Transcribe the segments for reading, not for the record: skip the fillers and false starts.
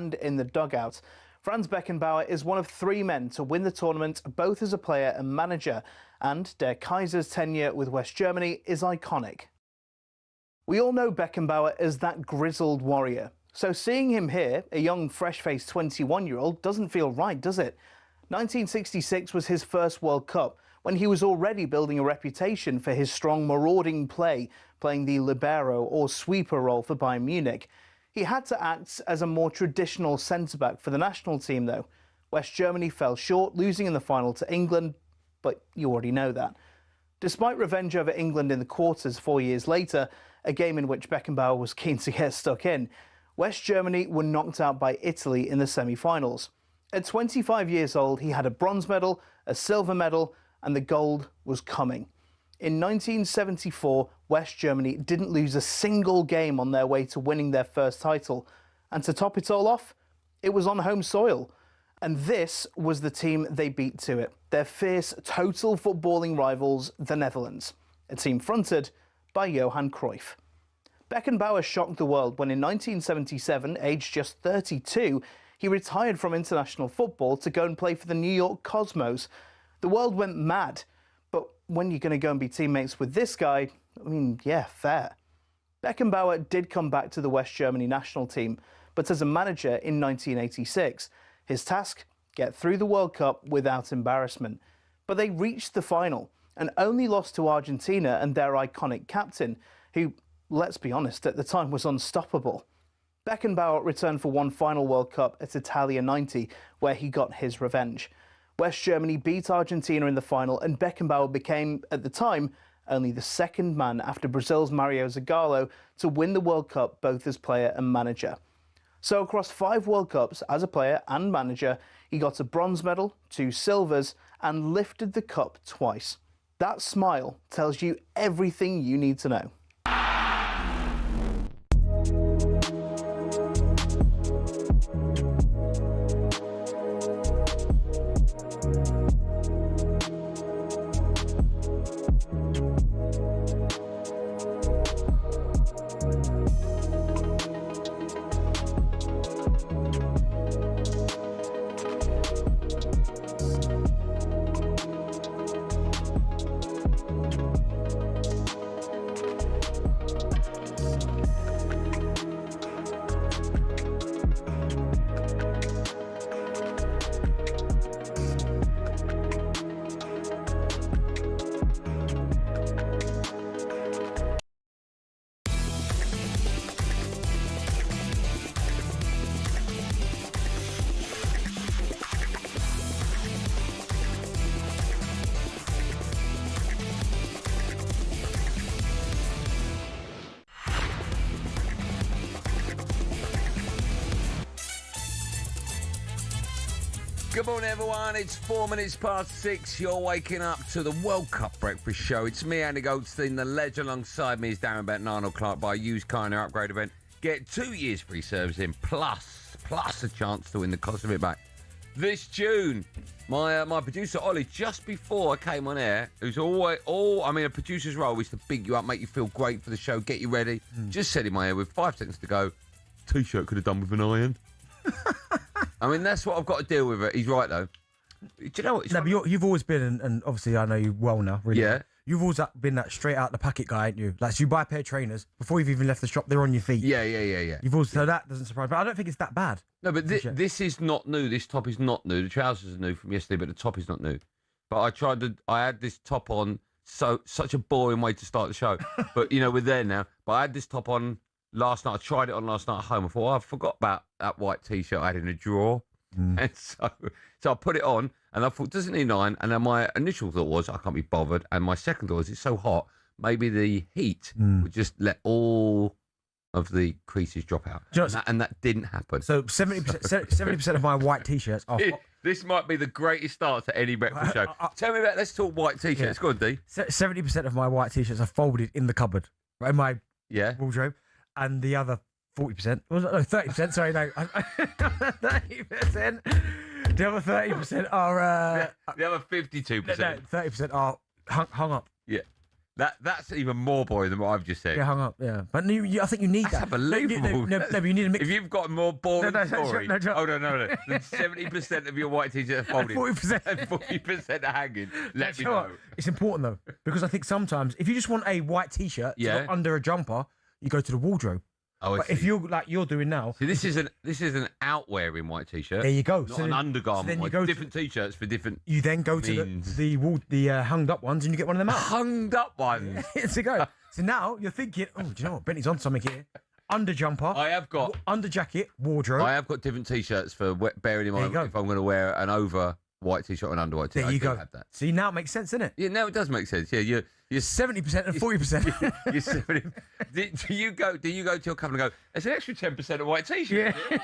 and in the dugout. Franz Beckenbauer is one of 3 men to win the tournament, both as a player and manager, and Der Kaiser's tenure with West Germany is iconic. We all know Beckenbauer as that grizzled warrior, so seeing him here, a young, fresh-faced 21-year-old, doesn't feel right, does it? 1966 was his first World Cup, when he was already building a reputation for his strong, marauding play, playing the libero or sweeper role for Bayern Munich. He had to act as a more traditional centre-back for the national team, though. West Germany fell short, losing in the final to England, but you already know that. Despite revenge over England in the quarters 4 years later, a game in which Beckenbauer was keen to get stuck in, West Germany were knocked out by Italy in the semi-finals. At 25 years old, he had a bronze medal, a silver medal, and the gold was coming. In 1974, West Germany didn't lose a single game on their way to winning their first title. And to top it all off, it was on home soil. And this was the team they beat to it, their fierce, total footballing rivals, the Netherlands, a team fronted by Johan Cruyff. Beckenbauer shocked the world when in 1977, aged just 32, he retired from international football to go and play for the New York Cosmos. The world went mad. But when you're going to go and be teammates with this guy, I mean, yeah, fair. Beckenbauer did come back to the West Germany national team, but as a manager in 1986. His task, get through the World Cup without embarrassment. But they reached the final and only lost to Argentina and their iconic captain, who, let's be honest, at the time was unstoppable. Beckenbauer returned for one final World Cup at Italia 90, where he got his revenge. West Germany beat Argentina in the final, and Beckenbauer became, at the time, only the second man after Brazil's Mario Zagallo to win the World Cup both as player and manager. So across 5 World Cups as a player and manager, he got a bronze medal, 2 silvers, and lifted the cup twice. That smile tells you everything you need to know. Good morning, everyone. It's 4 minutes past 6. You're waking up to the World Cup Breakfast Show. It's me, Andy Goldstein. The legend alongside me is Darren Bent and Arnold Clark by Used Car and Upgrade event. Get 2 years free servicing plus a chance to win the cost of it back this June. My producer, Ollie, just before I came on air, who's always, a producer's role is to big you up, make you feel great for the show, get you ready. Just said in my ear with 5 seconds to go, T-shirt could have done with an iron. I mean, that's what I've got to deal with. He's right, though. Do you know what? No, but you've always been, and obviously I know you well now, really. Yeah. You've always been that straight out the packet guy, ain't you? Like, so you buy a pair of trainers, before you've even left the shop, they're on your feet. Yeah. You've always, so that doesn't surprise me. I don't think it's that bad. No, but this is not new. This top is not new. The trousers are new from yesterday, but the top is not new. But I had this top on, such a boring way to start the show. But, we're there now. But I had this top on last night. I tried it on last night at home. I thought, I forgot about that white T-shirt I had in a drawer. And so I put it on, and I thought, doesn't need an iron? And then my initial thought was, I can't be bothered. And my second thought was, it's so hot, maybe the heat would just let all of the creases drop out. And that didn't happen. So 70% of my white T-shirts are... This might be the greatest start to any breakfast show. Tell me about, let's talk white T-shirts. Go on, D. 70% of my white T-shirts are folded in the cupboard, right, in my wardrobe. And the other 40%, no, 30%, sorry, no. 30%. The other 30% are... the other 52%. No, 30% are hung up. Yeah. That's even more boring than what I've just said. Yeah, hung up. Yeah, but I think you need That's that. unbelievable. No, but you need a mix. If you've got a more boring story, no. Hold on, no. Then 70% of your white t-shirt are folded, 40%, and 40% are hanging. Let me know. What? It's important though, because I think sometimes if you just want a white t-shirt under a jumper, you go to the wardrobe. Oh, but if you're like you're doing now, see, this is an outwearing white t-shirt. There you go. Not an undergarment. So different t-shirts for different. You then go to the hung up ones, and you get one of them out. Hung up ones. It's a go. So now you're thinking, oh, do you know what? Bentley's on something here. Under jumper. I have got under jacket, wardrobe. I have got different t-shirts for bearing in mind if I'm going to wear an over white t-shirt or an under white t-shirt. There you go. Have that. See, now it makes sense, doesn't it? Yeah, now it does make sense. Yeah, you're 70% and 40%. You're 70. Do you go to your company and go, there's an extra 10% of white t-shirts? Yeah.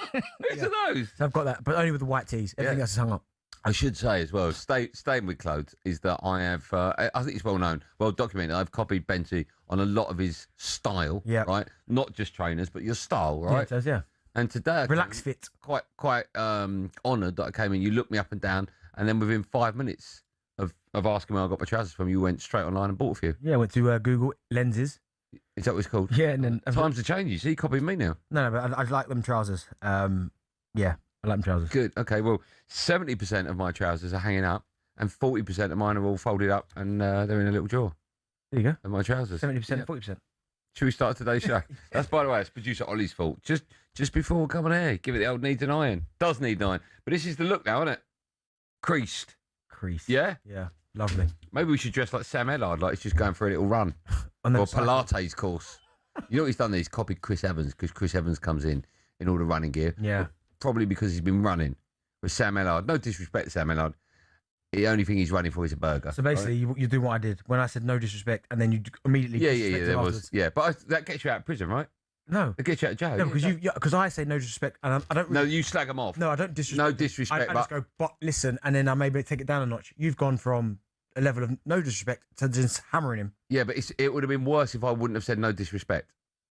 Who's are those? So I've got that, but only with the white tees. Everything else is hung up. I should say as well, staying with clothes, is that I have, I think it's well known, well documented, I've copied Benty on a lot of his style, right? Not just trainers, but your style, right? Yeah, it does, yeah. And today, Relax fit. Quite honoured that I came in. You looked me up and down, and then within 5 minutes of asking where I got my trousers from, you went straight online and bought a few. Yeah, I went to Google Lenses. Is that what it's called? Yeah, and then times are changing. See, you copied me now. No, but I like them trousers. Yeah, I like them trousers. Good. Okay. Well, 70% of my trousers are hanging up, and 40% of mine are all folded up, and they're in a little drawer. There you go. Of my trousers. 70%, 40%. Should we start today's show? That's, by the way, it's producer Ollie's fault. Just before we come on air, give it the old needs an iron. Does need an iron. But this is the look now, isn't it? Creased. Yeah? Yeah. Lovely. Maybe we should dress like Sam Ellard, like he's just going for a little run. Or Pilates course. You know what he's done? He's copied Chris Evans, because Chris Evans comes in all the running gear. Yeah. Probably because he's been running with Sam Ellard. No disrespect to Sam Ellard. The only thing he's running for is a burger. So basically, right? you do what I did when I said no disrespect, and then you immediately but that gets you out of prison, right? No, it gets you out of jail. No, because I say no disrespect, and I don't. No, you slag them off. No, I don't disrespect. No disrespect. I just go, but listen, and then I maybe take it down a notch. You've gone from a level of no disrespect to just hammering him. Yeah, but it would have been worse if I wouldn't have said no disrespect.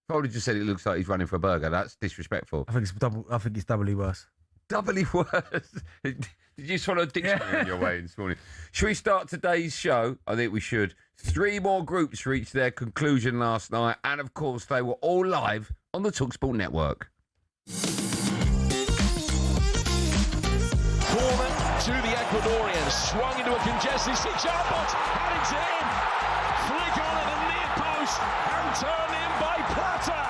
If I would have just said it looks like he's running for a burger, that's disrespectful. I think it's doubly worse. Doubly worse. Did you swallow a dictionary on your way this morning? Should we start today's show? I think we should. 3 more groups reached their conclusion last night, and of course they were all live on the talkSPORT network. Corner to the Ecuadorians, swung into a congested 6-yard box, and it's in. Flick on at the near post, and turned in by Plata.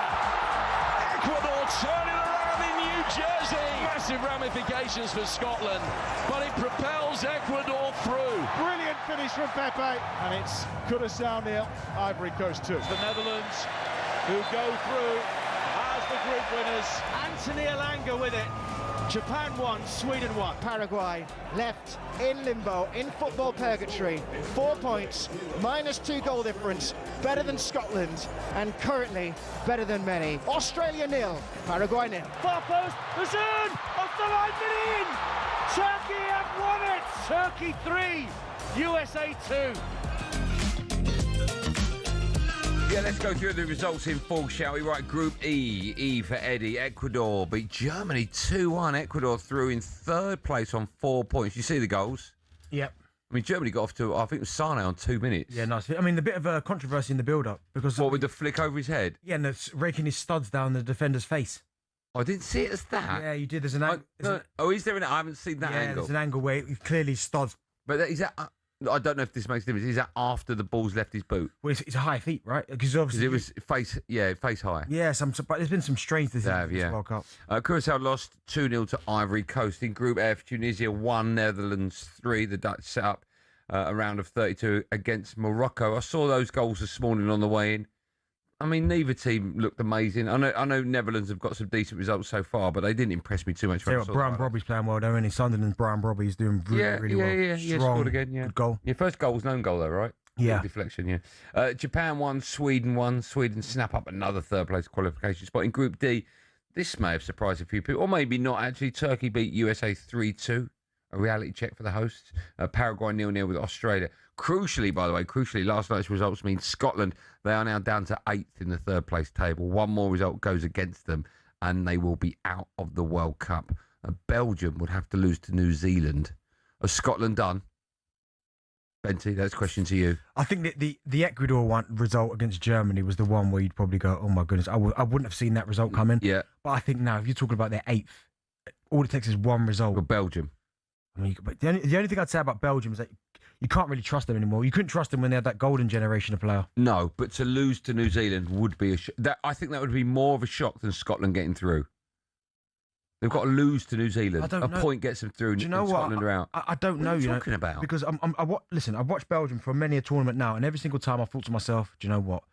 Ecuador turning around in New Jersey. Massive ramifications for Scotland, but it propels Ecuador through. Brilliant finish from Pepe, and it's Curaçao nil, Ivory Coast 2. The Netherlands who go through as the group winners. Anthony Elanga with it. Japan 1, Sweden 1. Paraguay left in limbo, in football purgatory. 4 points, -2 goal difference, better than Scotland, and currently better than many. Australia 0, Paraguay 0. Far post, Hazard, off the line, in! Turkey have won it! Turkey 3, USA 2. Yeah, let's go through the results in full, shall we? Right, Group E. E for Eddie. Ecuador beat Germany 2-1. Ecuador through in 3rd place on 4 points. You see the goals? Yep. I mean, Germany got off to, I think it was Sane on 2 minutes. Yeah, nice. I mean, a bit of a controversy in the build-up. Because what, with the flick over his head? Yeah, and raking his studs down the defender's face. I didn't see it as that. Yeah, you did. There's an angle. Is there an... I haven't seen that angle. There's an angle where he clearly studs. But is that... I don't know if this makes a difference. Is that after the ball's left his boot? Well, it's high feet, right? Because obviously it was face high. Yeah, but there's been some strange decisions in this World Cup. Curaçao lost 2-0 to Ivory Coast. In Group F, Tunisia 1, Netherlands 3. The Dutch set up a round of 32 against Morocco. I saw those goals this morning on the way in. I mean, neither team looked amazing. I know Netherlands have got some decent results so far, but they didn't impress me too much. Brian Brobby's playing well, though, and Sunderland's Brian Brobby's doing really well. Yeah, scored again, yeah. Good goal. Your first goal was an own goal, though, right? Yeah. Good deflection, yeah. Japan 1, Sweden 1. Sweden snap up another 3rd place qualification spot. In Group D, this may have surprised a few people, or maybe not, actually. Turkey beat USA 3-2. A reality check for the hosts. Paraguay 0-0 with Australia. Crucially, by the way, last night's results mean Scotland, they are now down to 8th in the 3rd place table. One more result goes against them, and they will be out of the World Cup. Belgium would have to lose to New Zealand. Is Scotland done? Benty, that's a question to you. I think that the Ecuador result against Germany was the one where you'd probably go, oh my goodness, I wouldn't have seen that result coming. Yeah. But I think now, if you're talking about their 8th, all it takes is one result. Or Belgium. I mean, but the only thing I'd say about Belgium is that you can't really trust them anymore. You couldn't trust them when they had that golden generation of player. No, but to lose to New Zealand would be I think that would be more of a shock than Scotland getting through. They've got to lose to New Zealand. A point gets them through, and Scotland are out. I don't know. What are you talking about? Because listen, I've watched Belgium for many a tournament now, and every single time I've thought to myself, do you know what?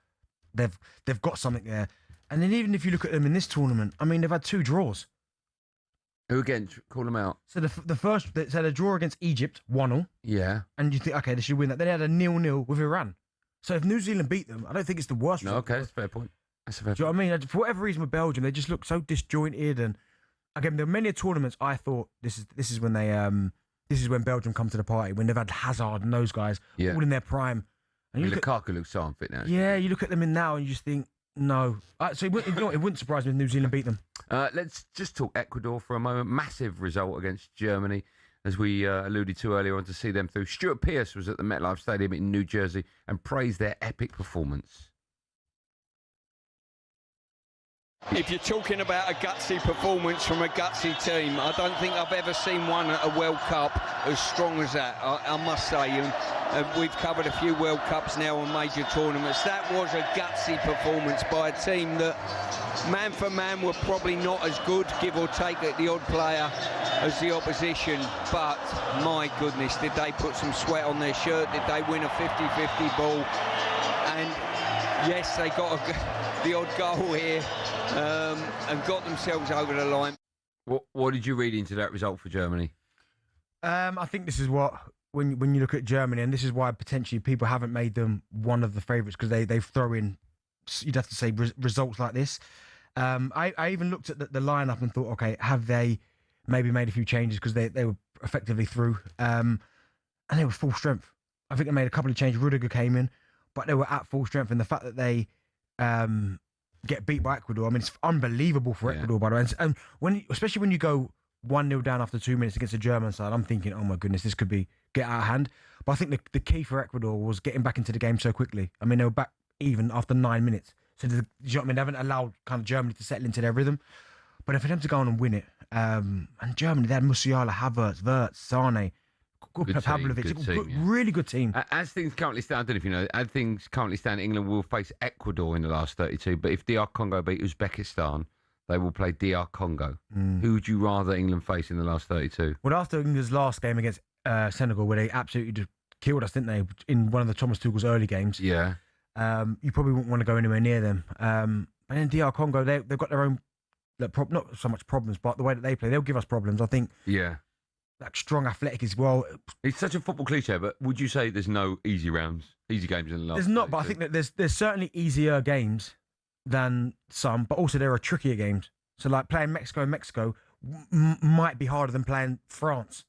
They've got something there. And then even if you look at them in this tournament, I mean, they've had 2 draws. Who again? Call them out. So the first, they had a draw against Egypt, 1-1. Yeah. And you think, okay, they should win that. Then they had a 0-0 with Iran. So if New Zealand beat them, I don't think it's the worst. No, okay, that's a fair point. That's a fair point. Do you know what I mean? For whatever reason with Belgium, they just look so disjointed. And again, there are many tournaments I thought this is when they this is when Belgium come to the party, when they've had Hazard and those guys all in their prime. And Lukaku looks so unfit now. Yeah, you look at them in now and you just think, no. So it wouldn't surprise me if New Zealand beat them. Let's just talk Ecuador for a moment. Massive result against Germany, as we alluded to earlier on, to see them through. Stuart Pearce was at the MetLife Stadium in New Jersey and praised their epic performance. If you're talking about a gutsy performance from a gutsy team, I don't think I've ever seen one at a World Cup as strong as that, I must say. And we've covered a few World Cups now and major tournaments. That was a gutsy performance by a team that, man for man, were probably not as good, give or take, at the odd player as the opposition. But, my goodness, did they put some sweat on their shirt? Did they win a 50-50 ball? And, yes, they got the odd goal here. And got themselves over the line. What did you read into that result for Germany? I think this is what, when you look at Germany, and this is why potentially people haven't made them one of the favourites, because they throw in, you'd have to say, results like this. I even looked at the lineup and thought, okay, have they maybe made a few changes, because they were effectively through, and they were full strength. I think they made a couple of changes. Rudiger came in, but they were at full strength, and the fact that they get beat by Ecuador, I mean, it's unbelievable for Ecuador, by the way. And especially when you go 1-0 down after 2 minutes against the German side, I'm thinking, oh my goodness, this could get out of hand. But I think the key for Ecuador was getting back into the game so quickly. I mean, they were back even after 9 minutes. So, you know what I mean? They haven't allowed kind of Germany to settle into their rhythm. But for them to go on and win it, and Germany, they had Musiala, Havertz, Wirtz, Sane, Pavlovic, really good team. As things currently stand, I don't know if you know, as things currently stand, England will face Ecuador in the last 32. But if DR Congo beat Uzbekistan, they will play DR Congo. Who would you rather England face in the last 32? Well, after England's last game against Senegal, where they absolutely just killed us, didn't they, in one of the Thomas Tuchel's early games? Yeah. You probably wouldn't want to go anywhere near them. And then DR Congo, they've got their own, not so much problems, but the way that they play, they'll give us problems. I think. Yeah. Like strong, athletic as well. It's such a football cliche, but would you say there's no easy games in the last? There's not, but I think that there's certainly easier games than some, but also there are trickier games. So like playing Mexico might be harder than playing France.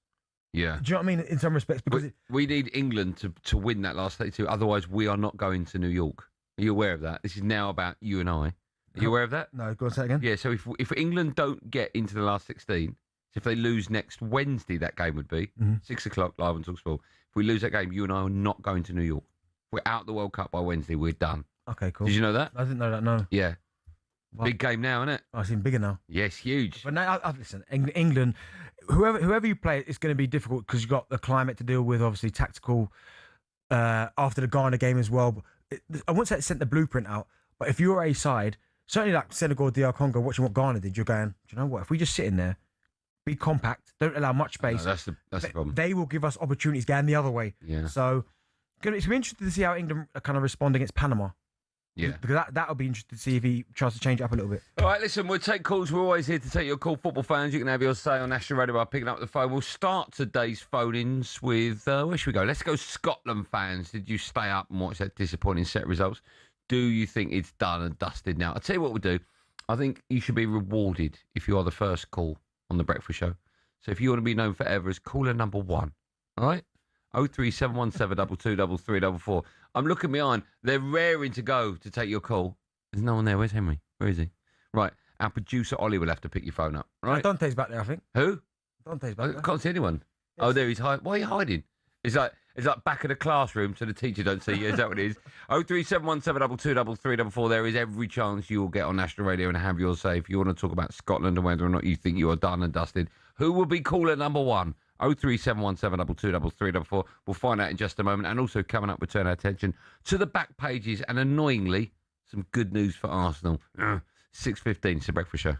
Yeah. Do you know what I mean? In some respects, because we need England to win that last 32. Otherwise, we are not going to New York. Are you aware of that? This is now about you and I. Are you aware of that? No, go on, say it again. Yeah. So if England don't get into the last 16. If they lose next Wednesday, that game would be 6 o'clock live on talkSPORT. If we lose that game, you and I are not going to New York. If we're out the World Cup by Wednesday, we're done. Okay, cool. Did you know that? I didn't know that, no. Yeah. Well, big game now, isn't it? Oh, it's even bigger now. Yes, huge. But now, listen, England, whoever you play, it's going to be difficult because you've got the climate to deal with, obviously tactical, after the Ghana game as well. I wouldn't say it sent the blueprint out, but if you're a side, certainly like Senegal, DR Congo, watching what Ghana did, you're going, do you know what, if we just sit in there, be compact, don't allow much space. No, that's the problem. They will give us opportunities going the other way. Yeah. So it's going to be interesting to see how England kind of respond against Panama. Yeah. Because that'll be interesting to see if he tries to change it up a little bit. All right, listen, we'll take calls. We're always here to take your call. Football fans, you can have your say on National Radio by picking up the phone. We'll start today's phone-ins with, where should we go? Let's go Scotland fans. Did you stay up and watch that disappointing set of results? Do you think it's done and dusted now? I'll tell you what we'll do. I think you should be rewarded if you are the first call on The Breakfast Show. So if you want to be known forever as caller number 1, all right? 03717 223344. I'm looking behind. They're raring to go to take your call. There's no one there. Where's Henry? Where is he? Right. Our producer, Ollie, will have to pick your phone up. Right? Dante's back there, I think. Who? Dante's back there. I can't see anyone. Yes. Oh, there he's hiding. Why are you hiding? It's like back of the classroom so the teacher don't see you. Is that what it is? 03717223344. There is every chance you will get on national radio and have your say. If you want to talk about Scotland and whether or not you think you are done and dusted, who will be caller number one? 03717223344. We'll find out in just a moment. And also coming up, we turn our attention to the back pages and annoyingly, some good news for Arsenal. 6:15, it's a breakfast show.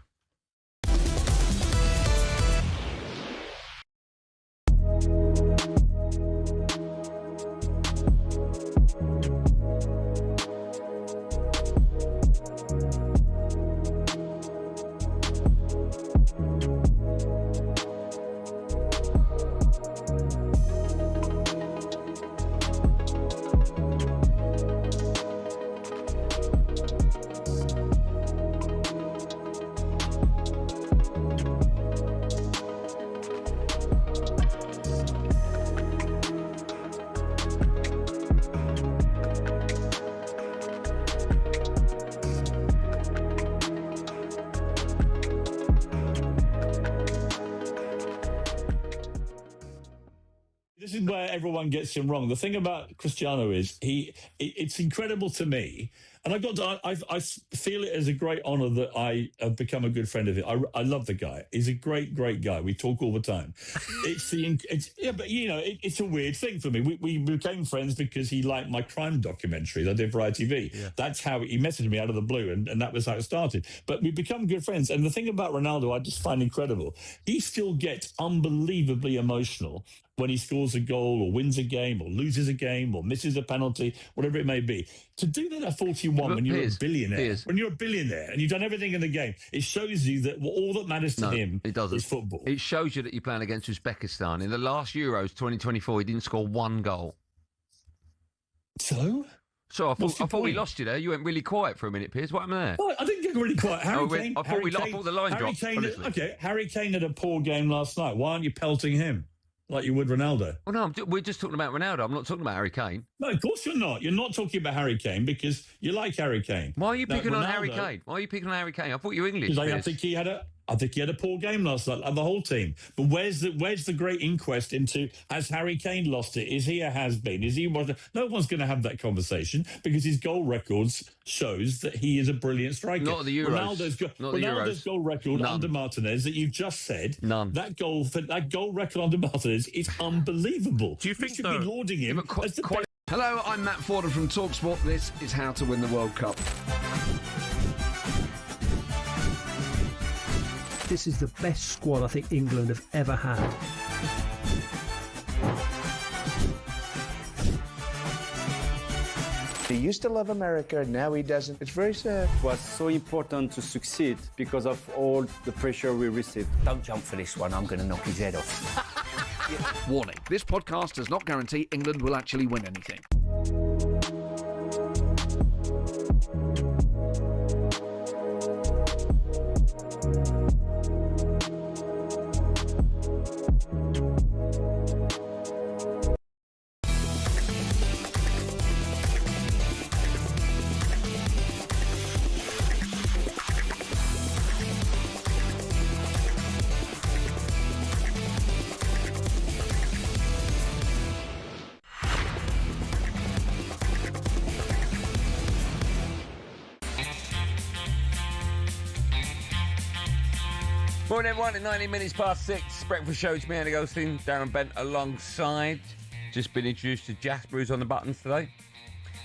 This is where everyone gets him wrong. The thing about Cristiano is it's incredible to me, and I feel it as a great honour that I have become a good friend of his. I love the guy. He's a great guy. We talk all the time. It's a weird thing for me. We became friends because he liked my crime documentaries I did for ITV. Yeah. That's how he messaged me out of the blue, and that was how it started. But we become good friends. And the thing about Ronaldo, I just find incredible. He still gets unbelievably emotional when he scores a goal or wins a game or loses a game or misses a penalty, whatever it may be. To do that at 41 when you're a billionaire and you've done everything in the game, it shows you that all that matters to him is football. It shows you that you're playing against Uzbekistan. In the last Euros 2024, he didn't score one goal. So I thought we lost you there. You went really quiet for a minute, Piers. What happened there? Oh, I didn't get really quiet. I thought the line dropped. Harry Kane had a poor game last night. Why aren't you pelting him like you would Ronaldo? Well, no, we're just talking about Ronaldo. I'm not talking about Harry Kane. No, of course you're not. You're not talking about Harry Kane because you like Harry Kane. Why are you picking on Harry Kane? I thought you were English. Because I think he had a poor game last night, and the whole team. But where's the great inquest into has Harry Kane lost it? Is he a has-been? Is he what? No one's going to have that conversation because his goal records shows that he is a brilliant striker. Not the Euros. Ronaldo's goal record under Martinez that you've just said. None. That goal record under Martinez is unbelievable. Do you think should be lauding him? As the best. Hello, I'm Matt Fordham from talkSPORT. This is How to Win the World Cup. This is the best squad I think England have ever had. He used to love America, now he doesn't. It's very sad. It was so important to succeed because of all the pressure we received. Don't jump for this one, I'm going to knock his head off. Warning, this podcast does not guarantee England will actually win anything. Morning, everyone. At 19 minutes past 6, breakfast show. It's me, Andy Goldstein Darren Bent, alongside. Just been introduced to Jasper, who's on the buttons today.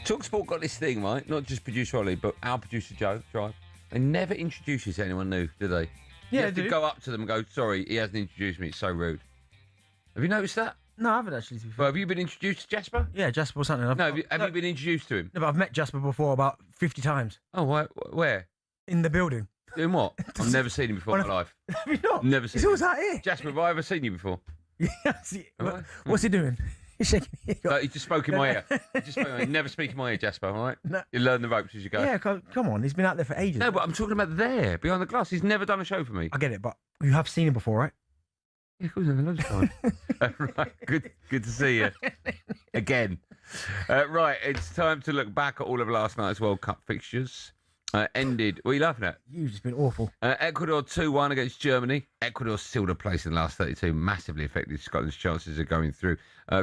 talkSPORT got this thing, right? Not just producer Ollie, but our producer Joe, Drive. They never introduce you to anyone new, do they? Yeah, you have to go up to them and go, sorry, he hasn't introduced me. It's so rude. Have you noticed that? No, I haven't actually, to be fair. Well, have you been introduced to Jasper? Yeah, Jasper or something. Have you been introduced to him? No, but I've met Jasper before about 50 times. Oh, where? In the building. Doing what? I've never seen him before in my life. Have you not? Never seen him. He's always out here. Jasper, have I ever seen you before? What's he doing? He's shaking his head. He just spoke in my ear. Never speak in my ear, Jasper, all right? No. You learn the ropes as you go. Yeah, come on. He's been out there for ages. No, but I'm talking about there, behind the glass. He's never done a show for me. I get it, but you have seen him before, right? Yeah, of course, I've loads of time. Right, good to see you. Again. Right, it's time to look back at all of last night's World Cup fixtures. ended. What are you laughing at? You've just been awful. Ecuador 2-1 against Germany. Ecuador sealed a place in the last 32, massively affected Scotland's chances of going through.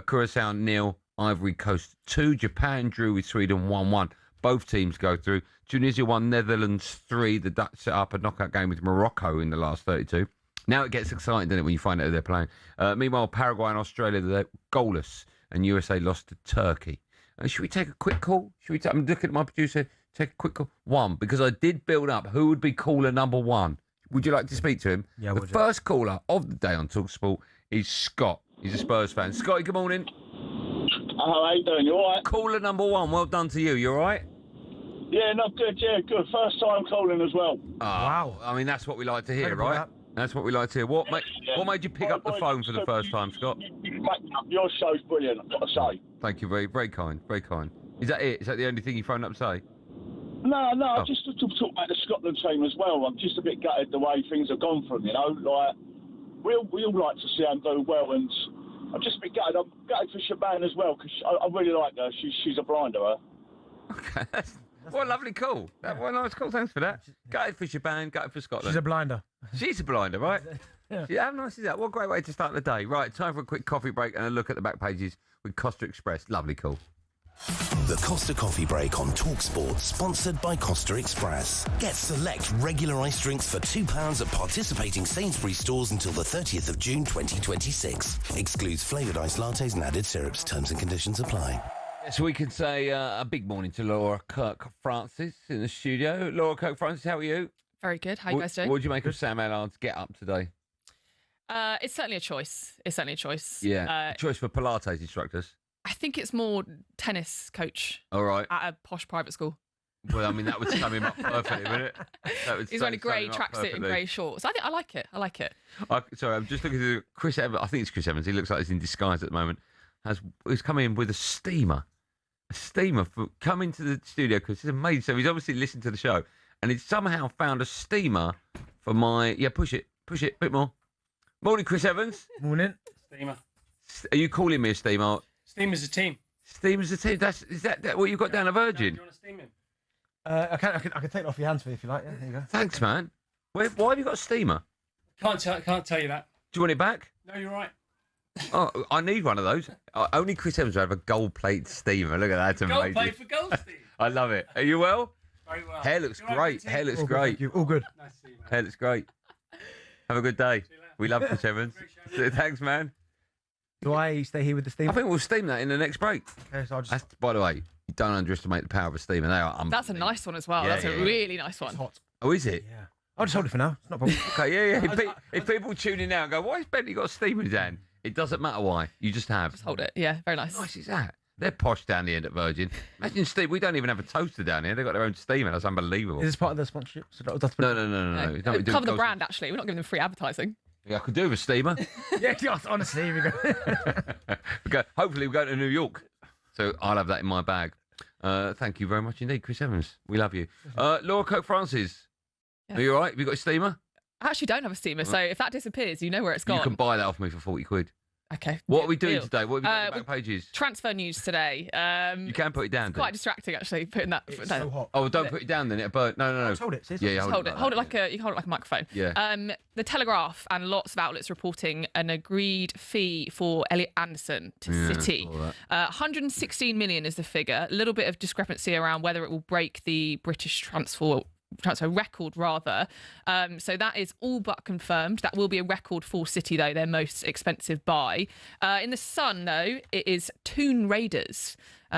Curacao 0, Ivory Coast 2. Japan drew with Sweden 1-1. Both teams go through. Tunisia 1, Netherlands 3. The Dutch set up a knockout game with Morocco in the last 32. Now it gets exciting, doesn't it, when you find out who they're playing. Meanwhile, Paraguay and Australia, they're goalless, and USA lost to Turkey. Should we take a quick call? I'm looking at my producer. Take a quick call. One, because I did build up who would be caller number one. Would you like to speak to him? Yeah, the first caller of the day on talkSPORT is Scott. He's a Spurs fan. Scotty, good morning. How you doing? You all right? Caller number one. Well done to you. You all right? Yeah, not good. Yeah, good. First time calling as well. Wow. I mean, that's what we like to hear, right? That's what we like to hear. What made you pick up the phone for the first time, Scott? Your show's brilliant, I've got to say. Thank you. Very, very kind. Very kind. Is that it? Is that the only thing you phoned up to say? No, just to talk about the Scotland team as well. I'm just a bit gutted the way things have gone for them, you know. Like, we all like to see them do well, and I'm just a bit gutted. I'm gutted for Shaban as well, because I really like her. She's a blinder, her. Okay, what a lovely call. What a nice call. Thanks for that. Gutted for Shaban, gutted for Scotland. She's a blinder. She's a blinder, right? Yeah. How nice is that? What a great way to start the day. Right, time for a quick coffee break and a look at the back pages with Costa Express. Lovely call. The Costa Coffee Break on talkSPORT, sponsored by Costa Express. Get select regular iced drinks for £2 at participating Sainsbury's stores until the 30th of June 2026. Excludes flavoured iced lattes and added syrups. Terms and conditions apply. So we can say a big morning to Laura Kirk-Francis in the studio. Laura Kirk-Francis, how are you? Very good. How are you guys doing? What do you make of Sam Allard's get up today? It's certainly a choice. Yeah, choice for Pilates instructors. I think it's more tennis coach. All right. At a posh private school. Well, I mean, that would sum him up perfectly, wouldn't it? He's wearing a grey tracksuit and grey shorts. I like it. Sorry, I'm just looking at Chris Evans. I think it's Chris Evans. He looks like he's in disguise at the moment. He's come in with a steamer. For coming to the studio, because it's amazing. So he's obviously listened to the show, and he's somehow found a steamer for my... Yeah, push it, a bit more. Morning, Chris Evans. Morning. Steamer. Are you calling me a steamer? Steamer's a team. Steamer's a team. Is that what you've got down a Virgin? Do you want to steam him? I can take it off your hands for you if you like. Yeah, there you go. Thanks, man. Why have you got a steamer? Can't tell you that. Do you want it back? No, you're right. Oh, I need one of those. Only Chris Evans would have a gold-plate steamer. Look at that. It's amazing. Gold plate for Goldstein. I love it. Are you well? Very well. Hair looks great. Hair looks great. All good. Nice to see you, man. Hair looks great. Have a good day. We love Chris Evans. Thanks, man. Do I stay here with the steamer? I think we'll steam that in the next break. Okay, so I'll just... By the way, you don't underestimate the power of a steamer. They are That's a nice one as well. That's a really nice one. It's hot. Oh, is it? Yeah. I'll just hold it for now. It's not a problem. Okay, yeah. If people tune in now and go, why has Bentley got a steamer in his hand? It doesn't matter why. You just have. Just hold it. Yeah, very nice. How nice is that? They're posh down the end at Virgin. Imagine Steve. We don't even have a toaster down here. They've got their own steamer. That's unbelievable. Is this part of the sponsorship? So No. Cover the brand, actually. We're not giving them free advertising. Yeah, I could do with a steamer. Yeah, honestly, here we go. Hopefully, we're going to New York. So I'll have that in my bag. Thank you very much indeed, Chris Evans. We love you. Laura Kirk-Francis. Yes. Are you all right? Have you got a steamer? I actually don't have a steamer, so if that disappears, you know where it's gone. You can buy that off me for 40 quid. Okay. What are we doing today? What have we got on the back pages? Transfer news today. You can put it down. It's quite distracting, actually, putting that. It's so hot. Oh, don't put it down then. No. Just hold it. Yeah, hold it. Hold it like you can hold it like a microphone. Yeah. The Telegraph and lots of outlets reporting an agreed fee for Elliot Anderson to City. 116 million is the figure. A little bit of discrepancy around whether it will break the British transfer record, rather. So that is all but confirmed. That will be a record for City, though, their most expensive buy. In the Sun, though, it is Toon Raiders.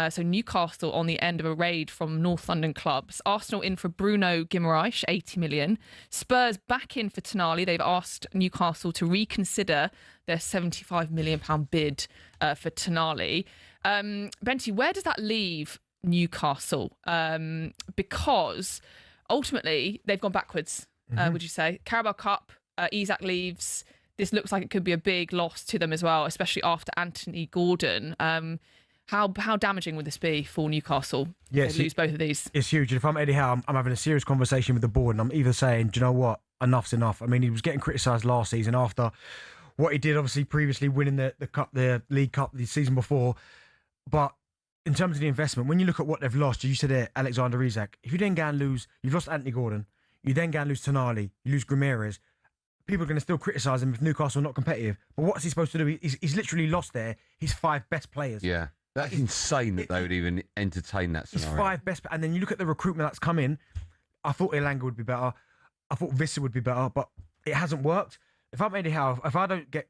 So Newcastle on the end of a raid from North London clubs. Arsenal in for Bruno Guimaraes, 80 million. Spurs back in for Tonali. They've asked Newcastle to reconsider their £75 million bid for Tonali. Benty, where does that leave Newcastle? Because ultimately, they've gone backwards, would you say? Carabao Cup, Isak leaves. This looks like it could be a big loss to them as well, especially after Anthony Gordon. How damaging would this be for Newcastle? Yeah, if they lose both of these. It's huge. And if I'm Eddie Howe, I'm having a serious conversation with the board, and I'm either saying, do you know what? Enough's enough. I mean, he was getting criticised last season after what he did, obviously previously winning the League Cup the season before. But in terms of the investment, when you look at what they've lost, you said there, Alexander Isak. If you then go and lose, you've lost Anthony Gordon. You then go and lose Tonali. You lose Grimares. People are going to still criticise him if Newcastle are not competitive. But what's he supposed to do? He's literally lost there his 5 best players. Yeah. That's insane that they would even entertain that scenario. His 5 best... And then you look at the recruitment that's come in. I thought Elanga would be better. I thought Vissa would be better. But it hasn't worked. If I don't get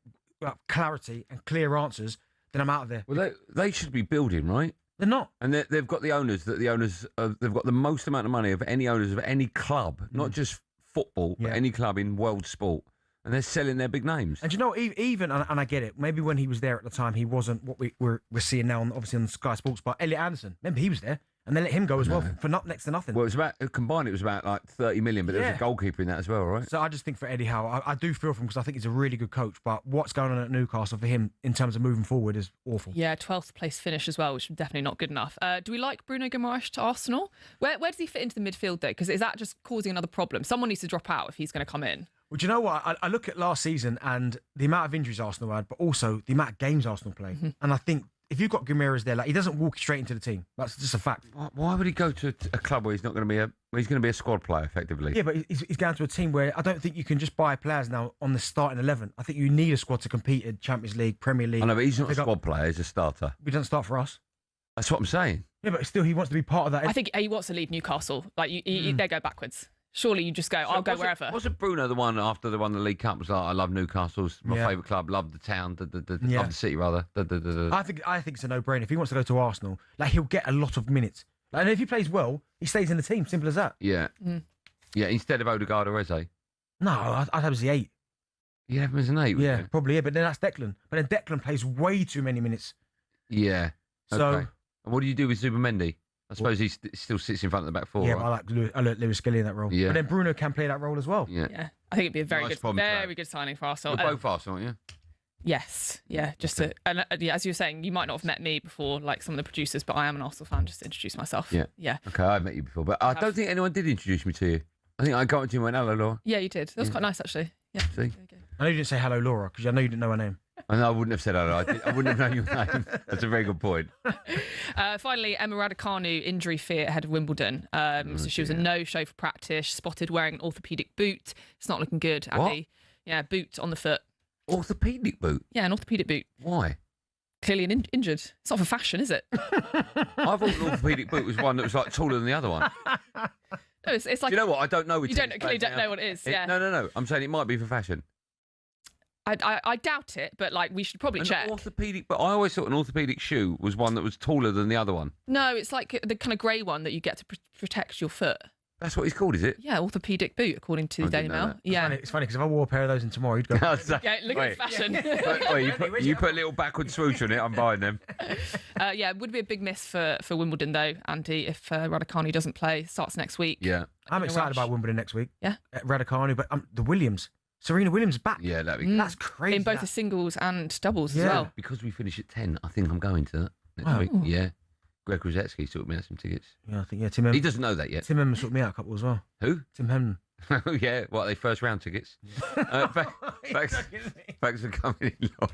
clarity and clear answers, then I'm out of there. Well, they should be building, right? They're not. And they've got the owners, they've got the most amount of money of any owners of any club, not just football, but any club in world sport. And they're selling their big names. And you know, even, and I get it, maybe when he was there at the time, he wasn't what we're seeing now, obviously on Sky Sports, but Elliot Anderson, remember he was there, and they let him go as well for next to nothing. Well, it was about, combined, it was about like 30 million, but there was a goalkeeper in that as well, right? So I just think for Eddie Howe, I do feel for him because I think he's a really good coach, but what's going on at Newcastle for him in terms of moving forward is awful. Yeah, 12th place finish as well, which is definitely not good enough. Do we like Bruno Guimaraes to Arsenal? Where does he fit into the midfield though? Because is that just causing another problem? Someone needs to drop out if he's going to come in. Well, do you know what? I look at last season and the amount of injuries Arsenal had, but also the amount of games Arsenal play. And I think if you've got Guimaraes there, like he doesn't walk straight into the team. That's just a fact. Why would he go to a club where he's not going to be he's going to be a squad player effectively? Yeah, but he's going to a team where I don't think you can just buy players now on the starting 11. I think you need a squad to compete in Champions League, Premier League. I know, but he's not a squad player. He's a starter. He doesn't start for us. That's what I'm saying. Yeah, but still, he wants to be part of that. I think he wants to leave Newcastle. Like they go backwards. Surely you just go, I'll go wherever. Wasn't Bruno the one after they won the League Cup was like, I love Newcastle's my favourite club, love the town, love the city rather. I think it's a no-brainer. If he wants to go to Arsenal, like he'll get a lot of minutes. And if he plays well, he stays in the team. Simple as that. Yeah. Yeah, instead of Odegaard or Eze. No, I'd have him as the 8. You have him as an 8? Yeah, probably, but then that's Declan. But then Declan plays way too many minutes. Yeah. So, okay. And what do you do with Zubimendi? I suppose he still sits in front of the back 4. Yeah, right? but I like Lewis Skelly in that role. Yeah. But then Bruno can play that role as well. Yeah. I think it'd be a very good signing for Arsenal. You're both Arsenal, aren't you? Yes, yeah. As you were saying, you might not have met me before, like some of the producers, but I am an Arsenal fan. Just to introduce myself. Yeah. Okay, I've met you before, but I don't think anyone did introduce me to you. I think I got into you and went, hello, Laura. Yeah, you did. That was quite nice, actually. Yeah. See? I know you didn't say hello, Laura, because I know you didn't know her name. I know I wouldn't have said hello. I wouldn't have known your name. That's a very good point. Finally, Emma Raducanu, injury fear ahead of Wimbledon. So she was a no-show for practice, spotted wearing an orthopaedic boot. It's not looking good, Andy. What? Yeah, boot on the foot. Orthopaedic boot? Yeah, an orthopaedic boot. Why? Clearly injured. It's not for fashion, is it? I thought an orthopaedic boot was one that was like taller than the other one. No, it's like... Do you know what? I don't know. Clearly don't know what it is, yeah. No. I'm saying it might be for fashion. I doubt it, but like we should probably check. Orthopedic, but I always thought an orthopedic shoe was one that was taller than the other one. No, it's like the kind of grey one that you get to protect your foot. That's what it's called, is it? Yeah, orthopedic boot, according to Daily Mail. Yeah, it's funny because if I wore a pair of those in tomorrow, you'd go. Yeah, look at the fashion. You put a little backward swoosh on it. I'm buying them. Yeah, it would be a big miss for Wimbledon though, Andy, if Raducanu doesn't play. Starts next week. Yeah, I'm excited about Wimbledon next week. Yeah, Raducanu, but the Williams. Serena Williams back. Yeah, that's crazy. In both the singles and doubles as well. Because we finish at 10, I think I'm going to that next week. Yeah. Greg Rosetsky sorted me out some tickets. Yeah, I think, Tim Hemman. He doesn't know that yet. Tim Hemman sorted me out a couple as well. Who? Tim Hemman. Oh, yeah. What, are they first round tickets? Thanks for coming in, Laura.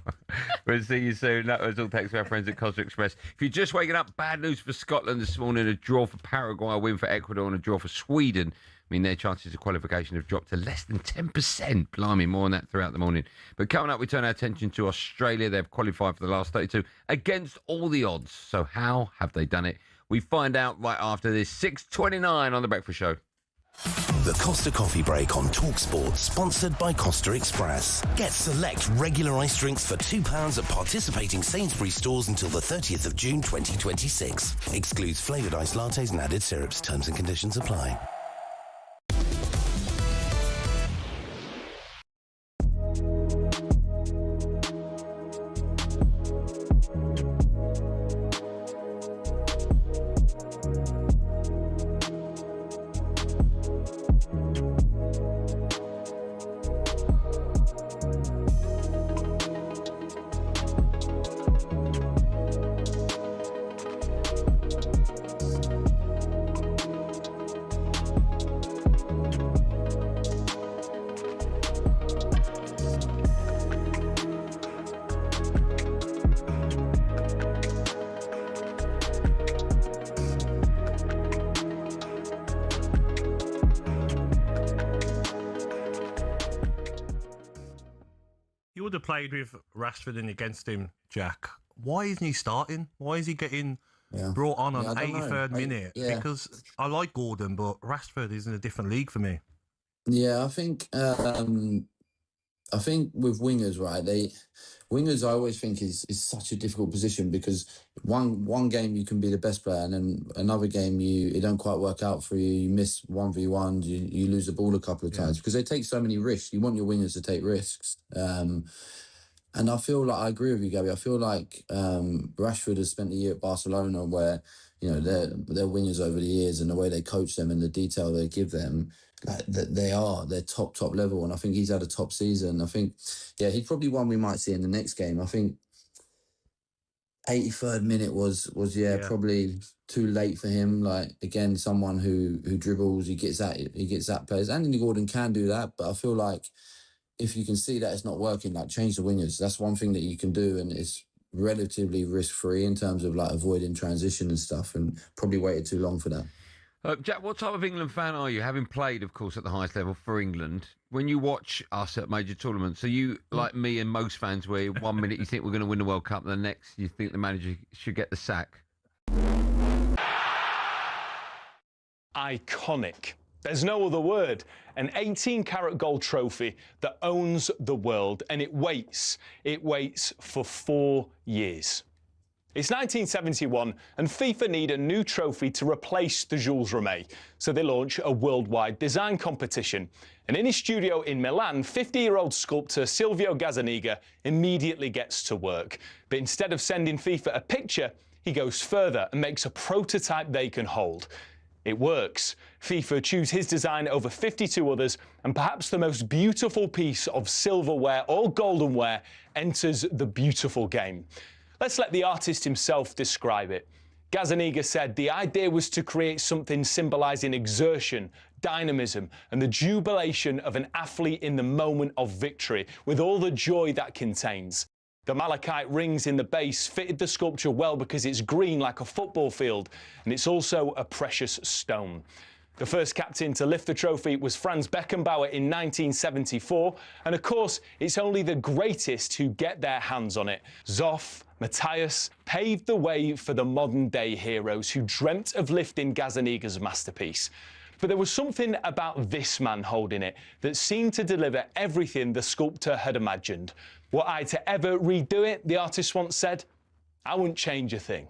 We'll see you soon. That was all thanks to our friends at Costa Express. If you're just waking up, bad news for Scotland this morning. A draw for Paraguay, a win for Ecuador, and a draw for Sweden. I mean, their chances of qualification have dropped to less than 10%. Blimey, more on that throughout the morning. But coming up, we turn our attention to Australia. They've qualified for the last 32 against all the odds. So how have they done it? We find out right after this. 6:29 on The Breakfast Show. The Costa Coffee Break on talkSPORT, sponsored by Costa Express. Get select regular iced drinks for £2 at participating Sainsbury's stores until the 30th of June 2026. Excludes flavoured iced lattes and added syrups. Terms and conditions apply. would have played with Rashford in against him, Jack, why isn't he starting? Why is he getting brought on 83rd minute? Because I like Gordon, but Rashford is in a different league for me. Yeah, I think with wingers, right? Wingers, I always think is such a difficult position because one game you can be the best player, and then another game it don't quite work out for you. You miss 1v1, you lose the ball a couple of times because they take so many risks. You want your wingers to take risks. And I feel like I agree with you, Gabby. I feel like Rashford has spent a year at Barcelona where, you know, their wingers over the years and the way they coach them and the detail they give them, like they're top level. And I think he's had a top season. I think, he's probably one we might see in the next game. I think 83rd minute was probably too late for him. Like, again, someone who dribbles, he gets at players. Andy Gordon can do that, but I feel like if you can see that it's not working, like, change the wingers. That's one thing that you can do, and it's relatively risk-free in terms of like avoiding transition and stuff, and probably waited too long for that. Jack, what type of England fan are you? Having played, of course, at the highest level for England, when you watch us at major tournaments, are you like me and most fans where 1 minute you think we're going to win the World Cup, the next you think the manager should get the sack? Iconic. There's no other word. An 18-carat gold trophy that owns the world, and it waits. It waits for 4 years. It's 1971, and FIFA need a new trophy to replace the Jules Rimet, so they launch a worldwide design competition. And in his studio in Milan, 50-year-old sculptor Silvio Gazzaniga immediately gets to work. But instead of sending FIFA a picture, he goes further and makes a prototype they can hold. It works. FIFA choose his design over 52 others, and perhaps the most beautiful piece of silverware or goldenware enters the beautiful game. Let's let the artist himself describe it. Gazzaniga said the idea was to create something symbolising exertion, dynamism, and the jubilation of an athlete in the moment of victory, with all the joy that contains. The malachite rings in the base fitted the sculpture well because it's green like a football field, and it's also a precious stone. The first captain to lift the trophy was Franz Beckenbauer in 1974, and of course, it's only the greatest who get their hands on it. Zoff, Matthias paved the way for the modern-day heroes who dreamt of lifting Gazzaniga's masterpiece. But there was something about this man holding it that seemed to deliver everything the sculptor had imagined. Were I to ever redo it, the artist once said, I wouldn't change a thing.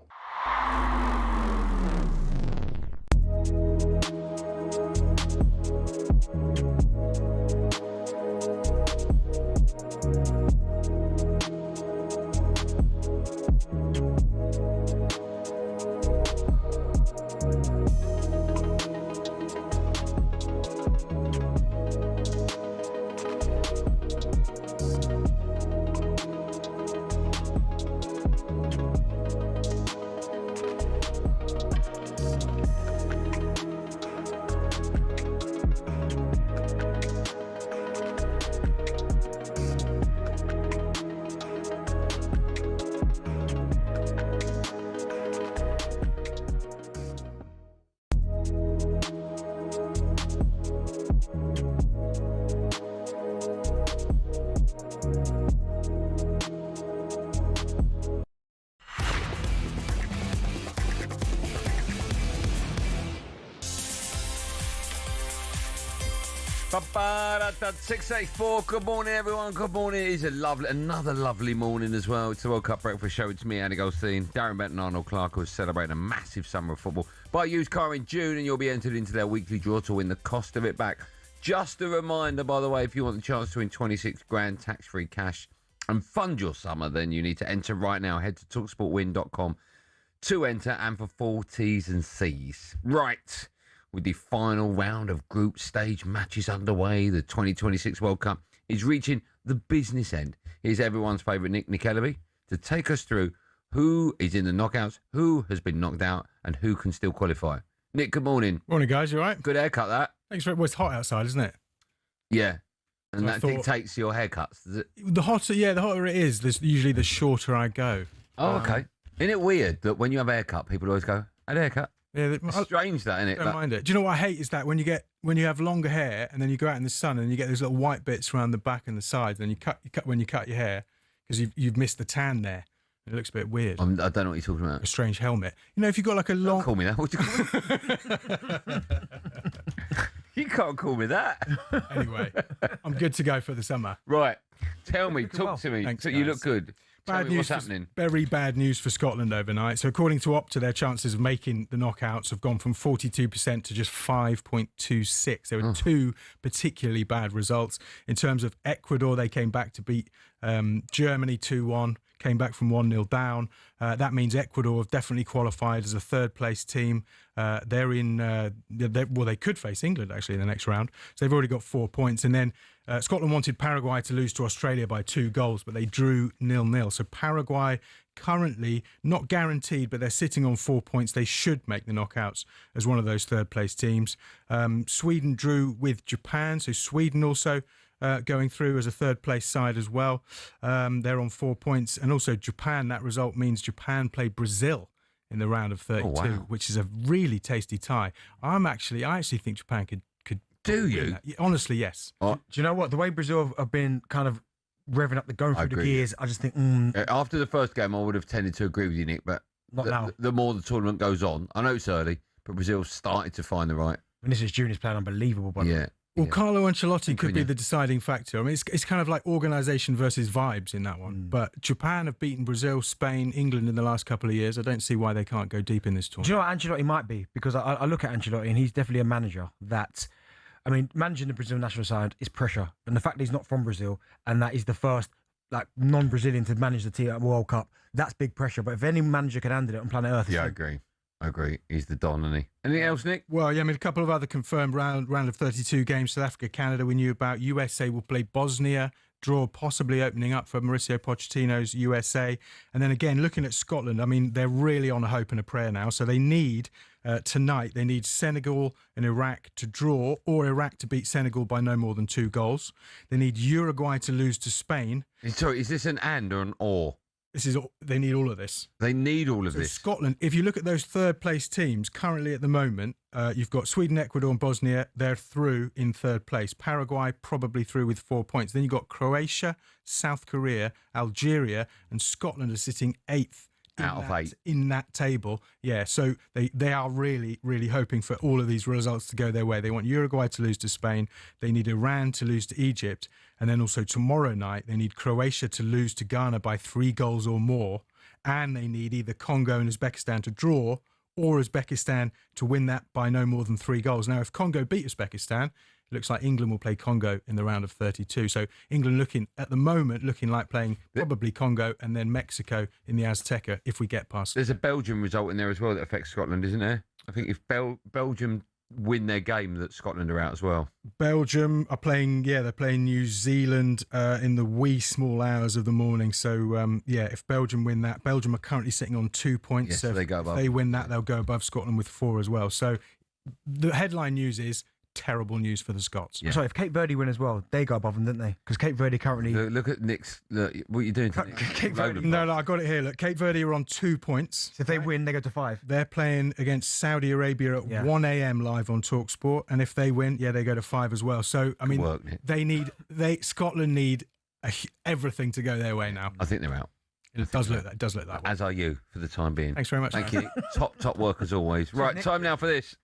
At 6:84. Good morning, everyone. Good morning. It is another lovely morning as well. It's the World Cup Breakfast Show. It's me, Andy Goldstein, Darren Bent and Arnold Clark, who are celebrating a massive summer of football. Buy a used car in June and you'll be entered into their weekly draw to win the cost of it back. Just a reminder, by the way, if you want the chance to win 26 grand tax-free cash and fund your summer, then you need to enter right now. Head to talksportwin.com to enter and for full T's and C's. Right. With the final round of group stage matches underway, the 2026 World Cup is reaching the business end. Here's everyone's favourite Nick Ellaby to take us through who is in the knockouts, who has been knocked out, and who can still qualify. Nick, good morning. Morning, guys. You all right? Good haircut, that. Thanks very much. Well, it's hot outside, isn't it? Yeah. And So I that thought- dictates your haircuts, does it? The hotter it is, usually the shorter I go. Oh, okay. Isn't it weird that when you have a haircut, people always go, had a haircut? Yeah, it's strange that, isn't it? Don't mind it. Do you know what I hate is that when you have longer hair and then you go out in the sun and you get those little white bits around the back and the sides, and you cut when you cut your hair because you've missed the tan there. It looks a bit weird. I don't know what you're talking about. A strange helmet. You know, if you've got like a long... Don't call me that. What do you call me? You can't call me that. Anyway, I'm good to go for the summer. Right. Tell me. Talk to me. Thanks, so you guys. look good. Bad news. What's happening? Very bad news for Scotland overnight. So according to Opta, their chances of making the knockouts have gone from 42% to just 5.26. There were two particularly bad results. In terms of Ecuador, they came back to beat Germany 2-1. Came back from 1-0 down. That means Ecuador have definitely qualified as a third-place team. They're in. They could face England actually in the next round. So they've already got 4 points. And then Scotland wanted Paraguay to lose to Australia by 2 goals, but they drew 0-0. So Paraguay currently not guaranteed, but they're sitting on 4 points. They should make the knockouts as one of those third-place teams. Sweden drew with Japan, so Sweden also. Going through as a third-place side as well. They're on 4 points. And also Japan, that result means Japan play Brazil in the round of 32, which is a really tasty tie. I actually think Japan could Do you? Honestly, yes. Do you know what? The way Brazil have been kind of revving up, going through the gears, I just think... After the first game, I would have tended to agree with you, Nick, but the more the tournament goes on, I know it's early, but Brazil's started to find the right... Vinicius Junior's playing unbelievable, by the way. Well, Carlo Ancelotti could be the deciding factor. I mean, it's kind of like organisation versus vibes in that one. But Japan have beaten Brazil, Spain, England in the last couple of years. I don't see why they can't go deep in this tournament. Do you know what Ancelotti might be? Because I look at Ancelotti and he's definitely a manager that... I mean, managing the Brazil national side is pressure. And the fact that he's not from Brazil and that he's the first non-Brazilian to manage the team at World Cup, that's big pressure. But if any manager can handle it on planet Earth... Yeah, I agree. He's the Don, isn't he? Anything else, Nick? Well, yeah, I mean, a couple of other confirmed round of 32 games. South Africa, Canada, we knew about. USA will play Bosnia. Draw possibly opening up for Mauricio Pochettino's USA. And then again, looking at Scotland, I mean, they're really on a hope and a prayer now. So they need, tonight, they need Senegal and Iraq to draw or Iraq to beat Senegal by no more than 2 goals. They need Uruguay to lose to Spain. Sorry, is this an and or an or? They need all of this. They need all of this. Scotland, if you look at those third-place teams, currently at the moment, you've got Sweden, Ecuador and Bosnia. They're through in third place. Paraguay probably through with 4 points. Then you've got Croatia, South Korea, Algeria and Scotland are sitting 8th. Out of 8. In that table. Yeah, so they are really, really hoping for all of these results to go their way. They want Uruguay to lose to Spain. They need Iran to lose to Egypt. And then also tomorrow night, they need Croatia to lose to Ghana by 3 goals or more. And they need either Congo and Uzbekistan to draw or Uzbekistan to win that by no more than 3 goals. Now, if Congo beat Uzbekistan, it looks like England will play Congo in the round of 32. So England looking like playing probably Congo and then Mexico in the Azteca if we get past. There's a Belgium result in there as well that affects Scotland, isn't there? I think if Belgium win their game, that Scotland are out as well. Belgium are playing, they're playing New Zealand in the wee small hours of the morning. So, if Belgium win that, Belgium are currently sitting on 2 points. Yes, so they go above. If they win that, they'll go above Scotland with 4 as well. So the headline news is terrible news for the Scots. Yeah. Sorry, if Cape Verde win as well, they go above them, didn't they? Because Cape Verde currently... Look at Nick's... Look, what are you doing to Nick? Cape Verde... No, I got it here. Look, Cape Verde are on 2 points. So if they win, they go to 5. They're playing against Saudi Arabia at 1 a.m. live on talkSPORT. And if they win, they go to 5 as well. So, I mean, Scotland need everything to go their way now. I think they're out. It does look that way. As are you, for the time being. Thanks very much. Thank you. Top work as always. Right, time now for this.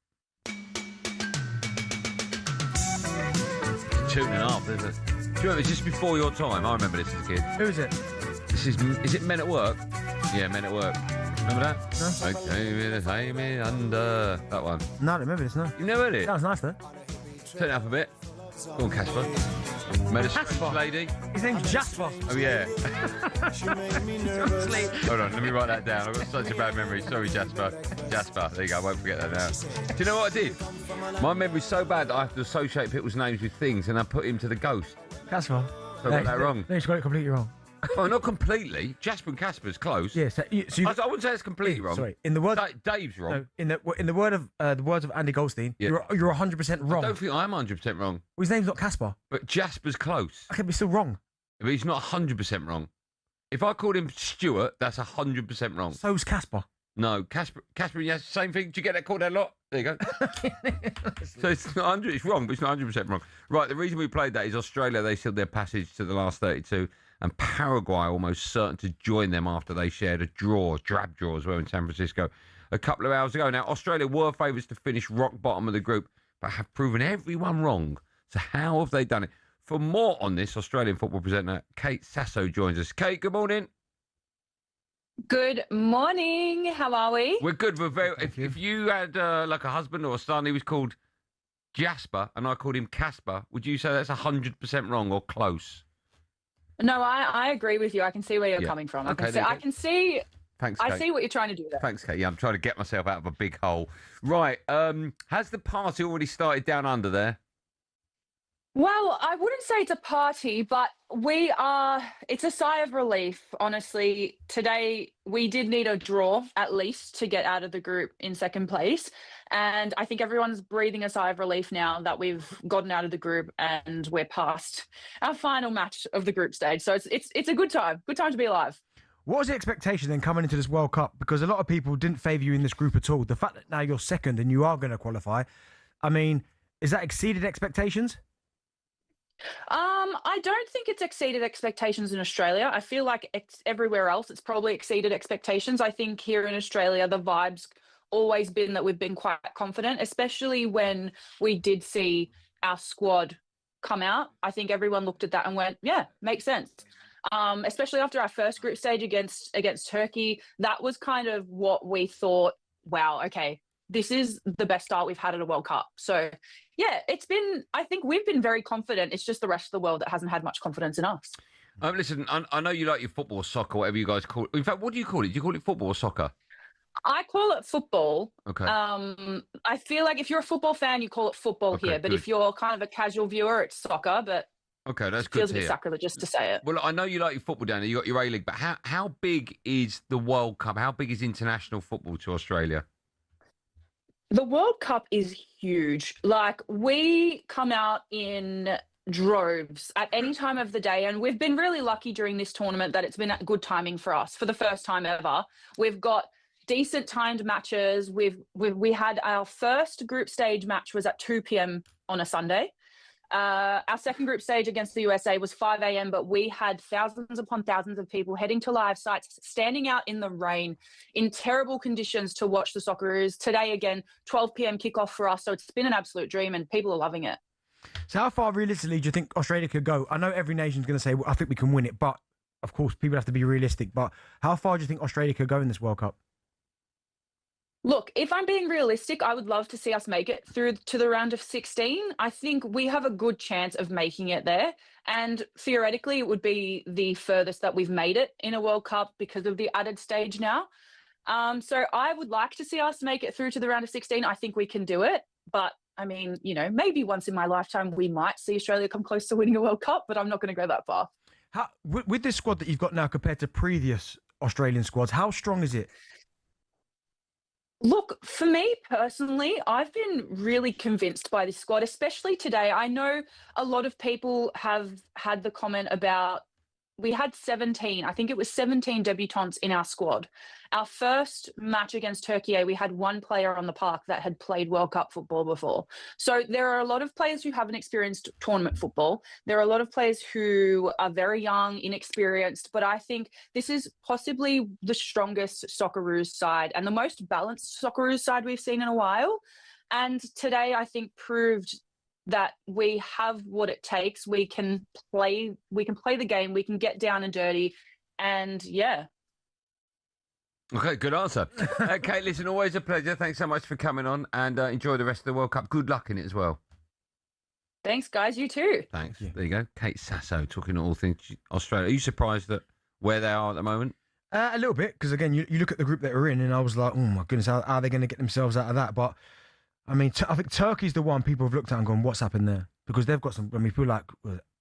2.5, isn't it? Do you remember, it's just before your time. I remember this as a kid. Who is it? Is it Men at Work? Yeah, Men at Work. Remember that? No. Okay, me under. That one. No, I don't remember this, no. You never heard it? That was nice, though. Turn it up a bit. Go on, Casper. Jasper. Lady. His name's Jasper. Oh, yeah. Hold on, let me write that down. I've got such a bad memory. Sorry, Jasper. Jasper. There you go. I won't forget that now. Do you know what I did? My memory's so bad that I have to associate people's names with things, and I put him to the ghost. Casper. So I got that wrong. No, you got it completely wrong. Oh, not completely. Jasper and Casper's close. Yes. I wouldn't say it's completely wrong. Sorry. In the word, Dave's wrong. No, in the words of Andy Goldstein, you're 100% wrong. I don't think I'm 100% wrong. Well, his name's not Casper. But Jasper's close. Okay, but he's still wrong. But he's not 100% wrong. If I called him Stuart, that's 100% wrong. So's Casper. No, Casper, yes, same thing. Do you get that called out a lot? There you go. So it's not 100. It's wrong, but it's not 100% wrong. Right, the reason we played that is Australia, they sealed their passage to the last 32, and Paraguay almost certain to join them after they shared a drab draw as well in San Francisco a couple of hours ago. Now, Australia were favourites to finish rock bottom of the group, but have proven everyone wrong. So how have they done it? For more on this, Australian football presenter Kate Sasso joins us. Kate, good morning. Good morning. How are we? We're good. We're very. If you had like a husband or a son, he was called Jasper, and I called him Casper, would you say that's 100% wrong or close? No, I agree with you. I can see where you're coming from. Okay, I can see. Thanks, I Kate. see what you're trying to do there. Thanks, Kate. Yeah, I'm trying to get myself out of a big hole. Right. Has the party already started down under there? Well, I wouldn't say it's a party, but it's a sigh of relief, honestly. Today, we did need a draw, at least, to get out of the group in second place. And I think everyone's breathing a sigh of relief now that we've gotten out of the group and we're past our final match of the group stage. So it's a good time to be alive. What was the expectation then coming into this World Cup? Because a lot of people didn't favour you in this group at all. The fact that now you're second and you are going to qualify, I mean, is that exceeded expectations? I don't think it's exceeded expectations in Australia. I feel like everywhere else, it's probably exceeded expectations. I think here in Australia, the vibe's always been that we've been quite confident, especially when we did see our squad come out. I think everyone looked at that and went, yeah, makes sense. Especially after our first group stage against Turkey, that was kind of what we thought, wow, okay, this is the best start we've had at a World Cup. So, yeah, I think we've been very confident. It's just the rest of the world that hasn't had much confidence in us. Listen, I know you like your football or soccer, whatever you guys call it. In fact, what do you call it? Do you call it football or soccer? I call it football. Okay. I feel like if you're a football fan, you call it football here. But if you're kind of a casual viewer, it's soccer. But okay, that's good. Feels a bit sacrilegious to say it. Well, I know you like your football down there. You got your A-League, but how big is the World Cup? How big is international football to Australia? The World Cup is huge. Like, we come out in droves at any time of the day, and we've been really lucky during this tournament that it's been good timing for us for the first time ever. We've got decent timed matches. We had our first group stage match was at 2 p.m. on a Sunday. Our second group stage against the USA was 5 a.m., but we had thousands upon thousands of people heading to live sites, standing out in the rain in terrible conditions to watch the Socceroos. Today, again, 12 p.m. kickoff for us. So it's been an absolute dream and people are loving it. So how far realistically do you think Australia could go? I know every nation's going to say, well, I think we can win it, but of course, people have to be realistic. But how far do you think Australia could go in this World Cup? Look, if I'm being realistic, I would love to see us make it through to the round of 16. I think we have a good chance of making it there. And theoretically, it would be the furthest that we've made it in a World Cup because of the added stage now. So I would like to see us make it through to the round of 16. I think we can do it. But, I mean, you know, maybe once in my lifetime, we might see Australia come close to winning a World Cup, but I'm not going to go that far. With this squad that you've got now compared to previous Australian squads, how strong is it? Look, for me personally, I've been really convinced by this squad, especially today. I know a lot of people have had the comment about we had 17, I think it was 17 debutants in our squad. Our first match against Turkey, we had one player on the park that had played World Cup football before. So there are a lot of players who haven't experienced tournament football. There are a lot of players who are very young, inexperienced, but I think this is possibly the strongest Socceroos side and the most balanced Socceroos side we've seen in a while. And today, I think, proved that we have what it takes. We can play the game, we can get down and dirty, and yeah. Okay, good answer. Okay, listen, always a pleasure. Thanks so much for coming on, and enjoy the rest of the World Cup. Good luck in it as well. Thanks, guys. You too. Thanks. Yeah. There you go. Kate Sasso talking all things Australia. Are you surprised at where they are at the moment? A little bit, because again, you look at the group that we're in, and I was like, oh my goodness, how are they going to get themselves out of that? But I mean, I think Turkey's the one people have looked at and gone, what's happened there? Because they've got some, I mean, people like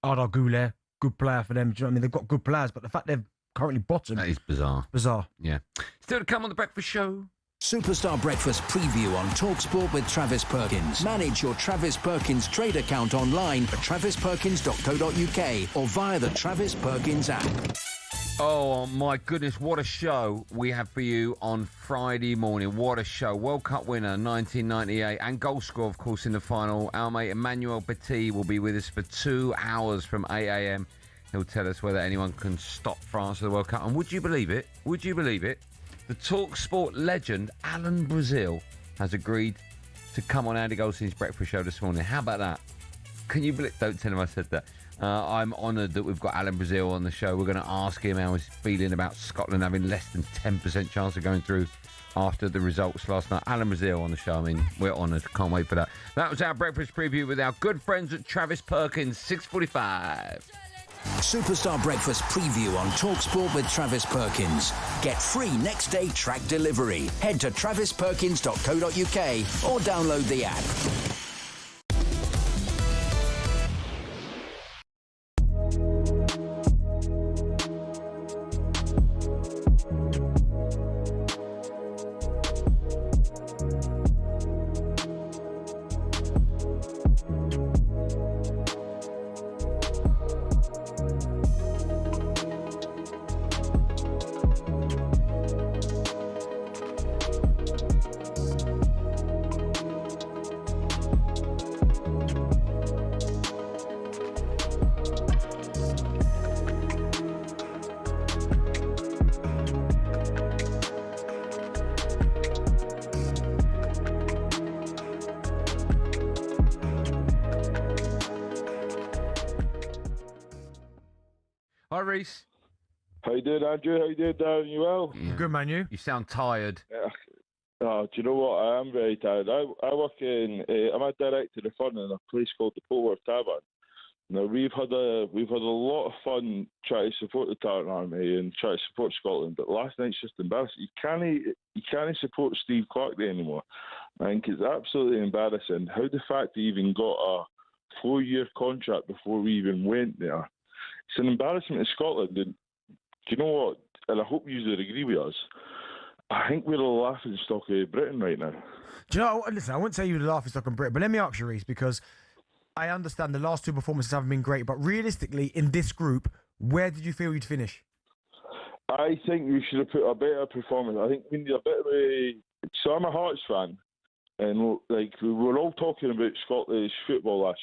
Arda Güler, good player for them. Do you know what I mean? They've got good players, but the fact they're currently bottom. That is bizarre. Bizarre. Yeah. Still to come on the Breakfast Show. Superstar Breakfast preview on talkSPORT with Travis Perkins. Manage your Travis Perkins trade account online at travisperkins.co.uk or via the Travis Perkins app. Oh, my goodness, what a show we have for you on Friday morning. What a show. World Cup winner, 1998, and goal scorer, of course, in the final. Our mate Emmanuel Petit will be with us for 2 hours from 8 a.m. He'll tell us whether anyone can stop France at the World Cup. And would you believe it? Would you believe it? The talkSPORT legend, Alan Brazil, has agreed to come on Andy Goldstein's breakfast show this morning. How about that? Can you believe? Don't tell him I said that. I'm honoured that we've got Alan Brazil on the show. We're going to ask him how he's feeling about Scotland having less than 10% chance of going through after the results last night. Alan Brazil on the show. I mean, we're honoured. Can't wait for that. That was our breakfast preview with our good friends at Travis Perkins, 6:45. Superstar Breakfast preview on talkSPORT with Travis Perkins. Get free next day track delivery. Head to travisperkins.co.uk or download the app. Hi, Reese. How you doing, Andrew? How you doing, Darren? You well? Yeah. Good, man, you? You sound tired. Oh, do you know what? I am very tired. I work in. I'm a director of fun in a place called the Polworth Tavern. Now we've had a lot of fun trying to support the Tartan Army and try to support Scotland, but last night's just embarrassing. You can't support Steve Clark anymore. I think it's absolutely embarrassing how the fact he even got a 4-year contract before we even went there. It's an embarrassment to Scotland, and do you know what? And I hope you agree with us. I think we're the laughing stock of Britain right now. Do you know, listen, I wouldn't say you're the laughing stock of Britain, but let me ask you, Reese, because I understand the last 2 performances haven't been great, but realistically, in this group, where did you feel you'd finish? I think we should have put a better performance. I think we need a bit of a... So I'm a Hearts fan, and like we were all talking about Scottish football last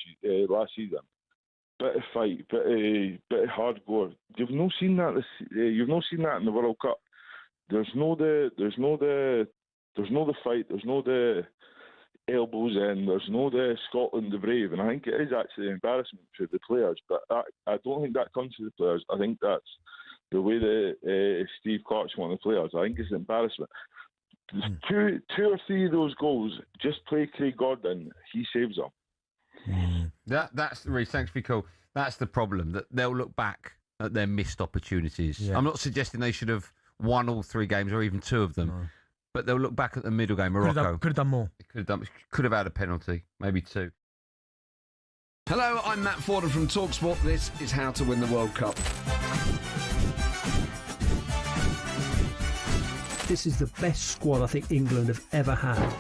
season. Bit of fight, bit of hardcore. You've not seen that. You've not seen that in the World Cup. There's no the fight. There's no the elbows in. There's no the Scotland the brave. And I think it is actually an embarrassment for the players. But I don't think that comes to the players. I think that's the way that Steve Clark's one of the players. I think it's an embarrassment. Two or three of those goals, just play Craig Gordon. He saves them. That's Reece, thanks for your call. That's the problem, that they'll look back at their missed opportunities. Yeah. I'm not suggesting they should have won all 3 games or even 2 of them, but they'll look back at the middle game. Morocco could have done more. Could have had a penalty, maybe 2. Hello, I'm Matt Forden from talkSPORT. This is How to Win the World Cup. This is the best squad I think England have ever had.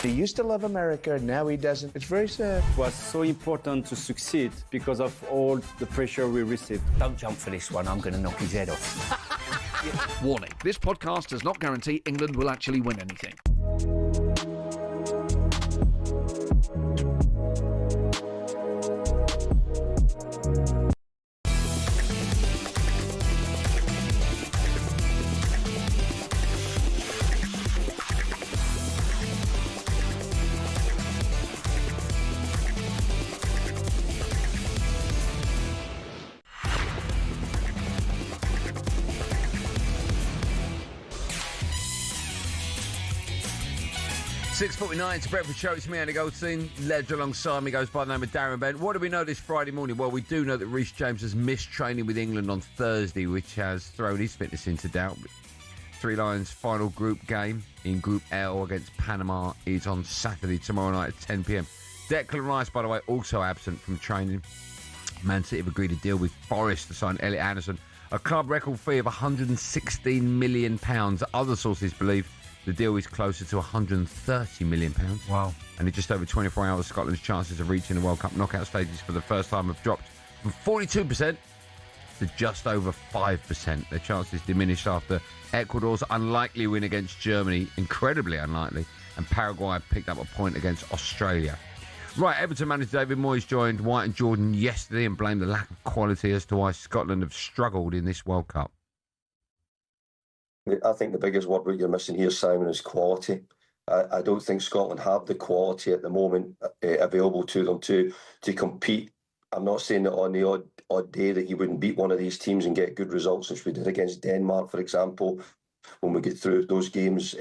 He used to love America, now he doesn't. It's very sad. It was so important to succeed because of all the pressure we received. Don't jump for this one, I'm going to knock his head off. Warning, this podcast does not guarantee England will actually win anything. .49, it's a breakfast show. It's me, Andy Goldstein. Ledge alongside me goes by the name of Darren Bent. What do we know this Friday morning? Well, we do know that Reece James has missed training with England on Thursday, which has thrown his fitness into doubt. Three Lions' final group game in Group L against Panama is on Saturday, tomorrow night at 10 p.m. Declan Rice, by the way, also absent from training. Man City have agreed a deal with Forest to sign Elliot Anderson. A club record fee of £116 million. Other sources believe The deal is closer to £130 million. Wow. And in just over 24 hours, Scotland's chances of reaching the World Cup knockout stages for the first time have dropped from 42% to just over 5%. Their chances diminished after Ecuador's unlikely win against Germany, incredibly unlikely, and Paraguay picked up a point against Australia. Right, Everton manager David Moyes joined White and Jordan yesterday and blamed the lack of quality as to why Scotland have struggled in this World Cup. I think the biggest word what you're missing here, Simon, is quality. I don't think Scotland have the quality at the moment available to them to compete. I'm not saying that on the odd day that you wouldn't beat one of these teams and get good results, which we did against Denmark, for example, when we get through those games.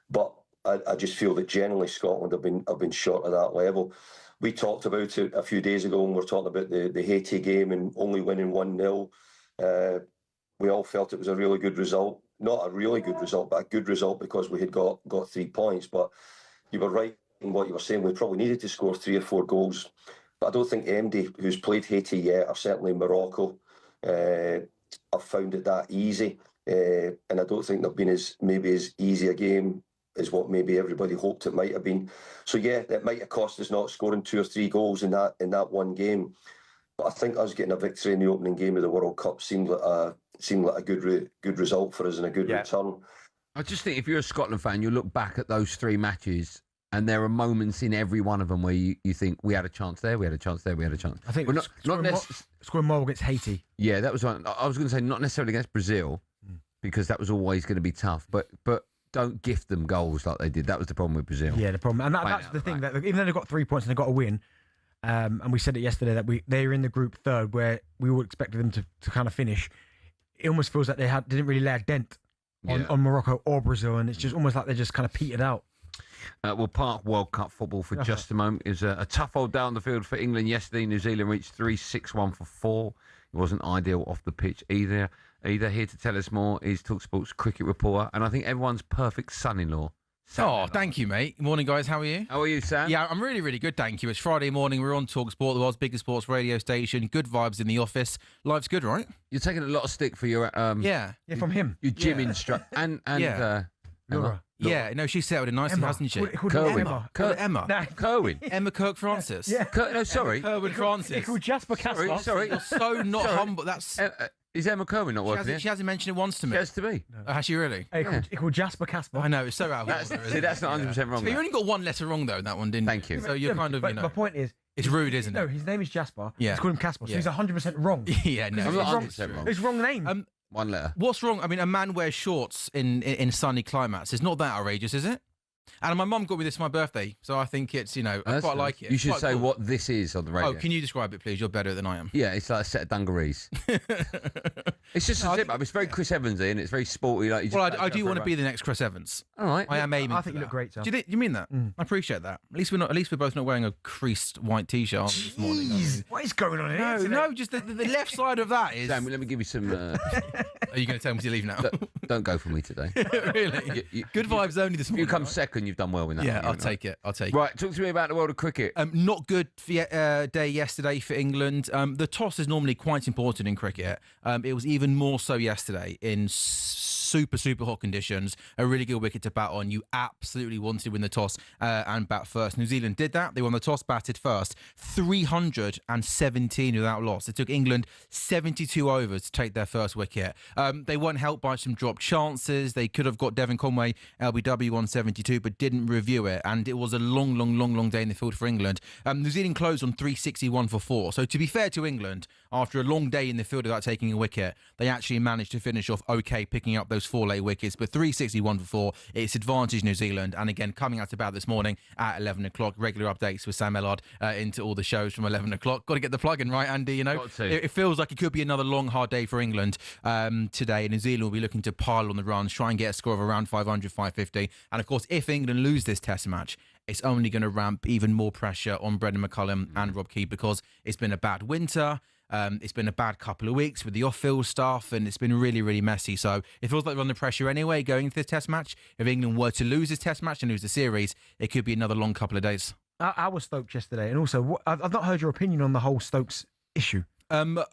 But I just feel that generally Scotland have been short at that level. We talked about it a few days ago when we were talking about the Haiti game and only winning 1-0. We all felt it was a really good result. Not a really good result, but a good result because we had got 3 points. But you were right in what you were saying. We probably needed to score 3 or 4 goals. But I don't think MD, who's played Haiti yet, or certainly Morocco, have found it that easy. And I don't think they've been as easy a game as what maybe everybody hoped it might have been. So yeah, it might have cost us not scoring 2 or 3 goals in that one game. But I think us getting a victory in the opening game of the World Cup seemed like a good result for us and a good return. I just think if you're a Scotland fan, you look back at those 3 matches and there are moments in every one of them where you think we had a chance there, we had a chance there, we had a chance. I think scoring more against Haiti. Yeah, that was one. I was going to say not necessarily against Brazil because that was always going to be tough, but don't gift them goals like they did. That was the problem with Brazil. Yeah, the problem. And that's the thing, that even though they got 3 points and they got a win, and we said it yesterday that they're in the group third where we all expected them to kind of finish. It almost feels like they didn't really lay a dent on Morocco or Brazil, and it's just almost like they just kind of petered out. We'll park World Cup football for just a moment. It was a tough old day on the field for England yesterday. New Zealand reached 3-6-1 for 4. It wasn't ideal off the pitch either. Here to tell us more is talkSPORT's cricket reporter, and I think everyone's perfect son-in-law. Thank you, mate. Morning, guys. How are you? How are you, Sam? Yeah, I'm really, really good, thank you. It's Friday morning. We're on talkSPORT, the world's biggest sports radio station. Good vibes in the office. Life's good, right? You're taking a lot of stick for your from him. Your gym instructor and Laura. Yeah, no, she settled it nicely, hasn't she? Kerwin. Kerwin. Emma Kirk Francis. Yeah. No, sorry. Kerwin Francis. He called Jasper Casper. Sorry. You're so not humble. That's. Is Emma Kerwin not working here? She hasn't mentioned it once to me. She has to be. No. Has she really? He called Jasper Casper. I know, it's so out of order. See, that's not 100% wrong. So you only got one letter wrong, though, in that one, didn't you? Thank you. So you're kind of, My point is... It's rude, isn't it? No, his name is Jasper. Yeah. He's called him Casper, so he's 100% wrong. Yeah, no. I'm not 100% wrong. It's wrong name. One letter. What's wrong? I mean, a man wears shorts in sunny climates. It's not that outrageous, is it? And my mum got me this for my birthday, so I think it's, I quite like it. You should say cool. what this is on the radio. Oh, can you describe it, please? You're better than I am. Yeah, it's like a set of dungarees. It's just a zip up. It's very Chris Evans-y and it's very sporty. I do want to be the next Chris Evans. All right. I am aiming. I think you look great, Sam. Do you mean that? I appreciate that. At least we're both not wearing a creased white t-shirt this morning. What is going on here? No, just the left side of that is. Sam, let me give you some. Are you going to tell me to leave now? Don't go for me today. Really? Good vibes only this morning. You come second. You've done well with that. Yeah, I'll take it. Right, talk to me about the world of cricket. Not good day yesterday for England. The toss is normally quite important in cricket. It was even more so yesterday in super hot conditions. A really good wicket to bat on. You absolutely wanted to win the toss and bat first. New Zealand did that. They won the toss, batted first. 317 without loss. It took England 72 overs to take their first wicket. They weren't helped by some dropped chances. They could have got Devon Conway LBW 172, but didn't review it. And it was a long day in the field for England. New Zealand closed on 361 for 4. So to be fair to England, after a long day in the field without taking a wicket, they actually managed to finish off okay, picking up those 4 late wickets. But 361 for 4, it's advantage New Zealand. And again, coming out to bat this morning at 11 o'clock, regular updates with Sam Ellard into all the shows from 11 o'clock. Got to get the plug in, right, Andy? It feels like it could be another long, hard day for England today. New Zealand will be looking to pile on the runs, try and get a score of around 500, 550. And of course, if England lose this test match, it's only going to ramp even more pressure on Brendan McCullum and Rob Key because it's been a bad winter. It's been a bad couple of weeks with the off-field stuff, and it's been really, really messy. So it feels like they're under pressure anyway going into this test match. If England were to lose this test match and lose the series, it could be another long couple of days. I was Stokes yesterday, and also I've not heard your opinion on the whole Stokes issue. Do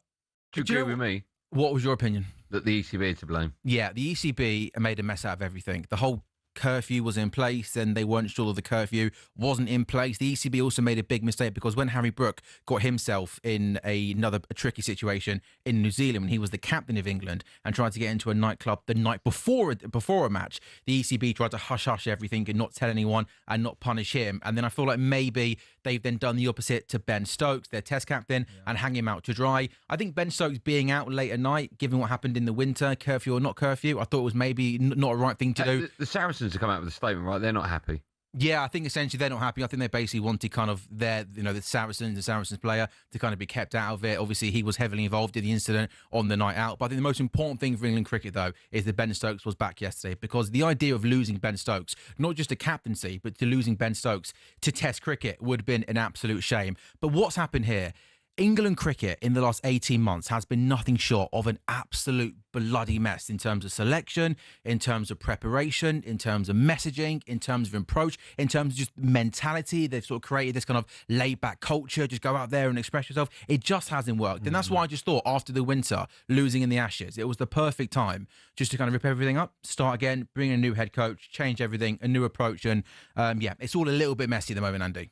you agree with me? What was your opinion? That the ECB is to blame. Yeah, the ECB made a mess out of everything. The whole curfew was in place, then they weren't sure the curfew wasn't in place. The ECB also made a big mistake because when Harry Brook got himself in a tricky situation in New Zealand when he was the captain of England and tried to get into a nightclub the night before a match, the ECB tried to hush everything and not tell anyone and not punish him. And then I feel like maybe they've then done the opposite to Ben Stokes, their test captain, and hang him out to dry. I think Ben Stokes being out late at night, given what happened in the winter, curfew or not curfew, I thought it was maybe not a right thing to do. The Saracens have come out with a statement, right? They're not happy. Yeah, I think essentially they're not happy. I think they basically wanted kind of the Saracens player to kind of be kept out of it. Obviously, he was heavily involved in the incident on the night out. But I think the most important thing for England cricket, though, is that Ben Stokes was back yesterday, because the idea of losing Ben Stokes, not just a captaincy, but to losing Ben Stokes to Test cricket would have been an absolute shame. But what's happened here? England cricket in the last 18 months has been nothing short of an absolute bloody mess in terms of selection, in terms of preparation, in terms of messaging, in terms of approach, in terms of just mentality. They've sort of created this kind of laid-back culture, just go out there and express yourself. It just hasn't worked. And that's why I just thought after the winter, losing in the Ashes, it was the perfect time just to kind of rip everything up, start again, bring in a new head coach, change everything, a new approach. And it's all a little bit messy at the moment, Andy.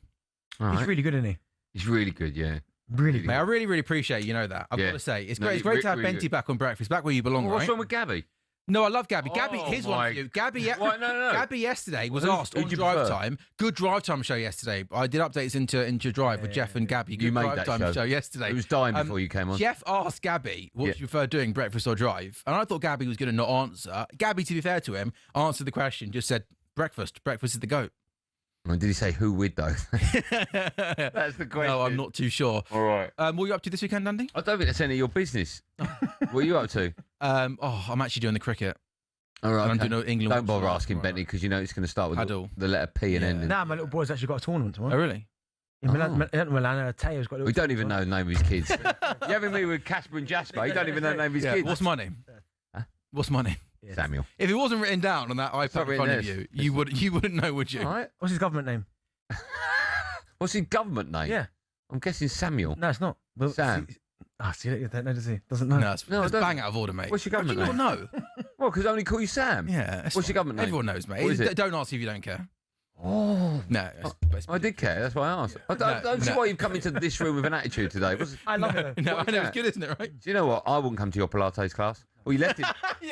He's really good, isn't he? He's really good, yeah. Really, mate, I really appreciate that. I've got to say, it's great. It's great to have Benty back on breakfast, back where you belong. What's right? wrong with Gabby? No, I love Gabby. Gabby, here's one for you. Gabby, Gabby yesterday was asked on Drive Time. Good Drive Time show yesterday. I did updates into Drive with Jeff and Gabby. Good Drive Time show yesterday. It was dying before you came on. Jeff asked Gabby what you prefer doing, breakfast or drive, and I thought Gabby was going to not answer. Gabby, to be fair to him, answered the question. Just said breakfast. Breakfast is the GOAT. Did he say who with, though? That's the question. No, I'm not too sure. All right. What are you up to this weekend, Andy? I don't think that's any of your business. What are you up to? I'm actually doing the cricket. All right. And I'm doing England. Don't bother asking Bentley, because you know it's going to start with the letter P and end. Nah, my little boy's actually got a tournament tomorrow. Oh, really? Milan, Teo's got a little We don't even know the name of his kids. You having me with Casper and Jasper? You don't even know the name of his kids. What's my name? Huh? What's my name? Samuel. If it wasn't written down on that iPad in front of you, you wouldn't know, would you? All right. What's his government name? What's his government name? Yeah. I'm guessing Samuel. No, it's not. Well, Sam. See, you don't know, does he? Doesn't know. No, it's bang out of order, mate. What's your government name? name? Not know. Well, because I only call you Sam. Yeah. What's your government name? Everyone knows, mate. What is it? Don't ask if you don't care. Oh. No. I did care. That's why I asked. I don't see why you've come into this room with an attitude today. I love it. No, I know. It's good, isn't it, right? Do you know what? I wouldn't come to your Pilates class. Well, you left him.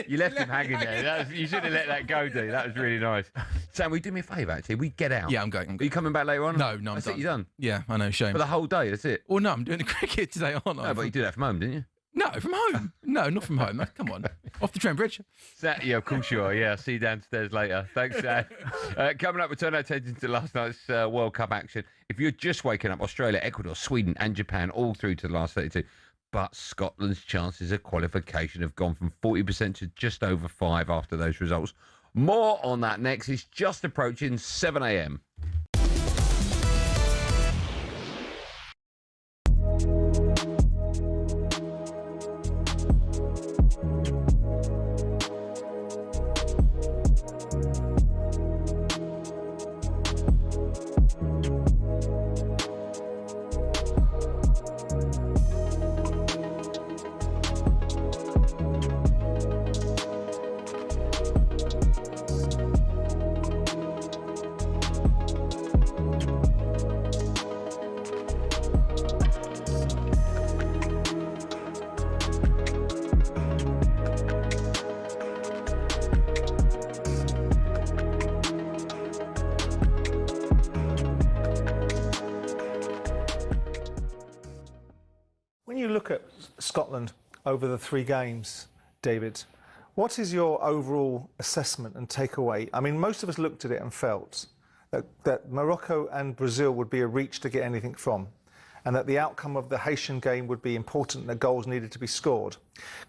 You left him hanging there. You should have let that go, dude. That was really nice. Sam, will you do me a favour, actually? We get out. Yeah, I'm going. Are you coming back later on? No, I'm that's done. it, you're done? Yeah, I know, shame. For the whole day, that's it? Well, no, I'm doing the cricket today, aren't I? No, but you did that from home, didn't you? No, from home. No, not from home. Come on. Off the Trent Bridge. Yeah, of course you are. Yeah, I'll see you downstairs later. Thanks, Sam. Coming up, we turn our attention to last night's World Cup action. If you're just waking up, Australia, Ecuador, Sweden and Japan all through to the last 32. But Scotland's chances of qualification have gone from 40% to just over 5% after those results. More on that next. It's just approaching 7 a.m. When you look at Scotland over the 3 games, David, what is your overall assessment and takeaway? I mean, most of us looked at it and felt that Morocco and Brazil would be a reach to get anything from, and that the outcome of the Haitian game would be important and that goals needed to be scored.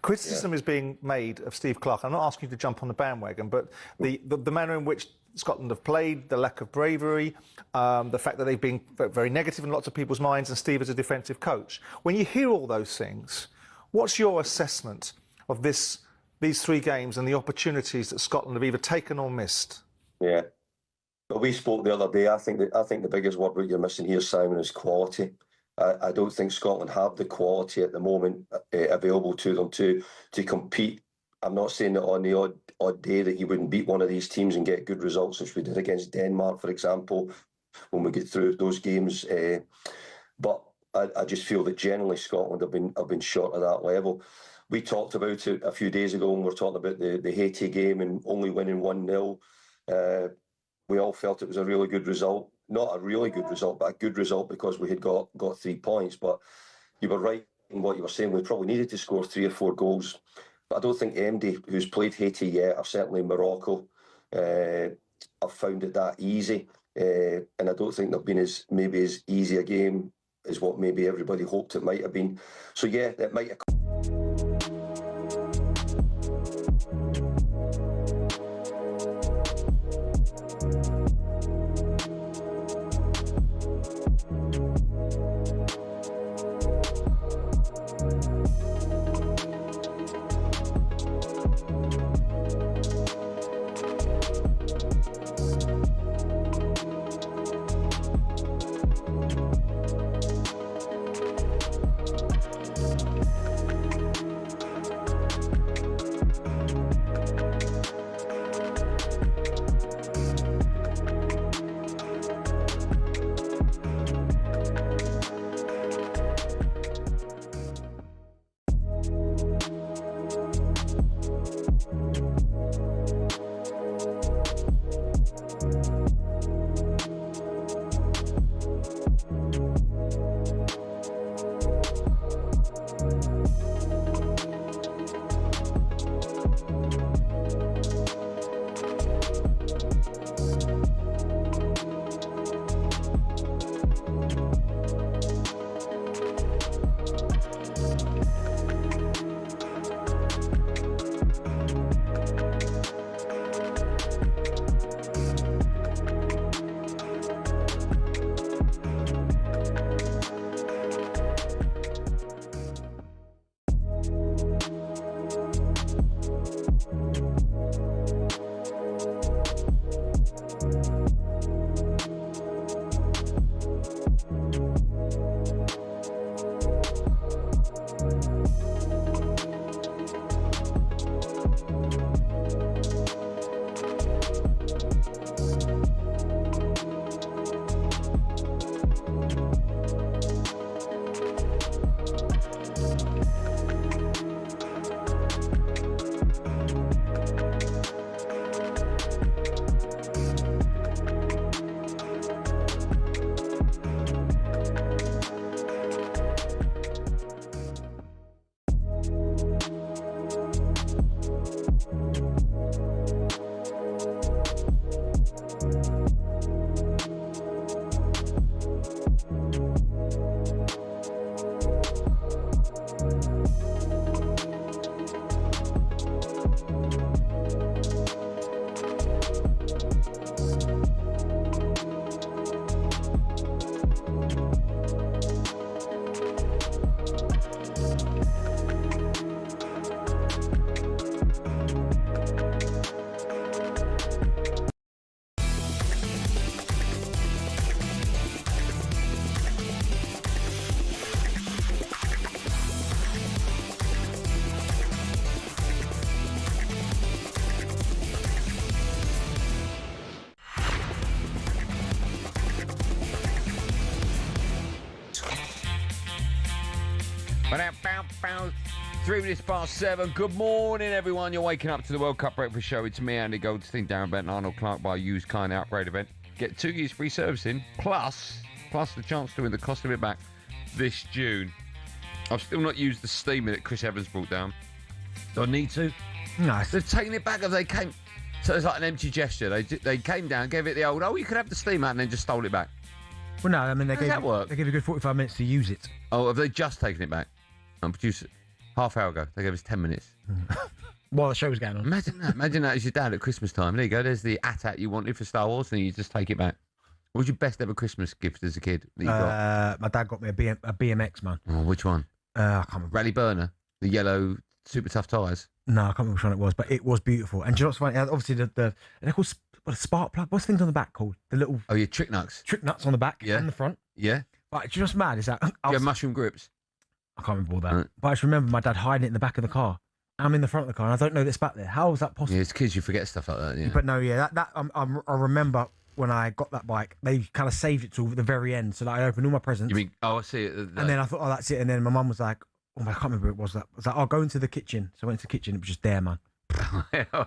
Criticism is being made of Steve Clarke. I'm not asking you to jump on the bandwagon, but the manner in which Scotland have played, the lack of bravery, the fact that they've been very negative in lots of people's minds, and Steve is a defensive coach. When you hear all those things, what's your assessment of these 3 games and the opportunities that Scotland have either taken or missed? Yeah. Well, we spoke the other day. I think the biggest word that you're missing here, Simon, is quality. I don't think Scotland have the quality at the moment available to them to compete I'm not saying that on the odd day that you wouldn't beat one of these teams and get good results, which we did against Denmark, for example, when we get through those games. But I just feel that generally Scotland have been short of that level. We talked about it a few days ago when we were talking about the Haiti game and only winning 1-0. We all felt it was a really good result. Not a really good result, but a good result because we had got 3 points. But you were right in what you were saying. We probably needed to score 3 or 4 goals. But I don't think MD, who's played Haiti yet, or certainly Morocco, have found it that easy. And I don't think they've been as easy a game as what maybe everybody hoped it might have been. So yeah, that might have... Three minutes past 7. Good morning, everyone. You're waking up to the World Cup Breakfast Show. It's me, Andy Goldstein, Darren Bent, and Arnold Clark by Used Car and Upgrade event. Get 2 years free servicing, plus the chance to win the cost of it back this June. I've still not used the steamer that Chris Evans brought down. Do I need to? No. They've taken it back as they came. So it's like an empty gesture. They came down, gave it the old, you can have the steamer, and then just stole it back. Well, no, I mean, How does that work? They gave you a good 45 minutes to use it. Oh, have they just taken it back? Producer, half hour ago, they gave us 10 minutes. While the show was going on. Imagine that. Imagine that as your dad at Christmas time. There you go. There's the AT-AT you wanted for Star Wars, and you just take it back. What was your best ever Christmas gift as a kid that you got? My dad got me a BMX, man. Oh, which one? I can't remember. Rally Burner? The yellow super tough tyres? No, I can't remember which one it was, but it was beautiful. And do you know what's funny? Obviously, they're called a spark plug. What's things on the back called? The little... Oh, yeah, trick nuts. Trick nuts on the back and the front. Yeah. But do you know what's mad? Is that... Do you have mushroom grips? I can't remember all that. But I just remember my dad hiding it in the back of the car. I'm in the front of the car and I don't know this back there. How is that possible? Yeah, it's kids, you forget stuff like that. Yeah. But no, yeah, I remember when I got that bike, they kind of saved it till the very end, so that I opened all my presents. You mean? Oh, I see it. And then I thought, oh, that's it. And then my mum was like, oh, I can't remember what it was. That I was like, I'll go into the kitchen. So I went to the kitchen. It was just there, man.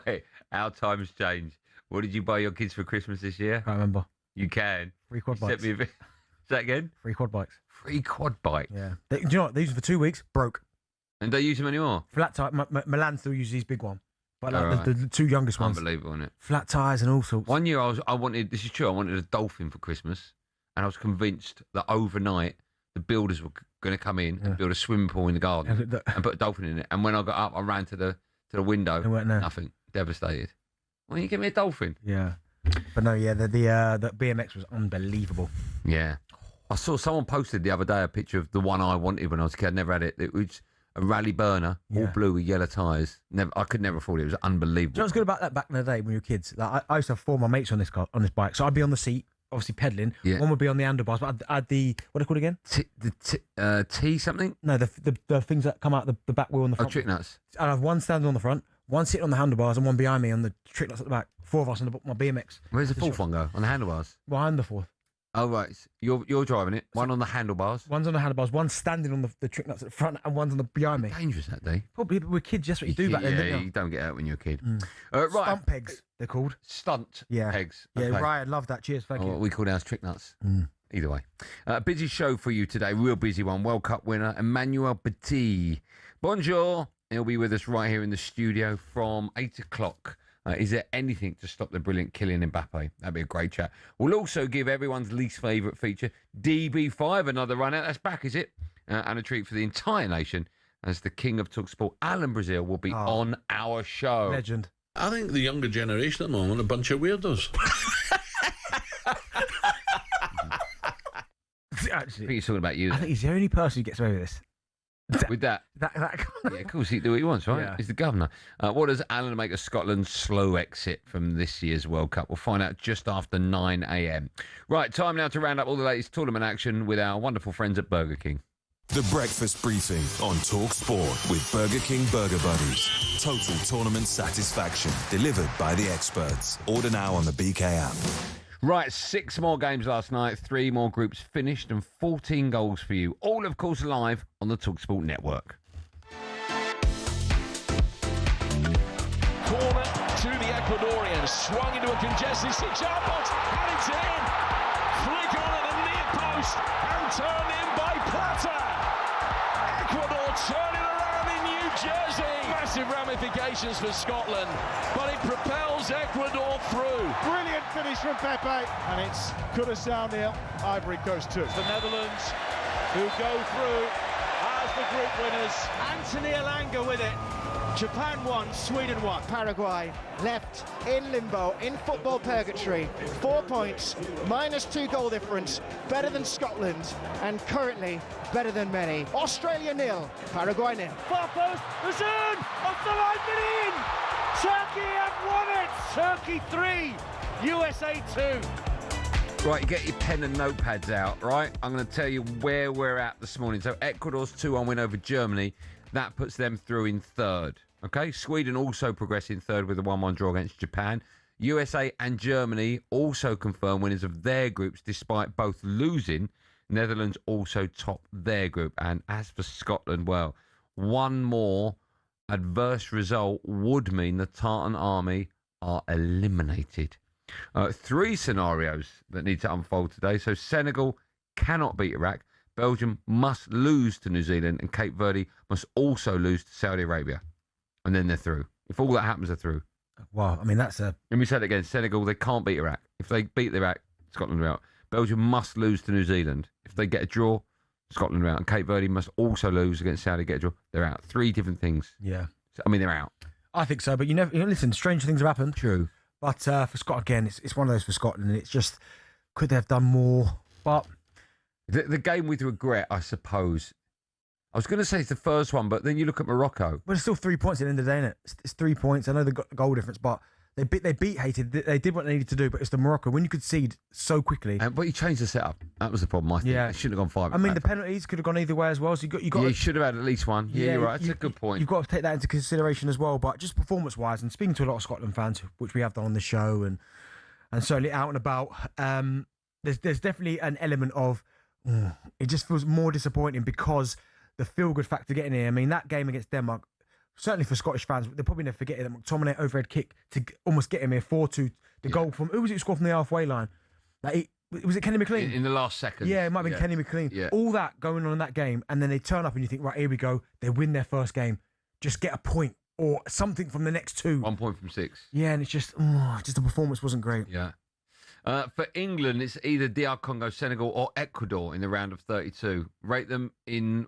Wait, our times change. What did you buy your kids for Christmas this year? Can't remember. You can. 3 quad bikes. Say that again? 3 quad bikes. 3 quad bike. Yeah. Do you know what? These were for 2 weeks. Broke. And don't use them anymore? Flat tire. Milan still uses these big one. But like Right. the 2 youngest ones. Unbelievable, isn't it? Flat tires and all sorts. One year I wanted, this is true, I wanted a Dolphin for Christmas. And I was convinced that overnight the builders were going to come in and build a swimming pool in the garden and put a Dolphin in it. And when I got up, I ran to the window. It weren't there. Nothing. Devastated. Why don't you give me a Dolphin? Yeah. But no, yeah, the BMX was unbelievable. Yeah. I saw someone posted the other day a picture of the one I wanted when I was a kid. I'd never had it. It was a rally burner, all blue with yellow tyres. I could never afford it. It was unbelievable. Do you know what's good about that back in the day when we were kids? Like, I used to have 4 of my mates on this bike. So I'd be on the seat, obviously pedaling. Yeah. One would be on the handlebars, but I'd had the, what are they called again? T something? No, the things that come out the back wheel on the front. Oh, trick nuts. I'd have one standing on the front, one sitting on the handlebars, and one behind me on the trick nuts at the back. 4 of us on my BMX. Where's the fourth one go? On the handlebars? Behind the fourth. Oh, right. You're driving it. One on the handlebars. One's on the handlebars, one's standing on the trick nuts at the front, and one's on the behind me. Dangerous that day. Probably we're kids, that's what you do back then, Yeah, didn't you? you don't get out when you're a kid. Right. Right. Stunt pegs, they're called. Stunt pegs. Yeah, Okay. Ryan, love that. Cheers, thank you. We call ours trick nuts. Either way. Busy show for you today. Real busy one. World Cup winner, Emmanuel Petit. Bonjour. He'll be with us right here in the studio from 8 o'clock. Is there anything to stop the brilliant Kylian Mbappe? That'd be a great chat. We'll also give everyone's least favourite feature, DB5, another run out. That's back, is it? And a treat for the entire nation as the king of talkSPORT, Alan Brazil, will be on our show. Legend. I think the younger generation at the moment are a bunch of weirdos. Actually, I think he's talking about you. I think he's the only person who gets away with this. With that. Yeah, of course, he can do what he wants, right? Yeah. He's the governor. What does Alan make of Scotland's slow exit from this year's World Cup? We'll find out just after 9 a.m. Right, time now to round up all the latest tournament action with our wonderful friends at Burger King. The Breakfast Briefing on talkSPORT with Burger King Burger Buddies. Total tournament satisfaction delivered by the experts. Order now on the BK app. Right, 6 more games last night, 3 more groups finished, and 14 goals for you. All, of course, live on the talkSPORT network. Corner to the Ecuadorians, swung into a congested 6-yard box, and it's in. Flick on at the near post, and turned in by Plata. Ecuador turning around in New Jersey. Massive ramifications for Scotland, but it propels Ecuador through. Brilliant finish from Pepe, and it's Curaçao nil, Ivory Coast 2. The Netherlands who go through as the group winners. Anthony Elanga with it. Japan 1, Sweden 1. Paraguay left in limbo, in football purgatory. 4 points, -2 goal difference, better than Scotland, and currently better than many. Australia 0, Paraguay 0. Far post, Return off the line, but in! Turkey have won it! Turkey 3, USA 2. Right, get your pen and notepads out, right? I'm going to tell you where we're at this morning. So Ecuador's 2-1 win over Germany, that puts them through in third. Okay, Sweden also progress in third with a 1-1 draw against Japan. USA and Germany also confirm winners of their groups despite both losing. Netherlands also top their group. And as for Scotland, well, one more adverse result would mean the Tartan Army are eliminated. 3 scenarios that need to unfold today. So Senegal cannot beat Iraq. Belgium must lose to New Zealand, and Cape Verde must also lose to Saudi Arabia. And then they're through. If all that happens, they're through. Wow, I mean, that's a... Let me say it again. Senegal, they can't beat Iraq. If they beat Iraq, Scotland are out. Belgium must lose to New Zealand. If they get a draw, Scotland are out. And Cape Verde must also lose against Saudi, get a draw. They're out. 3 different things. Yeah. So, I mean, they're out. I think so, but listen, strange things have happened. True. But for Scotland, again, it's one of those for Scotland. And it's just, could they have done more? But... The game with regret, I suppose. I was going to say it's the first one, but then you look at Morocco. But it's still 3 points at the end of the day, isn't it? It's 3 points. I know they've got the goal difference, but They beat Haiti. They did what they needed to do, but it's the Morocco. When you concede so quickly. But you changed the setup. That was the problem, I think. Yeah. They shouldn't have gone 5. I mean, the penalties could have gone either way as well. So you got. You should have had at least one. Yeah, you're right. That's a good point. You've got to take that into consideration as well. But just performance-wise, and speaking to a lot of Scotland fans, which we have done on the show, and certainly out and about, there's definitely an element of it just feels more disappointing because the feel-good factor getting here. I mean, that game against Denmark. Certainly for Scottish fans, they'll probably never forget it. That McTominay overhead kick to almost get him here 4-2. The goal from who was it who scored from the halfway line? Was it Kenny McLean? In the last second. Yeah, it might have been Kenny McLean. Yeah. All that going on in that game, and then they turn up and you think, right, here we go. They win their first game. Just get a point or something from the next 2. 1 point from 6. Yeah, and it's just the performance wasn't great. Yeah. For England, it's either DR Congo, Senegal, or Ecuador in the round of 32. Rate them in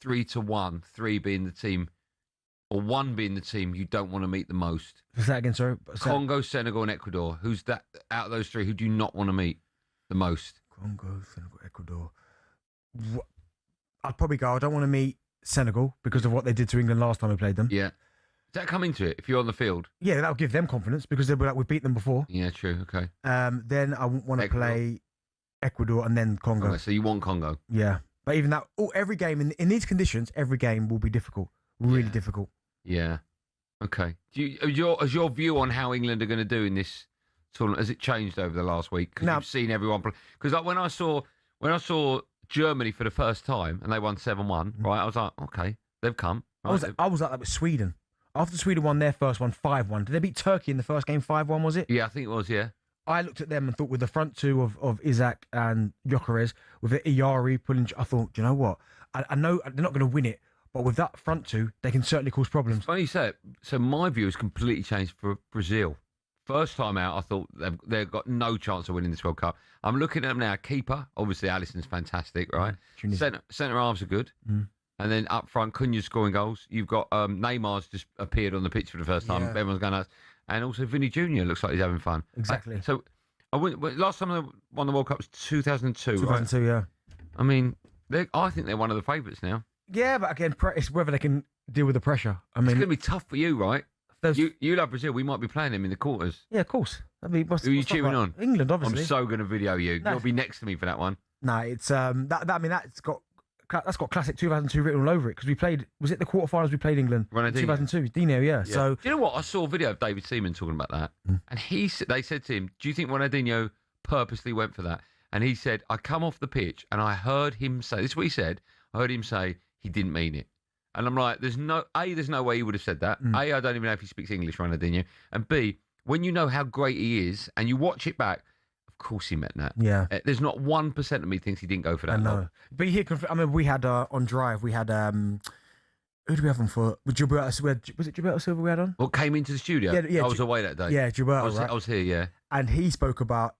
3-1. 3 being the team. Or 1 being the team you don't want to meet the most. Is that again, sorry? Congo, Senegal, and Ecuador. Who's that out of those 3? Who do you not want to meet the most? Congo, Senegal, Ecuador. I'd probably go. I don't want to meet Senegal because of what they did to England last time we played them. Yeah. Does that come into it if you're on the field? Yeah, that'll give them confidence because they'll be like, we beat them before. Yeah, true. Okay. Then I want to play Ecuador and then Congo. Okay, so you want Congo? Yeah, but even that, every game in these conditions, every game will be difficult. Really difficult. Yeah. Okay. Has your view on how England are going to do in this tournament, has it changed over the last week? Because you've seen everyone play. Because like when I saw Germany for the first time and they won 7-1, right? I was like, okay, they've come. Right? I was like that with Sweden. After Sweden won their first one 5-1, did they beat Turkey in the first game 5-1? Was it? Yeah, I think it was. Yeah. I looked at them and thought with the front 2 of Isaac and Gyökeres, with the Iyari pulling, I thought, do you know what? I know they're not going to win it. But with that front 2, they can certainly cause problems. It's funny you say it. So my view has completely changed for Brazil. First time out, I thought they've got no chance of winning this World Cup. I'm looking at them now. Keeper, obviously, Alisson's fantastic, right? Centre halves are good. And then up front, Cunha's scoring goals. You've got Neymar's just appeared on the pitch for the first time. Yeah. Everyone's going nuts. And also Vinny Jr. looks like he's having fun. Exactly. So last time they won the World Cup was 2002, 2002, right? Yeah. I mean, I think they're one of the favourites now. Yeah, but again, it's whether they can deal with the pressure. I mean, it's going to be tough for you, right? You love Brazil. We might be playing them in the quarters. Yeah, of course. Who are you cheering on? England, obviously. I'm so going to video you. You'll be next to me for that one. No, it's that's got classic 2002 written all over it because we played. Was it the quarterfinals we played England? 2002, Dino. Yeah. So do you know what? I saw a video of David Seaman talking about that, and they said to him, "Do you think Ronaldinho purposely went for that?" And he said, "I come off the pitch and I heard him say this. Is what he said. I heard him say he didn't mean it." And I'm like, there's no way he would have said that. A, I don't even know if he speaks English, Ronaldinho. And B, when you know how great he is and you watch it back, of course he meant that. Yeah. There's not 1% of me thinks he didn't go for that. I know. But we had on Drive, we had who did we have on for? Was it Gilberto Silva we had on? Well, came into the studio. Yeah, I was away that day. Yeah, Gilberto. I was here. Yeah. And he spoke about.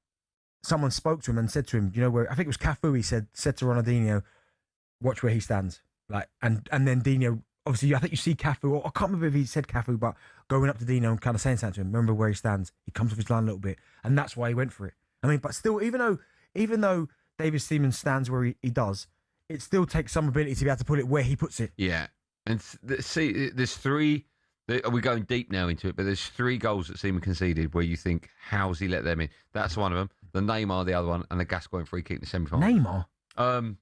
Someone spoke to him and said to him, you know where? I think it was Cafu. He said to Ronaldinho, "Watch where he stands." Like and then Dino, obviously, I think you see Cafu, or I can't remember if he said Cafu, but going up to Dino and kind of saying something to him, remember where he stands. He comes off his line a little bit, and that's why he went for it. I mean, but still, even though David Seaman stands where he does, it still takes some ability to be able to put it where he puts it. Yeah, and see, there's 3. We're going deep now into it, but there's 3 goals that Seaman conceded where you think, how's he let them in? That's one of them. The Neymar, the other one, and the Gascoigne free kick in the semi-final. Neymar.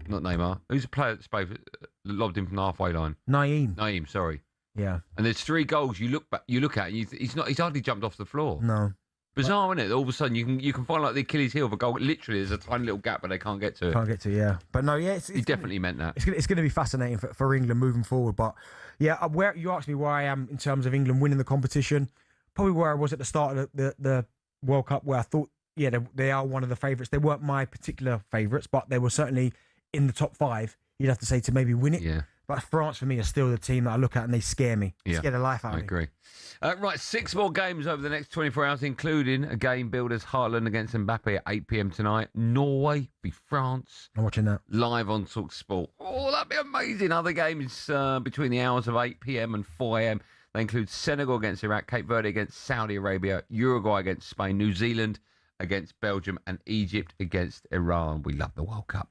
Not Neymar. Who's a player that lobbed him from the halfway line? Naeem, sorry. Yeah. And there's 3 goals you look at, and he's hardly jumped off the floor. No. Bizarre, isn't it? All of a sudden you can find like the Achilles heel of a goal. Literally, there's a tiny little gap, but they can't get to it. Yeah. But no, yeah, he definitely meant that. It's going to be fascinating for England moving forward. But yeah, where you asked me where I am in terms of England winning the competition, probably where I was at the start of the World Cup, where I thought, yeah, they are one of the favourites. They weren't my particular favourites, but they were certainly in the top 5, you'd have to say, to maybe win it. Yeah. But France, for me, are still the team that I look at and they scare me. They scare the life out of me. I agree. Right, 6 more games over the next 24 hours, including a game billed as Haaland against Mbappe at 8 p.m. tonight. Norway v France. I'm watching that. Live on talkSPORT. Oh, that'd be amazing. Other games between the hours of 8 p.m. and 4 a.m. They include Senegal against Iraq, Cape Verde against Saudi Arabia, Uruguay against Spain, New Zealand against Belgium, and Egypt against Iran. We love the World Cup.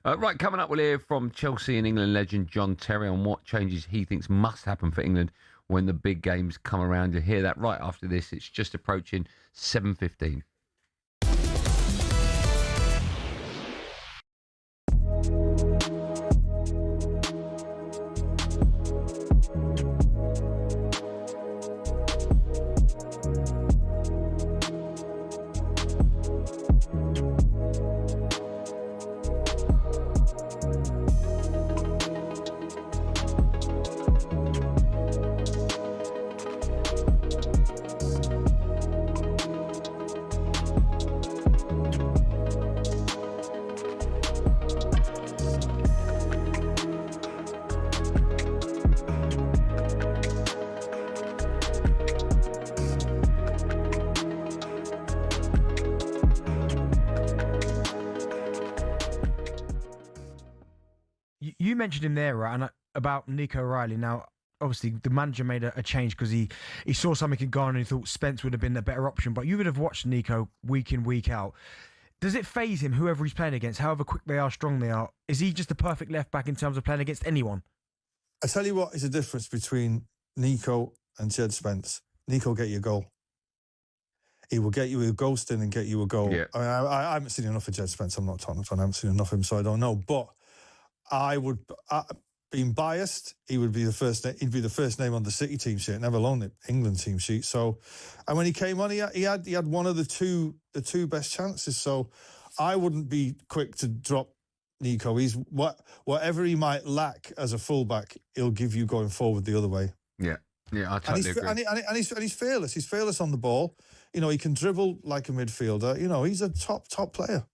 Right, coming up, we'll hear from Chelsea and England legend John Terry on what changes he thinks must happen for England when the big games come around. You'll hear that right after this. It's just approaching 7:15. You mentioned him there, right? And about Nico Riley. Now, obviously, the manager made a change because he saw something in Ghana and he thought Spence would have been a better option. But you would have watched Nico week in, week out. Does it faze him, whoever he's playing against, however quick they are, strong they are? Is he just the perfect left back in terms of playing against anyone? I tell you what is the difference between Nico and Jed Spence. Nico get you a goal. He will get you a ghosting and get you a goal. Yeah. I haven't seen enough of Jed Spence. I'm not Tottenham fan. I haven't seen enough of him, so I don't know. But I would, being biased, he'd be the first name on the City team sheet, never alone the England team sheet. So, and when he came on, he had one of the two best chances. So, I wouldn't be quick to drop Nico. He's whatever he might lack as a fullback, he'll give you going forward the other way. Yeah, I totally agree. And he's fearless. He's fearless on the ball. You know, he can dribble like a midfielder. You know, he's a top player.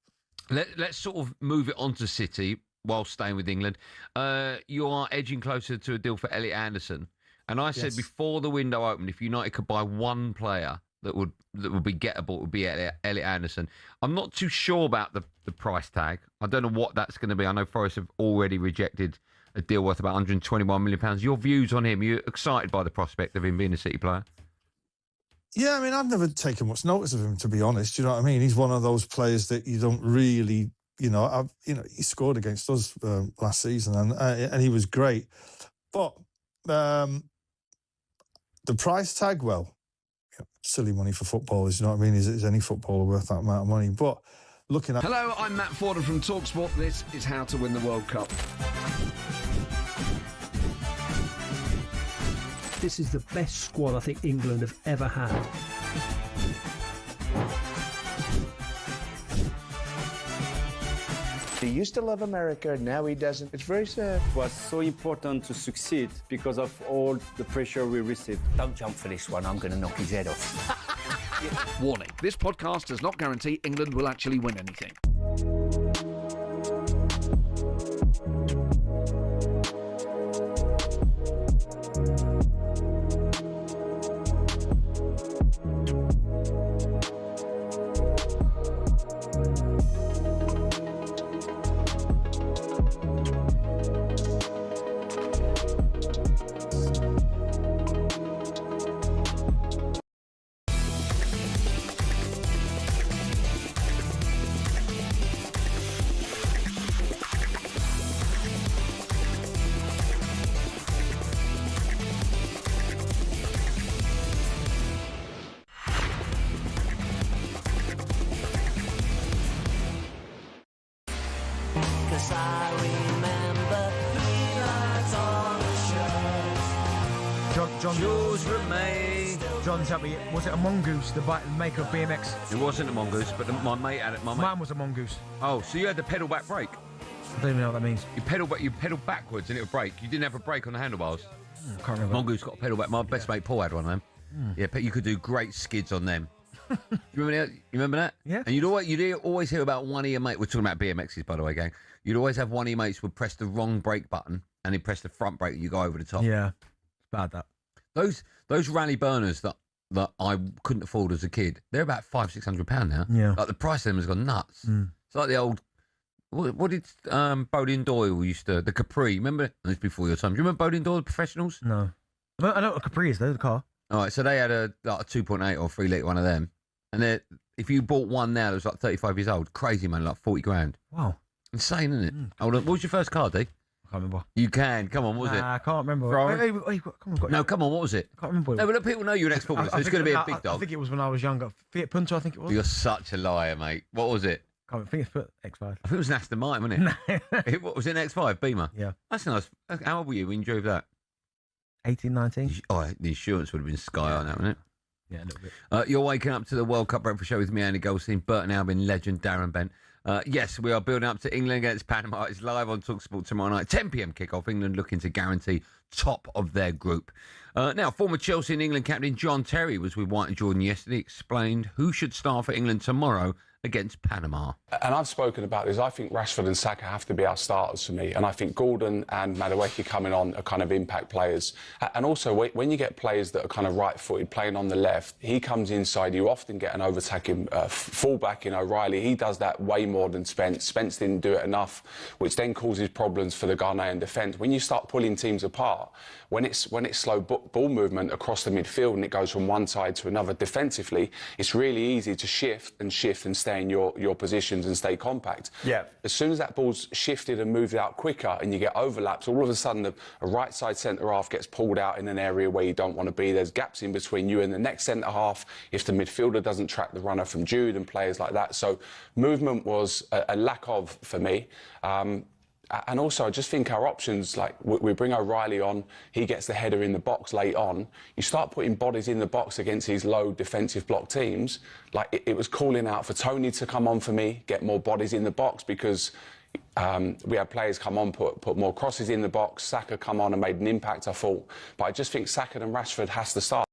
Let's sort of move it on to City while staying with England. You are edging closer to a deal for Elliot Anderson. And I said before the window opened, if United could buy one player that would be gettable, it would be Elliot Anderson. I'm not too sure about the price tag. I don't know what that's going to be. I know Forest have already rejected a deal worth about £121 million. Your views on him? You're excited by the prospect of him being a City player? Yeah, I mean, I've never taken much notice of him, to be honest. You know what I mean? He's one of those players that you don't really... he scored against us last season and he was great. But the price tag, silly money for footballers, you know what I mean? Is any footballer worth that amount of money? But looking at... Hello, I'm Matt Forden from talkSPORT. This is How to Win the World Cup. This is the best squad I think England have ever had. He used to love America, now he doesn't. It's very sad. It was so important to succeed because of all the pressure we received. Don't jump for this one, I'm going to knock his head off. Warning, this podcast does not guarantee England will actually win anything. John, tell me, was it a mongoose, the maker of BMX? It wasn't a mongoose, but my mate had it. Mine was a mongoose. Oh, so you had the pedal back brake? I don't even know what that means. You pedal backwards and it would brake. You didn't have a brake on the handlebars. I can't remember. Mongoose got a pedal back. My best mate Paul had one of them. Yeah, but you could do great skids on them. You remember that? Yeah. And you'd always hear about one of your mates. We're talking about BMXs, by the way, gang. You'd always have one of your mates would press the wrong brake button and he'd press the front brake and you go over the top. Yeah, it's bad that. Those rally burners that I couldn't afford as a kid, they're about £500-600 now. Yeah. Like the price of them has gone nuts. It's like the old. What did Bodie and Doyle used to, the Capri? Remember? This before your time. Do you remember Bodie and Doyle, the professionals? No. I know what a Capri is though, the car. All right, so they had a 2.8 or 3 litre one of them, and if you bought one now that was like 35 years old, crazy man, like 40 grand. Wow. Insane, isn't it? Hold on, what was your first car, D? I can't remember. You can. Come on, what was it? I can't remember. Ferrari? Wait, come on. No, come on, what was it? I can't remember. No, but look, people know you're an ex-footballer, so it's going to be a big dog. I think it was when I was younger. Fiat Punto, I think it was. You're such a liar, mate. What was it? I think it's X5. I think it was an Aston Martin, wasn't it? What was it, an X5 Beamer? Yeah. That's nice. How old were you when you drove that? 18, 19. Oh, the insurance would have been sky on that, wouldn't it? Yeah, a little bit. You're waking up to the World Cup breakfast show with me, Andy Goldstein, Burton Albion legend Darren Bent. Yes, we are building up to England against Panama. It's live on talkSPORT tomorrow night, 10 p.m. kickoff. England looking to guarantee top of their group. Now, former Chelsea and England captain John Terry was with White and Jordan yesterday, explained who should start for England tomorrow against Panama. And I've spoken about this. I think Rashford and Saka have to be our starters for me. And I think Gordon and Madueke coming on are kind of impact players. And also, when you get players that are kind of right-footed playing on the left, he comes inside. You often get an overtaking fullback in O'Reilly. He does that way more than Spence. Spence didn't do it enough, which then causes problems for the Ghanaian defence. When you start pulling teams apart, when it's slow ball movement across the midfield and it goes from one side to another defensively, it's really easy to shift and stay in your positions and stay compact. Yeah. As soon as that ball's shifted and moved out quicker and you get overlaps, all of a sudden a right side centre half gets pulled out in an area where you don't want to be. There's gaps in between you and the next centre half if the midfielder doesn't track the runner from Jude and players like that. So movement was a lack of for me. And also, I just think our options, like we bring O'Reilly on, he gets the header in the box late on. You start putting bodies in the box against these low defensive block teams. Like it was calling out for Tony to come on for me, get more bodies in the box because we had players come on, put more crosses in the box. Saka come on and made an impact, I thought. But I just think Saka and Rashford has to start.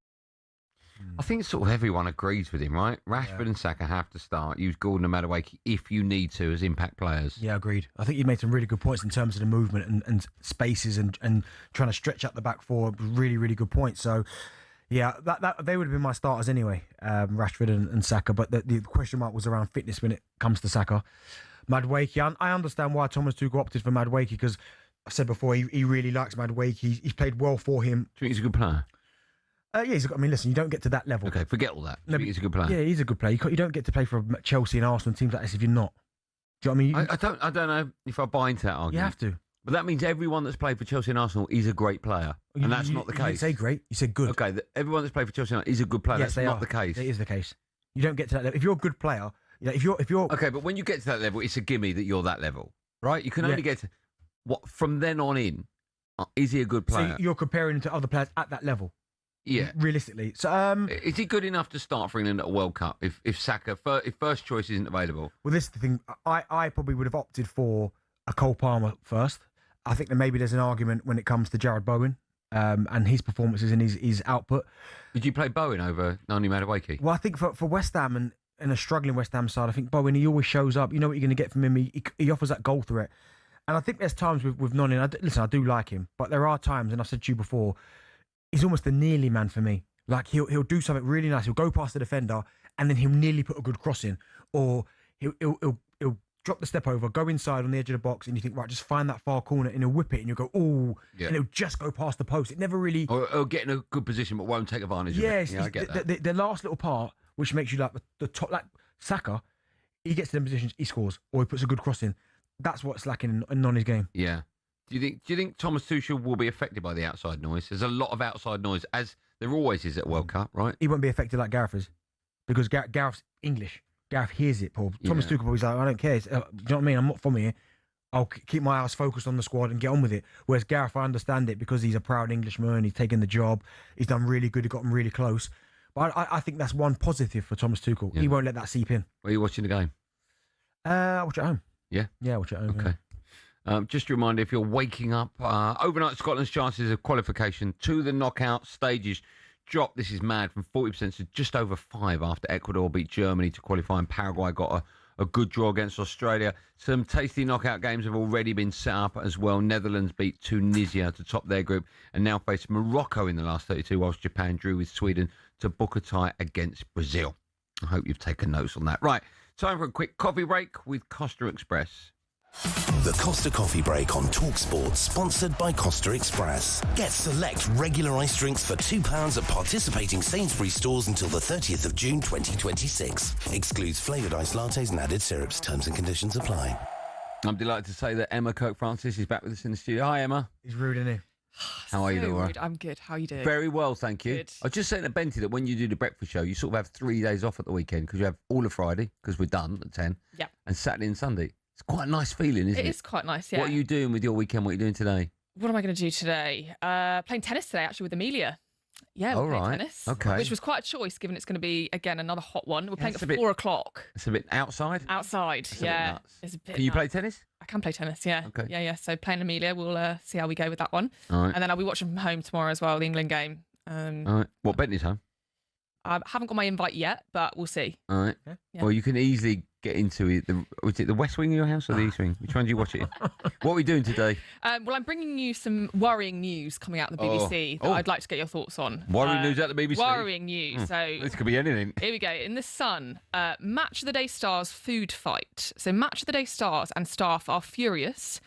I think sort of everyone agrees with him, right? Rashford and Saka have to start. Use Gordon and Madueke if you need to as impact players. Yeah, agreed. I think you made some really good points in terms of the movement and spaces and trying to stretch out the back four. Really, really good points. So, yeah, that they would have been my starters anyway, Rashford and Saka. But the question mark was around fitness when it comes to Saka. Madueke, I understand why Thomas Tuchel opted for Madueke because I said before he really likes Madueke. He's played well for him. Do you think he's a good player? Yeah, I mean, listen, you don't get to that level. Okay, forget all that. No, he's a good player. Yeah, he's a good player. You don't get to play for Chelsea and Arsenal teams like this if you're not. Do you know what I mean? I don't know if I buy into that argument. You have to. But that means everyone that's played for Chelsea and Arsenal is a great player. And that's not the case. You say great, you say good. Okay, everyone that's played for Chelsea and Arsenal is a good player. Yes, that's not the case. It is the case. You don't get to that level. If you're a good player, if you're... Okay, but when you get to that level, it's a gimme that you're that level, right? You can only get to... From then on in, is he a good player? So you're comparing him to other players at that level? Yeah, realistically. So, is he good enough to start for England at a World Cup if Saka if first choice isn't available? Well, this is the thing. I probably would have opted for a Cole Palmer first. I think that maybe there's an argument when it comes to Jared Bowen and his performances and his output. Did you play Bowen over Nani Madueke? Well, I think for West Ham and a struggling West Ham side, I think Bowen, he always shows up. You know what you're going to get from him. He offers that goal threat. And I think there's times with Nani. Listen, I do like him, but there are times, and I've said to you before, he's almost a nearly man for me. Like he'll do something really nice. He'll go past the defender and then he'll nearly put a good cross in, or he'll drop the step over, go inside on the edge of the box, and you think, right, just find that far corner, and he'll whip it, and you'll go, oh, yeah. And he'll just go past the post. It never really... Or get in a good position, but won't take advantage of it. Yeah, I get that. The last little part, which makes you like the top, like Saka, he gets to them positions, he scores, or he puts a good cross in. That's what's lacking in Nani's game. Yeah. Do you think Thomas Tuchel will be affected by the outside noise? There's a lot of outside noise, as there always is at World Cup, right? He won't be affected like Gareth is, because Gareth's English. Gareth hears it, Paul. Thomas Tuchel probably like, I don't care. Do you know what I mean? I'm not from here. I'll keep my eyes focused on the squad and get on with it. Whereas Gareth, I understand it because he's a proud Englishman. He's taken the job. He's done really good. He got him really close. But I think that's one positive for Thomas Tuchel. Yeah. He won't let that seep in. Where are you watching the game? I watch at home. Yeah? Yeah, I watch at home. Okay. Yeah. Just a reminder, if you're waking up, overnight Scotland's chances of qualification to the knockout stages dropped. This is mad, from 40% to just over 5% after Ecuador beat Germany to qualify, and Paraguay got a good draw against Australia. Some tasty knockout games have already been set up as well. Netherlands beat Tunisia to top their group and now face Morocco in the last 32, whilst Japan drew with Sweden to book a tie against Brazil. I hope you've taken notes on that. Right, time for a quick coffee break with Costa Express. The Costa Coffee Break on talkSPORT, sponsored by Costa Express. Get select regular iced drinks for £2 at participating Sainsbury's stores until the 30th of June 2026. Excludes flavoured iced lattes and added syrups. Terms and conditions apply. I'm delighted to say that Emma Kirk-Francis is back with us in the studio. Hi, Emma. He's rude, isn't he? How are you, Laura? Rude. I'm good. How are you doing? Very well, thank you. Good. I was just saying to Benty that when you do the breakfast show, you sort of have 3 days off at the weekend because you have all of Friday, because we're done at 10, Yep. and Saturday and Sunday. It's quite a nice feeling, isn't it? It is quite nice, yeah. What are you doing with your weekend? What are you doing today? What am I going to do today? Playing tennis today, actually, with Amelia. Yeah, we're All playing right. tennis. Okay. Which was quite a choice, given it's going to be, again, another hot one. We're playing it's at a bit- 4 o'clock. It's a bit outside? Outside, It's a bit yeah. nuts. It's a bit Can you play nuts. tennis? I can play tennis, yeah. Okay. Yeah. So playing Amelia, we'll see how we go with that one. All right. And then I'll be watching from home tomorrow as well, the England game. All right. Well, Bentley's home. I haven't got my invite yet, but we'll see. All right. Yeah. Well, you can easily get into it. Was it the West Wing of your house or the East Wing? Which one do you watch it in? What are we doing today? Well, I'm bringing you some worrying news coming out of the BBC that I'd like to get your thoughts on. Worrying news at the BBC? Worrying news. So This could be anything. here we go. In the Sun, Match of the Day stars food fight. So Match of the Day stars and staff are furious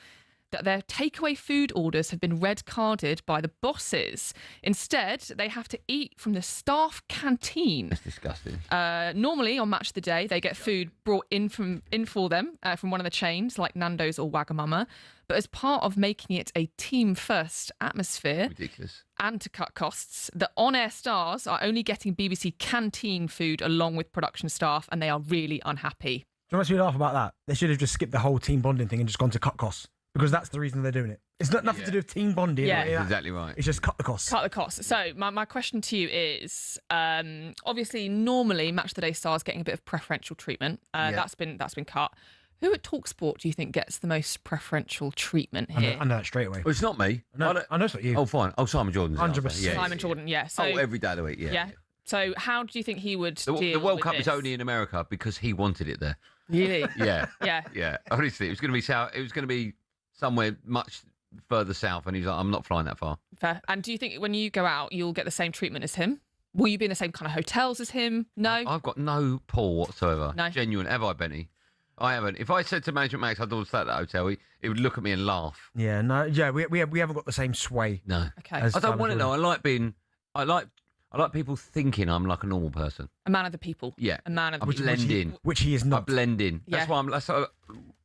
that their takeaway food orders have been red carded by the bosses. Instead, they have to eat from the staff canteen. That's disgusting. Normally on Match of the Day, they get food brought in for them from one of the chains like Nando's or Wagamama. But as part of making it a team-first atmosphere Ridiculous. and to cut costs, the on-air stars are only getting BBC canteen food along with production staff, and they are really unhappy. Do you want to laugh about that? They should have just skipped the whole team bonding thing and just gone to cut costs. Because that's the reason they're doing it. It's not nothing to do with team bonding. Yeah. Or Exactly right. It's just cut the costs. Cut the costs. So my question to you is, obviously, normally Match of the Day stars getting a bit of preferential treatment. That's been cut. Who at talkSPORT do you think gets the most preferential treatment here? I know that straight away. Well, it's not me. I know it's not you. Oh, fine. Oh, Simon Jordan's 100%. Yeah, Simon Jordan, yeah. So, every day of the week, yeah. yeah. So how do you think he would deal The World with Cup this? is only in America because he wanted it there. Really? Yeah. Yeah. Yeah. Honestly, it was going to be south. It was going to be somewhere much further south, and he's like, "I'm not flying that far." Fair. And do you think when you go out, you'll get the same treatment as him? Will you be in the same kind of hotels as him? No. I've got no pull whatsoever. No. Genuine. Have I, Benny? I haven't. If I said to Management Max, I'd want to stay at that hotel, he would look at me and laugh. Yeah, no, yeah, we haven't got the same sway. No. Okay. I don't want to know. I like people thinking I'm like a normal person. A man of the people. Yeah. A man of the I people. blend in. Which he is I not. blend in. Yeah. That's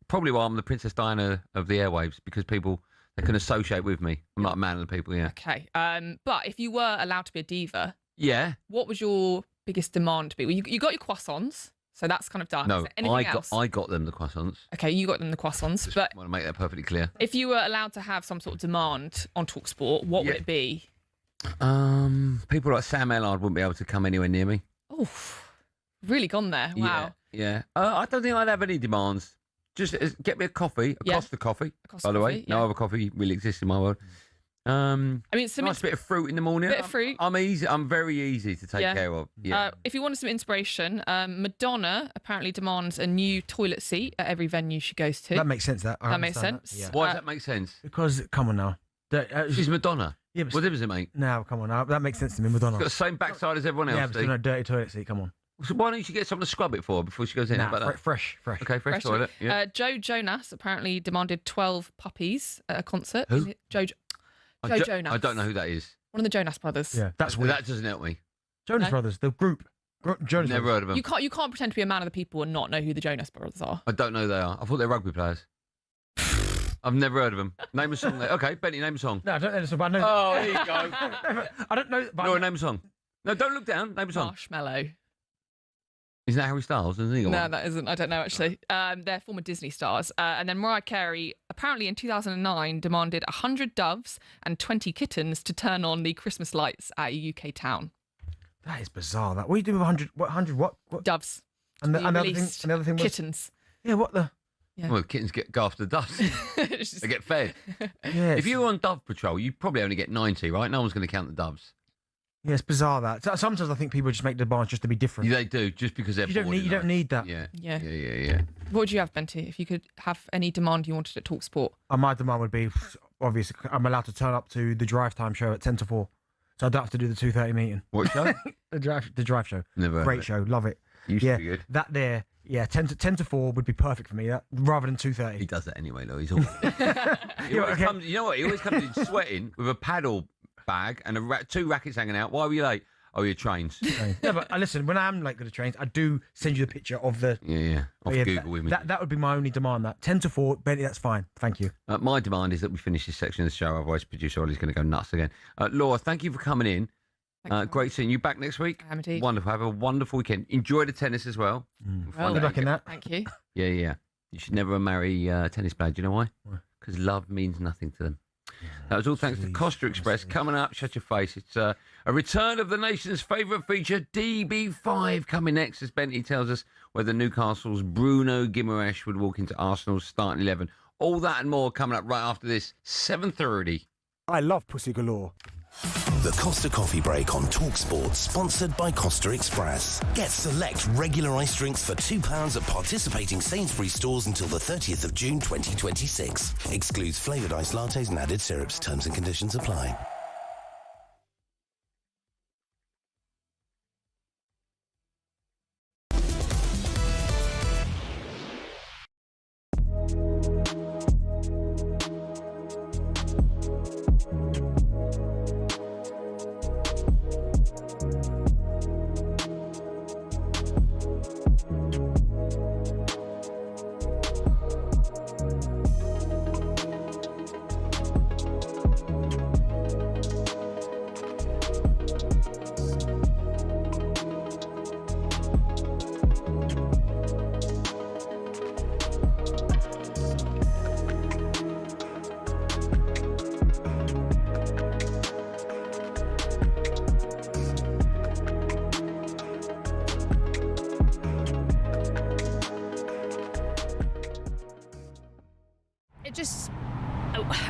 probably why I'm the Princess Diana of the airwaves, because people, they can associate with me. I'm like a man of the people, yeah. Okay. But if you were allowed to be a diva, Yeah. what would your biggest demand be? Well, you got your croissants, so that's kind of done. Is No, there anything else? I got them the croissants. Okay, you got them the croissants, but Want to make that perfectly clear. if you were allowed to have some sort of demand on talkSPORT, what would it be? People like Sam Ellard wouldn't be able to come anywhere near me. Oh, really gone there. Wow. Yeah. I don't think I'd have any demands. Just get me a coffee, a Costa coffee, by the way. coffee, No yeah. other coffee really exists in my world. I mean, some nice bit of fruit in the morning. bit of fruit. I'm easy. I'm very easy to take Yeah. care of. Yeah. If you wanted some inspiration, Madonna apparently demands a new toilet seat at every venue she goes to. That makes sense. That makes understand sense. Yeah. Why does that make sense? Because come on now, She's Madonna. Yeah, but What difference does it make? now come on now, that makes sense to me. Madonna. She's got the same backside as everyone else. Yeah, but still no dirty toilet seat. Come on. So why don't you get someone to scrub it for before she goes in? How Nah, about that? fresh. Okay, fresh toilet. Yeah. Joe Jonas apparently demanded 12 puppies at a concert. Who? Joe Jonas. I don't know who that is. One of the Jonas brothers. Yeah, that's weird. That doesn't help me. Jonas No? Brothers, the group. Jonas Never Brothers. heard of them. You can't pretend to be a man of the people and not know who the Jonas brothers are. I don't know who they are. I thought they were rugby players. I've never heard of them. Name a song. Okay, Benny, name a song. No, I don't know this, but I know. Oh, there you go. I don't know. But No, name a song. No, don't look down. Name a song. Marshmallow. Isn't that Harry Styles? Isn't he? No, that isn't. I don't know, actually. They're former Disney stars. And then Mariah Carey, apparently in 2009, demanded 100 doves and 20 kittens to turn on the Christmas lights at a UK town. That is bizarre. That what are you doing with 100? What 100? What? Doves. And the, To be and the other thing. released. And the other thing was Kittens. Yeah. What the? Yeah. Well, kittens go after the doves. They get fed. Yeah. If you were on dove patrol, you probably only get 90, right? No one's going to count the doves. Yeah, it's bizarre that. Sometimes I think people just make demands just to be different. Yeah, they do, just because they're You don't bored need. You don't need that. Yeah. Yeah. What would you have, Benty, if you could have any demand you wanted at talkSPORT? My demand would be obviously I'm allowed to turn up to the drive time show at 10 to 4, so I don't have to do the 2:30 meeting. What show? The drive show. Never heard Great of it. show, love it. Used to be good. That there. Yeah, 10 to 4 would be perfect for me. That rather than 2:30. He does that anyway, though. He's always. He always comes, you know what? He always comes in sweating with a paddle bag and two rackets hanging out. Why were you late? Oh, your trains. Yeah, but listen, when I'm late to the trains, I do send you the picture of the... Yeah. Off Google Images. That would be my only demand, that. 10 to 4, Benny, that's fine. Thank you. My demand is that we finish this section of the show, otherwise producer Ollie's going to go nuts again. Laura, thank you for coming in. Great seeing you. Back next week? I am indeed. Wonderful. Have a wonderful weekend. Enjoy the tennis as well. Good luck in that. Thank you. Yeah. You should never marry a tennis player. Do you know why? Because love means nothing to them. That was all thanks to Costa Express. Coming up, shut your face. It's a return of the nation's favourite feature, DB5, coming next, as Bentley tells us whether Newcastle's Bruno Guimaraes would walk into Arsenal's starting 11. All that and more coming up right after this, 7:30. I love Pussy Galore. The Costa Coffee Break on talkSPORT, sponsored by Costa Express. Get select regular iced drinks for £2 at participating Sainsbury's stores until the 30th of June 2026. Excludes flavoured iced lattes and added syrups. Terms and conditions apply.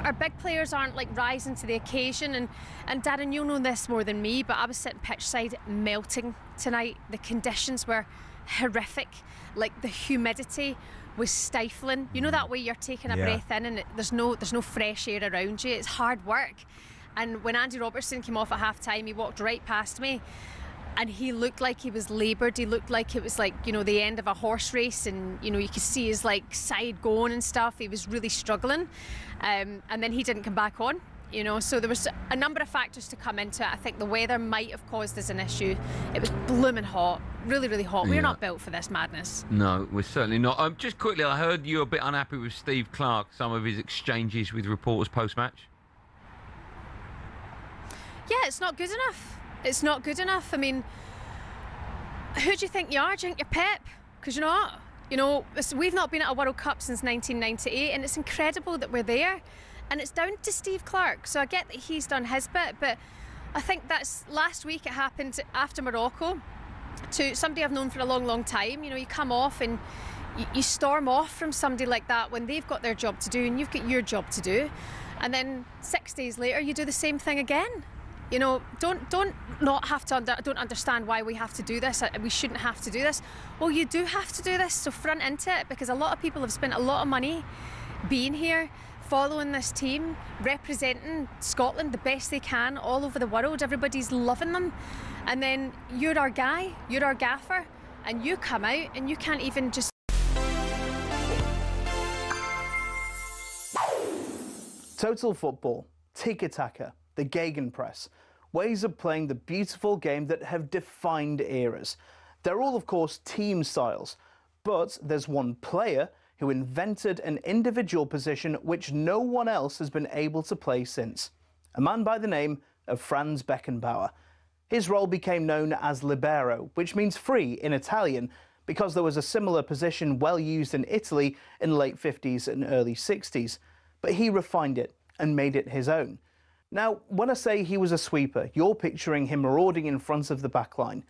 Our big players aren't like rising to the occasion, and Darren, you'll know this more than me, but I was sitting pitch side melting tonight. The conditions were horrific, like the humidity was stifling. You know that way you're taking a breath in and there's no fresh air around you. It's hard work. And when Andy Robertson came off at half time, he walked right past me and he looked like he was laboured. He looked like it was like, you know, the end of a horse race, and, you know, you could see his like side going and stuff. He was really struggling. And then he didn't come back on, you know, so there was a number of factors to come into it. I think the weather might have caused us an issue. It was blooming hot, really, really hot. We're not built for this madness. No, we're certainly not. Just quickly, I heard you were a bit unhappy with Steve Clarke, some of his exchanges with reporters post-match. Yeah, it's not good enough. It's not good enough. I mean, who do you think you are? Do you think you're Pep? Because you're not. You know, we've not been at a World Cup since 1998, and it's incredible that we're there. And it's down to Steve Clarke. So I get that he's done his bit, but I think that's last week it happened after Morocco to somebody I've known for a long, long time. You know, you come off and you storm off from somebody like that when they've got their job to do and you've got your job to do. And then 6 days later, you do the same thing again. You know, don't understand why we have to do this. We shouldn't have to do this. Well, you do have to do this, so front into it, because a lot of people have spent a lot of money being here, following this team, representing Scotland the best they can all over the world. Everybody's loving them. And then you're our guy, you're our gaffer, and you come out and you can't even just... Total football, tiki-taka, the Gegenpress, ways of playing the beautiful game that have defined eras. They're all, of course, team styles, but there's one player who invented an individual position which no one else has been able to play since. A man by the name of Franz Beckenbauer. His role became known as libero, which means free in Italian, because there was a similar position well used in Italy in the late 50s and early 60s. But he refined it and made it his own. Now, when I say he was a sweeper, you're picturing him marauding in front of the backline.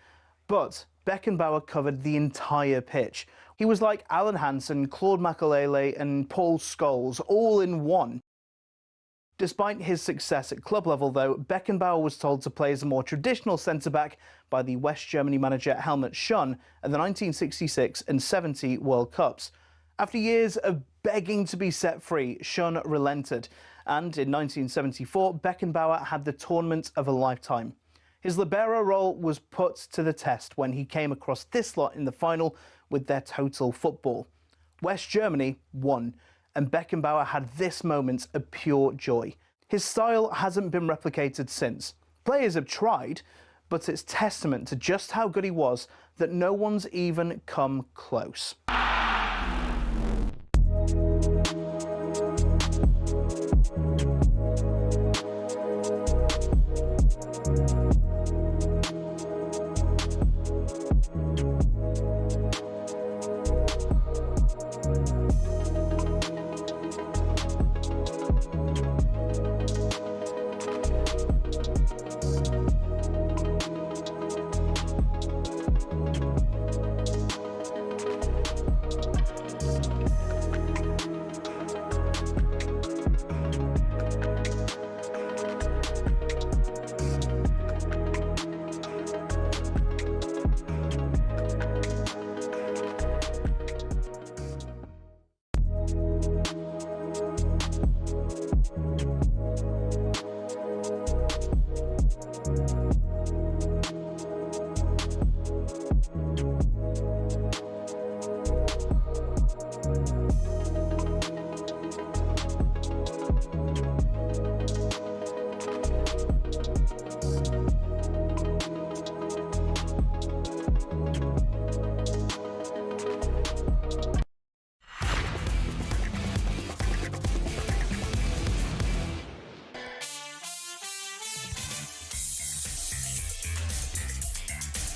But Beckenbauer covered the entire pitch. He was like Alan Hansen, Claude Makelele and Paul Scholes, all in one. Despite his success at club level, though, Beckenbauer was told to play as a more traditional centre-back by the West Germany manager Helmut Schön at the 1966 and 70 World Cups. After years of begging to be set free, Schön relented, and in 1974, Beckenbauer had the tournament of a lifetime. His libero role was put to the test when he came across this lot in the final with their total football. West Germany won, and Beckenbauer had this moment of pure joy. His style hasn't been replicated since. Players have tried, but it's testament to just how good he was that no one's even come close.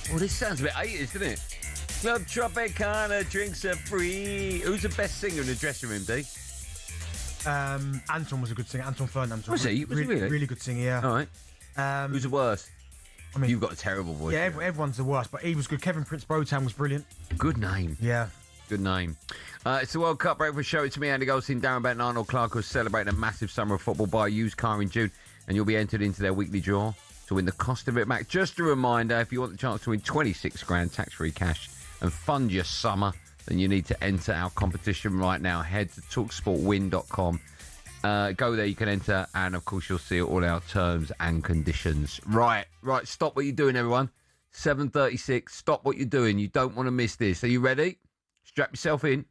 Well, this sounds a bit 80s, doesn't it? Club Tropicana, drinks are free. Who's the best singer in the dressing room, D? Anton was a good singer. Anton Fernand. Was he? Was he really? Really good singer, yeah. All right. Who's the worst? I mean, you've got a terrible voice. Yeah, everyone's the worst, but he was good. Kevin Prince Boateng was brilliant. Good name. Yeah. Good name. It's the World Cup breakfast show. It's me, Andy Goldstein, Darren Bent, and Arnold Clark, who are celebrating a massive summer of football. Buy a used car in June, and you'll be entered into their weekly draw to win the cost of it back. Just a reminder, if you want the chance to win 26 grand tax-free cash and fund your summer, then you need to enter our competition right now. Head to talksportwin.com. Go there, you can enter, and of course you'll see all our terms and conditions. Right, stop what you're doing, everyone. 7:36, stop what you're doing. You don't want to miss this. Are you ready? Strap yourself in,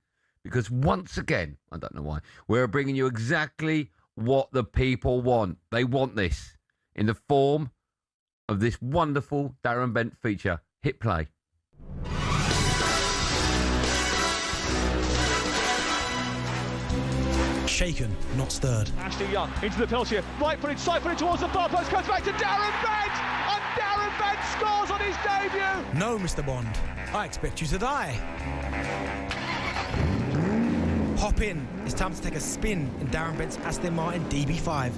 because once again, I don't know why, we're bringing you exactly what the people want. They want this in the form of this wonderful Darren Bent feature. Hit play. Shaken, not stirred. Ashley Young into the penalty, right footed, side footed towards the far post, comes back to Darren Bent, and Darren Bent scores on his debut. No, Mr. Bond, I expect you to die. Hop in, it's time to take a spin in Darren Bent's Aston Martin DB5.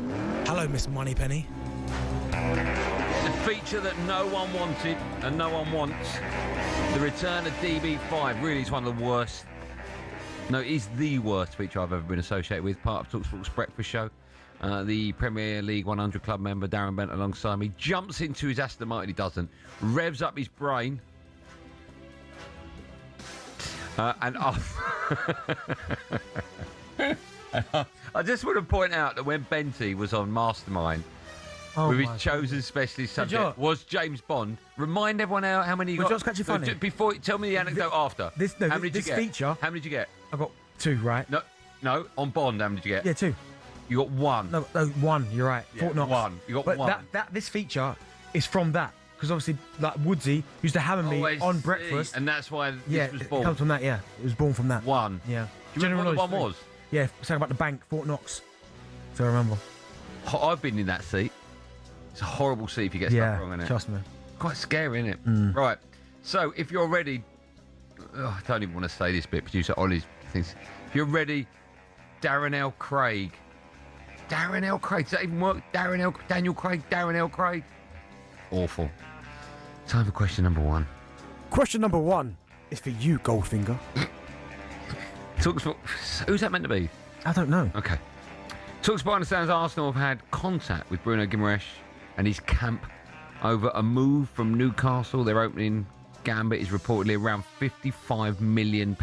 Hello, Miss Moneypenny. The feature that no one wanted and no one wants. The return of DB5 really is one of the worst. No, it is the worst feature I've ever been associated with. Part of talkSPORT's breakfast show. The Premier League 100 Club member Darren Bent alongside me jumps into his Aston Martin. He doesn't. Revs up his brain. And off. I just want to point out that when Benty was on Mastermind, with his chosen specialist subject was James Bond. Remind everyone how many you got. Just catch you funny. Before, tell me the anecdote after. How many did you get? Feature. How many did you get? I got 2, right? No. On Bond, how many did you get? Yeah, 2. You got 1. No, 1. You're right. Yeah, Fort Knox. 1. You got 1. This feature is from that, because obviously, like Woodsy used to hammer me on breakfast, and that's why this was born. It comes from that. Yeah, it was born from that. 1. Yeah. Do you remember what the 1 was? Yeah, something about the bank, Fort Knox. So I remember. I've been in that seat. It's a horrible seat if you get stuff wrong in it. Trust me. Quite scary, isn't it? Right. So if you're ready, I don't even want to say this bit, producer Ollie's things. If you're ready, Darren L. Craig. Darren L. Craig. Does that even work? Daniel Craig. Darren L. Craig. Awful. Time for question number 1. Question number 1 is for you, Goldfinger. talkSPORT. Who's that meant to be? I don't know. Okay. talkSPORT understands Arsenal have had contact with Bruno Guimaraes and his camp over a move from Newcastle. Their opening gambit is reportedly around £55 million.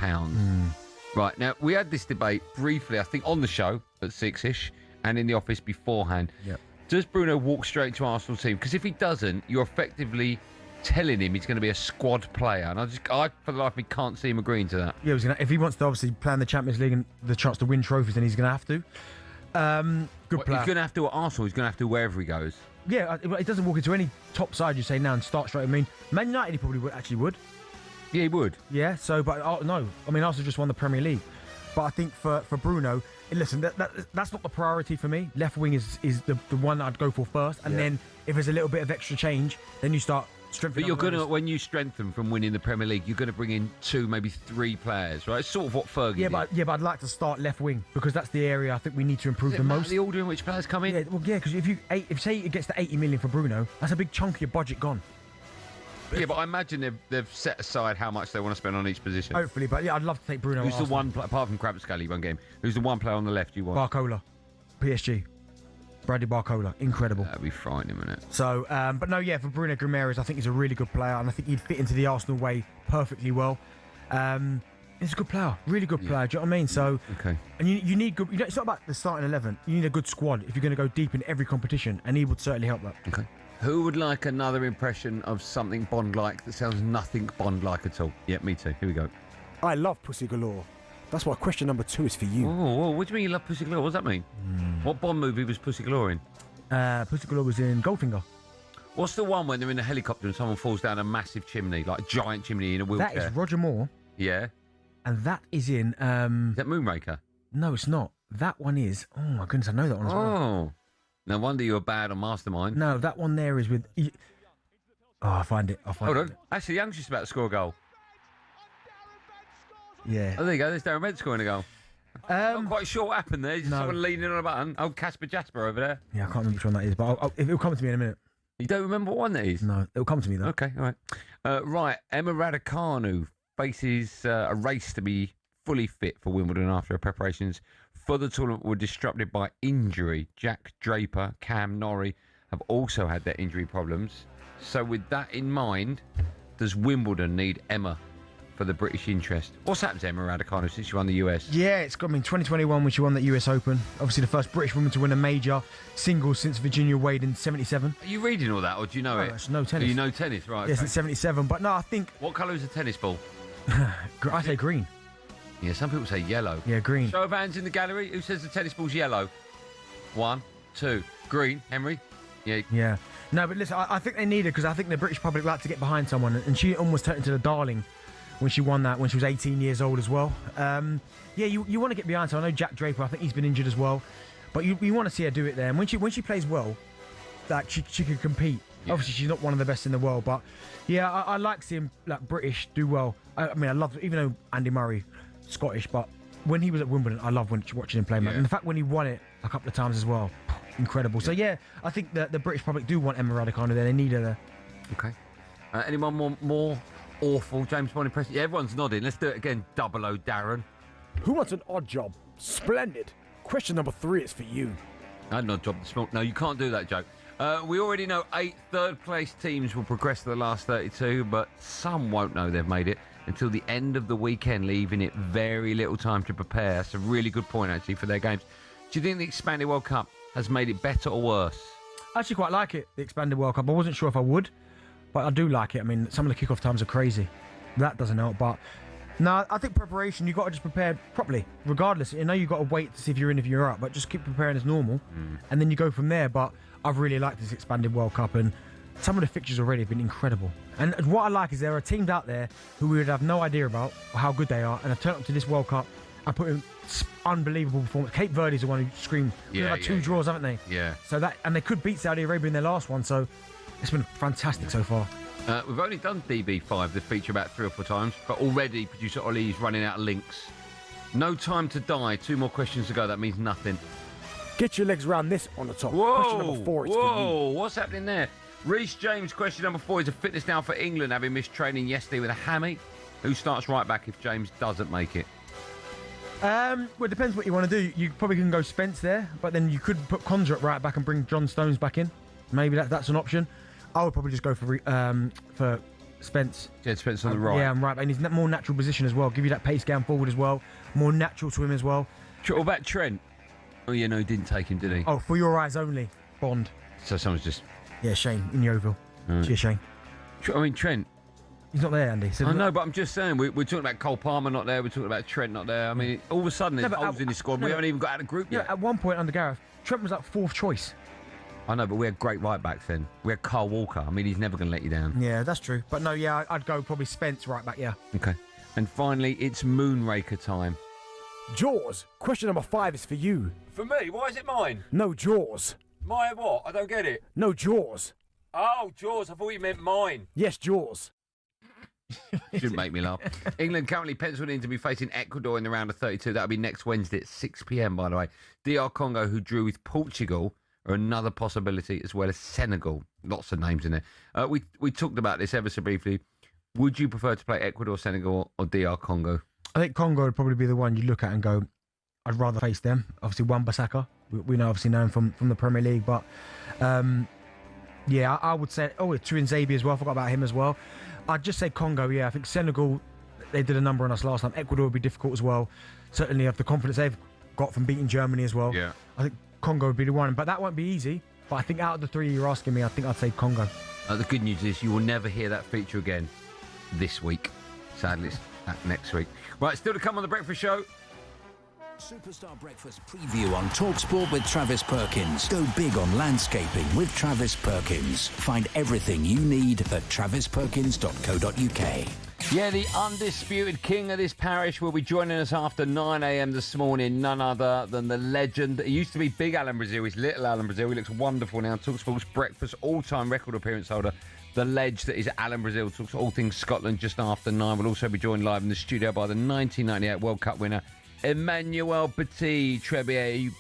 Right, now, we had this debate briefly, I think, on the show at 6-ish and in the office beforehand. Yep. Does Bruno walk straight into Arsenal team? Because if he doesn't, you're effectively telling him he's going to be a squad player. And I for the life of me, can't see him agreeing to that. Yeah, if he wants to obviously play in the Champions League and the chance to win trophies, then he's going to have to. Good player. He's going to have to at Arsenal. He's going to have to wherever he goes. Yeah, it doesn't walk into any top side, you say now, and start straight. I mean, Man United he probably would. Yeah, he would. Yeah, so, but no. I mean, Arsenal just won the Premier League. But I think for Bruno, listen, that's not the priority for me. Left wing is the one I'd go for first. And then if there's a little bit of extra change, then you start strengthening. But you're going to, when you strengthen from winning the Premier League, you're going to bring in 2, maybe 3 players, right? It's sort of what Fergie did. But I'd like to start left wing because that's the area I think we need to improve the most. The order in which players come in? Yeah, because if say it gets to 80 million for Bruno, that's a big chunk of your budget gone. Yeah, but I imagine they've set aside how much they want to spend on each position. Hopefully, but yeah, I'd love to take Bruno. Who's the one, apart from Kramskelly, one game, who's the one player on the left you want? Barcola, PSG. Bradley Barcola, incredible. That'd be frightening, wouldn't it? So, but no, yeah, for Bruno Guimaraes, I think he's a really good player, and I think he'd fit into the Arsenal way perfectly well. He's a good player, really good player. Do you know what I mean? So, okay. And you need good. It's not about the starting 11. You need a good squad if you're going to go deep in every competition, and he would certainly help that. Okay. Who would like another impression of something Bond-like that sounds nothing Bond-like at all? Yeah, me too. Here we go. I love Pussy Galore. That's why question number 2 is for you. Oh, what do you mean you love Pussy Galore? What does that mean? What Bond movie was Pussy Galore in? Pussy Galore was in Goldfinger. What's the one when they're in a helicopter and someone falls down a massive chimney, like a giant chimney in a wheelchair? That is Roger Moore. Yeah. And that is in... Is that Moonraker? No, it's not. That one is... Oh, my goodness, I know that one as well. Oh. No wonder you were bad on Mastermind. No, that one there is with... Oh, I'll find it. Hold on. Actually, Young's just about to score a goal. Yeah. Oh, there you go. There's Darren Bent scoring a goal. I'm not quite sure what happened there. Just someone leaning on a button. Oh, Casper Jasper over there. Yeah, I can't remember which one that is, but it'll come to me in a minute. You don't remember what one that is? No, it'll come to me though. Okay, all right. Right, Emma Raducanu faces a race to be fully fit for Wimbledon after her preparations for the tournament were disrupted by injury. Jack Draper, Cam Norrie have also had their injury problems. So with that in mind, does Wimbledon need Emma for the British interest? What's happened to Emma Raducanu since she won the US? Yeah, it's got 2021 when she won the US Open. Obviously the first British woman to win a major singles since Virginia Wade in 77. Are you reading all that or do you know it? It's no tennis. Do you know tennis, right? Yeah, since 77. But no, I think... What colour is a tennis ball? I say green. Yeah, some people say yellow. Yeah, green. Show of hands in the gallery. Who says the tennis ball's yellow? 1, 2. Green. Henry? Yeah. Yeah. No, but listen, I think they need her because I think the British public like to get behind someone, and she almost turned into the darling when she won that when she was 18 years old as well. Yeah, you want to get behind her. I know Jack Draper, I think he's been injured as well, but you want to see her do it there. And when she plays well, like she can compete. Yeah. Obviously, she's not one of the best in the world, but yeah, I like seeing like British do well. I mean, I love, even though Andy Murray, Scottish, but when he was at Wimbledon, I love watching him play. Yeah. And the fact when he won it a couple of times as well, incredible. Yeah. So yeah, I think that the British public do want Emma Raducanu there. They need her there. Okay. Anyone more awful James Bond impression? Yeah, everyone's nodding. Let's do it again. 00 Darren. Who wants an odd job? Splendid. Question number 3 is for you. I had an odd job this morning. No, you can't do that joke. We already know 8 third-place teams will progress to the last 32, but some won't know they've made it until the end of the weekend, leaving it very little time to prepare. That's a really good point, actually, for their games. Do you think the expanded World Cup has made it better or worse? I actually quite like it, the expanded World Cup. I wasn't sure if I would, but I do like it. I mean, some of the kickoff times are crazy. That doesn't help, but no, I think preparation, you've got to just prepare properly, regardless. You know, you've got to wait to see if you're in, if you're out, but just keep preparing as normal, and then you go from there. But I've really liked this expanded World Cup, and some of the fixtures already have been incredible. And what I like is there are teams out there who we would have no idea about or how good they are, and I turn up to this World Cup and put in unbelievable performance. Cape Verde's the one who screamed. They've had 2 draws, haven't they? Yeah. So that, and they could beat Saudi Arabia in their last one, so it's been fantastic so far. We've only done DB5, the feature, about 3 or 4 times, but already producer Ollie's running out of links. No time to die. 2 more questions to go. That means nothing. Get your legs around this on the top. Whoa, question number 4 is for you. What's happening there? Reece James, question number 4, is a fitness down for England, having missed training yesterday with a hammy. Who starts right back if James doesn't make it? Well, it depends what you want to do. You probably can go Spence there, but then you could put Conjure right back and bring John Stones back in. Maybe that's an option. I would probably just go for Spence. Yeah, Spence on the right. Yeah, I'm right. And he's more natural position as well. Give you that pace going forward as well. More natural to him as well. What about Trent? Oh, yeah, no, he didn't take him, did he? Oh, for your eyes only, Bond. So someone's just... Yeah, Shane in Yeovil. Cheers, Shane. I mean, Trent. He's not there, Andy. So I know, but I'm just saying, we're talking about Cole Palmer not there, we're talking about Trent not there. I mean, all of a sudden there's holes in his squad. We haven't even got out of group yet. At one point under Gareth, Trent was like 4th choice. I know, but we had great right-backs then. We had Carl Walker. I mean, he's never going to let you down. Yeah, that's true. But no, yeah, I'd go probably Spence right back, yeah. Okay. And finally, it's Moonraker time. Jaws, question number 5 is for you. For me? Why is it mine? No, Jaws. My what? I don't get it. No, Jaws. Oh, Jaws. I thought you meant mine. Yes, Jaws. Shouldn't make me laugh. England currently penciled in to be facing Ecuador in the round of 32. That'll be next Wednesday at 6 p.m, by the way. DR Congo, who drew with Portugal, are another possibility, as well as Senegal. Lots of names in there. We talked about this ever so briefly. Would you prefer to play Ecuador, Senegal, or DR Congo? I think Congo would probably be the one you look at and go, I'd rather face them. Obviously, Wan-Bissaka, we know him from the Premier League, but yeah, I would say, Tuanzebe as well. I forgot about him as well. I'd just say Congo, yeah. I think Senegal, they did a number on us last time. Ecuador would be difficult as well. Certainly have the confidence they've got from beating Germany as well. Yeah. I think Congo would be the one, but that won't be easy. But I think out of the 3 you're asking me, I think I'd say Congo. The good news is you will never hear that feature again this week. Sadly, it's next week. Right, still to come on The Breakfast Show. Superstar Breakfast preview on talkSPORT with Travis Perkins. Go big on landscaping with Travis Perkins. Find everything you need at travisperkins.co.uk. Yeah, the undisputed king of this parish will be joining us after 9 a.m. this morning. None other than the legend. He used to be big Alan Brazil. He's little Alan Brazil. He looks wonderful now. talkSPORT's breakfast all-time record appearance holder. The ledge that is Alan Brazil talks all things Scotland just after 9. We'll also be joined live in the studio by the 1998 World Cup winner, Emmanuel Petit Trebien.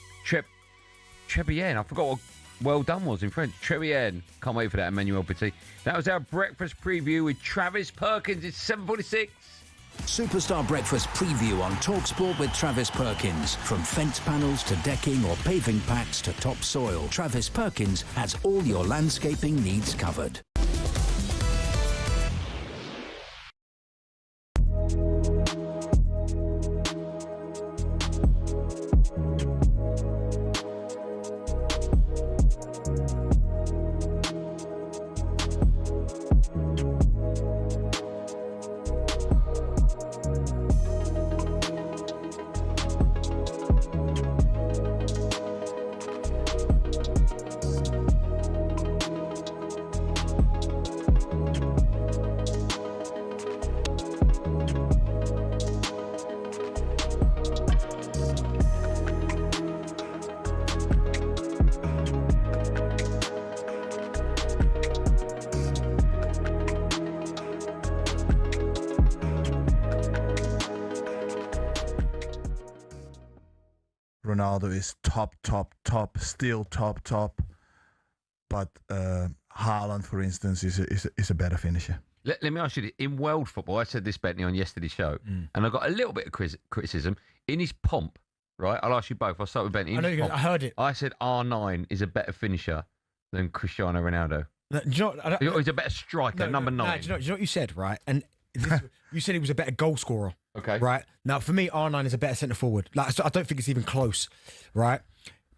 I forgot what well done was in French. Trebien. Can't wait for that, Emmanuel Petit. That was our breakfast preview with Travis Perkins. It's 7:46. Superstar Breakfast preview on talkSPORT with Travis Perkins. From fence panels to decking or paving packs to topsoil, Travis Perkins has all your landscaping needs covered. Ronaldo is top, still top. But Haaland, for instance, is a better finisher. Let me ask you this. In world football, I said this, Bentley, on yesterday's show, and I got a little bit of criticism. In his pomp, right? I'll ask you both. I'll start with Bentley. I heard it. I said R9 is a better finisher than Cristiano Ronaldo. No, do you know, he's a better striker, number 9. Do you know what you said, right? And you said he was a better goal scorer. Okay. Right? Now, for me, R9 is a better centre forward. So I don't think it's even close, right?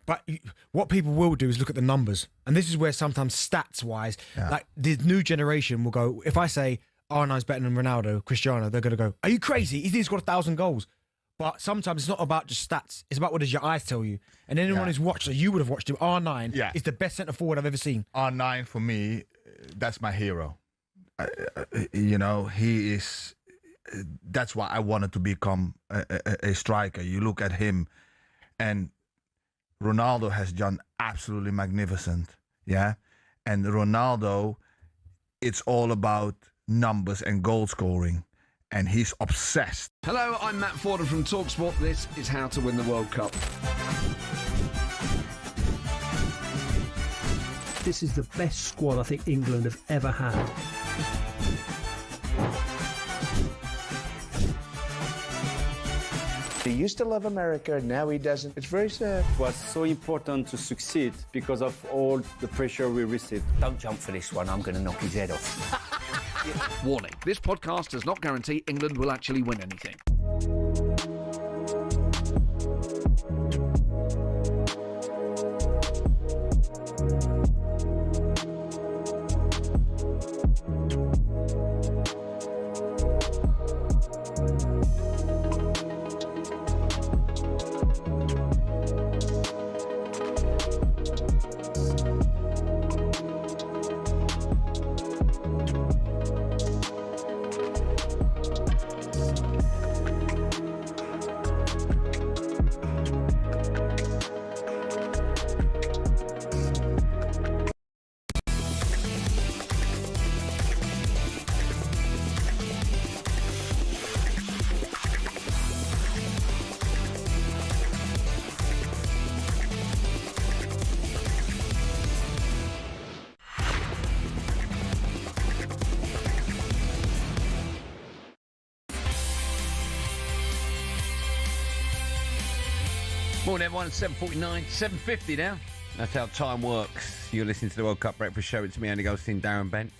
But what people will do is look at the numbers. And this is where sometimes stats-wise, like the new generation will go, if I say R9's better than Ronaldo, Cristiano, they're going to go, are you crazy? He's got 1,000 goals. But sometimes it's not about just stats. It's about what does your eyes tell you. And anyone who's watched it, you would have watched him. R9 is the best centre forward I've ever seen. R9, for me, that's my hero. He is... That's why I wanted to become a striker. You look at him, and Ronaldo has done absolutely magnificent. Yeah, and Ronaldo, it's all about numbers and goal scoring, and he's obsessed. Hello, I'm Matt Forden from talkSPORT. This is How to Win the World Cup. This is the best squad I think England have ever had. He used to love America, now he doesn't. It's very sad. It was so important to succeed because of all the pressure we received. Don't jump for this one, I'm going to knock his head off. Warning, this podcast does not guarantee England will actually win anything. Morning, everyone. 7:49, 7:50 now. That's how time works. You're listening to the World Cup Breakfast Show. It's me, Andy Goldstein Darren Bent.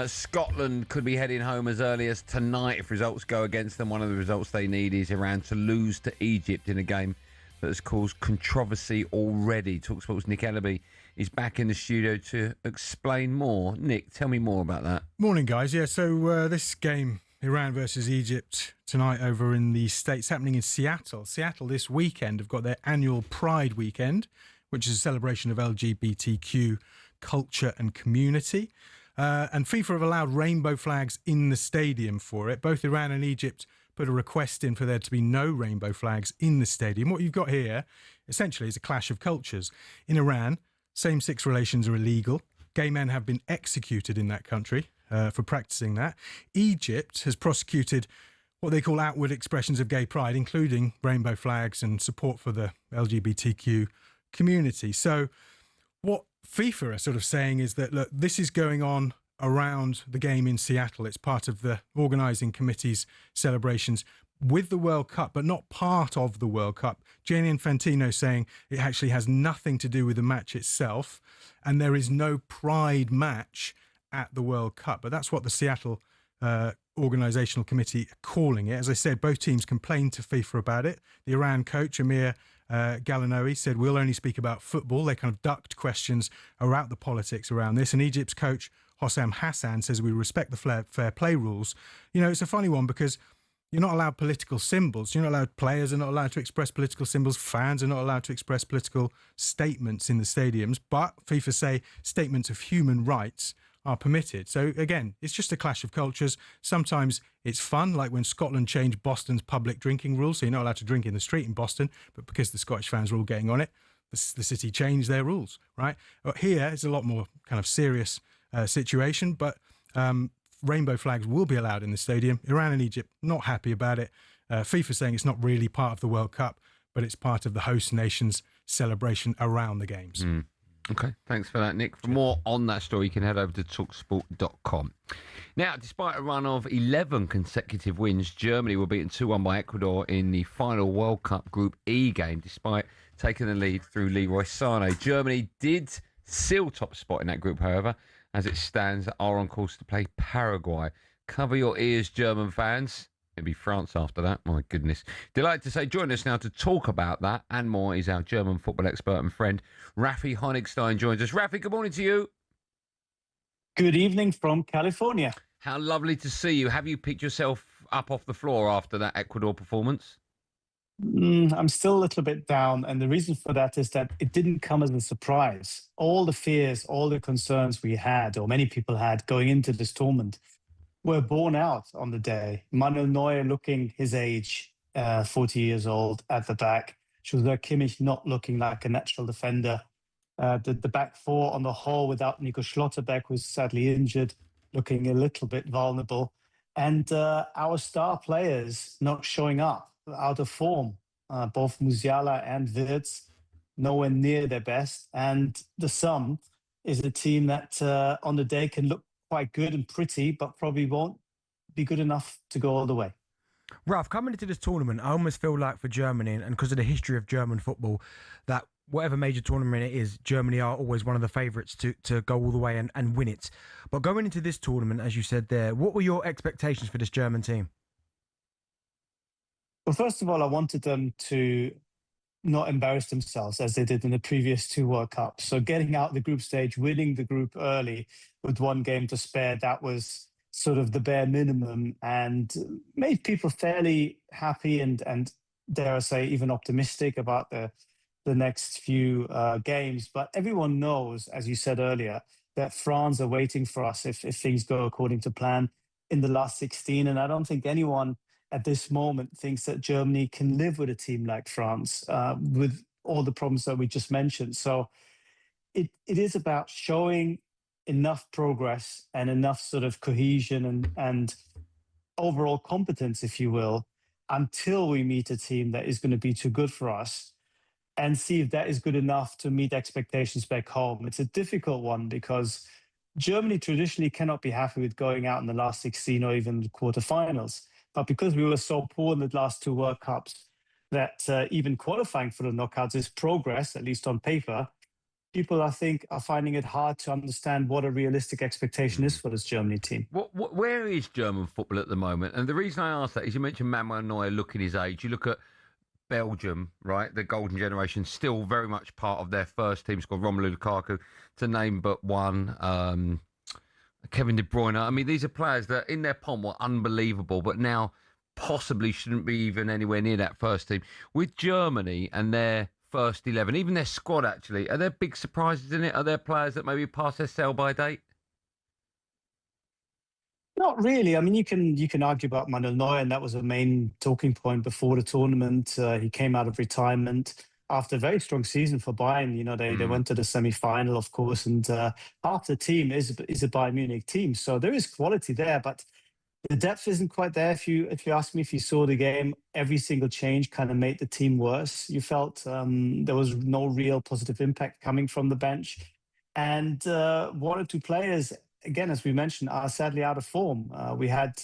Scotland could be heading home as early as tonight if results go against them. One of the results they need is Iran to lose to Egypt in a game that has caused controversy already. talkSPORT's Nick Ellaby is back in the studio to explain more. Nick, tell me more about that. Morning, guys. Yeah, so this game, Iran versus Egypt, tonight over in the States, happening in Seattle. Seattle this weekend have got their annual Pride Weekend, which is a celebration of LGBTQ culture and community. And FIFA have allowed rainbow flags in the stadium for it. Both Iran and Egypt put a request in for there to be no rainbow flags in the stadium. What you've got here, essentially, is a clash of cultures. In Iran, same-sex relations are illegal. Gay men have been executed in that country for practicing that. Egypt has prosecuted what they call outward expressions of gay pride, including rainbow flags and support for the LGBTQ community. So what FIFA are sort of saying is that, look, this is going on around the game in Seattle. It's part of the organising committee's celebrations with the World Cup, but not part of the World Cup. Gianni Infantino saying it actually has nothing to do with the match itself, and there is no Pride match at the World Cup. But that's what the Seattle organisational committee are calling it. As I said, both teams complained to FIFA about it. The Iran coach, Amir Galanoui, said, we'll only speak about football. They kind of ducked questions about the politics around this. And Egypt's coach, Hossam Hassan, says we respect the fair play rules. You know, it's a funny one because you're not allowed political symbols. You're not allowed, players are not allowed to express political symbols. Fans are not allowed to express political statements in the stadiums. But FIFA say statements of human rights are permitted. So again, it's just a clash of cultures. Sometimes it's fun, like when Scotland changed Boston's public drinking rules. So you're not allowed to drink in the street in Boston, but because the Scottish fans were all getting on it, the city changed their rules, right? But here it's a lot more kind of serious situation, but rainbow flags will be allowed in the stadium. Iran and Egypt not happy about it. FIFA saying it's not really part of the World Cup, but it's part of the host nation's celebration around the games. Okay, thanks for that, Nick. For more on that story, you can head over to talksport.com. Now, despite a run of 11 consecutive wins, Germany were beaten 2-1 by Ecuador in the final World Cup Group E game, despite taking the lead through Leroy Sané. Germany did seal top spot in that group, however, as it stands, are on course to play Paraguay. Cover your ears, German fans. It'll be France after that. My goodness. Delighted to say, join us now to talk about that and more is our German football expert and friend, Rafi Honigstein joins us. Rafi, good morning to you. Good evening from California. How lovely to see you. Have you picked yourself up off the floor after that Ecuador performance? I'm still a little bit down, and the reason for that is that it didn't come as a surprise. All the fears, all the concerns we had, or many people had going into this tournament, were borne out on the day. Manuel Neuer looking his age, 40 years old at the back. Joshua Kimmich not looking like a natural defender. The back four on the whole without Nico Schlotterbeck, who's sadly injured, looking a little bit vulnerable. And our star players not showing up, out of form. Both Musiala and Wirtz nowhere near their best. And the sum is a team that on the day can look quite good and pretty, but probably won't be good enough to go all the way. Ralph, coming into this tournament, I almost feel like for Germany, and because of the history of German football, that whatever major tournament it is, Germany are always one of the favourites to go all the way and win it. But going into this tournament, as you said there, what were your expectations for this German team? Well, first of all, I wanted them to not embarrass themselves as they did in the previous two World Cups. So getting out the group stage, winning the group early with one game to spare, that was sort of the bare minimum and made people fairly happy and dare I say, even optimistic about the next few games. But everyone knows, as you said earlier, that France are waiting for us if things go according to plan in the last 16. And I don't think anyone at this moment thinks that Germany can live with a team like France with all the problems that we just mentioned. So it is about showing enough progress and enough sort of cohesion and overall competence, if you will, until we meet a team that is going to be too good for us and see if that is good enough to meet expectations back home. It's a difficult one because Germany traditionally cannot be happy with going out in the last 16 or even the quarterfinals. But because we were so poor in the last two World Cups, that even qualifying for the knockouts is progress, at least on paper. People, I think, are finding it hard to understand what a realistic expectation is for this Germany team. Where is German football at the moment? And the reason I ask that is you mentioned Manuel Neuer looking his age. You look at Belgium, right? The golden generation, still very much part of their first team squad. Romelu Lukaku, to name but one. Kevin De Bruyne. I mean, these are players that in their pomp were unbelievable, but now possibly shouldn't be even anywhere near that first team. With Germany and their first 11, even their squad, actually, are there big surprises in it? Are there players that maybe pass their sell-by date? Not really. I mean, you can argue about Manuel Neuer, and that was a main talking point before the tournament. He came out of retirement after a very strong season for Bayern. You know, they went to the semi-final, of course, and half the team is a Bayern Munich team. So there is quality there, but the depth isn't quite there. If you ask me, if you saw the game, every single change kind of made the team worse. You felt there was no real positive impact coming from the bench. And one or two players, again, as we mentioned, are sadly out of form. We had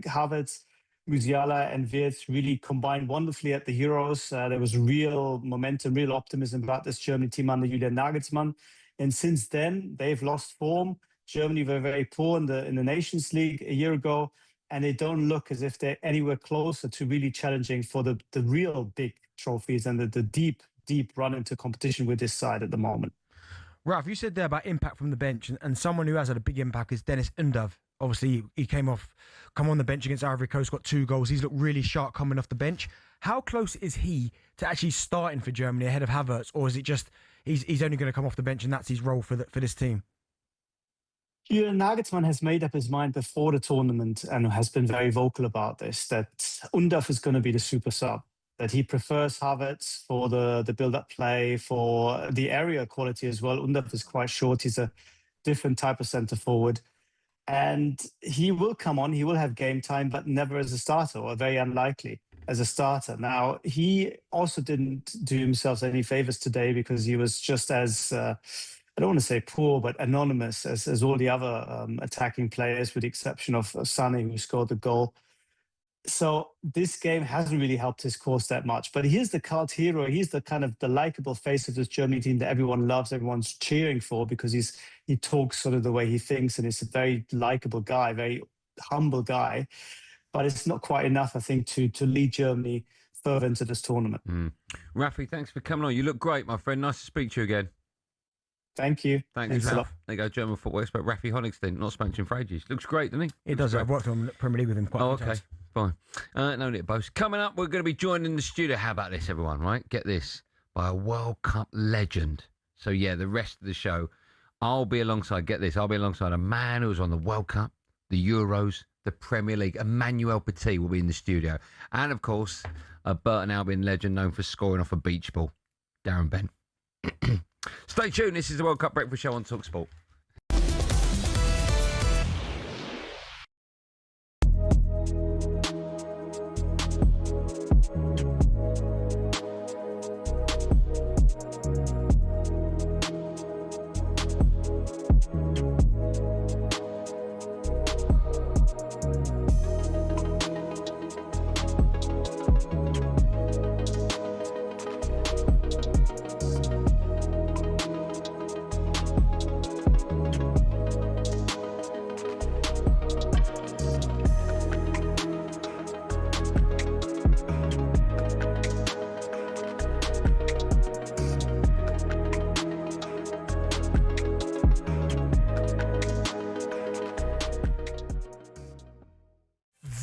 Havertz, Musiala and Wirtz really combined wonderfully at the Euros. There was real momentum, real optimism about this Germany team under Julian Nagelsmann. And since then, they've lost form. Germany were very poor in the Nations League a year ago, and they don't look as if they're anywhere closer to really challenging for the real big trophies and the deep run into competition with this side at the moment. Ralph, you said there about impact from the bench, and someone who has had a big impact is Dennis Undav. Obviously, he come on the bench against Ivory Coast, got 2 goals. He's looked really sharp coming off the bench. How close is he to actually starting for Germany ahead of Havertz, or is it just he's only going to come off the bench and that's his role for this team? Julian Nagelsmann has made up his mind before the tournament and has been very vocal about this, that Undav is going to be the super sub, that he prefers Havertz for the build-up play, for the area quality as well. Undav is quite short. He's a different type of centre forward. And he will come on, he will have game time, but never as a starter, or very unlikely as a starter. Now, he also didn't do himself any favors today because he was just as, I don't want to say poor, but anonymous as all the other attacking players, with the exception of Sané, who scored the goal. So this game hasn't really helped his cause that much. But he's the cult hero. He's the kind of the likable face of this Germany team that everyone loves, everyone's cheering for, because he talks sort of the way he thinks, and he's a very likable guy, very humble guy. But it's not quite enough, I think, to lead Germany further into this tournament. Rafi, thanks for coming on. You look great, my friend. Nice to speak to you again. Thank you. Thanks a lot. There you go, German football expert Rafi Honigstein. Not spoken to him for ages. Looks great, doesn't he? He does. I've worked on Premier League with him quite a few times. Fine. No need to boast. Coming up, we're going to be joined in the studio. How about this, everyone, right? Get this. By a World Cup legend. So, yeah, the rest of the show, I'll be alongside a man who was on the World Cup, the Euros, the Premier League. Emmanuel Petit will be in the studio. And, of course, a Burton Albion legend known for scoring off a beach ball, Darren Bent. Stay tuned. This is the World Cup Breakfast Show on talkSPORT.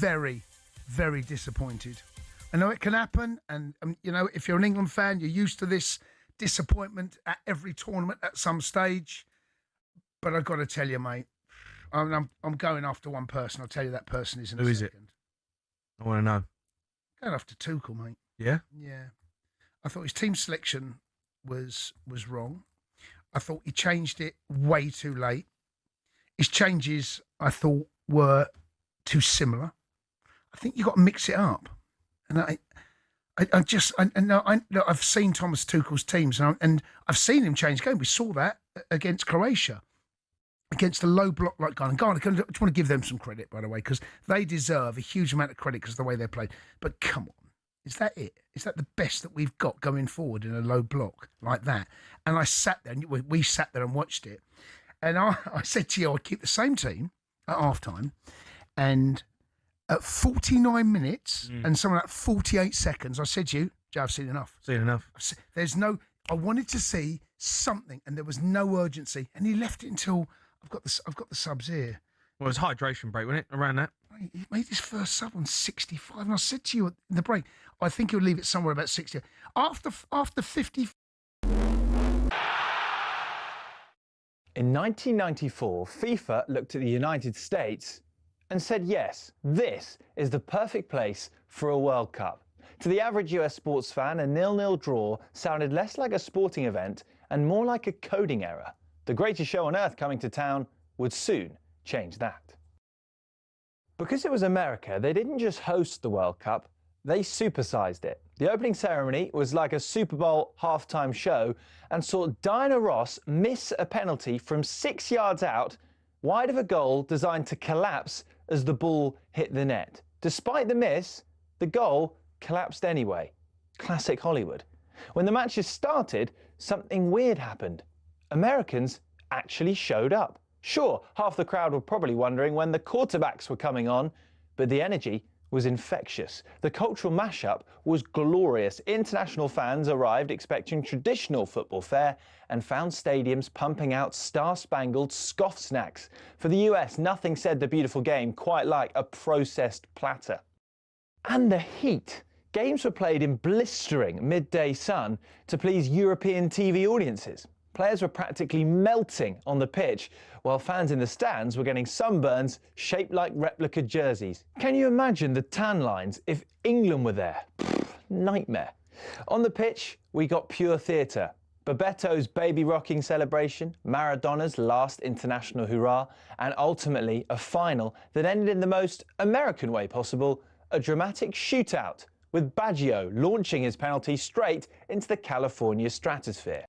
Very, very disappointed. I know it can happen, and you know, if you're an England fan, you're used to this disappointment at every tournament at some stage. But I've got to tell you, mate, I'm going after one person. I'll tell you that person is in a second. Who is it? I want to know. Going after Tuchel, mate. Yeah? Yeah. I thought his team selection was wrong. I thought he changed it way too late. His changes, I thought, were too similar. I think you've got to mix it up. And I've seen Thomas Tuchel's teams, and I've seen him change game. We saw that against Croatia, against a low block like Ghana. I just want to give them some credit, by the way, because they deserve a huge amount of credit because of the way they played. But come on, Is that it? Is that the best that we've got going forward in a low block like that? And I sat there, and we sat there and watched it. And I said to you, I'd keep the same team at half-time. And at 49 minutes and something like 48 seconds, I said to you, Joe, I've seen enough. I wanted to see something, and there was no urgency. And he left it until I've got the subs here. Well, it was hydration break, wasn't it? Around that. He made his first sub on 65, and I said to you in the break, I think he'll leave it somewhere about 60. After 50. In 1994, FIFA looked at the United States and said, yes, this is the perfect place for a World Cup. To the average US sports fan, a 0-0 draw sounded less like a sporting event and more like a coding error. The greatest show on earth coming to town would soon change that. Because it was America, they didn't just host the World Cup, they supersized it. The opening ceremony was like a Super Bowl halftime show and saw Diana Ross miss a penalty from 6 yards out, wide of a goal designed to collapse as the ball hit the net. Despite the miss, the goal collapsed anyway. Classic Hollywood. When the matches started, something weird happened. Americans actually showed up. Sure, half the crowd were probably wondering when the quarterbacks were coming on, but the energy was infectious. The cultural mashup was glorious. International fans arrived expecting traditional football fare and found stadiums pumping out star-spangled scoff snacks. For the US, nothing said the beautiful game quite like a processed platter. And the heat. Games were played in blistering midday sun to please European TV audiences. Players were practically melting on the pitch, while fans in the stands were getting sunburns shaped like replica jerseys. Can you imagine the tan lines if England were there? Nightmare. On the pitch, we got pure theatre. Babetto's baby rocking celebration, Maradona's last international hurrah, and ultimately a final that ended in the most American way possible, a dramatic shootout, with Baggio launching his penalty straight into the California stratosphere.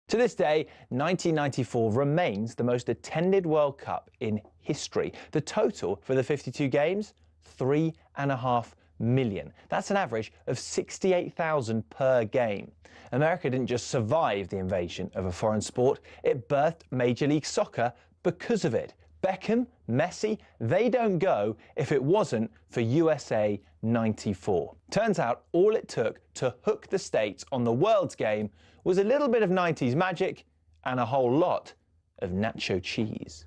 To this day, 1994 remains the most attended World Cup in history. The total for the 52 games, 3.5 million. That's an average of 68,000 per game. America didn't just survive the invasion of a foreign sport, it birthed Major League Soccer because of it. Beckham, Messi, they don't go if it wasn't for USA 94. Turns out all it took to hook the States on the world's game was a little bit of 90s magic and a whole lot of nacho cheese.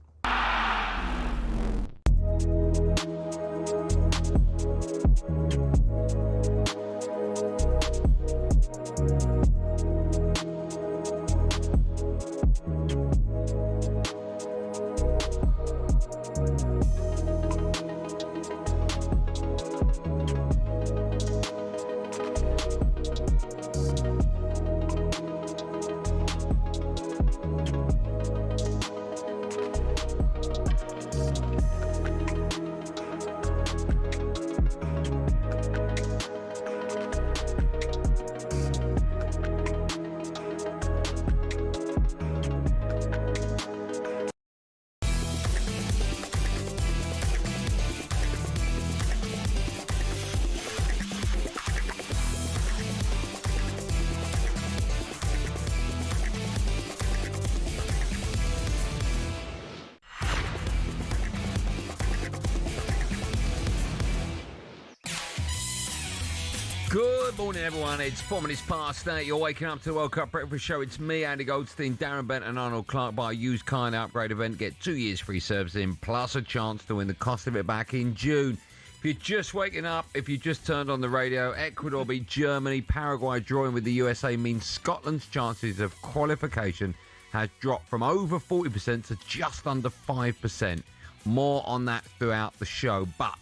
Good morning, everyone. It's 4 minutes past 8. You're waking up to the World Cup Breakfast Show. It's me, Andy Goldstein, Darren Bent and Arnold Clark. Buy a used car and upgrade event. Get 2 years free servicing, plus a chance to win the cost of it back in June. If you're just waking up, if you just turned on the radio, Ecuador beat Germany, Paraguay drawing with the USA means Scotland's chances of qualification has dropped from over 40% to just under 5%. More on that throughout the show, but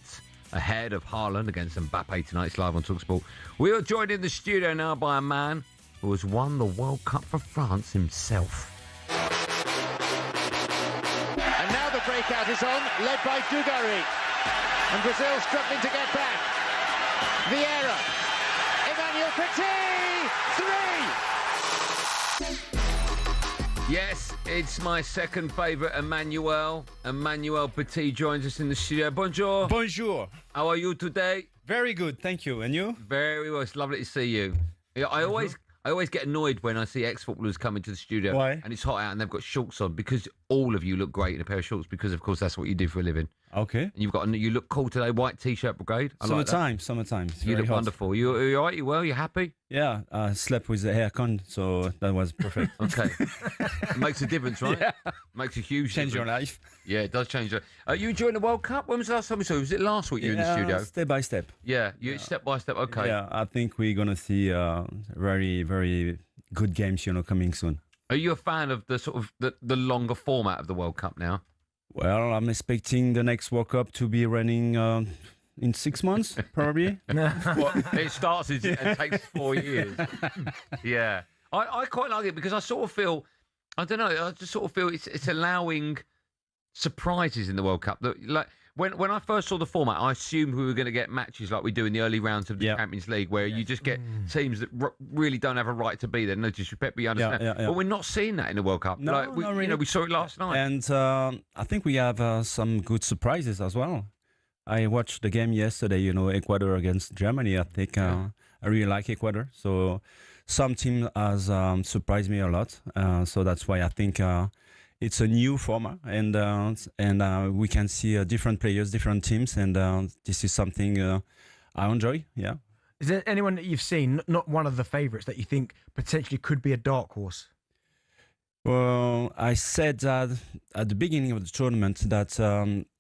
ahead of Haaland against Mbappe tonight, it's live on talkSPORT. We are joined in the studio now by a man who has won the World Cup for France himself. And now the breakout is on, led by Dugarry. And Brazil struggling to get back. Vieira. Emmanuel Petit! 3! Yes, it's my second favourite, Emmanuel. Emmanuel Petit joins us in the studio. Bonjour. Bonjour. How are you today? Very good, thank you. And you? Very well. It's lovely to see you. Yeah, I always get annoyed when I see ex-footballers come into the studio. Why? And it's hot out and they've got shorts on, because all of you look great in a pair of shorts, because of course that's what you do for a living. Okay. And you look cool today. White t-shirt brigade. I like that. Summertime. It's You very look hot. wonderful. You all right? You well? You happy? Yeah, I slept with the aircon, so that was perfect. Okay. It makes a difference, right? Yeah. Makes a huge Change your difference. life. Yeah, it does change. Are you enjoying the World Cup? When was the last time we saw you? Was it last week you were in the studio? Step by step. Yeah, step by step. Okay. Yeah, I think we're gonna see very, very good games, coming soon. Are you a fan of the sort of the longer format of the World Cup now? Well, I'm expecting the next World Cup to be running in 6 months, probably. Well, it starts and takes 4 years. Yeah. I quite like it because I sort of feel, I don't know, I just sort of feel it's allowing surprises in the World Cup. Like when I first saw the format, I assumed we were going to get matches like we do in the early rounds of the Champions League, where you just get teams that really don't have a right to be there. No disrespect, but you understand. Yeah. But we're not seeing that in the World Cup. No, like, not really. We saw it last night. And I think we have some good surprises as well. I watched the game yesterday, Ecuador against Germany. I think I really like Ecuador. So some team has surprised me a lot. So that's why I think it's a new format, and we can see different players, different teams, and this is something I enjoy. Yeah. Is there anyone that you've seen, not one of the favourites, that you think potentially could be a dark horse? Well, I said that at the beginning of the tournament that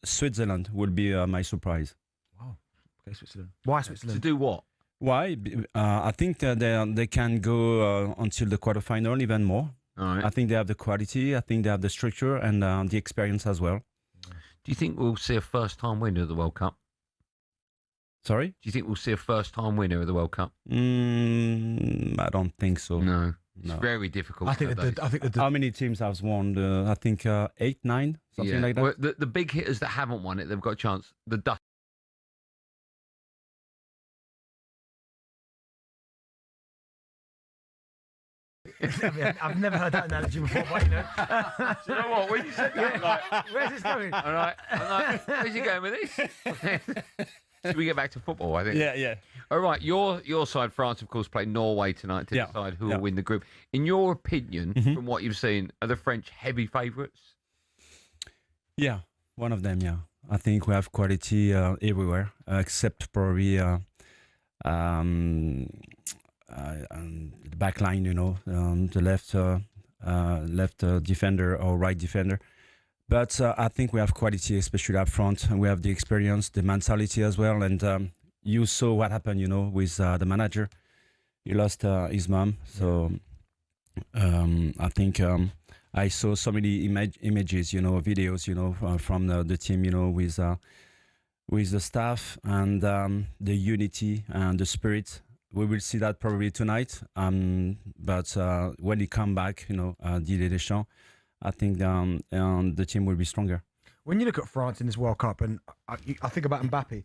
Switzerland would be my surprise. Wow. Okay, Switzerland. Why Switzerland? To do what? Why? I think that they can go until the quarterfinal, even more. All right. I think they have the quality, I think they have the structure and the experience as well. Do you think we'll see a first-time winner of the World Cup? Sorry? Do you think we'll see a first-time winner of the World Cup? I don't think so. No. It's very difficult. I think how many teams have won? I think 8, 9, something like that. Well, the big hitters that haven't won it, they've got a chance. The Dutch. I've never heard that analogy before, but Do you know what? When you said that, like, where's this going? All right. I'm like, where's he going with this? Should we get back to football, I think? Yeah. All right, your side, France, of course, play Norway tonight to decide who will win the group. In your opinion, from what you've seen, are the French heavy favourites? Yeah, one of them, yeah. I think we have quality everywhere, except probably the back line, the left defender or right defender. But I think we have quality, especially up front, and we have the experience, the mentality as well. And you saw what happened, with the manager. He lost his mom. So I think I saw so many images, videos, from the team, with the staff and the unity and the spirit. We will see that probably tonight. But when he come back, Didier Deschamps, I think the team will be stronger. When you look at France in this World Cup, and I think about Mbappe,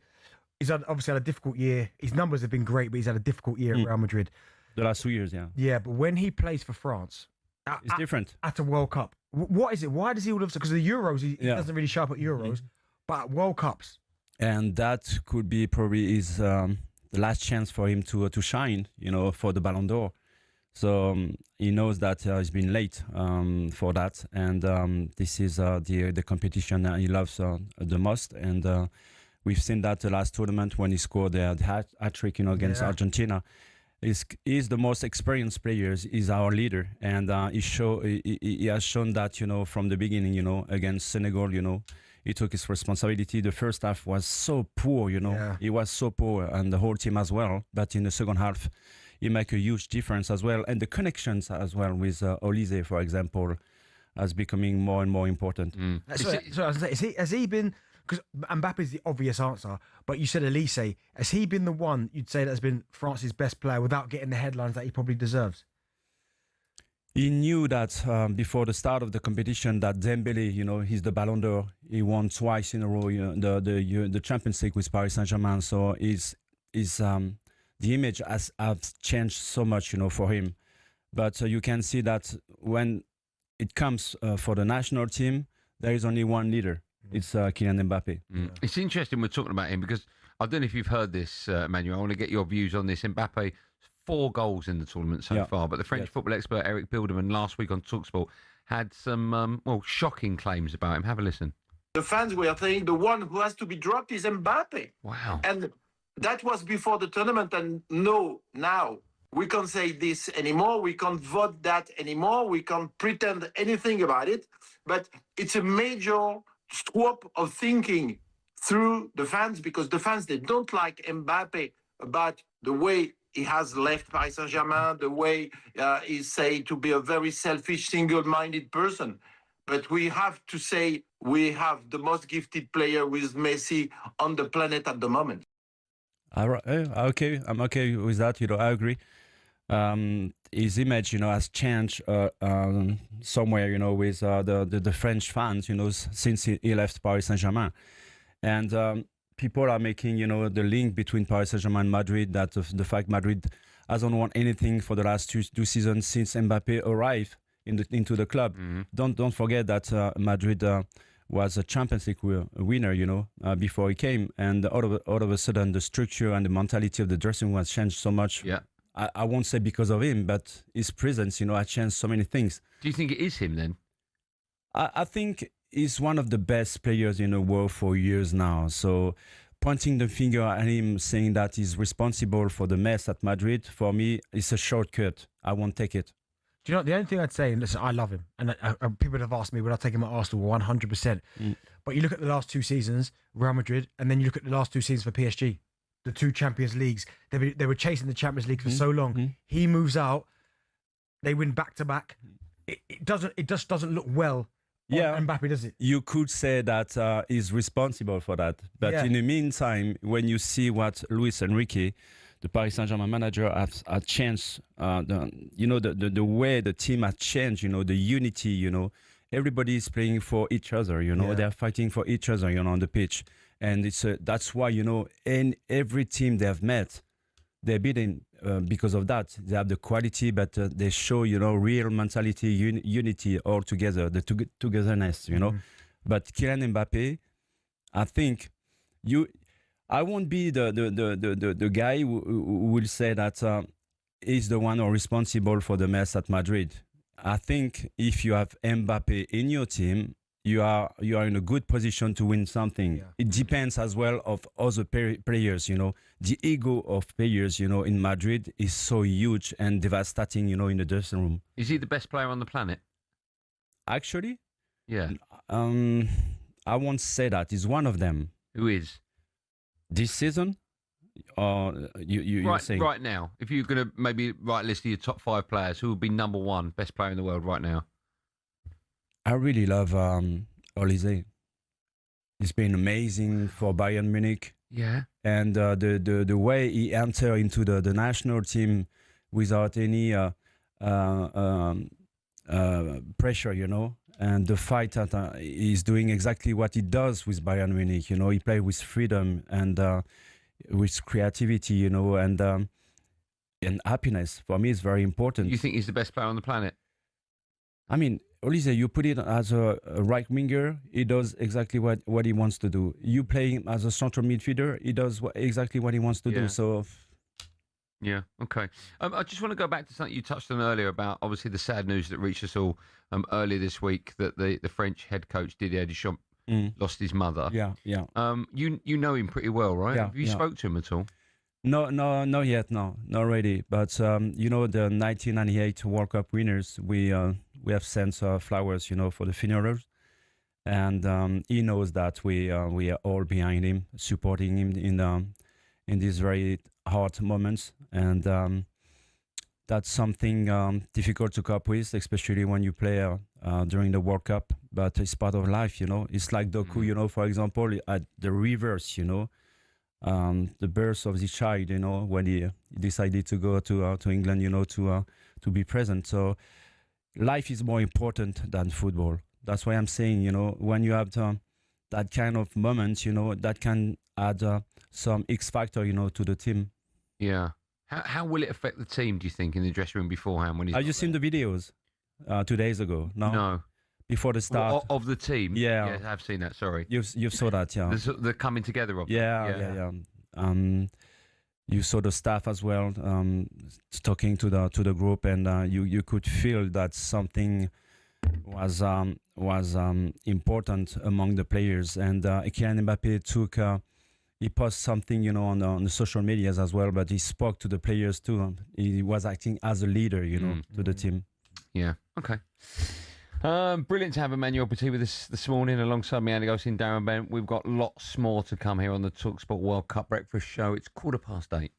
he's obviously had a difficult year. His numbers have been great, but he's had a difficult year at Real Madrid. The last 2 years, yeah. Yeah, but when he plays for France, it's different. At a World Cup, what is it? Why does he all of a sudden? Because the Euros, he doesn't really show up at Euros, but at World Cups. And that could be probably his the last chance for him to shine, for the Ballon d'Or. So he knows that he's been late for that, and this is the competition that he loves the most. And we've seen that the last tournament when he scored the hat-trick, against Argentina. He's the most experienced player. He's our leader, and he has shown that from the beginning. Against Senegal, he took his responsibility. The first half was so poor, he was so poor, and the whole team as well. But in the second half, he make a huge difference as well, and the connections as well with Olise, for example, is becoming more and more important. So has he been? Because Mbappe is the obvious answer, but you said Olise. Has he been the one you'd say that's been France's best player without getting the headlines that he probably deserves? He knew that before the start of the competition that Dembele, he's the Ballon d'Or. He won twice in a row, the Champions League with Paris Saint-Germain. So the image has changed so much, for him. But you can see that when it comes for the national team, there is only one leader. It's Kylian Mbappe. It's interesting we're talking about him because I don't know if you've heard this, Emmanuel. I want to get your views on this. Mbappe, 4 goals in the tournament so far, but the French football expert Eric Bilderman last week on talkSPORT had some, shocking claims about him. Have a listen. The fans were saying the one who has to be dropped is Mbappe. Wow. And that was before the tournament, and no, now we can't say this anymore. We can't vote that anymore. We can't pretend anything about it. But it's a major swap of thinking through the fans, because the fans, they don't like Mbappe about the way he has left Paris Saint-Germain, the way he's said to be a very selfish, single-minded person. But we have to say we have the most gifted player with Messi on the planet at the moment. Okay, I'm okay with that. I agree. His image, has changed somewhere, with the French fans, since he left Paris Saint-Germain. And people are making, the link between Paris Saint-Germain and Madrid, that the fact Madrid hasn't won anything for the last two seasons since Mbappe arrived into the club. Don't forget that Madrid was a Champions League winner, before he came, and all of a sudden the structure and the mentality of the dressing room has changed so much. Yeah. I won't say because of him, but his presence, has changed so many things. Do you think it is him then? I think he's one of the best players in the world for years now. So pointing the finger at him, saying that he's responsible for the mess at Madrid, for me, it's a shortcut. I won't take it. Do you know, the only thing I'd say, and listen, I love him, and people have asked me, would I take him at Arsenal? 100%. But you look at the last 2 seasons, Real Madrid, and then you look at the last 2 seasons for PSG, the 2 Champions Leagues. They were chasing the Champions League for so long. He moves out, they win back-to-back. It just doesn't look well on Mbappe, does it? You could say that he's responsible for that. But in the meantime, when you see what Luis Enrique, the Paris Saint-Germain manager, has changed, the way the team has changed, the unity, everybody is playing for each other, they're fighting for each other, on the pitch. And that's why, in every team they have met, they're beating because of that. They have the quality, but they show, real mentality, unity all together, the togetherness, But Kylian Mbappe, I think I won't be the guy who will say that he's the one responsible for the mess at Madrid. I think if you have Mbappe in your team, you are in a good position to win something. It depends as well of other players, The ego of players, in Madrid is so huge and devastating, in the dressing room. Is he the best player on the planet? Actually? Yeah. I won't say that. He's one of them. Who is? This season? You're saying? Right now. If you're going to maybe write a list of your top 5 players, who would be number 1 best player in the world right now? I really love Olise. He's been amazing for Bayern Munich. Yeah. And the way he entered into the national team without any pressure, and the fight that he's doing exactly what he does with Bayern Munich. He plays with freedom and with creativity, and happiness. For me, it's very important. You think he's the best player on the planet? I mean, Olise, you put it as a right winger, he does exactly what he wants to do. You play him as a central midfielder, he does exactly what he wants to do. So, yeah, okay. I just want to go back to something you touched on earlier about obviously the sad news that reached us all earlier this week that the French head coach Didier Deschamps lost his mother. Yeah. You know him pretty well, right? Have you spoke to him at all? No, not yet. No, not really. But the 1998 World Cup winners, we have sent flowers, for the funerals, and he knows that we are all behind him, supporting him in these very hard moments, and that's something difficult to cope with, especially when you play during the World Cup. But it's part of life, It's like Doku, for example, at the reverse, the birth of the child, when he decided to go to England, to be present. So life is more important than football. That's why I'm saying, when you have that kind of moment, that can add some X factor, to the team. Yeah. How will it affect the team, do you think, in the dressing room beforehand? When he's Have you seen the videos 2 days ago? No. Before the start of the team? Yeah, I've seen that. Sorry, you saw that. Yeah, the coming together of yeah. you saw the staff as well talking to the group, and you could feel that something was important among the players. And Kylian Mbappé he posted something, on the social medias as well, but he spoke to the players too. He was acting as a leader, to the team. Yeah. Okay. Brilliant to have Emmanuel Petit with us this morning alongside me, Andy Goldstein Darren Bent. We've got lots more to come here on the talkSPORT World Cup Breakfast Show. It's 8:15.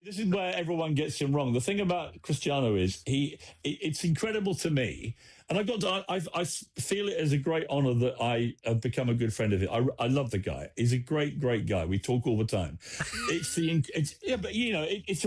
This is where everyone gets him wrong. The thing about Cristiano is it's incredible to me, and I feel it as a great honor that I have become a good friend of his. I love the guy. He's a great guy. We talk all the time. It's a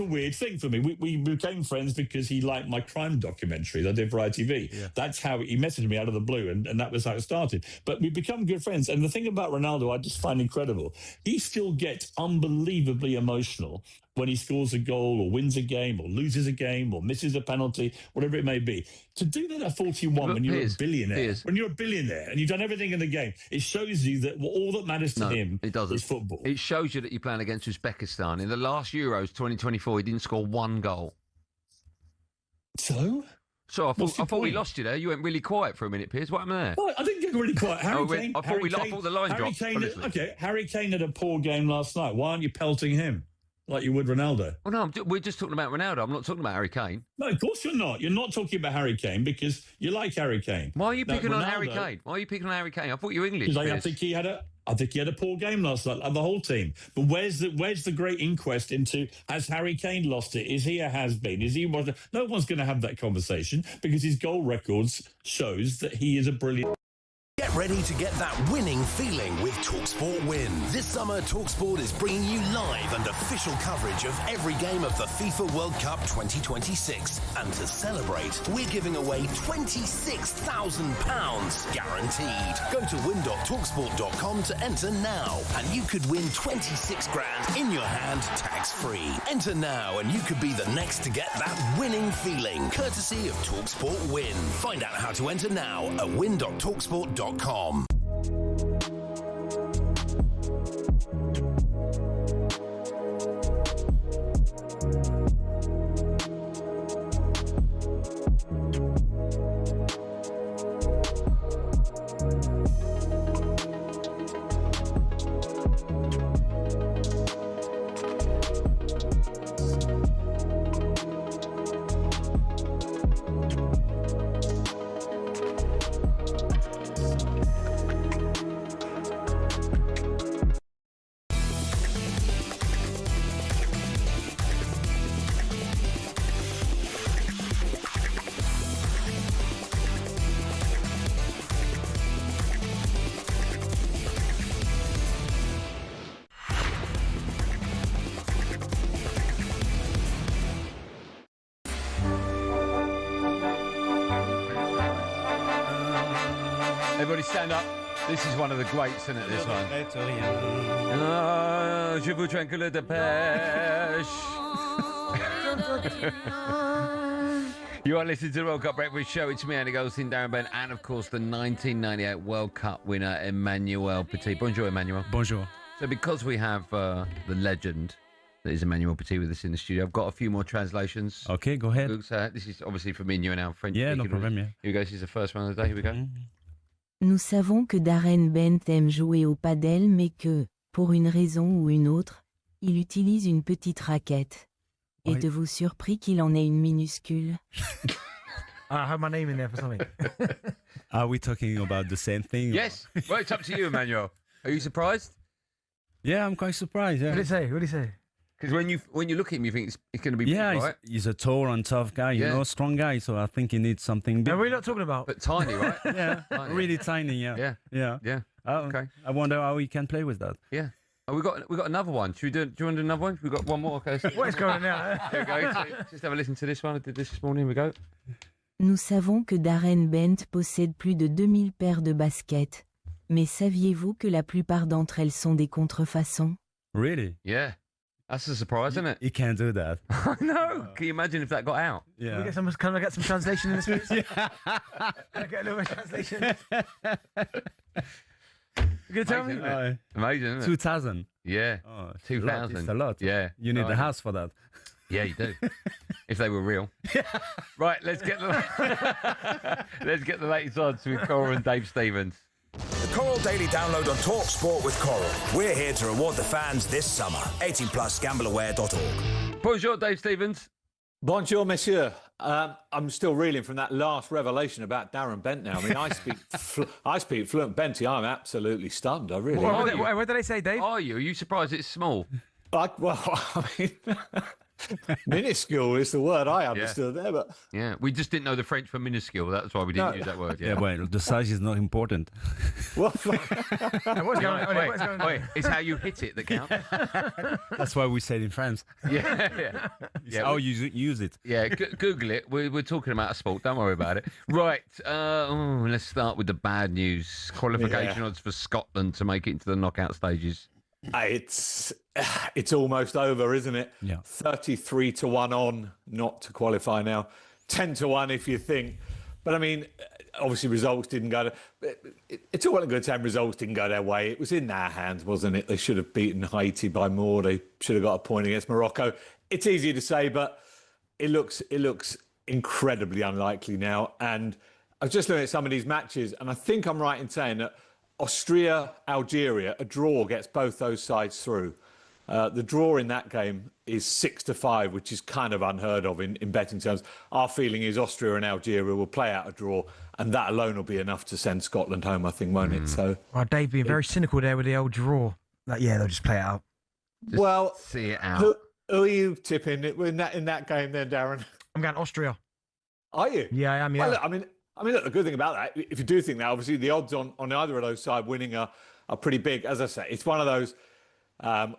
weird thing for me. We became friends because he liked my crime documentaries I did for ITV. Yeah. That's how he messaged me out of the blue, and that was how it started. But we become good friends. And the thing about Ronaldo, I just find incredible. He still gets unbelievably emotional when he scores a goal or wins a game or loses a game or misses a penalty, whatever it may be. To do that at 41 when you're a billionaire and you've done everything in the game, it shows you that all that matters to him is football. It shows you that you're playing against Uzbekistan. In the last Euros 2024, he didn't score one goal. So I thought we lost you there. You went really quiet for a minute, Piers. What happened there? No, I didn't get really quiet. I thought the line dropped. Harry Kane had a poor game last night. Why aren't you pelting him like you would Ronaldo? Well, no, we're just talking about Ronaldo. I'm not talking about Harry Kane. No, of course you're not. You're not talking about Harry Kane because you like Harry Kane. Why are you picking on Harry Kane? Why are you picking on Harry Kane? I thought you were English. I think he had a poor game last night, the whole team. But where's the great inquest into, has Harry Kane lost it? Is he a has-been? Is he? No one's going to have that conversation because his goal records shows that he is a brilliant. Get ready to get that winning feeling with talkSPORT Win. This summer, talkSPORT is bringing you live and official coverage of every game of the FIFA World Cup 2026. And to celebrate, we're giving away £26,000 guaranteed. Go to win.talksport.com to enter now, and you could win 26 grand in your hand, tax-free. Enter now, and you could be the next to get that winning feeling, courtesy of talkSPORT Win. Find out how to enter now at win.talksport.com. Everybody stand up. This is one of the greats, isn't it, this one? Je vous drink a little pêche. You are listening to the World Cup Breakfast Show. It's me, Andy Goldstein, Darren Bent, and of course the 1998 World Cup winner, Emmanuel Petit. Bonjour, Emmanuel. Bonjour. So because we have the legend that is Emmanuel Petit with us in the studio, I've got a few more translations. Okay, go ahead. This is obviously for me and you and our French. Yeah, no problem, yeah. Here we go. This is the first one of the day. Here we go. Nous savons que Darren Bent aime jouer au padel, mais que, pour une raison ou une autre, il utilise une petite raquette. Êtes-vous surpris qu'il en ait une minuscule? I have my name in there for something. Are we talking about the same thing? Yes. Well, it's up to you, Emmanuel. Are you surprised? Yeah, I'm quite surprised. Yeah. What did he say? What did he say? Because when you look at him, you think it's going to be big, right? He's a tall and tough guy, you know, strong guy. So I think he needs something big. Now, what are you not talking about? But tiny, right? Yeah, really tiny. Yeah. Okay. I wonder how he can play with that. Yeah. Oh, we got another one. Do you want to do another one? We've got one more. Okay. So what is going on now? Here we go. So, just have a listen to this one. I did this morning. Here we go. Nous savons que Darren Bent possède plus de 2000 paires de baskets. Mais saviez-vous que la plupart d'entre elles sont des contrefaçons? Really? Yeah. That's a surprise, isn't it? He can't do that. I know. Can you imagine if that got out? Yeah. Can I get some translation in this, please? Can I get a little bit of translation? You gonna tell me? Amazing, isn't it? 2000. Yeah. Oh, it's 2000. It's a lot. Yeah. You need a house for that. Yeah, you do. If they were real. Right, let's get the latest odds with Coral and Dave Stevens. The Coral Daily Download on talkSPORT with Coral. We're here to reward the fans this summer. 18 plus gambleaware.org. Bonjour, Dave Stevens. Bonjour, monsieur. I'm still reeling from that last revelation about Darren Bent now. I mean, I speak fluent Benty. I'm absolutely stunned. I really am. What did I say, Dave? Are you surprised it's small? I mean... minuscule is the word I understood there, but yeah, we just didn't know the French for minuscule. That's why we didn't use that word. Yeah, well, the size is not important. What's going on? Wait, it's how you hit it that counts. That's why we say it in France. Yeah. How you use it. Yeah, Google it. We're talking about a sport. Don't worry about it. Right. Let's start with the bad news. Qualification odds for Scotland to make it into the knockout stages. It's almost over, isn't it? Yeah. 33-1 on not to qualify now. 10-1 if you think. But I mean, obviously results didn't go. It's all well and good saying results didn't go their way. It was in their hands, wasn't it? They should have beaten Haiti by more. They should have got a point against Morocco. It's easy to say, but it looks incredibly unlikely now. And I was just looking at some of these matches, and I think I'm right in saying that Austria, Algeria, a draw gets both those sides through. The draw in that game is 6-5, which is kind of unheard of in betting terms. Our feeling is Austria and Algeria will play out a draw, and that alone will be enough to send Scotland home, I think, won't it? So, well, Dave being very cynical there with the old draw. They'll just play it out. Just see it out. Who are you tipping in that game then, Darren? I'm going Austria. Are you? Yeah, I am. Yeah. Well, I mean, look, the good thing about that, if you do think that, obviously the odds on either of those sides winning are pretty big. As I say, it's one of those,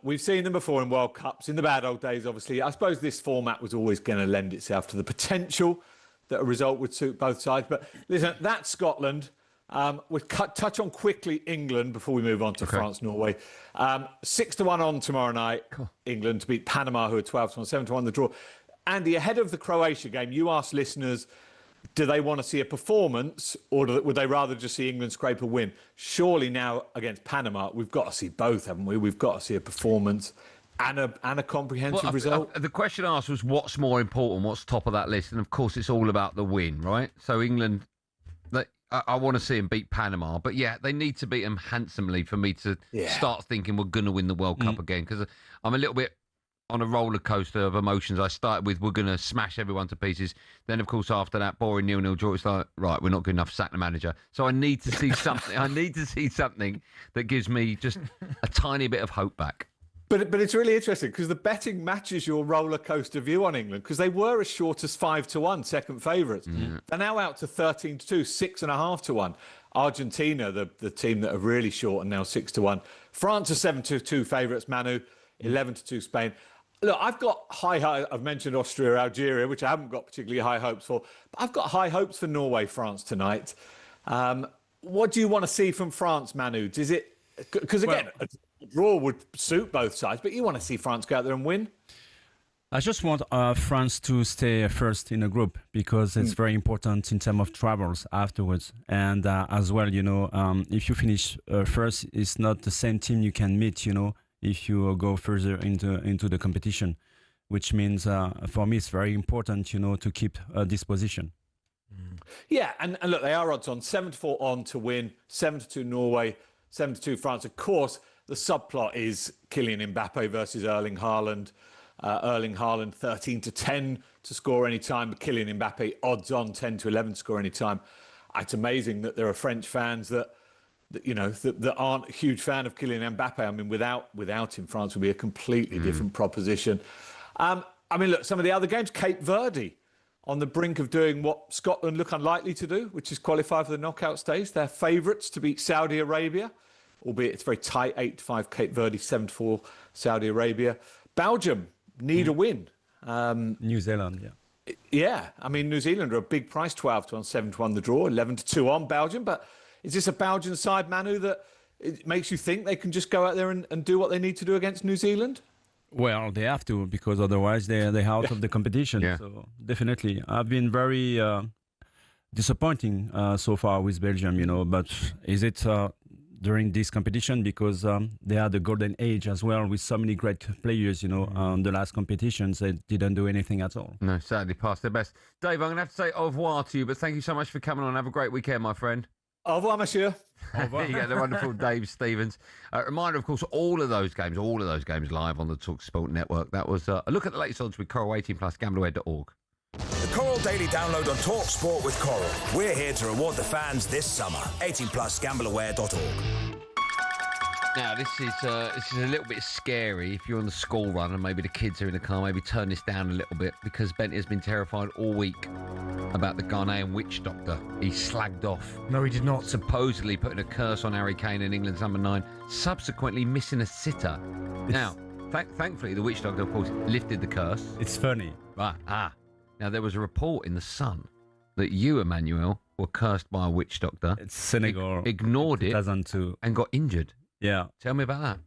we've seen them before in World Cups, in the bad old days, obviously. I suppose this format was always going to lend itself to the potential that a result would suit both sides. But listen, that's Scotland. We'll touch on quickly England before we move on to France, Norway. 6-1 on tomorrow night, England to beat Panama, who are 12-1, 7-1 the draw. Andy, ahead of the Croatia game, you asked listeners, do they want to see a performance, or would they rather just see England scrape a win? Surely now against Panama, we've got to see both, haven't we? We've got to see a performance and a comprehensive result. The question asked was what's more important, what's top of that list? And of course, it's all about the win, right? So England, I want to see them beat Panama, but yeah, they need to beat them handsomely for me to start thinking we're going to win the World Cup again, because I'm a little bit on a roller coaster of emotions. I started with we're going to smash everyone to pieces. Then, of course, after that boring 0-0 draw, it's like, right, we're not good enough, sack the manager. So I need to see something. I need to see something that gives me just a tiny bit of hope back. But it's really interesting because the betting matches your roller coaster view on England, because they were as short as 5-1, second favourites. They're now out to 13-2, 6.5-1. Argentina, the team that are really short, and now 6-1. France are 7-2 favourites. Manu, 11-2 Spain. Look, I've got I've mentioned Austria, Algeria, which I haven't got particularly high hopes for. But I've got high hopes for Norway, France tonight. What do you want to see from France, Manu? Is it because again, a draw would suit both sides, but you want to see France go out there and win? I just want France to stay first in the group because it's very important in terms of travels afterwards. And as well, if you finish first, it's not the same team you can meet, if you go further into the competition, which means for me it's very important, to keep this position. Yeah, and look, they are odds on 7-4 on to win, 7-2 Norway, 7-2 France. Of course, the subplot is Kylian Mbappe versus Erling Haaland. Erling Haaland 13-10 to score any time, but Kylian Mbappe odds on 10-11 to score any time. it's amazing that there are French fans that aren't a huge fan of Kylian Mbappe. I mean, without him, France would be a completely different proposition. I mean, look, some of the other games, Cape Verde on the brink of doing what Scotland look unlikely to do, which is qualify for the knockout stage. They're favourites to beat Saudi Arabia, albeit it's very tight, 8-5 Cape Verde, 7-4 Saudi Arabia. Belgium need a win. New Zealand, yeah. Yeah, I mean, New Zealand are a big price, 12-1, 7-1 the draw, 11-2 on Belgium. But is this a Belgian side, Manu, that it makes you think they can just go out there and do what they need to do against New Zealand? Well, they have to, because otherwise they're out of the competition. Yeah. So definitely, I've been very disappointing so far with Belgium, but is it during this competition, because they had a golden age as well with so many great players, the last competitions, they didn't do anything at all. No, sadly past their best. Dave, I'm going to have to say au revoir to you, but thank you so much for coming on. Have a great weekend, my friend. Au revoir, monsieur. Au revoir. Yeah, the wonderful Dave Stevens. Reminder, of course, all of those games live on the talkSPORT network. That was a look at the latest odds with Coral 18+, gambleaware.org. The Coral Daily Download on talkSPORT with Coral. We're here to reward the fans this summer. 18+, gambleaware.org. Now, this is a little bit scary if you're on the school run and maybe the kids are in the car. Maybe turn this down a little bit, because Bent has been terrified all week about the Ghanaian witch doctor. He slagged off. No, he did not. Supposedly putting a curse on Harry Kane and England's number 9, subsequently missing a sitter. Now, thankfully, the witch doctor, of course, lifted the curse. It's funny. Right. Now, there was a report in The Sun that you, Emmanuel, were cursed by a witch doctor. It's Senegal. Ignored it 2002. and got injured. Yeah. Tell me about that.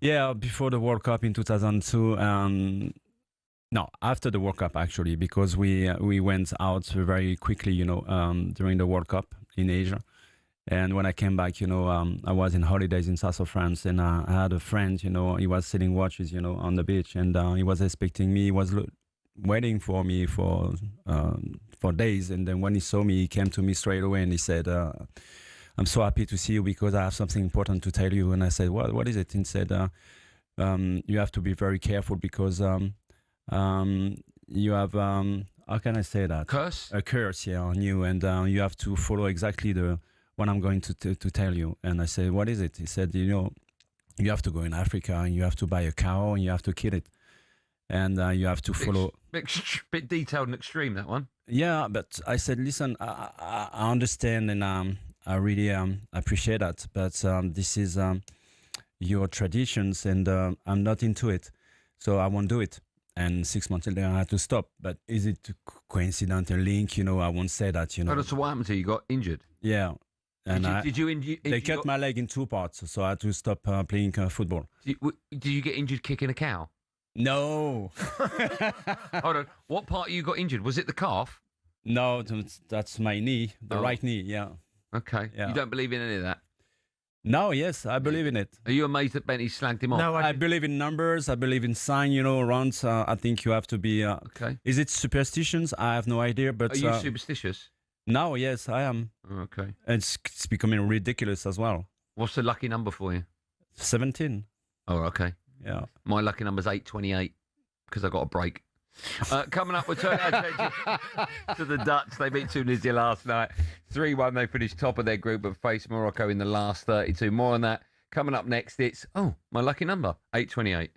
Yeah, before the World Cup in 2002, no, after the World Cup actually, because we went out very quickly, during the World Cup in Asia. And when I came back, I was in holidays in south of France, and I had a friend, he was selling watches, on the beach, and he was expecting me. He was waiting for me for days, and then when he saw me, he came to me straight away and he said, I'm so happy to see you because I have something important to tell you. And I said, what is it? And he said, you have to be very careful because you have, how can I say that? Curse? A curse, yeah, on you. And you have to follow exactly what I'm going to tell you. And I said, what is it? He said, you have to go in Africa and you have to buy a cow and you have to kill it. And you have to follow... Bit detailed and extreme, that one. Yeah, but I said, listen, I understand and I really appreciate that, but this is your traditions and I'm not into it, so I won't do it. And 6 months later, I had to stop. But is it coincidental link? I won't say that. Oh, so what happened to you? You got injured? Yeah. And they cut my leg in 2 parts, so I had to stop playing football. Did you get injured kicking a cow? No. Hold on. What part you got injured? Was it the calf? No, that's my knee, the right knee, yeah. Okay. Yeah. You don't believe in any of that? No, yes, I believe in it. Are you amazed that Benny slagged him off? No, I believe in numbers. I believe in sign, around. I think you have to be... okay. Is it superstitions? I have no idea, but... Are you superstitious? No, yes, I am. Okay. It's becoming ridiculous as well. What's the lucky number for you? 17. Oh, okay. Yeah. My lucky number's 828 because I got a break. Coming up, we'll turn our attention to the Dutch. They beat Tunisia last night. 3-1, they finished top of their group, but faced Morocco in the last 32. More on that coming up next. It's, my lucky number, 828.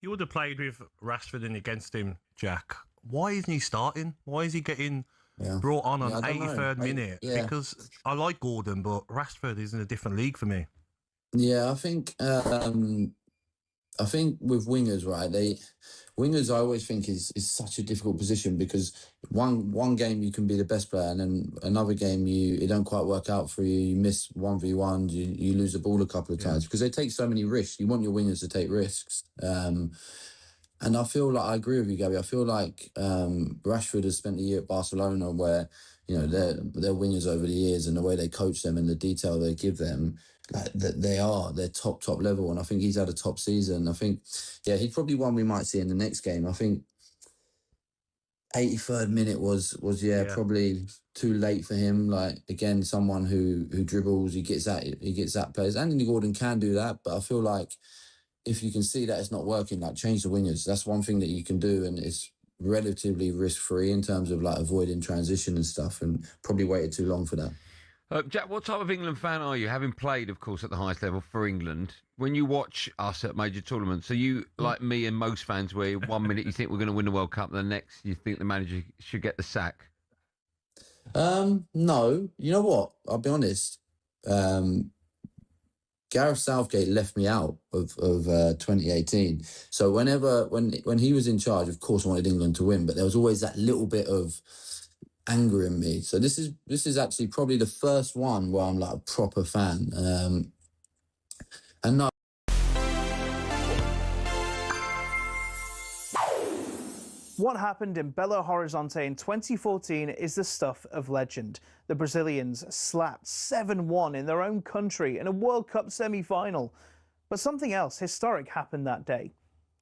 You would have played with Rashford in against him, Jack. Why isn't he starting? Why is he getting brought on 83rd minute? Because I like Gordon, but Rashford is in a different league for me. Yeah, I think I think with wingers, right? Wingers I always think is such a difficult position because one game you can be the best player and then another game it don't quite work out for you. You miss 1v1, you lose the ball a couple of times because they take so many risks. You want your wingers to take risks. And I feel like I agree with you, Gabby. I feel like Rashford has spent a year at Barcelona where, they're wingers over the years and the way they coach them and the detail they give them, like they're top level. And I think he's had a top season. I think, he's probably one we might see in the next game. I think 83rd minute was probably too late for him. Like, again, someone who dribbles, he gets at players. Andy Gordon can do that, but I feel like if you can see that it's not working, like change the wingers. That's one thing that you can do, and it's relatively risk-free in terms of like avoiding transition and stuff, and probably waited too long for that. Jack, what type of England fan are you? Having played, of course, at the highest level for England, when you watch us at major tournaments, are you like me and most fans where 1 minute you think we're going to win the World Cup, and the next you think the manager should get the sack? No. You know what? I'll be honest. Gareth Southgate left me out of 2018. So when he was in charge, of course I wanted England to win, but there was always that little bit of anger in me. So this is actually probably the first one where I'm like a proper fan. And no. What happened in Belo Horizonte in 2014 is the stuff of legend. The Brazilians slapped 7-1 in their own country in a World Cup semi-final. But something else historic happened that day.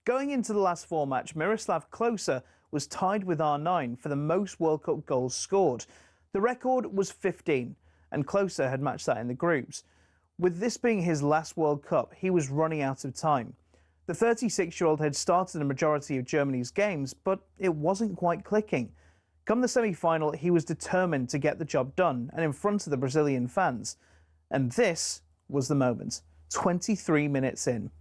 Going into the last four match, Miroslav Klose was tied with R9 for the most World Cup goals scored. The record was 15, and Klose had matched that in the groups. With this being his last World Cup, he was running out of time. The 36-year-old had started a majority of Germany's games, but it wasn't quite clicking. Come the semi-final, he was determined to get the job done and in front of the Brazilian fans. And this was the moment. 23 minutes in.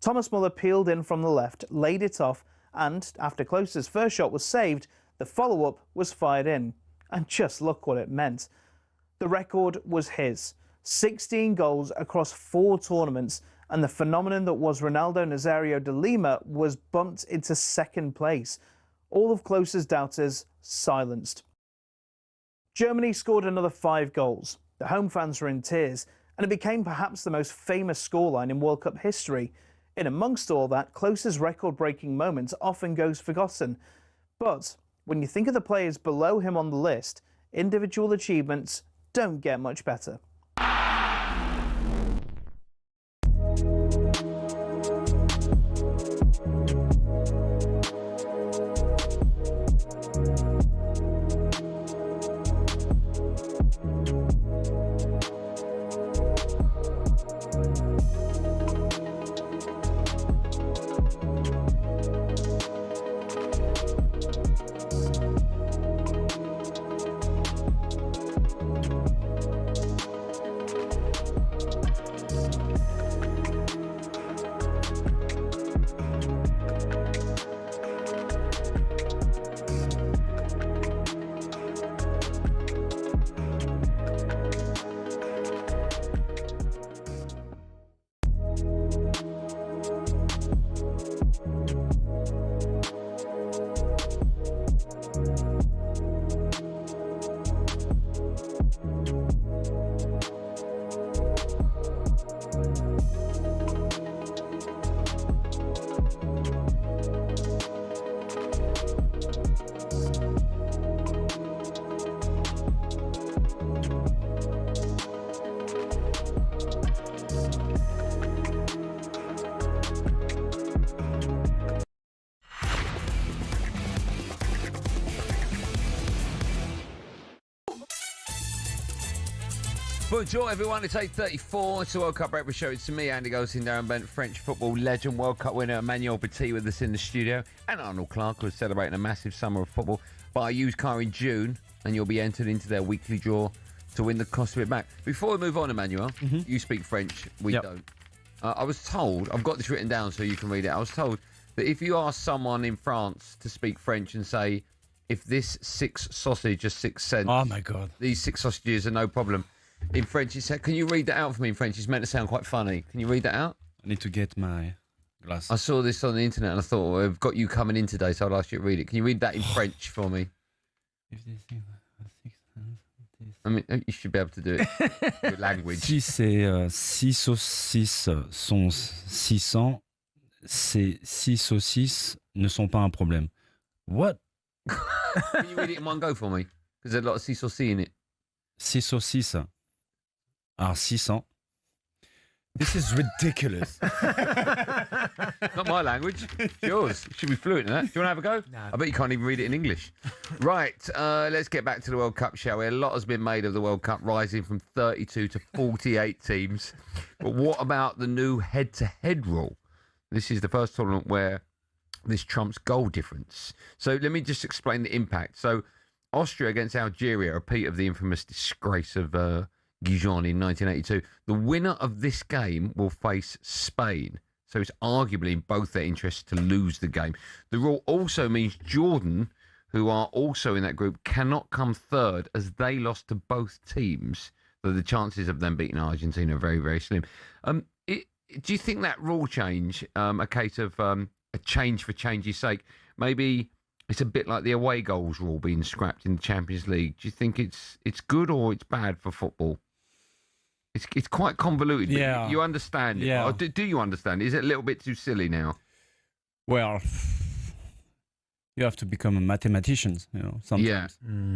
Thomas Muller peeled in from the left, laid it off, and after Klose's first shot was saved, the follow-up was fired in. And just look what it meant. The record was his. 16 goals across 4 tournaments, and the phenomenon that was Ronaldo Nazario de Lima was bumped into second place. All of Klose's doubters silenced. Germany scored another 5 goals. The home fans were in tears, and it became perhaps the most famous scoreline in World Cup history. In amongst all that, Klose's record-breaking moment often goes forgotten. But when you think of the players below him on the list, individual achievements don't get much better. Bonjour everyone, it's 8:34, it's the World Cup Breakfast Show. It's me, Andy Goldstein Darren Bent, French football legend, World Cup winner Emmanuel Petit with us in the studio, and Arnold Clark, who's celebrating a massive summer of football. Buy a used car in June and you'll be entered into their weekly draw to win the cost of it back. Before we move on, Emmanuel, you speak French, we don't. I was told, I've got this written down so you can read it, I was told that if you ask someone in France to speak French and say, if this 6 sausage is 6 cents, oh my God, these 6 sausages are no problem. In French, he said, can you read that out for me in French? It's meant to sound quite funny. Can you read that out? I need to get my I saw this on the internet and I thought, well, I've got you coming in today, so I'll ask you to read it. Can you read that in French for me? I mean, you should be able to do it with language. Si ces 6 saucisses sont 600, ces 6 saucisses ne sont pas un problème. What? Can you read it in one go for me? Because there's a lot of C in it. 6 saucisses are 600. This is ridiculous. Not my language. It's yours. You should be fluent in that. Do you want to have a go? No. I bet you can't even read it in English. Right, let's get back to the World Cup, shall we? A lot has been made of the World Cup, rising from 32 to 48 teams. But what about the new head-to-head rule? This is the first tournament where this trumps goal difference. So let me just explain the impact. So Austria against Algeria, a repeat of the infamous disgrace of Gijon in 1982. The winner of this game will face Spain. So it's arguably in both their interests to lose the game. The rule also means Jordan, who are also in that group, cannot come third as they lost to both teams. So the chances of them beating Argentina are very, very slim. Do you think that rule change, a case of a change for change's sake, maybe it's a bit like the away goals rule being scrapped in the Champions League? Do you think it's good or it's bad for football? It's quite convoluted. Yeah. But you understand it. Yeah. Or do you understand it? Is it a little bit too silly now? Well, you have to become a mathematician, sometimes. Yeah.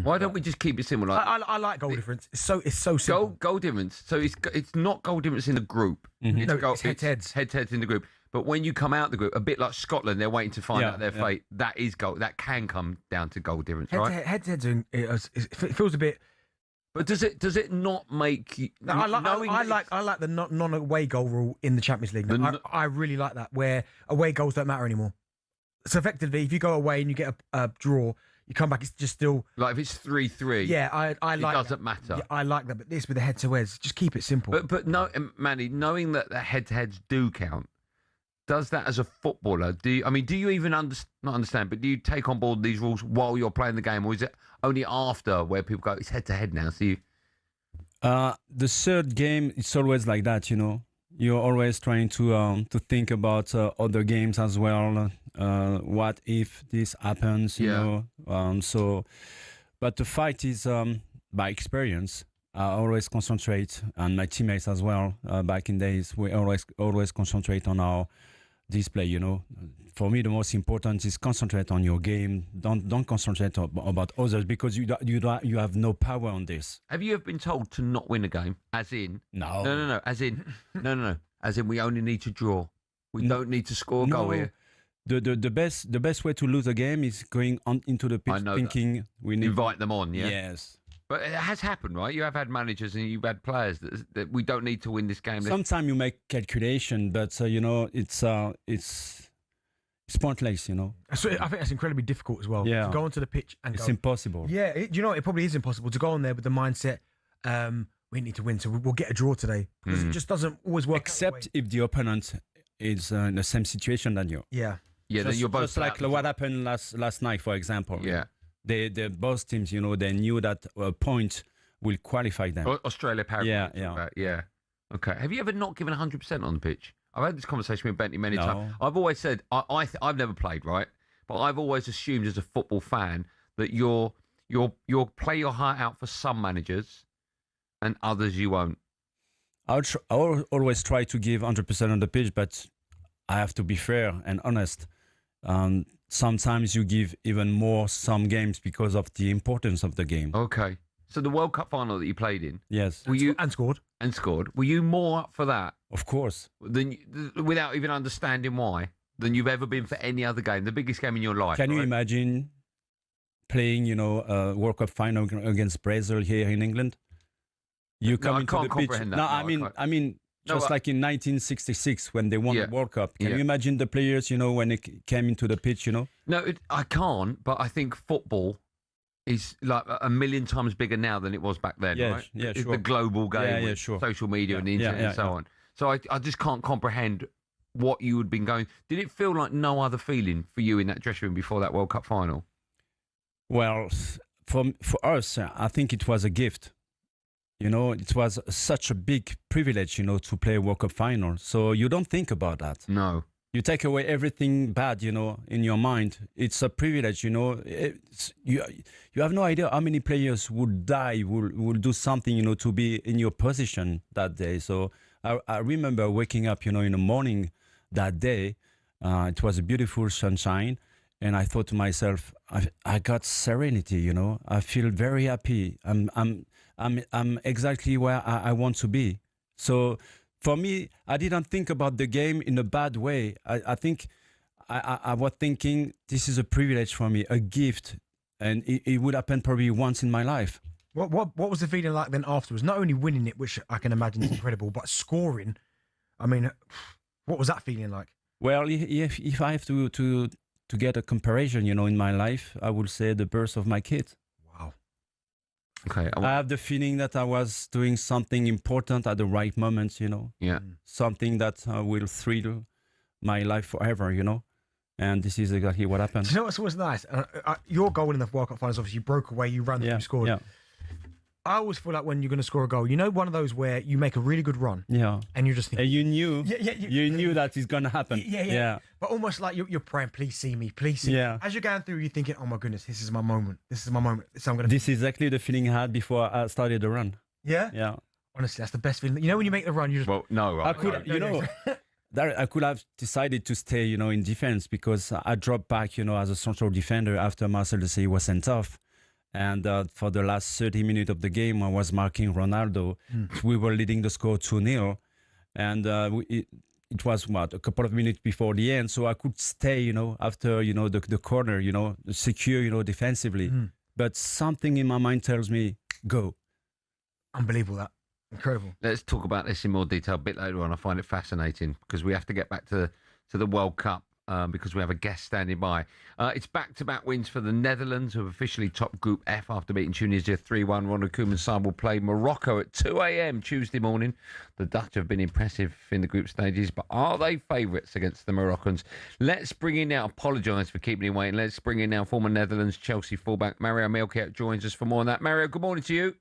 Why don't we just keep it simple? Like, I like goal difference. It's so simple. Goal difference. So it's not goal difference in the group. Mm-hmm. It's head-to-heads. Head-to-heads in the group. But when you come out the group, a bit like Scotland, they're waiting to find out their fate. That is goal. That can come down to goal difference, right? Head-to-heads, it feels a bit. But does it not make you? No, I like the non-away goal rule in the Champions League. I really like that, where away goals don't matter anymore. So effectively, if you go away and you get a draw, you come back, it's just still like if it's 3-3. Yeah, I like. It doesn't matter. Yeah, I like that, but this with the head-to-heads, just keep it simple. But no, Manny, knowing that the head-to-heads do count, does that as a footballer? Do you even not understand? But do you take on board these rules while you're playing the game, or is it only after where people go, it's head-to-head now? So the third game, it's always like that, You're always trying to think about other games as well. What if this happens? You know. But the fight is by experience. I always concentrate, and my teammates as well. Back in days, we always concentrate on our display. For me, the most important is concentrate on your game. Don't concentrate about others, because you have no power on this. have you ever been told to not win a game? As in no. As in no. As in we only need to draw. We don't need to score a goal here. The best way to lose a game is going on into the pitch thinking we need invite them on. Yeah. Yes. But it has happened, right? You have had managers and you've had players that we don't need to win this game. Sometimes you make calculation, but it's pointless, So I think that's incredibly difficult as well. Yeah. To go onto the pitch and it's go, impossible. Yeah, it probably is impossible to go on there with the mindset, we need to win, so we'll get a draw today. Because it just doesn't always work. Except if the opponent is in the same situation than you. Yeah. Yeah, then you're both just like what happened last night, for example. Yeah. They both teams, they knew that a point will qualify them. Australia, Paraguay. Yeah. Okay. Have you ever not given 100% on the pitch? I've had this conversation with Bentley many times. I've always said I've never played, right? But I've always assumed as a football fan that you'll play your heart out for some managers, and others you won't. I'll always try to give 100% on the pitch, but I have to be fair and honest. Sometimes you give even more some games because of the importance of the game. Okay. So the World Cup final that you played in, yes, and scored. Were you more up for that? Of course. Without even understanding why, than you've ever been for any other game, the biggest game in your life. Can you imagine playing, a World Cup final against Brazil here in England? You come into the pitch. That. No, I mean. Just like in 1966 when they won the World Cup. Can you imagine the players, when they came into the pitch, No, I can't, but I think football is like a million times bigger now than it was back then, right? Yeah, it's sure. the global game with sure. social media and the internet and so on. So I just can't comprehend what you had been going. Did it feel like no other feeling for you in that dressing room before that World Cup final? Well, for us, I think it was a gift. It was such a big privilege, to play a World Cup final. So you don't think about that. No. you take away everything bad, in your mind. It's a privilege, you have no idea how many players would die, will do something, to be in your position that day. So I remember waking up, in the morning that day. It was a beautiful sunshine, and I thought to myself, I got serenity, I feel very happy. I'm exactly where I want to be. So for me, I didn't think about the game in a bad way. I think I was thinking this is a privilege for me, a gift, and it would happen probably once in my life. What was the feeling like then afterwards? Not only winning it, which I can imagine is incredible, but scoring. I mean, what was that feeling like? Well, if I have to get a comparison, in my life, I would say the birth of my kid. Wow. Okay. I have the feeling that I was doing something important at the right moment, Yeah. Something that will thrill my life forever, And this is exactly what happened. Do you know what's always nice? Your goal in the World Cup finals, obviously, you broke away, you ran, you scored. Yeah. I always feel like when you're going to score a goal, one of those where you make a really good run. Yeah. And you just think... And you knew. You knew that it's going to happen. Yeah. But almost like you're praying, please see me, please see me. As you're going through, you're thinking, oh my goodness, this is my moment. This is my moment. So I'm going to... This is exactly the feeling I had before I started the run. Yeah? Yeah. Honestly, that's the best feeling. When you make the run, you just... Well, no, right. I could, I could have decided to stay, in defense because I dropped back, as a central defender after Marcel Desailly was sent off. And for the last 30 minutes of the game, I was marking Ronaldo. We were leading the score 2-0. And it was, a couple of minutes before the end. So I could stay, after, the corner, secure, defensively. But something in my mind tells me, go. Unbelievable, that. Incredible. Let's talk about this in more detail a bit later on. I find it fascinating because we have to get back to the World Cup because we have a guest standing by. It's back-to-back wins for the Netherlands, who have officially topped Group F after beating Tunisia 3-1. Ronald Koeman's side will play Morocco at 2 a.m. Tuesday morning. The Dutch have been impressive in the group stages, but are they favourites against the Moroccans? Let's bring in now, apologise for keeping him waiting, let's bring in now former Netherlands Chelsea fullback Mario Melchior joins us for more on that. Mario, good morning to you.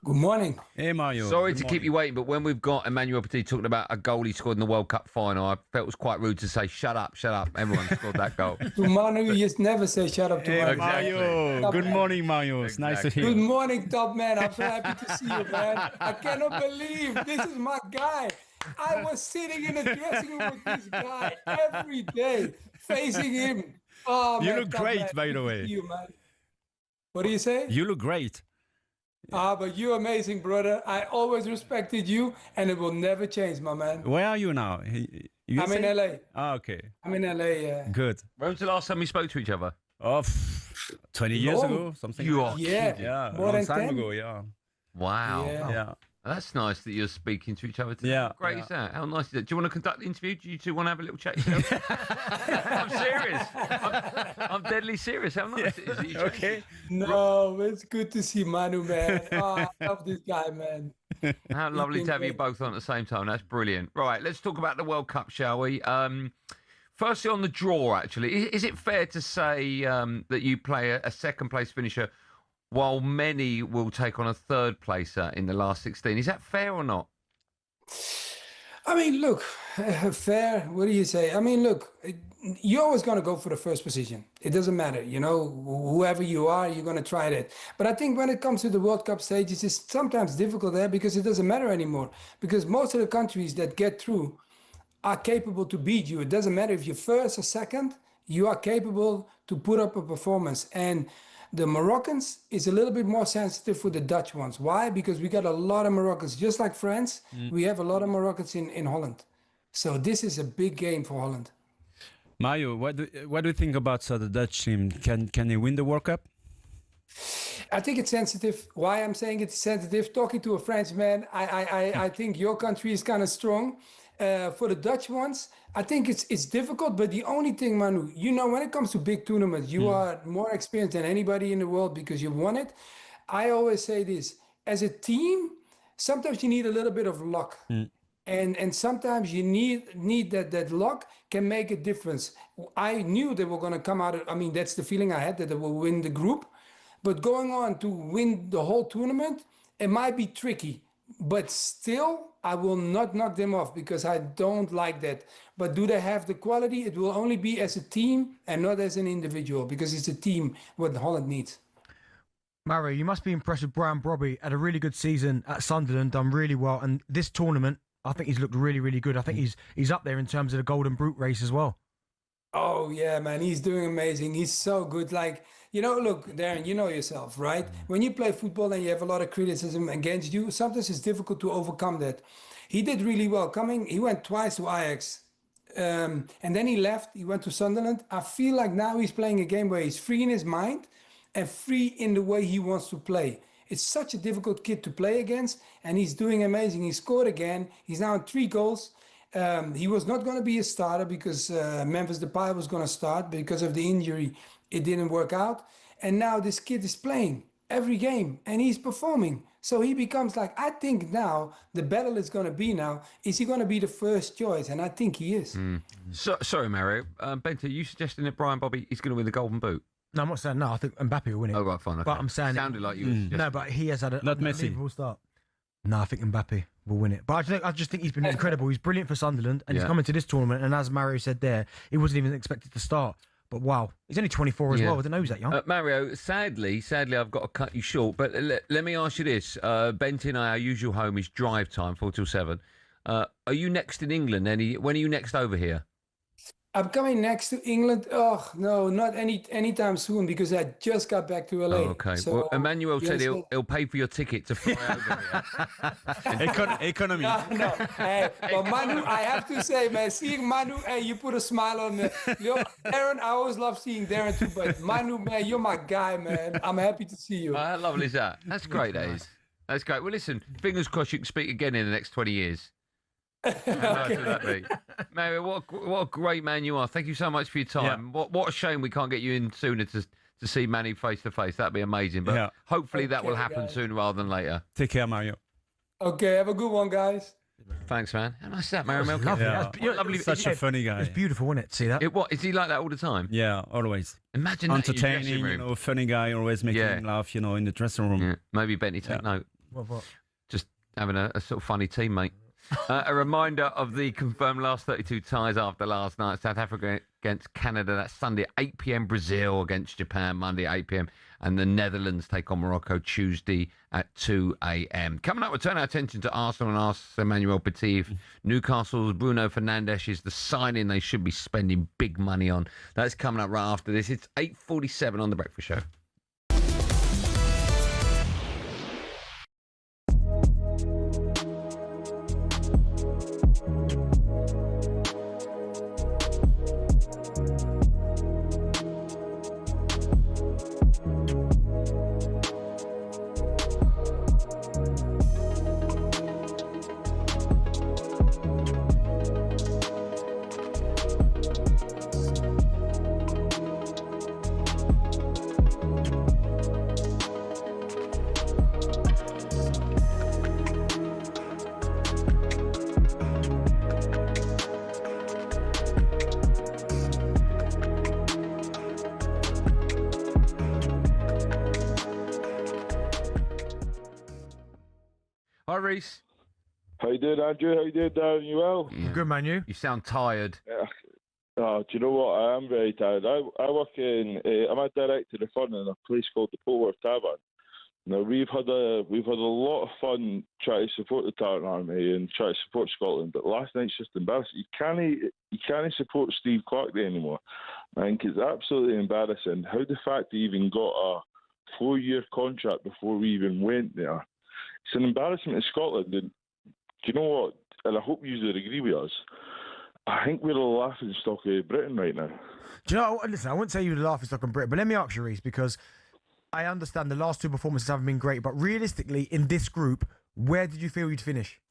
Good morning. Hey, Mario. Sorry to keep you waiting, but when we've got Emmanuel Petit talking about a goal he scored in the World Cup final, I felt it was quite rude to say, shut up. Everyone scored that goal. To Manu, you just never say shut up to Manu. Mario. Good morning, Mario. It's nice to hear you. Good morning, top man. I'm so happy to see you, man. I cannot believe this is my guy. I was sitting in the dressing room with this guy every day, facing him. Oh, you man, look great, man. By the way. You, man. What do you say? You look great. But you're amazing, brother. I always respected you, and it will never change, my man. Where are you now? I'm in LA. Ah, okay. I'm in LA, yeah. Good. When was the last time we spoke to each other? 20 years ago, something like that. Yeah, more than a long time 10. ago, yeah. Wow. Yeah. That's nice that you're speaking to each other today. Yeah. How great is that? How nice is that? Do you want to conduct the interview? Do you two want to have a little chat yourself? I'm serious. I'm deadly serious. How nice is it? Okay. No, it's good to see Manu, man. Oh, I love this guy, man. How lovely to have you both on at the same time. That's brilliant. Right, let's talk about the World Cup, shall we? Firstly, on the draw, actually, is it fair to say that you play a second-place finisher while many will take on a third placer in the last 16? Is that fair or not? I mean, look, fair, what do you say? I mean, look, you're always going to go for the first position. It doesn't matter, whoever you are, you're going to try that. But I think when it comes to the World Cup stages, it's sometimes difficult there because it doesn't matter anymore. Because most of the countries that get through are capable to beat you. It doesn't matter if you're first or second, you are capable to put up a performance. And the Moroccans is a little bit more sensitive for the Dutch ones. Why? Because we got a lot of Moroccans. Just like France, we have a lot of Moroccans in Holland. So this is a big game for Holland. Mario, what do you think about the Dutch team? Can they win the World Cup? I think it's sensitive. Why I'm saying it's sensitive? Talking to a Frenchman, I think your country is kind of strong. For the Dutch ones, I think it's difficult, but the only thing, Manu, when it comes to big tournaments, you are more experienced than anybody in the world because you've won it. I always say this, as a team, sometimes you need a little bit of luck. And sometimes you need that luck can make a difference. I knew they were going to come out that's the feeling I had, that they will win the group. But going on to win the whole tournament, it might be tricky. but still, I will not knock them off because I don't like that. But do they have the quality? It will only be as a team and not as an individual because it's a team what Holland needs. Mario, you must be impressed with Brian Brobby. Had a really good season at Sunderland, done really well. And this tournament, I think he's looked really, really good. I think he's up there in terms of the Golden Boot race as well. Oh, yeah, man. He's doing amazing. He's so good. Like, look, Darren, you know yourself, right? When you play football and you have a lot of criticism against you, sometimes it's difficult to overcome that. He did really well. He went twice to Ajax. And then he left. He went to Sunderland. I feel like now he's playing a game where he's free in his mind and free in the way he wants to play. It's such a difficult kid to play against, and he's doing amazing. He scored again. He's now on 3 goals. He was not going to be a starter because Memphis Depay was going to start. Because of the injury, it didn't work out. And now this kid is playing every game, and he's performing. So he becomes like, I think now, the battle is going to be now, is he going to be the first choice? And I think he is. Sorry, Mario. Bent, are you suggesting that Brian Brobby is going to win the Golden Boot? No, I'm not saying no. I think Mbappe will win it. Oh, right, fine. Okay. But I'm saying... Sounded like you were suggesting. No, but he has had a... Not Messi. Liverpool start. No, I think Mbappe will win it. But I just think he's been incredible. He's brilliant for Sunderland, and he's coming to this tournament, and as Mario said there, he wasn't even expected to start. But wow, he's only 24 as well. I didn't know he was that young. Mario, sadly, I've got to cut you short, but let me ask you this. Bent and I, our usual home is drive time, 4 till 7. Are you next in England? When are you next over here? I'm coming next to England. Oh, no, not anytime soon because I just got back to LA. Oh, okay. So, well, Emmanuel said he'll pay for your ticket to fly over here. Economy. No. Hey, but Manu, I have to say, man, seeing Manu, hey, you put a smile on me. Darren, I always love seeing Darren too, but Manu, man, you're my guy, man. I'm happy to see you. How lovely is that? That's great, that is. That's great. Well, listen, fingers crossed you can speak again in the next 20 years. Okay. Mario, what a great man you are. Thank you so much for your time. Yeah. What a shame we can't get you in sooner to see Manny face to face. That'd be amazing. But hopefully that will happen sooner rather than later. Take care, Mario. Okay, have a good one, guys. Thanks, man. How nice is that, Mario Melchior? Lovely. Yeah. Lovely. Such a funny guy. It's beautiful, isn't it? See that? Is he like that all the time? Yeah, always. Imagine entertaining, funny guy, always making him laugh, in the dressing room. Yeah. Maybe Bentley take note. What? Just having a sort of funny teammate. A reminder of the confirmed last 32 ties after last night. South Africa against Canada. That's Sunday at 8 p.m. Brazil against Japan Monday at 8 p.m. And the Netherlands take on Morocco Tuesday at 2 a.m. Coming up, we'll turn our attention to Arsenal and ask Emmanuel Petit if Newcastle's Bruno Fernandes is the signing they should be spending big money on. That's coming up right after this. It's 8:47 on The Breakfast Show. Hi, Reece. How you doing, Andrew? How you doing, Darren? You well? Yeah. Good, man, you? You sound tired. Yeah. Oh, do you know what? I am very tired. I work in. I'm a director of fun in a place called the Polworth Tavern. Now we've had a lot of fun trying to support the Tartan Army and try to support Scotland, but last night's just embarrassing. You can't support Steve Clark anymore. I think it's absolutely embarrassing how the fact he even got a 4-year contract before we even went there. It's an embarrassment to Scotland. And do you know what? And I hope you agree with us. I think we're the laughing stock of Britain right now. Do you know? Listen, I wouldn't say you're the laughing stock of Britain, but let me ask you, Reece, because I understand the last 2 performances haven't been great, but realistically, in this group, where did you feel you'd finish?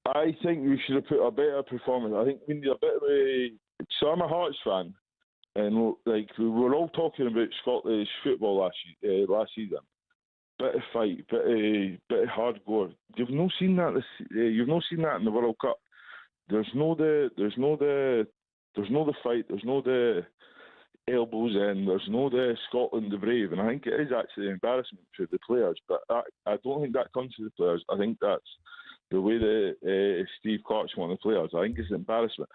I think we should have put a better performance. I think we need a bit of a... So I'm a Hearts fan, and like we were all talking about Scottish football last season. Bit of fight, bit of hardcore. You've not seen that. You've not seen that in the World Cup. There's no the fight. There's no the. elbows in. There's no the Scotland the Brave, and I think it is actually an embarrassment for the players. But I don't think that comes to the players. I think that's the way that Steve Clark's one of the players. I think it's an embarrassment.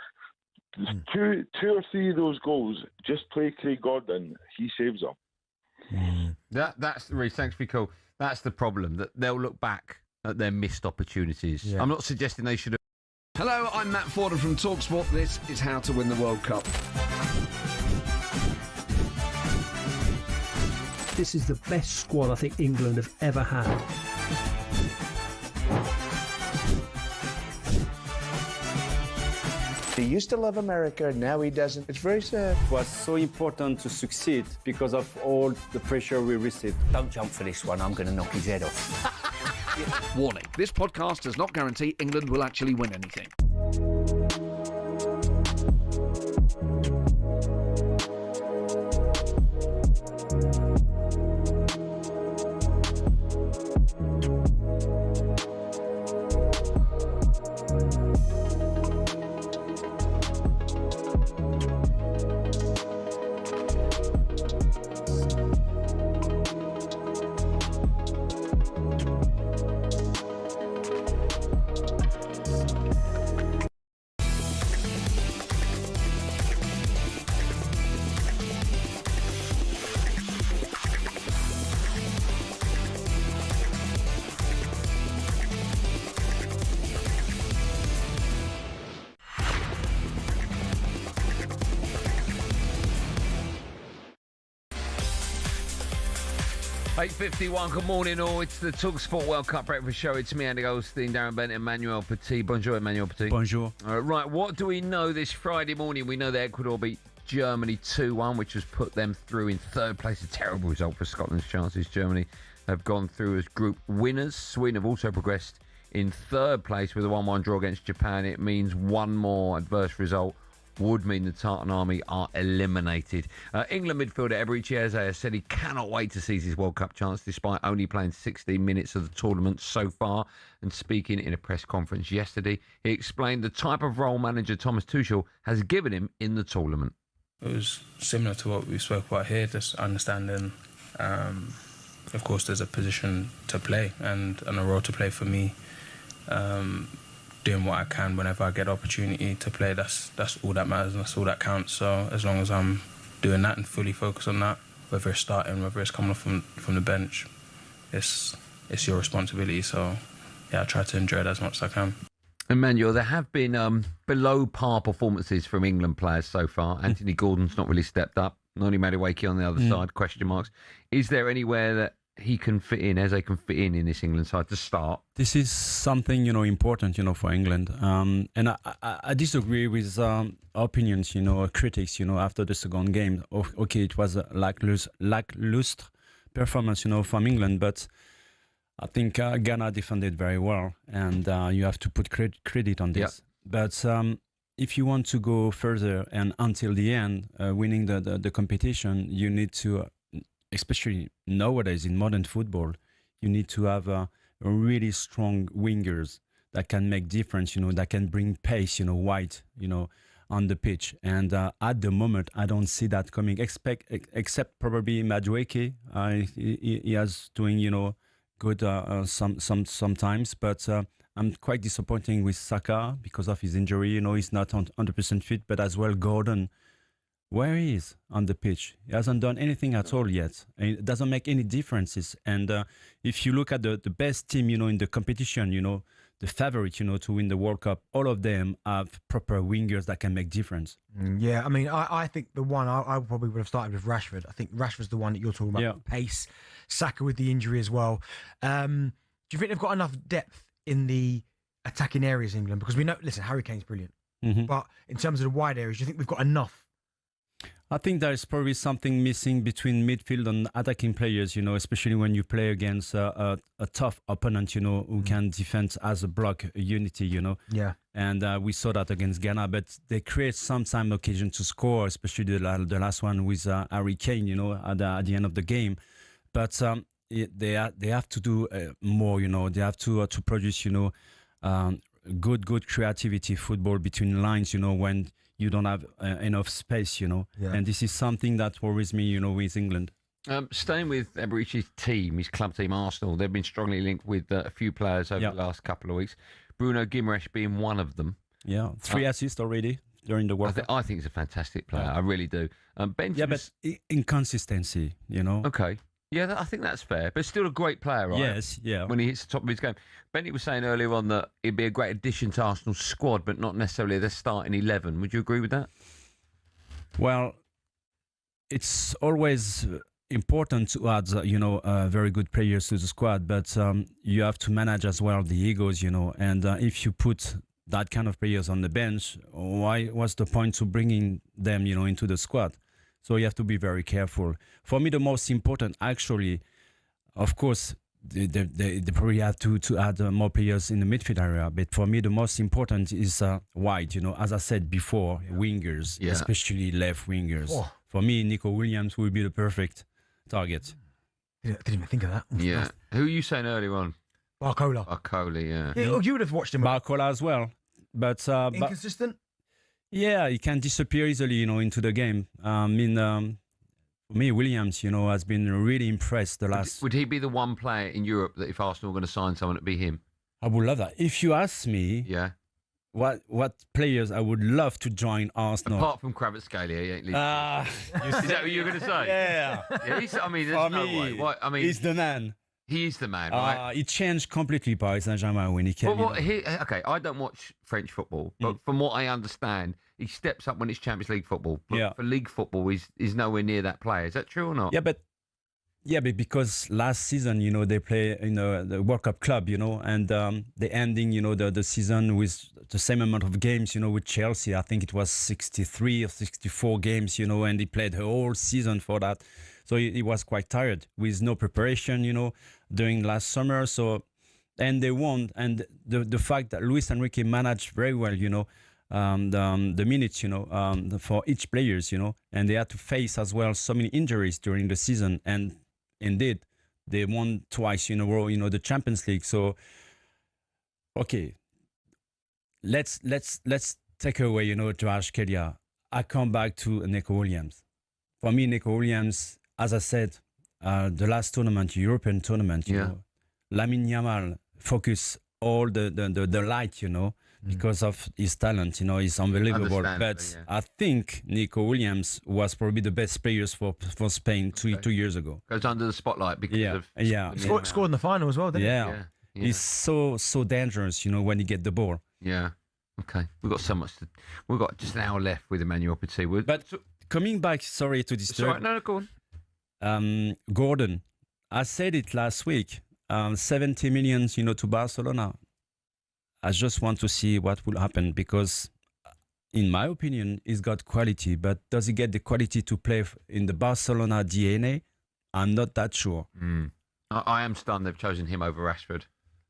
Two or three of those goals, just play Craig Gordon, he saves them. That's Reece, thanks for your call. That's the problem, that they'll look back at their missed opportunities. Yeah. I'm not suggesting they should have. Hello, I'm Matt Forden from talkSPORT. This is How to Win the World Cup. This is the best squad I think England have ever had. He used to love America, now he doesn't. It's very sad. It was so important to succeed because of all the pressure we received. Don't jump for this one, I'm going to knock his head off. Warning, this podcast does not guarantee England will actually win anything. .51, good morning all. It's the talkSPORT World Cup Breakfast Show. It's me, Andy Goldstein, Darren Bent, Emmanuel Petit. Bonjour, Emmanuel Petit. Bonjour. Right, what do we know this Friday morning? We know that Ecuador beat Germany 2-1, which has put them through in third place. A terrible result for Scotland's chances. Germany have gone through as group winners. Sweden have also progressed in third place with a 1-1 draw against Japan. It means one more adverse result would mean the Tartan Army are eliminated. England midfielder Eberechi Eze has said he cannot wait to seize his World Cup chance despite only playing 16 minutes of the tournament so far. And speaking in a press conference yesterday, he explained the type of role manager Thomas Tuchel has given him in the tournament. It was similar to what we spoke about here, just understanding, of course, there's a position to play and a role to play for me. Doing what I can whenever I get opportunity to play, that's all that matters and that's all that counts. So as long as I'm doing that and fully focused on that, whether it's starting, whether it's coming off from the bench, it's your responsibility. So yeah, I try to enjoy it as much as I can. Emmanuel, there have been below par performances from England players so far. Anthony Gordon's not really stepped up. Noni Madueke on the other side, question marks. Is there anywhere that he can fit in, as they can fit in this England side to start? This is something, important, for England. And I disagree with opinions, critics, after the second game. Okay, it was a lackluster performance, from England, but I think Ghana defended very well, and you have to put credit on this. Yep. But if you want to go further and until the end, winning the competition, you need to, especially nowadays in modern football, you need to have a really strong wingers that can make difference, that can bring pace, wide, on the pitch. And at the moment, I don't see that coming, except probably Madueke. He has doing, good sometimes, but I'm quite disappointing with Saka because of his injury. He's not 100% fit, but as well Gordon, where he is on the pitch. He hasn't done anything at all yet. And it doesn't make any differences. And if you look at the best team, in the competition, the favorite, to win the World Cup, all of them have proper wingers that can make difference. Yeah, I mean, I think the one I probably would have started with Rashford. I think Rashford's the one that you're talking about. Yeah. Pace, Saka with the injury as well. Do you think they've got enough depth in the attacking areas in England? Because we know, listen, Harry Kane's brilliant. Mm-hmm. But in terms of the wide areas, do you think we've got enough? I think there's probably something missing between midfield and attacking players, especially when you play against a tough opponent, who can defend as a block unity, Yeah. And we saw that against Ghana, but they create sometimes occasion to score, especially the last one with Harry Kane, at the end of the game. But they have to do more, they have to produce, good creativity football between lines, when you don't have enough space, you know. Yeah. And this is something that worries me, you know, with England. Staying with Eberechi's team, his club team, Arsenal, they've been strongly linked with a few players over the last couple of weeks. Bruno Guimaraes being one of them. Yeah, 3 assists already during the World Cup. I think he's a fantastic player. I really do. Yeah, but inconsistency, you know. Okay. Yeah, I think that's fair. But still a great player, right? Yes, yeah. When he hits the top of his game. Bentley was saying earlier on that he'd be a great addition to Arsenal's squad, but not necessarily their starting 11. Would you agree with that? Well, it's always important to add, you know, very good players to the squad, but you have to manage as well the egos, you know. And if you put that kind of players on the bench, what's the point to bringing them, you know, into the squad? So you have to be very careful. For me, the most important, actually, of course, they probably have to add more players in the midfield area. But for me, the most important is wide. You know, as I said before, wingers, especially left wingers. Oh. For me, Nico Williams will be the perfect target. Didn't even think of that. Yeah. Who are you saying earlier on? Barcola. Barcola, yeah. You would have watched him. Barcola as well, but inconsistent. Yeah, he can disappear easily, you know, into the game. I mean, for me, Williams, you know, has been really impressed the last. Would he be the one player in Europe that if Arsenal were going to sign someone, it'd be him? I would love that. If you ask me, what players I would love to join Arsenal. Apart from Kvaratskhelia, he ain't leaving. Is that what you're going to say? Yeah. I mean, there's no way. What, I mean, he's the man. He is the man, right? He changed completely Paris Saint-Germain when he came. Okay, I don't watch French football, but from what I understand, he steps up when it's Champions League football. But for league football, he's nowhere near that player. Is that true or not? Yeah, but because last season, you know, they play in the World Cup club, you know, and they ending, you know, the season with the same amount of games, you know, with Chelsea. I think it was 63 or 64 games, you know, and he played the whole season for that. So he was quite tired with no preparation, you know, during last summer. So, and they won. And the fact that Luis Enrique managed very well, you know, the minutes, you know, for each players, you know, and they had to face as well so many injuries during the season. And indeed, they won twice in a row, you know, the Champions League. So, okay, let's take away, you know, Kvaratskhelia. I come back to Nico Williams. For me, Nico Williams, as I said, the last tournament, European tournament, you know, Lamine Yamal focus all the light, you know, because of his talent, you know, he's unbelievable. But I think Nico Williams was probably the best players for Spain two years ago. Goes under the spotlight because of... Yeah. Scored in the final as well, didn't he? Yeah. He's so dangerous, you know, when he get the ball. Yeah. Okay. We've got so much we've got just an hour left with Emmanuel Petit. But coming back, sorry to disturb. Sorry, no, go on. Gordon, I said it last week. 70 million, you know, to Barcelona. I just want to see what will happen because, in my opinion, he's got quality. But does he get the quality to play in the Barcelona DNA? I'm not that sure. I am stunned they've chosen him over Rashford.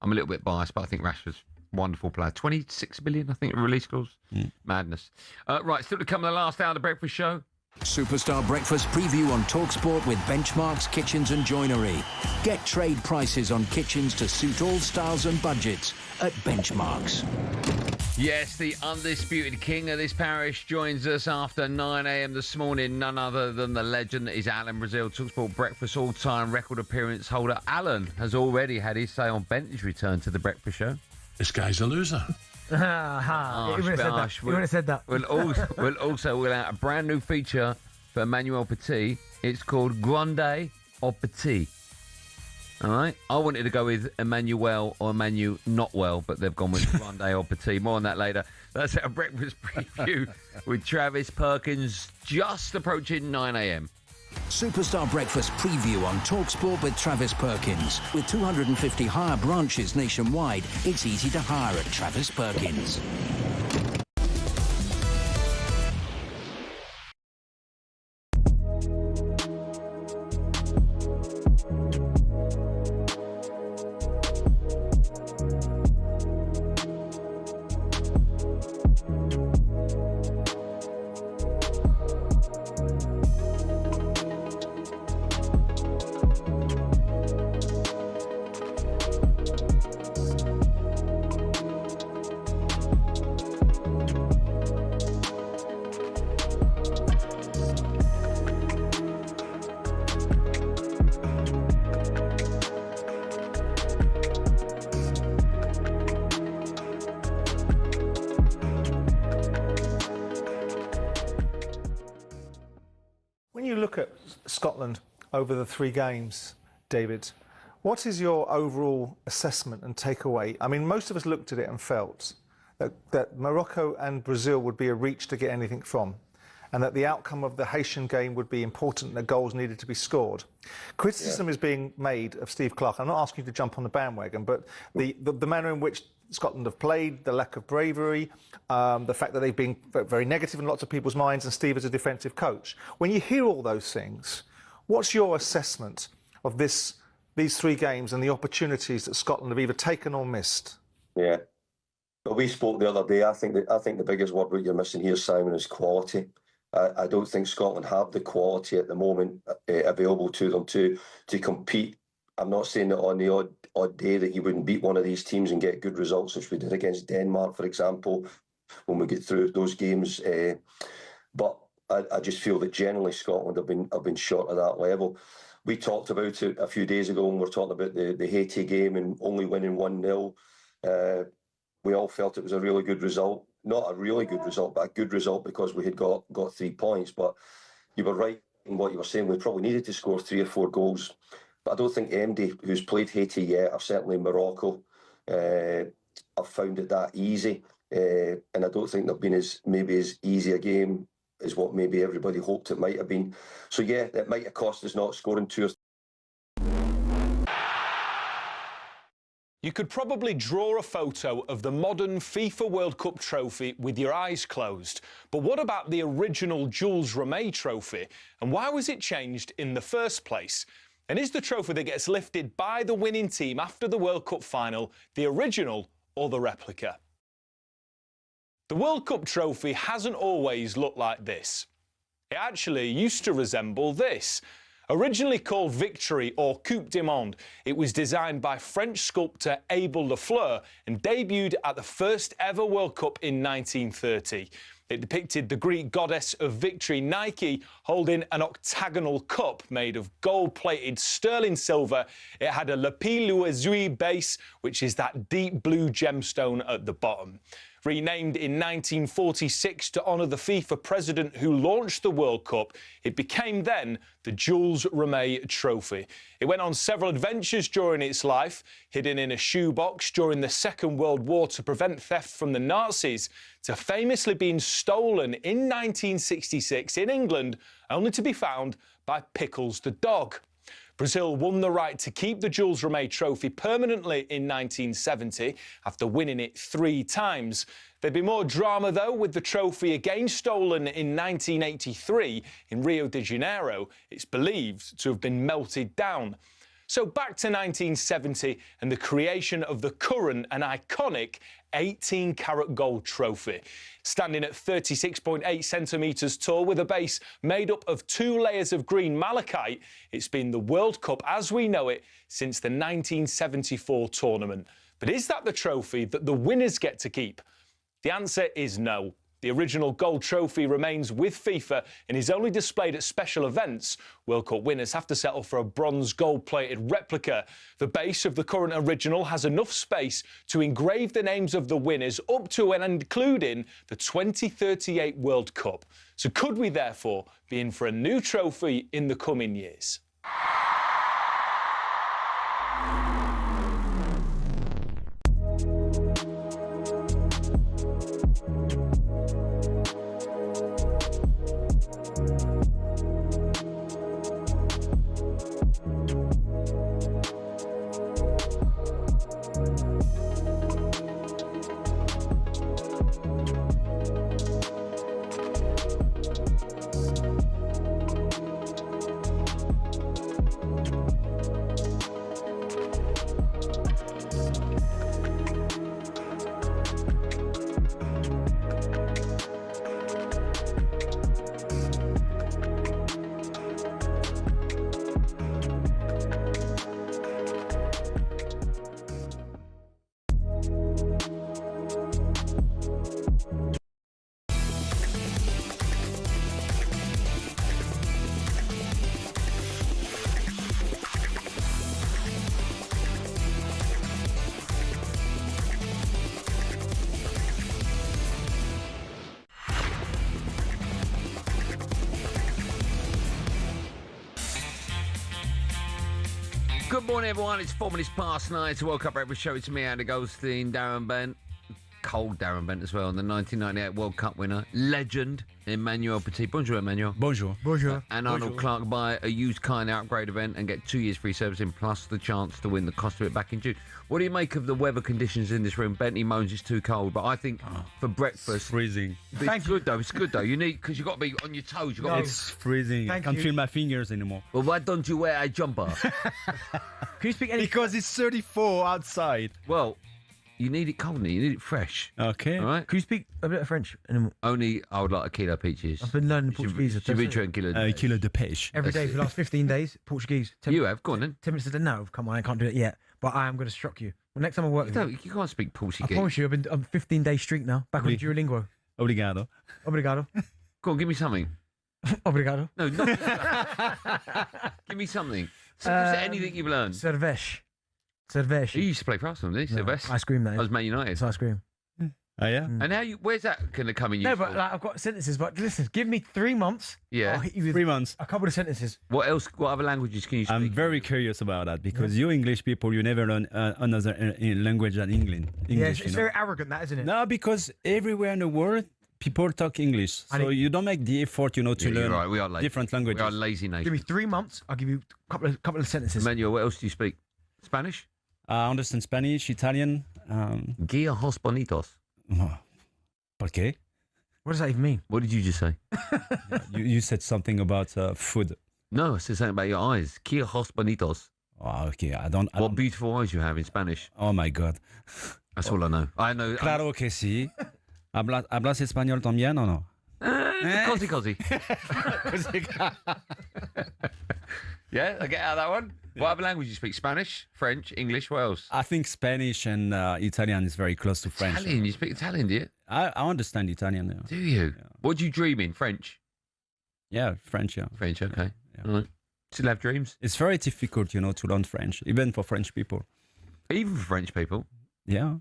I'm a little bit biased, but I think Rashford's a wonderful player. 26 million, I think, release clause. Madness. Right, still to come in the last hour of the breakfast show. Superstar Breakfast preview on talkSPORT with Benchmarx Kitchens and Joinery. Get trade prices on kitchens to suit all styles and budgets at Benchmarx. Yes, the undisputed king of this parish joins us after 9 a.m. this morning. None other than the legend that is Alan Brazil, talkSPORT Breakfast all-time record appearance holder. Alan has already had his say on Bentley's return to the breakfast show. This guy's a loser. You would have said that. We'll also roll out a brand new feature for Emmanuel Petit. It's called Grande or Petit. All right? I wanted to go with Emmanuel or Emmanuel not well, but they've gone with Grande or Petit. More on that later. That's our breakfast preview with Travis Perkins just approaching 9 a.m. Superstar Breakfast preview on talkSPORT with Travis Perkins. With 250 hire branches nationwide, it's easy to hire at Travis Perkins. Scotland over the 3 games, David. What is your overall assessment and takeaway? I mean, most of us looked at it and felt that Morocco and Brazil would be a reach to get anything from, and that the outcome of the Haitian game would be important and the goals needed to be scored. Criticism is being made of Steve Clarke. I'm not asking you to jump on the bandwagon, but the manner in which Scotland have played, the lack of bravery, the fact that they've been very negative in lots of people's minds, and Steve is a defensive coach. When you hear all those things, what's your assessment of these 3 games and the opportunities that Scotland have either taken or missed? Yeah. Well, we spoke the other day. I think the biggest word what you're missing here, Simon, is quality. I don't think Scotland have the quality at the moment available to them to compete. I'm not saying that on the odd day that you wouldn't beat one of these teams and get good results, which we did against Denmark, for example, when we get through those games. But I just feel that generally Scotland have been short at that level. We talked about it a few days ago when we were talking about the Haiti game and only winning 1-0. We all felt it was a really good result. Not a really good result, but a good result because we had got 3 points. But you were right in what you were saying. We probably needed to score 3 or 4 goals. But I don't think MD, who's played Haiti yet, or certainly Morocco, have found it that easy. And I don't think they've been as easy a game as what maybe everybody hoped it might have been. So yeah, it might have cost us not scoring 2 or 3. You could probably draw a photo of the modern FIFA World Cup trophy with your eyes closed. But what about the original Jules Rimet trophy? And why was it changed in the first place? And is the trophy that gets lifted by the winning team after the World Cup final the original or the replica? The World Cup trophy hasn't always looked like this. It actually used to resemble this. Originally called Victory or Coupe du Monde, it was designed by French sculptor Abel Lafleur and debuted at the first ever World Cup in 1930. It depicted the Greek goddess of victory, Nike, holding an octagonal cup made of gold-plated sterling silver. It had a lapis lazuli base, which is that deep blue gemstone at the bottom. Renamed in 1946 to honour the FIFA president who launched the World Cup, it became then the Jules Rimet Trophy. It went on several adventures during its life, hidden in a shoebox during the Second World War to prevent theft from the Nazis, to famously being stolen in 1966 in England, only to be found by Pickles the dog. Brazil won the right to keep the Jules Rimet Trophy permanently in 1970 after winning it 3 times. There'd be more drama, though, with the trophy again stolen in 1983 in Rio de Janeiro. It's believed to have been melted down. So back to 1970 and the creation of the current and iconic 18-carat gold trophy. Standing at 36.8 centimetres tall with a base made up of 2 layers of green malachite, it's been the World Cup as we know it since the 1974 tournament. But is that the trophy that the winners get to keep? The answer is no. The original gold trophy remains with FIFA and is only displayed at special events. World Cup winners have to settle for a bronze gold-plated replica. The base of the current original has enough space to engrave the names of the winners up to and including the 2038 World Cup. So could we therefore be in for a new trophy in the coming years? Good morning, everyone. It's 4 minutes past 9. It's a World Cup breakfast show. It's me, Andy Goldstein Darren Bent. Cold Darren Bent as well, and the 1998 World Cup winner, legend Emmanuel Petit. Bonjour, Emmanuel. Bonjour. Bonjour. And Arnold Clark buy a used car in the upgrade event and get 2 years free servicing plus the chance to win the cost of it back in June. What do you make of the weather conditions in this room? Bentley moans it's too cold, but I think for breakfast... It's freezing. It's good, though. It's good, though. You need... Because you've got to be on your toes. You've got to be... It's freezing. I can't feel my fingers anymore. Well, why don't you wear a jumper? Can you speak any... Because it's 34 outside. Well... You need it cold, you need it fresh. Okay. All right? Can you speak a bit of French anymore? Only I would like a kilo peaches. I've been learning Portuguese. Kilo de peixe. Every day for the last 15 days, Portuguese. You have? Go on then. 10 minutes a day. No, come on, I can't do it yet. But I am going to shock you. Well, next time I work... You can't speak Portuguese. I promise you, I'm 15-day streak now. Back on Duolingo. Obrigado. Obrigado. Go on, give me something. Obrigado. No, not... Give me something. So, anything you've learned. Cerveja. He used to play for Arsenal, didn't he? Sylvester? Ice cream, that is. That was Man United. It's ice cream. Oh, yeah? And how where's that going to come in No, useful? but like, I've got sentences, but listen, give me 3 months. Yeah. I'll hit you with 3 months. a couple of sentences. What else? What other languages can you speak? I'm very curious about that because you English people, you never learn another language than English. Yeah, it's very arrogant, that, isn't it? No, because everywhere in the world, people talk English. So you don't make the effort, to learn right. We are lazy. different languages. We are lazy nation. Give me 3 months, I'll give you a couple of sentences. Emmanuel, what else do you speak? Spanish? I understand Spanish, Italian. Guiajos bonitos. ¿Por qué? What does that even mean? What did you just say? you said something about food. No, I said something about your eyes. Guiajos bonitos. Oh, okay, What beautiful eyes you have in Spanish. Oh, my God. That's all I know. I know. Claro que sí. ¿Hablas español también o no? Cozy. Yeah, I get out of that one. Yeah. What other language do you speak? Spanish, French, English, what else? I think Spanish and Italian is very close to French. Italian? You speak Italian, do you? I understand Italian. Yeah. Do you? Yeah. What do you dream in? French? Yeah, French, yeah. French, okay. Yeah. All right. Still have dreams? It's very difficult, to learn French, even for French people. Even for French people? Yeah.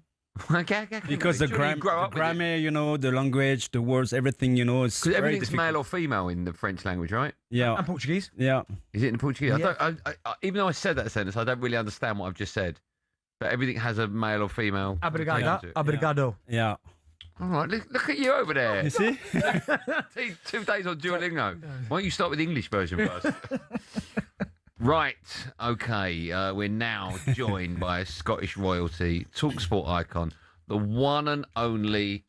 Okay. Because the grammar, the language, the words, everything, is because everything's difficult. male or female in the French language, right? Yeah. And Portuguese. Yeah. Is it in Portuguese? Yeah. I even though I said that sentence, I don't really understand what I've just said. But everything has a male or female. Obrigado. Yeah. All right, look at you over there. You see? 2 days on Duolingo. Why don't you start with the English version first? Right, okay, we're now joined by a Scottish royalty, talkSPORT icon, the one and only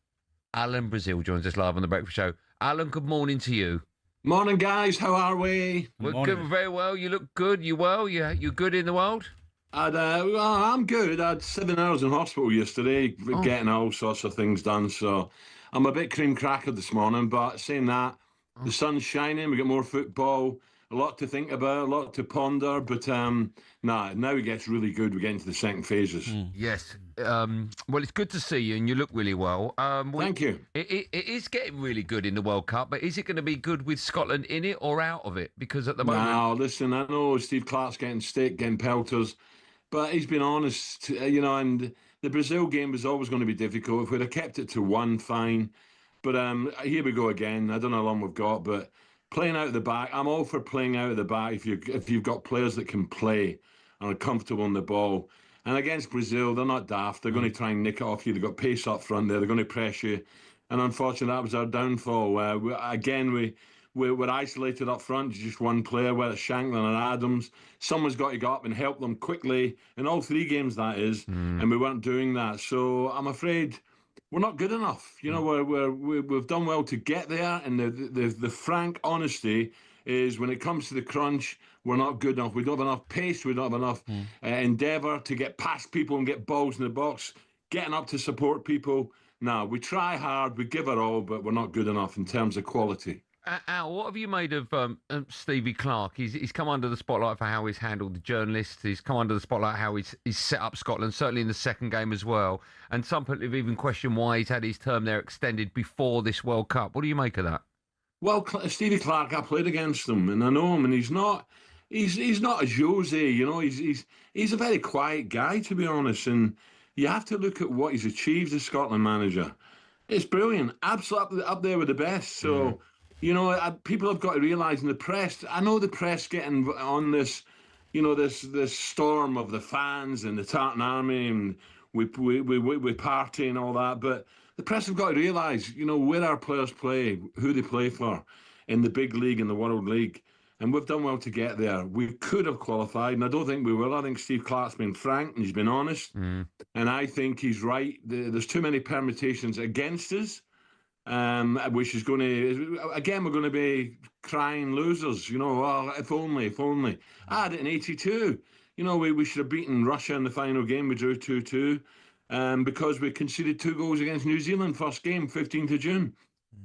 Alan Brazil joins us live on The Breakfast Show. Alan, good morning to you. Morning, guys, how are we? We're good, very well. You look good, you well? You good in the world? I'm good. I had 7 hours in hospital yesterday, getting all sorts of things done, so I'm a bit cream crackered this morning, but saying that, the sun's shining, we got more football, a lot to think about, a lot to ponder, but now it gets really good. We get into the second phases. Yes. Well, it's good to see you, and you look really well. Thank you. It is getting really good in the World Cup, but is it going to be good with Scotland in it or out of it? Because at the moment... No, listen, I know Steve Clark's getting stick, getting pelters, but he's been honest, and the Brazil game was always going to be difficult. If we'd have kept it to 1, fine. But here we go again. I don't know how long we've got, but... Playing out of the back, I'm all for playing out of the back if you've got players that can play and are comfortable on the ball. And against Brazil, they're not daft. They're going to try and nick it off you. They've got pace up front there. They're going to press you. And unfortunately, that was our downfall. We're isolated up front. Just one player, whether it's Shanklin or Adams. Someone's got to go up and help them quickly. In all 3 games, that is. And we weren't doing that. So I'm afraid... we're not good enough. We've done well to get there, and the frank honesty is when it comes to the crunch, we're not good enough. We don't have enough pace. We don't have enough endeavour to get past people and get balls in the box, getting up to support people. No, we try hard, we give it all, but we're not good enough in terms of quality. Al, what have you made of Stevie Clark? He's come under the spotlight for how he's handled the journalists. He's come under the spotlight how he's set up Scotland, certainly in the second game as well. And some people have even questioned why he's had his term there extended before this World Cup. What do you make of that? Well, Stevie Clark, I played against him, and I know him, and he's not a Jose, he's a very quiet guy, to be honest. And you have to look at what he's achieved as Scotland manager. It's brilliant, absolutely up there with the best. So. People have got to realise in the press, I know the press getting on this, this storm of the fans and the Tartan Army, and we party and all that. But the press have got to realise, where our players play, who they play for in the big league, in the World League. And we've done well to get there. We could have qualified, and I don't think we will. I think Steve Clarke's been frank and he's been honest. And I think he's right. There's too many permutations against us, which is going to, again, we're going to be crying losers. Oh, if only. I had it in 82. We should have beaten Russia in the final game. We drew 2-2 because we conceded 2 goals against New Zealand, first game, 15th of June.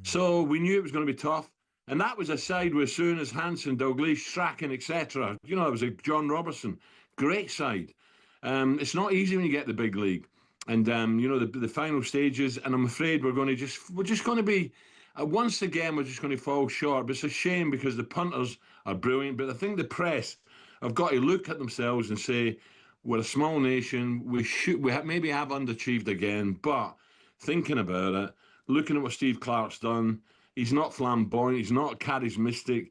So we knew it was going to be tough. And that was a side with Souness, Hansen, Dalglish, Strachan, etc. It was a John Robertson. Great side. It's not easy when you get the big league. And, the final stages, and I'm afraid we're just going to be, once again, we're just going to fall short. But it's a shame because the punters are brilliant. But I think the press have got to look at themselves and say, we're a small nation. We maybe have underachieved again. But thinking about it, looking at what Steve Clarke's done, he's not flamboyant. He's not charismatic.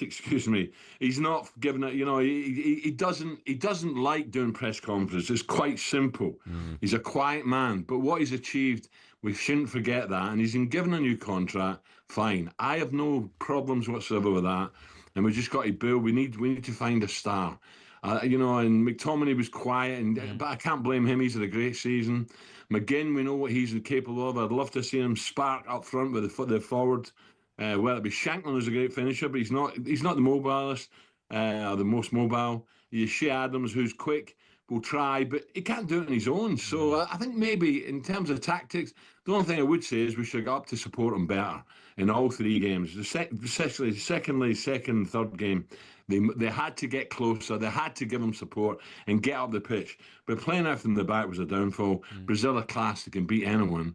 Excuse me. He's not giving it. He doesn't like doing press conferences. It's quite simple. He's a quiet man. But what he's achieved, we shouldn't forget that. And he's been given a new contract. Fine. I have no problems whatsoever with that. And we just got to build. We need to find a star. And McTominay was quiet, but I can't blame him. He's had a great season. McGinn, we know what he's capable of. I'd love to see him spark up front with the forward. Well, it'd be Shanklin is a great finisher, but he's not the mobilist, or the most mobile. Shea Adams, who's quick, will try, but he can't do it on his own. So I think maybe in terms of tactics, the only thing I would say is we should go up to support him better in all 3 games. Especially second, third game. They had to get closer. They had to give him support and get up the pitch. But playing out from the back was a downfall. Brazil are class. They can beat anyone.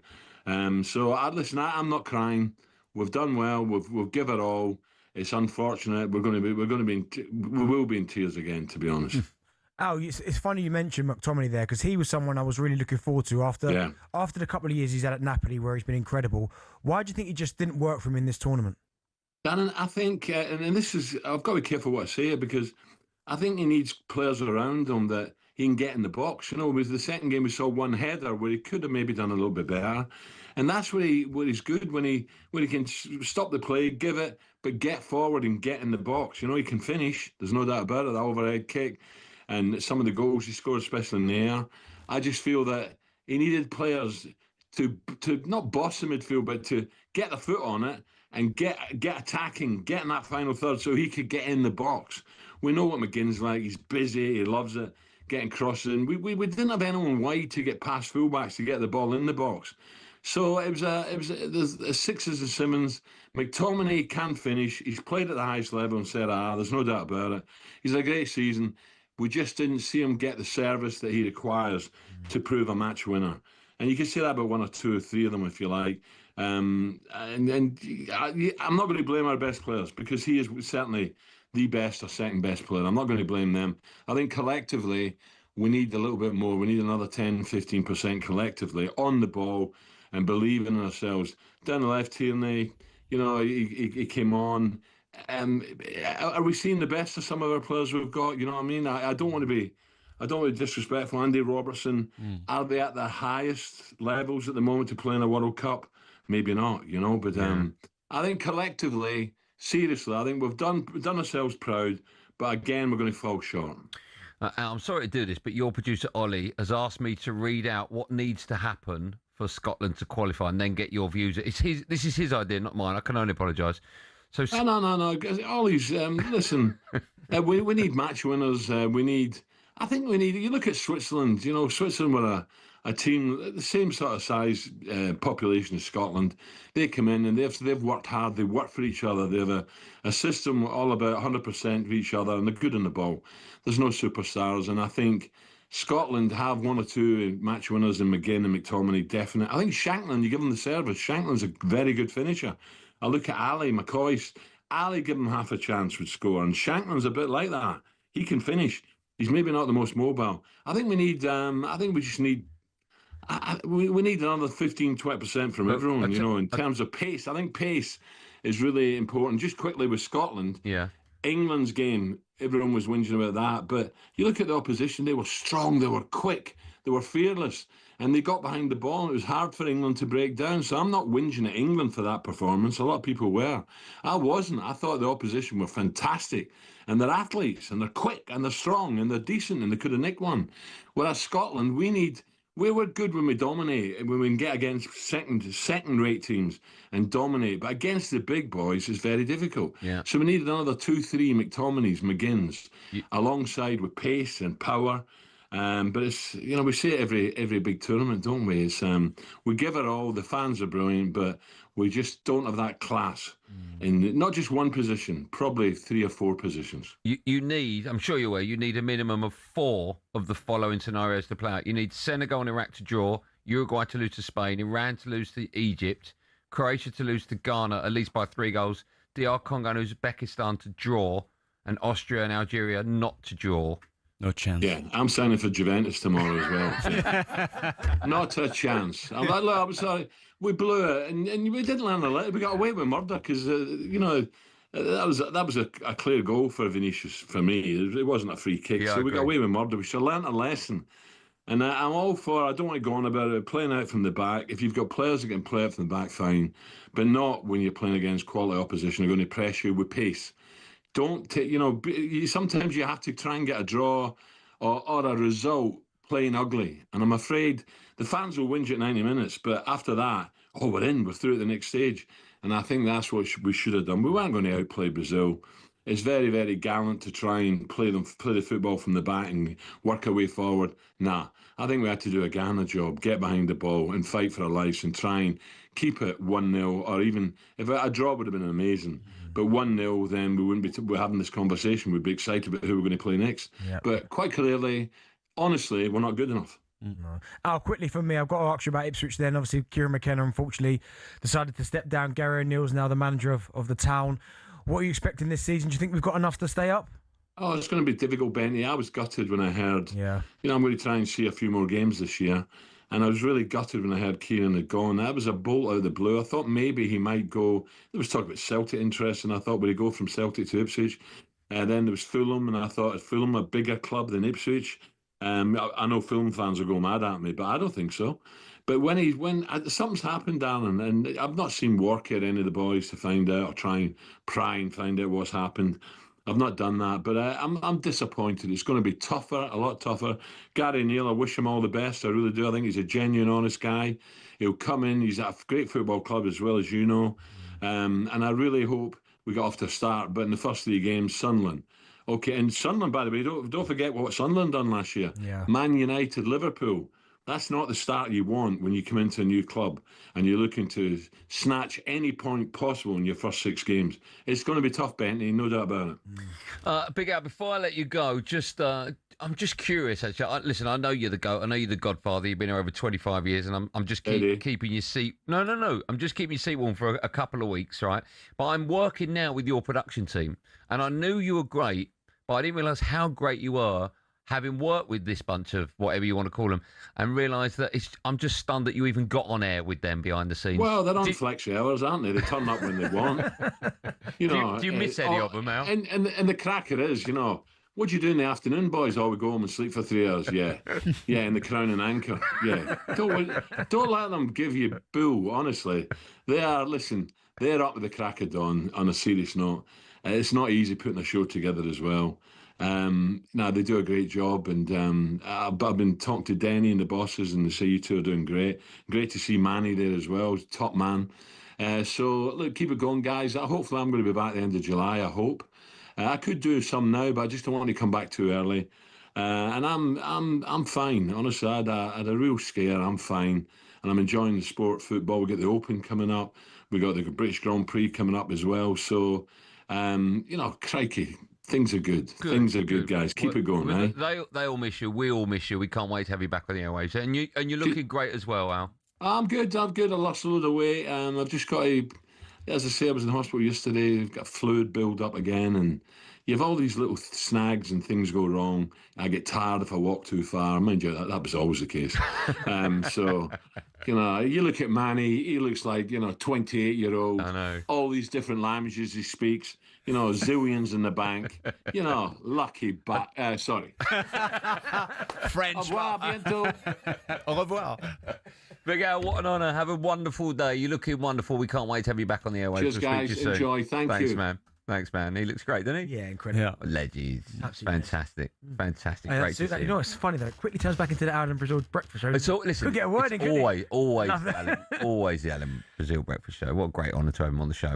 So I'm not crying. We've done well. We've given it all. It's unfortunate. We will be in tears again, to be honest. Oh, it's funny you mentioned McTominay there, because he was someone I was really looking forward to after the couple of years he's had at Napoli, where he's been incredible. Why do you think he just didn't work for him in this tournament? Dan, I think, and this is, I've got to be careful what I say here, because I think he needs players around him that he can get in the box. With the second game, we saw one header where he could have maybe done a little bit better. And that's where he's good, when he can stop the play, give it, but get forward and get in the box. He can finish. There's no doubt about it. The overhead kick and some of the goals he scored, especially in the air. I just feel that he needed players to not boss the midfield, but to get the foot on it and get attacking, get in that final third so he could get in the box. We know what McGinn's like. He's busy. He loves it, getting crosses. And we didn't have anyone wide to get past fullbacks to get the ball in the box. So it was the Sixers and Simmons. McTominay can finish. He's played at the highest level in Serie A. There's no doubt about it. He's had a great season. We just didn't see him get the service that he requires to prove a match winner. And you can say that about 1 or 2 or 3 of them, if you like. I'm not going to blame our best players, because he is certainly the best or second best player. I'm not going to blame them. I think collectively we need a little bit more. We need another 10-15% collectively on the ball and believing in ourselves. Down the left, Tierney, he came on. Are we seeing the best of some of our players we've got? You know what I mean? I don't want to be disrespectful. Andy Robertson, are they at the highest levels at the moment to play in a World Cup? Maybe not, but I think collectively, seriously, I think we've done ourselves proud, but again, we're going to fall short. I'm sorry to do this, but your producer, Ollie, has asked me to read out what needs to happen for Scotland to qualify and then get your views. This is his idea, not mine. I can only apologise. So no. Ollie's, listen, we need match winners. I think we need, you look at Switzerland, Switzerland were a team, the same sort of size population as Scotland. They come in and they've worked hard. They work for each other. They have a system all about 100% for each other, and they're good on the ball. There's no superstars, and I think Scotland have 1 or 2 match winners in McGinn and McTominay, definite. I think Shanklin, you give him the service. Shanklin's a very good finisher. I look at Ali McCoy. Ali, give him half a chance, would score, and Shanklin's a bit like that. He can finish. He's maybe not the most mobile. I think we need. I think we just need. We need another 15-20% from everyone. In terms of pace, I think pace is really important. Just quickly with Scotland. Yeah. England's game, everyone was whinging about that. But you look at the opposition, they were strong, they were quick, they were fearless, and they got behind the ball. It was hard for England to break down. So I'm not whinging at England for that performance. A lot of people were. I wasn't. I thought the opposition were fantastic. And they're athletes, and they're quick, and they're strong, and they're decent, and they could have nicked one. Whereas Scotland, we're good when we dominate and when we can get against second-rate teams and dominate. But against the big boys, it's very difficult. Yeah. So we need another 2-3 McTominays, McGinns, alongside with pace and power. But it's, we say it every big tournament, don't we? It's we give it all. The fans are brilliant, but we just don't have that class in not just one position, probably 3 or 4 positions. You need, I'm sure you're aware, you need a minimum of 4 of the following scenarios to play out. You need Senegal and Iraq to draw, Uruguay to lose to Spain, Iran to lose to Egypt, Croatia to lose to Ghana, at least by 3 goals, DR Congo and Uzbekistan to draw, and Austria and Algeria not to draw. No chance. Yeah, I'm signing for Juventus tomorrow as well. Not a chance. I'm like, look, I'm sorry. We blew it, and we didn't learn a lot. We got away with murder because, that was a clear goal for Vinicius for me. It wasn't a free kick, Yeah, so I we got agree. away with murder. We should have learned a lesson. And I'm all for, I don't want to go on about it, playing out from the back. If you've got players that can play out from the back, fine. But not when you're playing against quality opposition. They're going to press you with pace. Don't take, sometimes you have to try and get a draw or a result playing ugly. And I'm afraid the fans will whinge at 90 minutes, but after that, we're through at the next stage. And I think that's what we should have done. We weren't going to outplay Brazil. It's very, very gallant to try and play the football from the back and work our way forward. Nah, I think we had to do a Ghana job, get behind the ball and fight for our lives and try and keep it 1-0, or even if a draw would have been amazing. But 1-0, then we wouldn't be having this conversation. We'd be excited about who we're going to play next. Yep. But quite clearly, honestly, we're not good enough. No. Quickly from me, I've got to ask you about Ipswich then. Obviously, Kieran McKenna, unfortunately, decided to step down. Gary O'Neill's now the manager of the town. What are you expecting this season? Do you think we've got enough to stay up? Oh, it's going to be difficult, Benny. I was gutted when I heard, I'm going to try and see a few more games this year. And I was really gutted when I heard Kieran had gone. That was a bolt out of the blue. I thought maybe he might go. There was talk about Celtic interest, and I thought, would he go from Celtic to Ipswich? Then there was Fulham, and I thought, is Fulham a bigger club than Ipswich? I know Fulham fans will go mad at me, but I don't think so. But when something's happened, Darren, and I've not seen Walker or any of the boys to find out or try and pry and find out what's happened. I've not done that, but I'm disappointed. It's going to be tougher, a lot tougher. Gary O'Neill, I wish him all the best. I really do. I think he's a genuine, honest guy. He'll come in. He's at a great football club as well, as you know. And I really hope we got off to a start. But in the first 3 games, Sunderland. Okay, and Sunderland, by the way, don't forget what Sunderland done last year. Yeah. Man United, Liverpool. That's not the start you want when you come into a new club and you're looking to snatch any point possible in your first 6 games. It's going to be tough, Bentley, no doubt about it. Big Al, before I let you go, I'm just curious, actually. Listen, I know you're the GOAT. I know you're the Godfather. You've been here over 25 years, and I'm just keeping your seat. No. I'm just keeping your seat warm for a couple of weeks, right? But I'm working now with your production team, and I knew you were great, but I didn't realise how great you were, having worked with this bunch of whatever you want to call them, and realised that I'm just stunned that you even got on air with them behind the scenes. Well, they're on flexi hours, aren't they? They turn up when they want. Do you miss any of them, Al? And the cracker is, what do you do in the afternoon, boys? Oh, we go home and sleep for 3 hours. Yeah, yeah, in the Crown and Anchor. Yeah, don't let them give you bull. Honestly, they're up with the crack of dawn. On a serious note, it's not easy putting a show together as well. No, they do a great job, and I've been talking to Denny and the bosses, and they say you two are doing great. Great to see Manny there as well, top man. So look, keep it going, guys. Hopefully, I'm going to be back at the end of July. I hope. I could do some now, but I just don't want to come back too early. And I'm fine. Honestly, I had a real scare. I'm fine, and I'm enjoying the sport, football. We get the Open coming up. We got the British Grand Prix coming up as well. So, crikey. Things are good. Things are good, guys. Keep it going, eh? They all miss you. We all miss you. We can't wait to have you back on the airwaves. And you're looking great as well, Al. I'm good. I lost a load of weight. I've just got to, as I say, I was in the hospital yesterday. I've got fluid build up again, and you have all these little snags and things go wrong. I get tired if I walk too far. Mind you, that was always the case. So, you look at Manny. He looks like 28-year-old. I know. All these different languages he speaks. zillions in the bank. Lucky sorry. French. Au revoir, bientôt. Au revoir. Miguel, what an honour. Have a wonderful day. You're looking wonderful. We can't wait to have you back on the airwaves. Cheers, guys. Enjoy. Thanks, man. Thanks, man. He looks great, doesn't he? Yeah, incredible. Yeah. Legend. Absolutely Fantastic. Fantastic. Hey, Great to see him. it's funny, though. It quickly turns back into the Alan Brazil breakfast show. Listen, could get a word in, always the Alan Brazil breakfast show. What a great honour to have him on the show.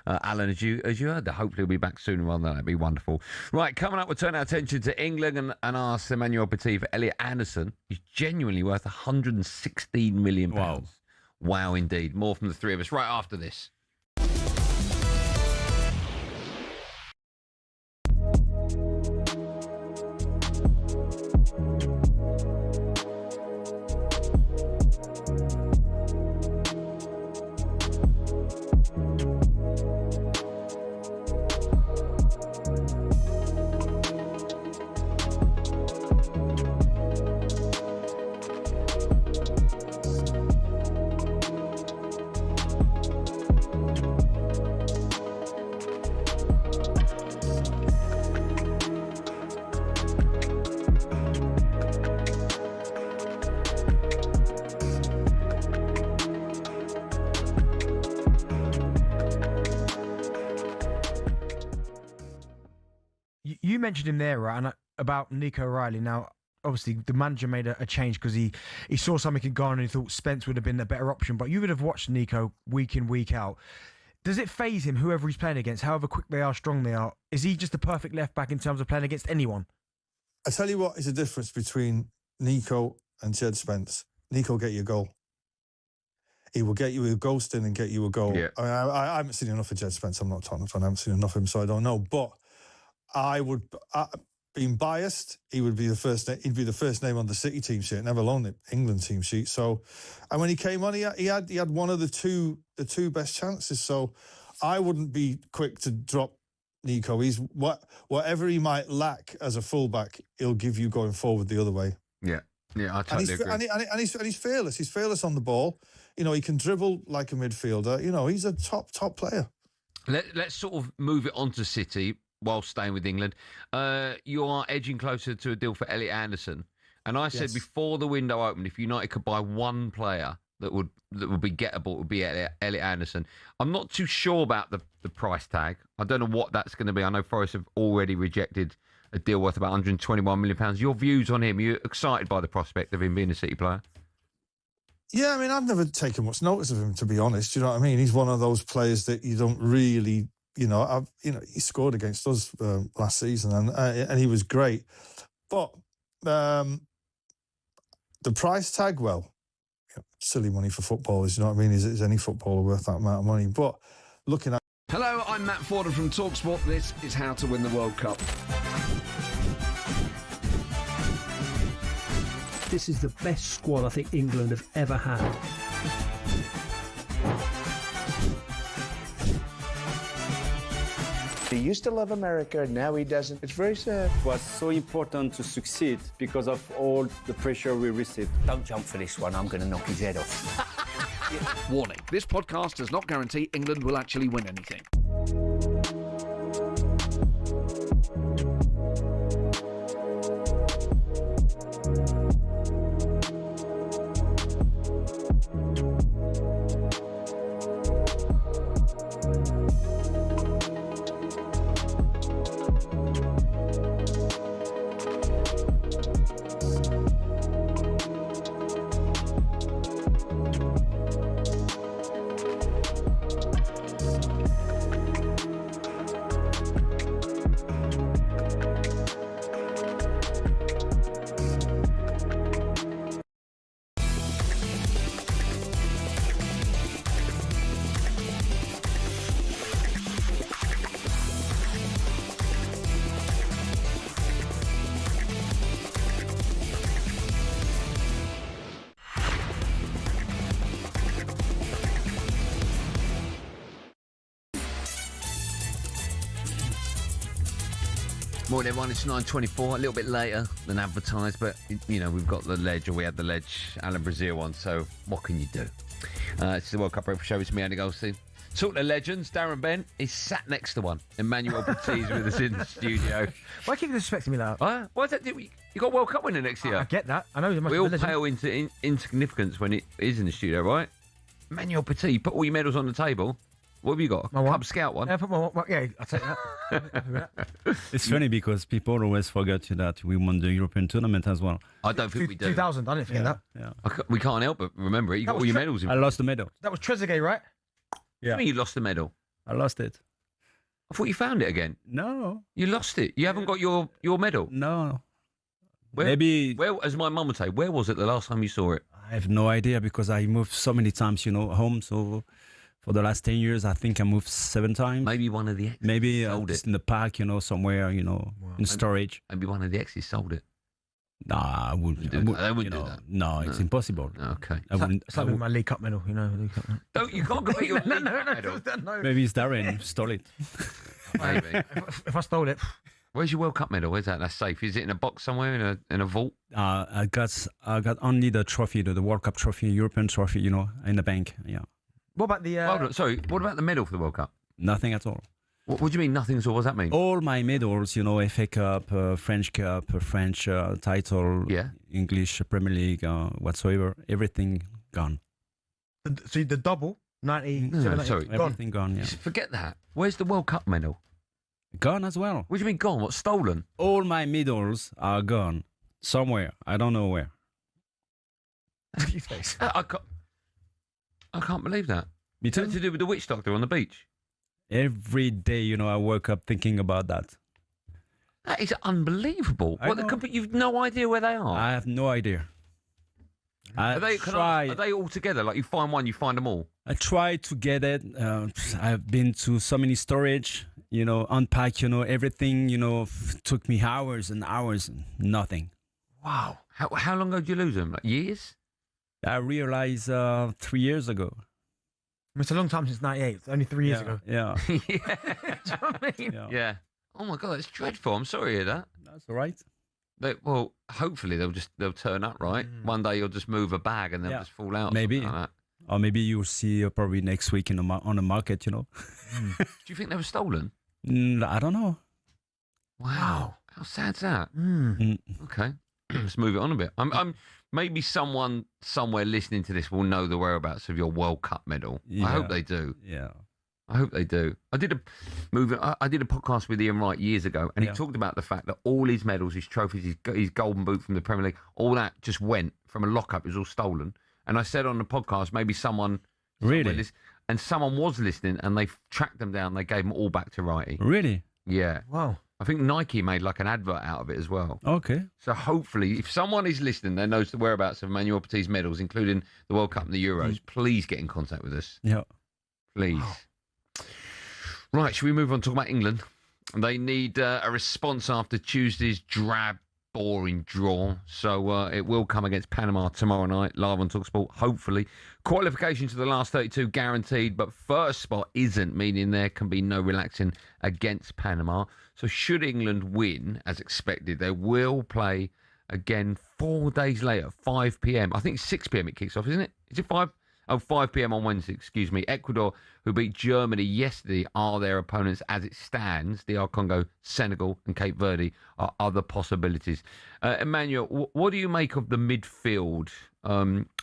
Alan, as you heard, hopefully he'll be back sooner rather than that. That'd be wonderful. Right, coming up, we'll turn our attention to England and ask Emmanuel Petit for Elliot Anderson. He's genuinely worth £116 million. Wow, indeed. More from the three of us right after this. You mentioned him there, right? And about Nico O'Reilly. Now, obviously, the manager made a change because he saw something in Ghana and he thought Spence would have been a better option. But you would have watched Nico week in, week out. Does it faze him, whoever he's playing against, however quick they are, strong they are? Is he just the perfect left back in terms of playing against anyone? I tell you what is the difference between Nico and Jed Spence. Nico will get you a goal. He will get you a Goldstein and get you a goal. Yeah. I haven't seen enough of Jed Spence. I'm not Tottenham fan. I haven't seen enough of him, so I don't know. But I would, being biased, he'd be the first name on the City team sheet, never alone the England team sheet. So, and when he came on, he had one of the two best chances. So, I wouldn't be quick to drop Nico. He's whatever he might lack as a fullback, he'll give you going forward the other way. Yeah, I totally agree. And he's fearless. He's fearless on the ball. He can dribble like a midfielder. He's a top player. Let's sort of move it on to City while staying with England. You are edging closer to a deal for Elliot Anderson. And I said before the window opened, if United could buy one player that would be gettable, it would be Elliot Anderson. I'm not too sure about the price tag. I don't know what that's going to be. I know Forest have already rejected a deal worth about £121 million. Your views on him? You're excited by the prospect of him being a City player? Yeah, I mean, I've never taken much notice of him, to be honest. You know what I mean? He's one of those players that you don't really, he scored against us last season and he was great. But the price tag, silly money for footballers, you know what I mean? Is any footballer worth that amount of money? But looking at... Hello, I'm Matt Fordham from talkSPORT. This is How to Win the World Cup. This is the best squad I think England have ever had. He used to love America, now he doesn't. It's very sad. It was so important to succeed because of all the pressure we received. Don't jump for this one, I'm going to knock his head off. Warning, this podcast does not guarantee England will actually win anything. Morning, everyone. It's 9:24, a little bit later than advertised, but, we've got the ledge, or we had the ledge, Alan Brazil on, so what can you do? It's the World Cup Breakfast Show. It's me, Andy Goldstein Talk to legends. Darren Bent is sat next to one. Emmanuel Petit with us in the studio. Why keep disrespecting me like that? Why is that? You got World Cup winner next year. I get that. I know. We all pale into insignificance when it is in the studio, right? Emmanuel Petit, put all your medals on the table. What have you got? A Cub Scout one? Yeah, I'll take that. It's funny because people always forget that we won the European tournament as well. I don't think we do. 2000, I didn't forget that. Yeah. We can't help but remember it. You got all your medals in. I lost the medal. That was Trezeguet, right? Yeah. What do you mean you lost the medal? I lost it. I thought you found it again. No. You lost it. You haven't got your medal? No. Maybe. Where, as my mum would say, where was it the last time you saw it? I have no idea because I moved so many times, home. So for the last 10 years, I think I moved 7 times. Maybe one of the exes maybe sold just it. in the park, somewhere, in storage. Maybe one of the exes sold it. Nah, I wouldn't. They wouldn't do that. No, it's impossible. Okay. I wouldn't. It's like with my League Cup medal, League Cup medal. Don't you can't compete your League Cup medal. No. Maybe it's Darren stole it. Maybe. If I stole it. Where's your World Cup medal? Where's that? That's safe. Is it in a box somewhere in a vault? I got only the trophy, the World Cup trophy, European trophy, in the bank. Yeah. What about the? Hold on, sorry. What about the medal for the World Cup? Nothing at all. What do you mean nothing at all? What does that mean? All my medals, FA Cup, French Cup, French title, English Premier League, whatsoever, everything gone. So the double, 90. Sorry, everything gone. Yeah. Forget that. Where's the World Cup medal? Gone as well. What do you mean gone? What, stolen? All my medals are gone somewhere. I don't know where. I can't believe that. Me too. Something to do with the witch doctor on the beach? Every day, I wake up thinking about that. That is unbelievable. You've no idea where they are? I have no idea. Are they all together? Like you find one, you find them all? I try to get it. I've been to so many storage, unpack, everything, took me hours and hours, nothing. Wow. How long ago did you lose them? Like years? I realized 3 years ago. It's a long time since 98. It's only 3 years ago. Yeah. Do you know what I mean? Yeah. Oh my God, that's dreadful. I'm sorry to hear that. That's all right. Well, hopefully they'll turn up, right? One day you'll just move a bag and they'll just fall out. Maybe. Like that. Or maybe you'll see probably next week on the market, Do you think they were stolen? I don't know. Wow. How sad's that? Okay. Let's move it on a bit. I'm maybe someone somewhere listening to this will know the whereabouts of your World Cup medal. Yeah. I hope they do. Yeah. I hope they do. I did a podcast with Ian Wright years ago, and he talked about the fact that all his medals, his trophies, his golden boot from the Premier League, all that just went from a lockup. It was all stolen. And I said on the podcast, maybe someone really, and someone was listening, and they tracked them down. They gave them all back to Wrighty. Really? Yeah. Wow. I think Nike made like an advert out of it as well. Okay. So hopefully, if someone is listening that knows the whereabouts of Emmanuel Petit's medals, including the World Cup and the Euros, please get in contact with us. Yeah. Please. Wow. Right, should we move on to talk about England? They need a response after Tuesday's drab, boring draw. So it will come against Panama tomorrow night, live on talkSPORT, hopefully. Qualification to the last 32 guaranteed, but first spot isn't, meaning there can be no relaxing against Panama. So should England win, as expected, they will play again 4 days later, 5 p.m. I think 6 p.m. it kicks off, isn't it? Is it 5? Oh, 5 p.m. on Wednesday, excuse me. Ecuador, who beat Germany yesterday, are their opponents as it stands. DR Congo, Senegal and Cape Verde are other possibilities. Emmanuel, what do you make of the midfield?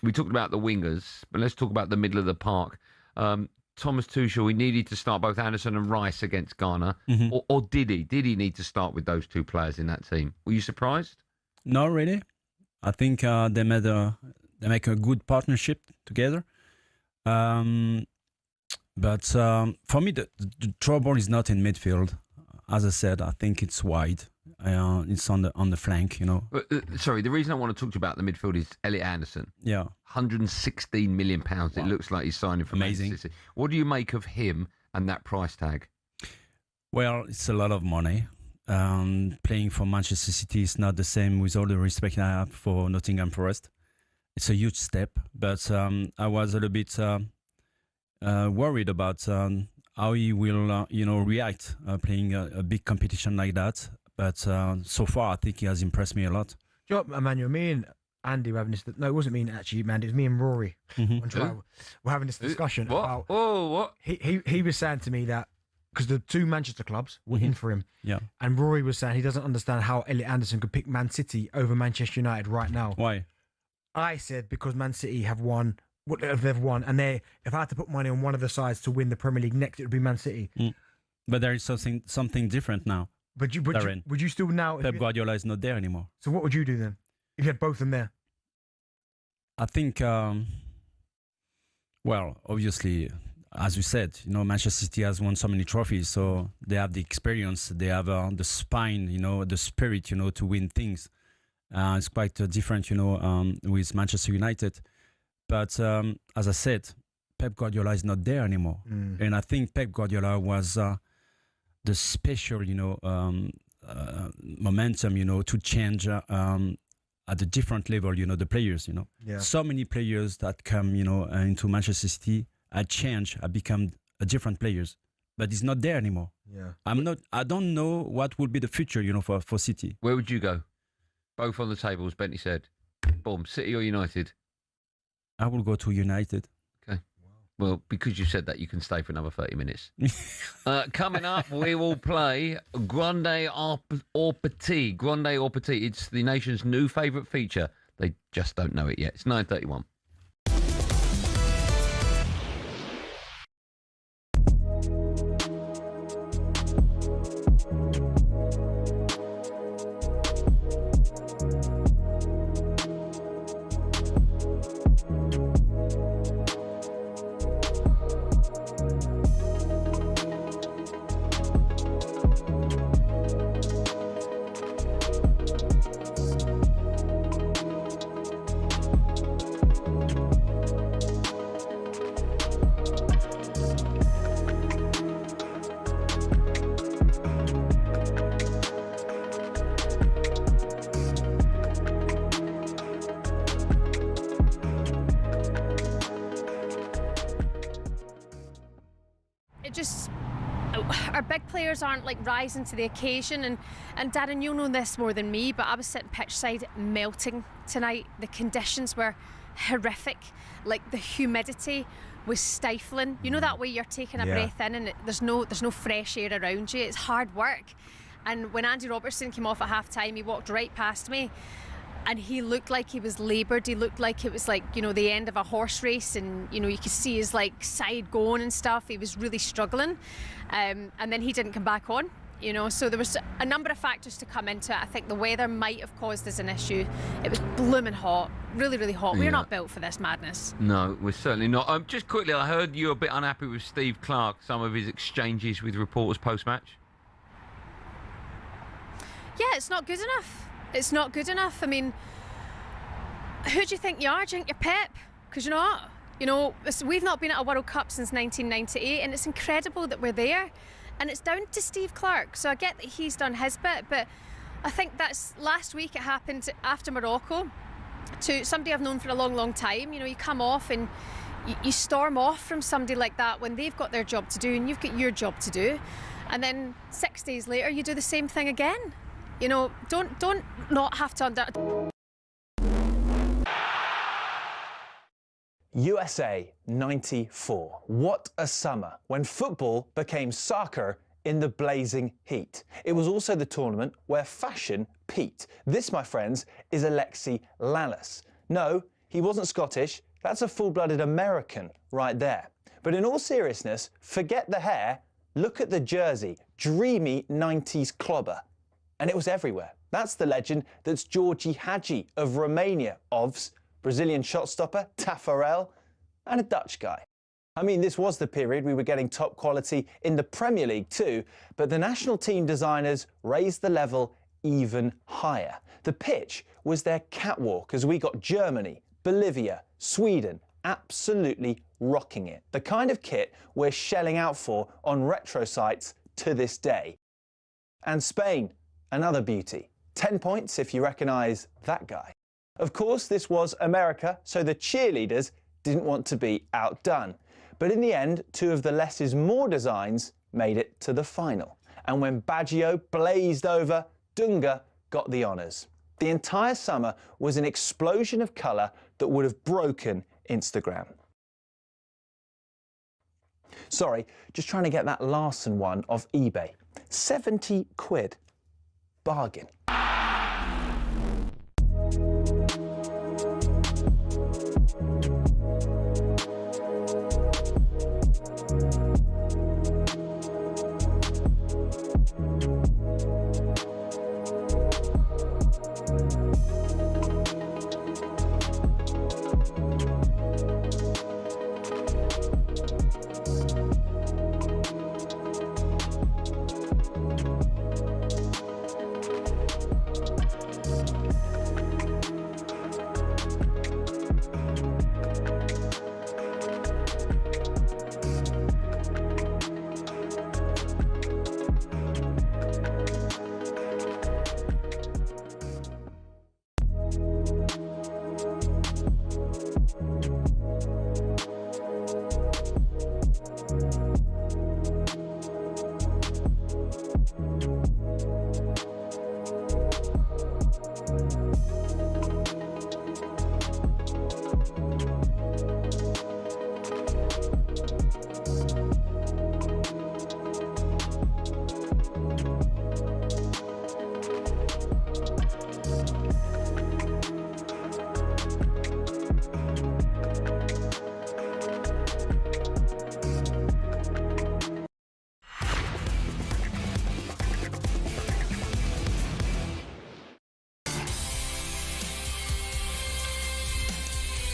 We talked about the wingers, but let's talk about the middle of the park. Thomas Tuchel, he needed to start both Anderson and Rice against Ghana. Mm-hmm. Or did he? Did he need to start with those two players in that team? Were you surprised? No, really. I think they make a good partnership together. But for me, the trouble is not in midfield. As I said, I think it's wide. It's on the flank, Sorry, the reason I want to talk to you about the midfield is Elliot Anderson. Yeah. £116 million. Wow. It looks like he's signing for Amazing. Manchester City. What do you make of him and that price tag? Well, it's a lot of money. Playing for Manchester City is not the same, with all the respect I have for Nottingham Forest. It's a huge step, but I was a little bit worried about how he will, react playing a big competition like that. But so far, I think he has impressed me a lot. Do you know what, Emmanuel, me and Andy were having this. No, it wasn't me actually, man. It was me and Rory. We're having this discussion about. What? He was saying to me that because the two Manchester clubs were in for him. Yeah. And Rory was saying he doesn't understand how Elliot Anderson could pick Man City over Manchester United right now. Why? I said because Man City have won what they've won, and if I had to put money on one of the sides to win the Premier League next, it would be Man City. But there is something different now. But would you still now? Pep Guardiola is not there anymore. So what would you do then if you had both of them there? I think, well, obviously, as you said, Manchester City has won so many trophies, so they have the experience, they have the spine, the spirit, to win things. It's quite different, with Manchester United. But as I said, Pep Guardiola is not there anymore. And I think Pep Guardiola was the special, momentum, to change at a different level, the players, Yeah. So many players that come, into Manchester City have become different players, but it's not there anymore. Yeah. I don't know what will be the future, for City. Where would you go? Both on the tables, Bentley said. Boom, City or United? I will go to United. Okay. Well, because you said that, you can stay for another 30 minutes. Coming up, we will play Grande or Petit. Grande or Petit. It's the nation's new favourite feature. They just don't know it yet. It's 9:31. Our big players aren't rising to the occasion, and Darren, you'll know this more than me, but I was sitting pitch side melting tonight. The conditions were horrific, the humidity was stifling. You know that way you're taking a breath in and there's no fresh air around you. It's hard work. And when Andy Robertson came off at half time, he walked right past me and he looked like he was laboured. He looked like it was the end of a horse race, and you could see his side going and stuff. He was really struggling, and then he didn't come back on. So there was a number of factors to come into it. I think the weather might have caused us an issue. It was blooming hot, really, really hot. We're not built for this madness. No, we're certainly not. Just quickly, I heard you were a bit unhappy with Steve Clarke, some of his exchanges with reporters post-match. Yeah, it's not good enough. It's not good enough. I mean, who do you think you are? Do you think you're Pep? Because you're not. We've not been at a World Cup since 1998, and it's incredible that we're there. And it's down to Steve Clarke. So I get that he's done his bit, but I think that's last week it happened after Morocco to somebody I've known for a long, long time. You come off and you storm off from somebody like that when they've got their job to do and you've got your job to do. And then 6 days later, you do the same thing again. Don't not have to USA 94. What a summer when football became soccer in the blazing heat. It was also the tournament where fashion peaked. This, my friends, is Alexi Lalas. No, he wasn't Scottish. That's a full-blooded American right there. But in all seriousness, forget the hair. Look at the jersey. Dreamy 90s clobber. And it was everywhere. That's the legend that's Georgie Hagi of Romania, OVS, Brazilian shot stopper, Taffarel, and a Dutch guy. I mean, this was the period we were getting top quality in the Premier League too, but the national team designers raised the level even higher. The pitch was their catwalk as we got Germany, Bolivia, Sweden absolutely rocking it. The kind of kit we're shelling out for on retro sites to this day. And Spain, another beauty. 10 points if you recognise that guy. Of course, this was America, so the cheerleaders didn't want to be outdone. But in the end, two of the less is more designs made it to the final. And when Baggio blazed over, Dunga got the honours. The entire summer was an explosion of colour that would have broken Instagram. Sorry, just trying to get that Larson one off eBay. 70 quid. Bargain.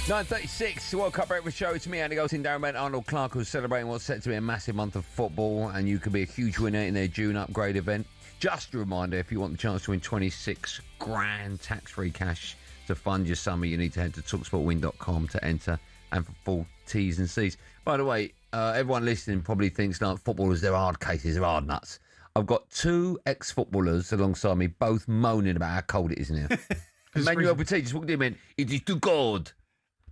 .36 World Cup Breakfast Show. It's me, Andy Goldstein Darren Bent, Arnold Clark, who's celebrating what's set to be a massive month of football, and you could be a huge winner in their June upgrade event. Just a reminder, if you want the chance to win 26 grand tax-free cash to fund your summer, you need to head to talksportwin.com to enter, and for full T's and C's. By the way, everyone listening probably thinks like footballers, they're hard cases, they're hard nuts. I've got two ex-footballers alongside me, both moaning about how cold it is in here. Emmanuel Petit just walked in and went, "It is too cold."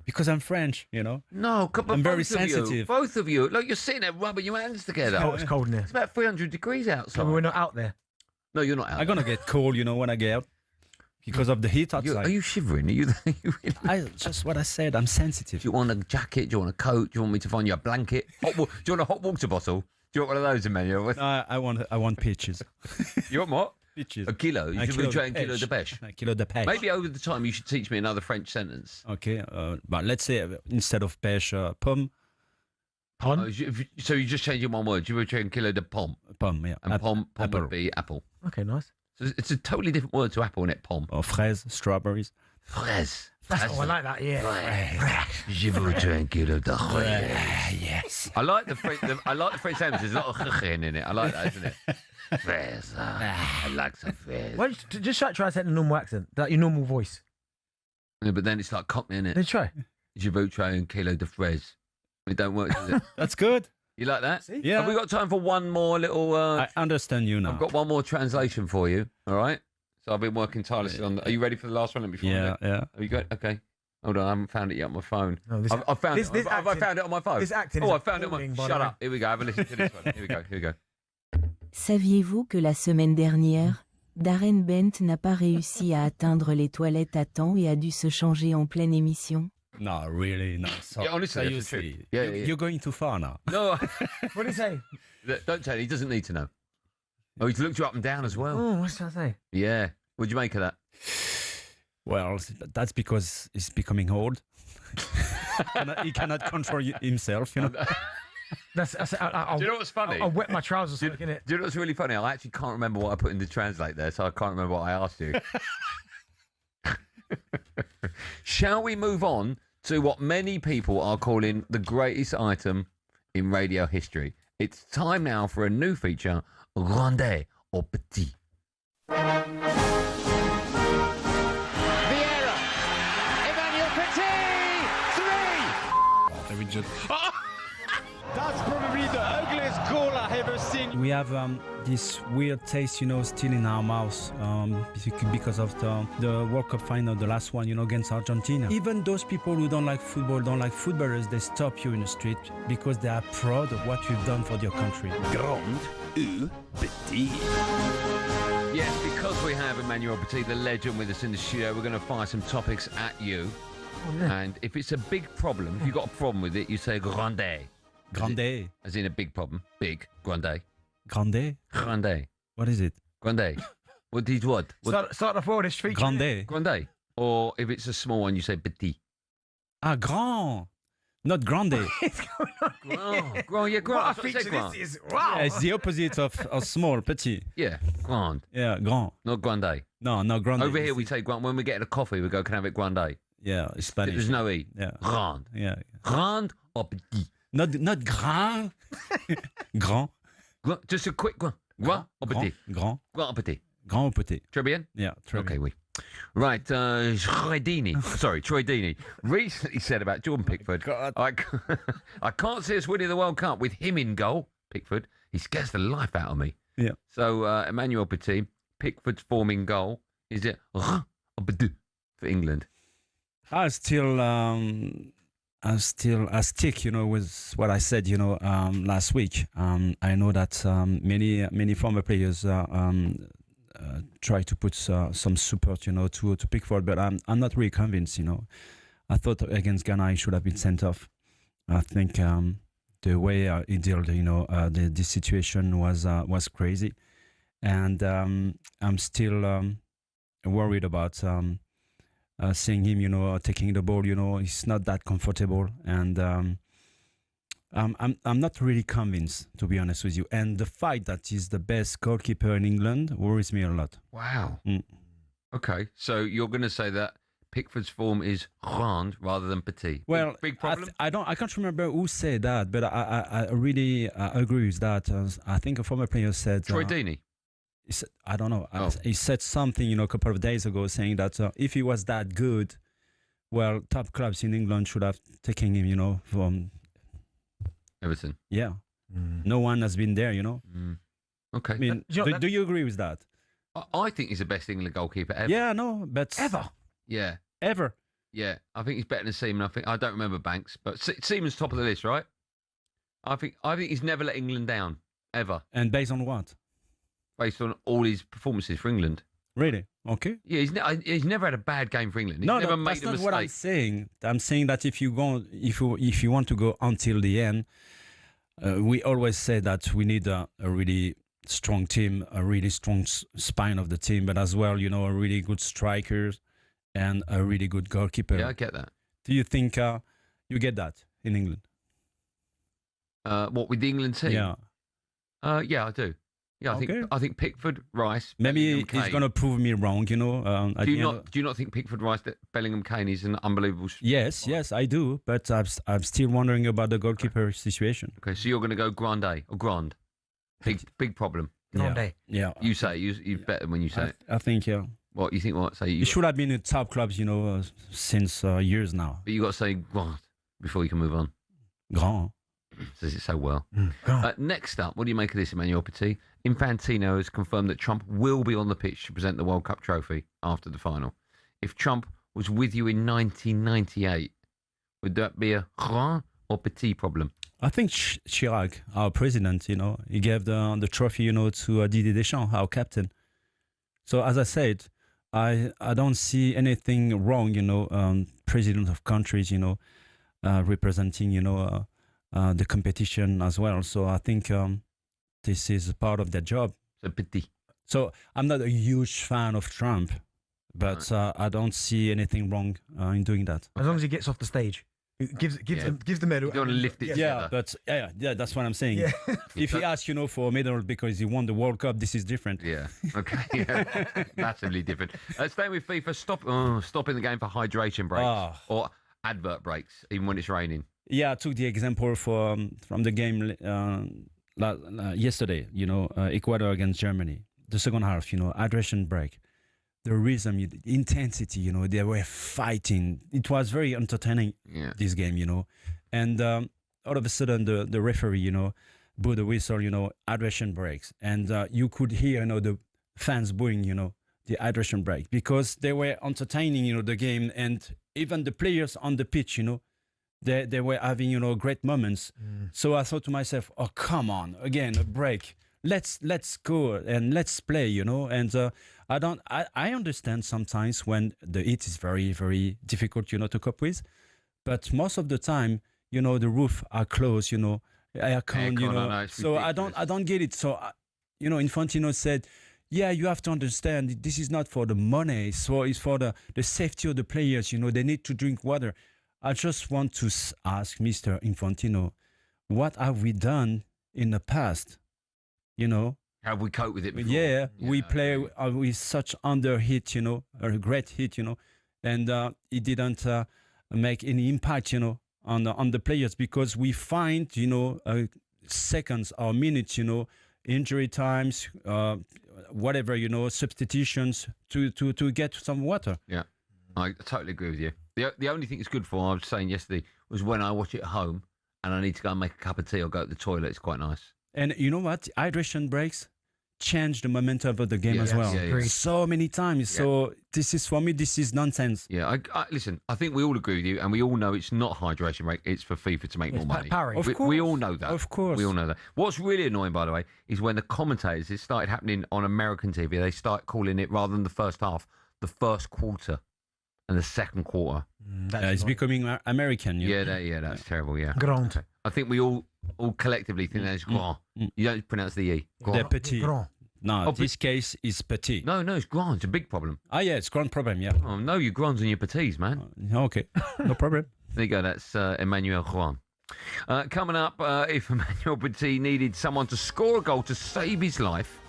Because I'm French, you know. No, but I'm very sensitive. Both of you. Look, you're sitting there rubbing your hands together. It's cold in there. It's about 300 degrees outside. So we're not out there. No, you're not out. I'm gonna get cold, you know, when I get out because of the heat outside. Are you shivering? Are you really? Just what I said. I'm sensitive. Do you want a jacket? Do you want a coat? Do you want me to find you a blanket? Do you want a hot water bottle? Do you want one of those, Emmanuel? No, I want peaches. You want what? Peaches. A kilo. You should be trying kilo de pêche. A kilo de pêche. Maybe over the time you should teach me another French sentence. Okay, but let's say instead of pêche, pomme. Pomme? So you just change it one word. You were trying kilo de pomme. Pomme, yeah. And pomme would be apple. Okay, nice. So it's a totally different word to apple, isn't it? Pomme. Or fraise, strawberries. Fraise. Oh, I like that, yeah. Je veux un kilo de fraise. Yes. I like the French sandwich. There's a lot of chicken in it. I like that, isn't it? Fraise. I like some fraise. Why don't you just try to say it in a normal accent, like your normal voice. Yeah, but then it's like Cockney, isn't it? Let's try. Je veux un kilo de fraise. It don't work, does it? That's good. You like that? See? Yeah. Have we got time for one more little... I understand you now. I've got one more translation for you, all right? So I've been working tirelessly on... Are you ready for the last one? Before yeah. Are you good? Okay. Hold on, I haven't found it yet on my phone. No, I found it. Have I found it on my phone? This acting I is found it on my... Shut up. Here we go. Have a listen to this one. Here we go. Saviez-vous que la semaine dernière, Darren Bent n'a pas réussi à atteindre les toilettes à temps et a dû se changer en pleine émission? No, really, no. So, Yeah, honestly, you that's the see, truth. Yeah, yeah. You're going too far now. No. What did he say? Don't tell him. He doesn't need to know. Oh, he's looked you up and down as well. Oh, what's that say? Yeah. What'd you make of that? Well, that's because he's becoming old. He cannot control himself, you know. Do you know what's funny? I'll wet my trousers. Do you know what's really funny? I actually can't remember what I put in the translate there, so I can't remember what I asked you. Shall we move on to what many people are calling the greatest item in radio history? It's time now for a new feature, Grande or Petit. Vieira. Emmanuel Petit. 3. Very good. That's probably the ugliest goal I've ever seen. We have this weird taste, you know, still in our mouths because of the World Cup final, the last one, you know, against Argentina. Even those people who don't like football, don't like footballers, they stop you in the street because they are proud of what you've done for your country. Grande ou petit? Yes, because we have Emmanuel Petit, the legend, with us in the studio. We're going to fire some topics at you. And if it's a big problem, if you've got a problem with it, you say grande. Grande. As in a big problem. Big. Grande. Grande? Grande. What is it? Grande. What is what? Start the forward feature. Grande. Grande. Or if it's a small one, you say petit. Ah, grand. Not grande. Grand. Grand. Yeah, grand. What a feature this is. Wow. Yeah, it's the opposite of small, petit. Yeah, grand. Yeah, grand. Not grande. No, no grande. Over here we say grand. When we get a coffee, we go, can I have it grande? Yeah, it's Spanish. There's no E. Yeah. Grand. Yeah. Grand or petit? Not grand. Grand. Just a quick one. Grand or petit? Grand. Grand or petit? Grand ou petit? Très bien? Yeah, très Okay, bien. oui. Right, Troy Deeney recently said about Jordan Pickford, I can't see us winning the World Cup with him in goal, Pickford. He scares the life out of me. Yeah. So, Emmanuel Petit, Pickford's form in goal, is it or petit for England? I still stick, with what I said, last week. I know that many former players try to put some support, to Pickford, but I'm not really convinced. I thought against Ghana he should have been sent off. I think the way he dealt, the situation was crazy, and I'm still worried about seeing him, taking the ball. He's not that comfortable, and I'm not really convinced, to be honest with you. And the fact that he's the best goalkeeper in England worries me a lot. Wow. Okay, so you're going to say that Pickford's form is grand rather than petit. Well, big problem. I can't remember who said that, but I really agree with that. I think a former player said. Troy Deeney. I don't know. Oh. He said something, a couple of days ago, saying that if he was that good, well, top clubs in England should have taken him, from Everton. Yeah. No one has been there, Okay. I mean, do you agree with that? I think he's the best England goalkeeper ever. Yeah, no, but ever. Yeah. Ever. Yeah. I think he's better than Seaman. I don't remember Banks, but Seaman's top of the list, right? I think he's never let England down ever. And based on what? Based on all his performances for England. Really? Okay. Yeah, he's never had a bad game for England. He's never made that's a not mistake. what I'm saying. I'm saying that if you want to go until the end, we always say that we need a really strong team, a really strong spine of the team, but as well, a really good strikers and a really good goalkeeper. Yeah, I get that. Do you think you get that in England? What with the England team? Yeah. Yeah, I do. Yeah, I think Pickford, Rice. Maybe he's going to prove me wrong, Do you not think Pickford, Rice, Bellingham, Kane is an unbelievable? Yes, I do, but I'm still wondering about the goalkeeper situation. Okay, so you're going to go grande or grand? Big problem. Grande. Yeah. You say you better when you say it. I think yeah. What you think? What say? He should have been in top clubs, since years now. But you got to say grand before you can move on. Grand. Says it so well. Next up, what do you make of this, Emmanuel Petit? Infantino has confirmed that Trump will be on the pitch to present the World Cup trophy after the final. If Trump was with you in 1998, would that be a grand or petit problem? I think Chirac, our president, he gave the trophy, to Didier Deschamps, our captain. So as I said, I don't see anything wrong, president of countries, representing, the competition as well. So I think this is part of their job. So petit. So I'm not a huge fan of Trump, but I don't see anything wrong in doing that. As long as he gets off the stage, gives the medal. You don't want to lift it. Yeah, but yeah, that's what I'm saying. Yeah. If he asks, for a medal because he won the World Cup, this is different. Yeah. Okay. Yeah. Massively different. Staying with FIFA, stopping the game for hydration breaks or advert breaks, even when it's raining. Yeah, I took the example from the game yesterday, Ecuador against Germany. The second half, hydration break. The rhythm, the intensity, they were fighting. It was very entertaining, this game, And all of a sudden, the referee, blew the whistle, hydration breaks. And you could hear, the fans booing, the hydration break because they were entertaining, the game. And even the players on the pitch, they were having, great moments. So I thought to myself, oh, come on, again, a break. let's go and let's play, you know. And I understand sometimes when the heat is very, very difficult, you know, to cope with. But most of the time, you know, the roof are closed, you know, aircon, you know. So I don't get it. So, you know, Infantino said, yeah, you have to understand this is not for the money. So it's for the safety of the players. You know, they need to drink water. I just want to ask Mr. Infantino, what have we done in the past? You know, have we coped with it before? Yeah, we play with such under heat, you know, a great heat, you know, and it didn't make any impact, you know, on the players, because we find, you know, seconds or minutes, you know, injury times, whatever, you know, substitutions to get some water. Yeah, I totally agree with you. The only thing it's good for, I was saying yesterday, was when I watch it at home and I need to go and make a cup of tea or go to the toilet. It's quite nice. And you know what? Hydration breaks change the momentum of the game as well. So many times. So this is, for me, this is nonsense. Yeah, listen, I think we all agree with you, and we all know it's not hydration break, it's for FIFA to make more money. We all know that. Of course. We all know that. What's really annoying, by the way, is when the commentators, it started happening on American TV, they start calling it, rather than the first half, the first quarter and the second quarter. It's becoming American. Yeah, that's terrible, yeah. Grand. Okay. I think we all collectively think that's grand. You don't pronounce the E. They're petit. Grand. No, this case is petit. No, it's grand. It's a big problem. Yeah, it's grand problem, yeah. Oh, no, you grands and your petits, man. Okay, no problem. There you go, that's Emmanuel Juan. Coming up, if Emmanuel Petit needed someone to score a goal to save his life,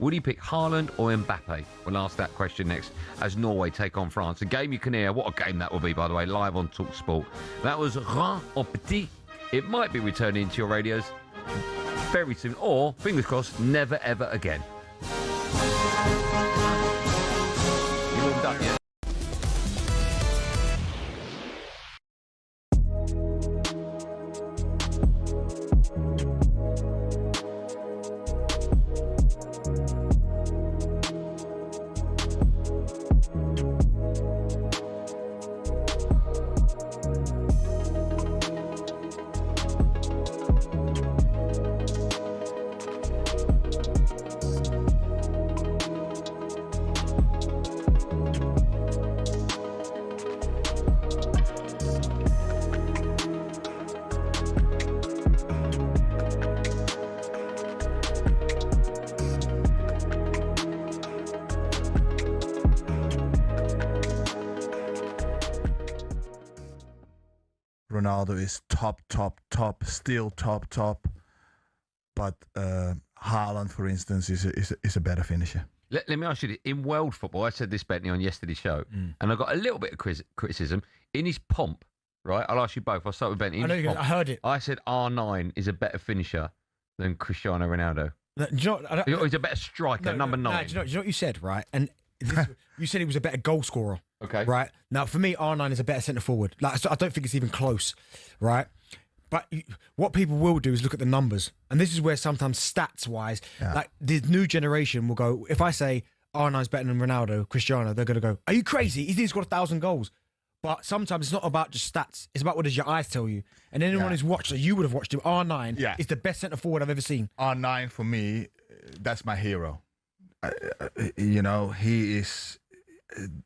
would he pick Haaland or Mbappe? We'll ask that question next as Norway take on France. A game you can hear. What a game that will be, by the way, live on talkSPORT. That was Grand or Petit. It might be returning to your radios very soon, or, fingers crossed, never ever again. You warmed up yet? Ronaldo is top, still top. But Haaland, for instance, is a better finisher. Let me ask you this. In world football, I said this, Bentley, on yesterday's show, and I got a little bit of criticism. In his pomp, right? I'll ask you both. I'll start with Bentley. I heard it. I said R9 is a better finisher than Cristiano Ronaldo. No, do you know, he's a better striker, number 9. Do you know what you said, right? And you said he was a better goal scorer. Okay. Right? Now, for me, R9 is a better centre forward. Like, so I don't think it's even close, right? But what people will do is look at the numbers. And this is where sometimes stats-wise, like the new generation will go, if I say R9's better than Ronaldo, Cristiano, they're going to go, are you crazy? He's scored 1,000 goals. But sometimes it's not about just stats. It's about what does your eyes tell you. And anyone who's watched it, you would have watched him. R9 is the best centre forward I've ever seen. R9, for me, that's my hero. You know, he is...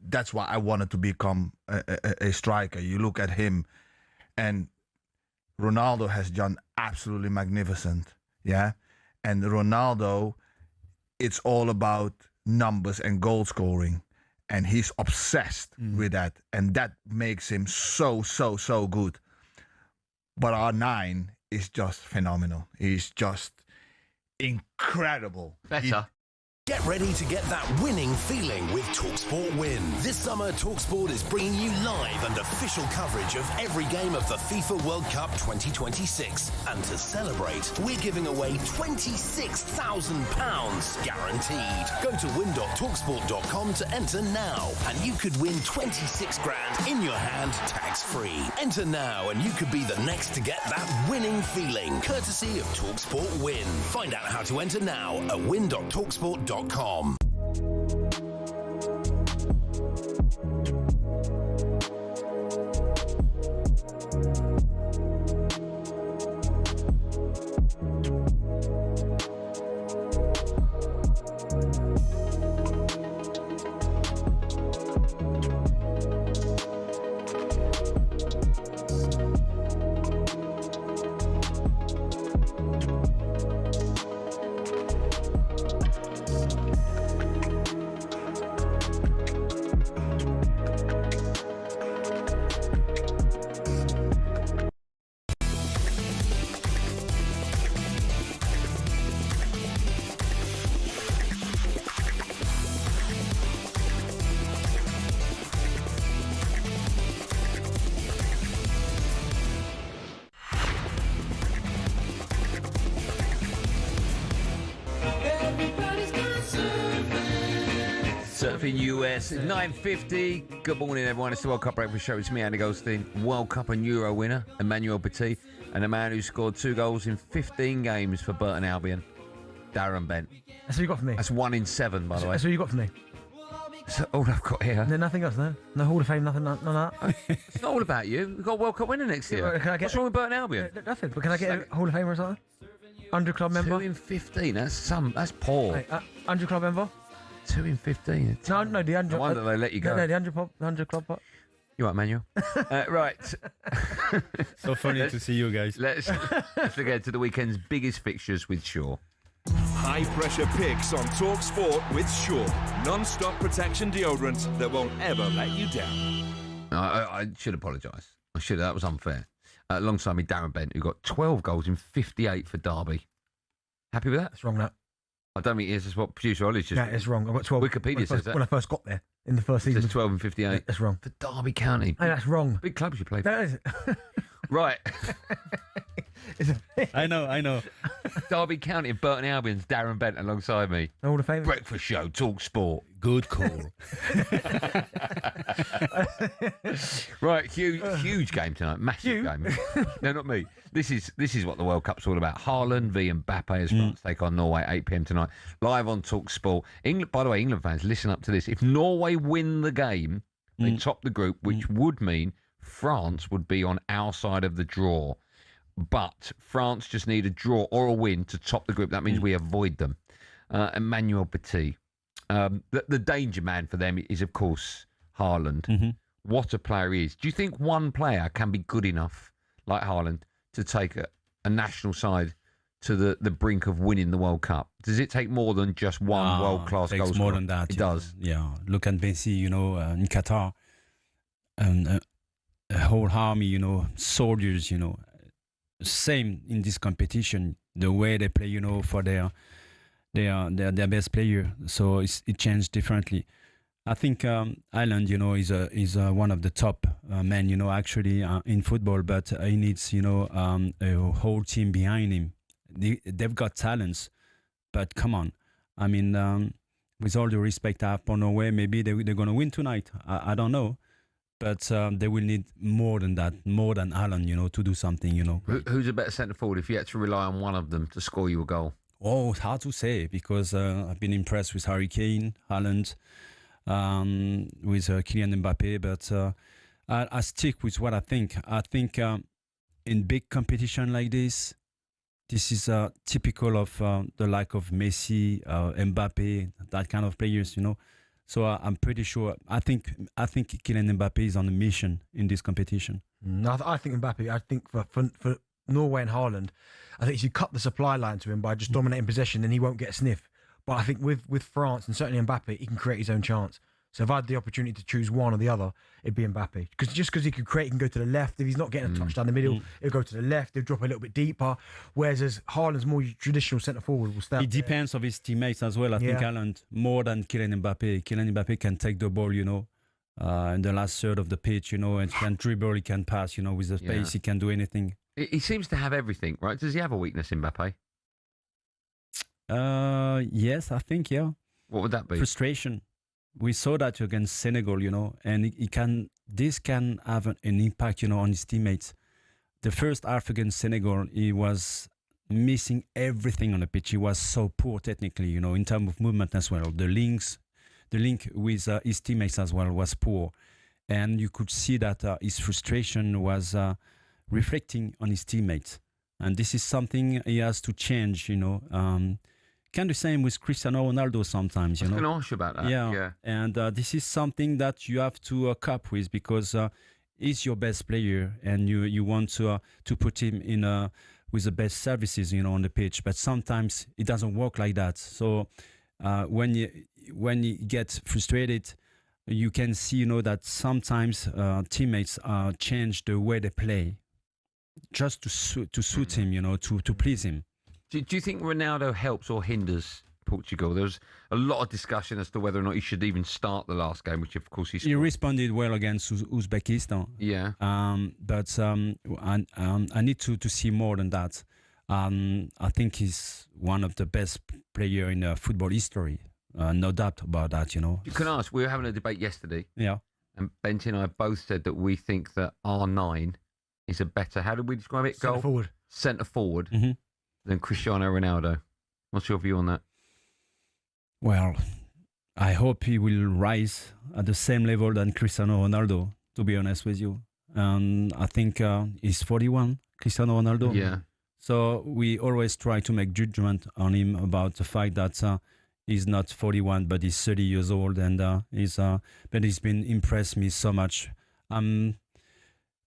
That's why I wanted to become a striker. You look at him, and Ronaldo has done absolutely magnificent. Yeah, and Ronaldo, it's all about numbers and goal scoring, and he's obsessed with that, and that makes him so good. But R9 is just phenomenal. He's just incredible. Better. Get ready to get that winning feeling with talkSPORT Win. This summer, talkSPORT is bringing you live and official coverage of every game of the FIFA World Cup 2026. And to celebrate, we're giving away £26,000 guaranteed. Go to win.talksport.com to enter now, and you could win 26 grand in your hand, tax-free. Enter now, and you could be the next to get that winning feeling, courtesy of talkSPORT Win. Find out how to enter now at win.talksport.com. in US. It's 9:50. Good morning, everyone. It's the World Cup Breakfast Show. It's me, Andy Goldstein, World Cup and Euro winner, Emmanuel Petit, and a man who scored 2 goals in 15 games for Burton Albion, Darren Bent. That's what you got for me. That's 1 in 7, by the way. That's what you got for me. That's all I've got here. No, nothing else, no? No Hall of Fame, nothing, none of that? It's not all about you. We've got a World Cup winner next year. Can I get, What's wrong with Burton Albion? Nothing, but can I get a Hall of Fame or something? 100 club member? 2 in 15, that's poor. Hey, 100 club member? 2 in 15. No, the 100. No wonder they let you go. No, the 100 club pot. You right, Manuel? Right. So funny to see you guys. Let's get to the weekend's biggest fixtures with Shaw. High pressure picks on talkSPORT with Shaw. Non-stop protection deodorant that won't ever let you down. I should apologise. That was unfair. Alongside me, Darren Bent, who got 12 goals in 58 for Derby. Happy with that? That's wrong, that. I don't think it's what producer Ollie's just... No, it's wrong. I've got 12. Wikipedia says that. When I first got there, in the first season. It says 12 and 58. That's wrong. For Derby County. Hey, that's wrong. Big clubs you play for. That is. Right. I know. Derby County and Burton Albion's Darren Bent alongside me. All the famous. Breakfast Show, talkSPORT. Good call. Right, huge game tonight. Massive game. No, not me. This is what the World Cup's all about. Haaland v Mbappe as France take on Norway 8 p.m. tonight. Live on talkSPORT. England, by the way, England fans, listen up to this. If Norway win the game, they top the group, which would mean France would be on our side of the draw. But France just need a draw or a win to top the group. That means we avoid them. Emmanuel Petit. The danger man for them is, of course, Haaland. What a player he is. Do you think one player can be good enough, like Haaland, to take a national side to the brink of winning the World Cup? Does it take more than just one world-class goal? It takes more than that. It does. Yeah. Look at Messi, in Qatar. And a whole army, soldiers, same in this competition, the way they play, for their best player. So it changed differently. I think Haaland, is one of the top men, actually in football, but he needs, a whole team behind him. They've got talents, but come on. I mean, with all the respect I have for Norway, maybe they're going to win tonight. I don't know. But they will need more than that, more than Haaland, to do something, Who's a better centre forward if you had to rely on one of them to score you a goal? Oh, it's hard to say because I've been impressed with Harry Kane, Haaland, with Kylian Mbappe, but I stick with what I think. I think in big competition like this is typical of the like of Messi, Mbappe, that kind of players, So I'm pretty sure. I think Kylian Mbappe is on a mission in this competition. I think Mbappe. I think for Norway and Haaland, I think if you cut the supply line to him by just dominating possession, then he won't get a sniff. But I think with France and certainly Mbappe, he can create his own chance. So if I had the opportunity to choose one or the other, it'd be Mbappe. Because he could create, he can go to the left. If he's not getting a touch down the middle, he'll go to the left. He'll drop a little bit deeper. Whereas as Haaland's more traditional centre forward will start. It depends on his teammates as well. I think Haaland more than Kylian Mbappe. Kylian Mbappe can take the ball, in the last third of the pitch, and can dribble, he can pass, with the pace, he can do anything. He seems to have everything, right? Does he have a weakness, Mbappe? Yes, I think, yeah. What would that be? Frustration. We saw that against Senegal, and this can have an impact, on his teammates. The first half against Senegal, he was missing everything on the pitch. He was so poor technically, in terms of movement as well. The link with his teammates as well was poor, and you could see that his frustration was reflecting on his teammates. And this is something he has to change, Can do the same with Cristiano Ronaldo sometimes, I was going to ask you about that. Yeah. And this is something that you have to cope with because he's your best player and you want to put him in with the best services, on the pitch. But sometimes it doesn't work like that. So when you get frustrated, you can see, that sometimes teammates change the way they play just to suit him, to please him. Do you think Ronaldo helps or hinders Portugal? There was a lot of discussion as to whether or not he should even start the last game, which of course he responded well against Uzbekistan. Yeah. But I need to see more than that. I think he's one of the best players in football history. No doubt about that, you know. You can ask. We were having a debate yesterday. Yeah. And Bent and I both said that we think that R9 is a better, how did we describe it? Centre forward than Cristiano Ronaldo. What's your view on that? Well, I hope he will rise at the same level than Cristiano Ronaldo, to be honest with you. I think he's 41, Cristiano Ronaldo. Yeah. So we always try to make judgment on him about the fact that he's not 41, but he's 30 years old, and but he's been impressed me so much.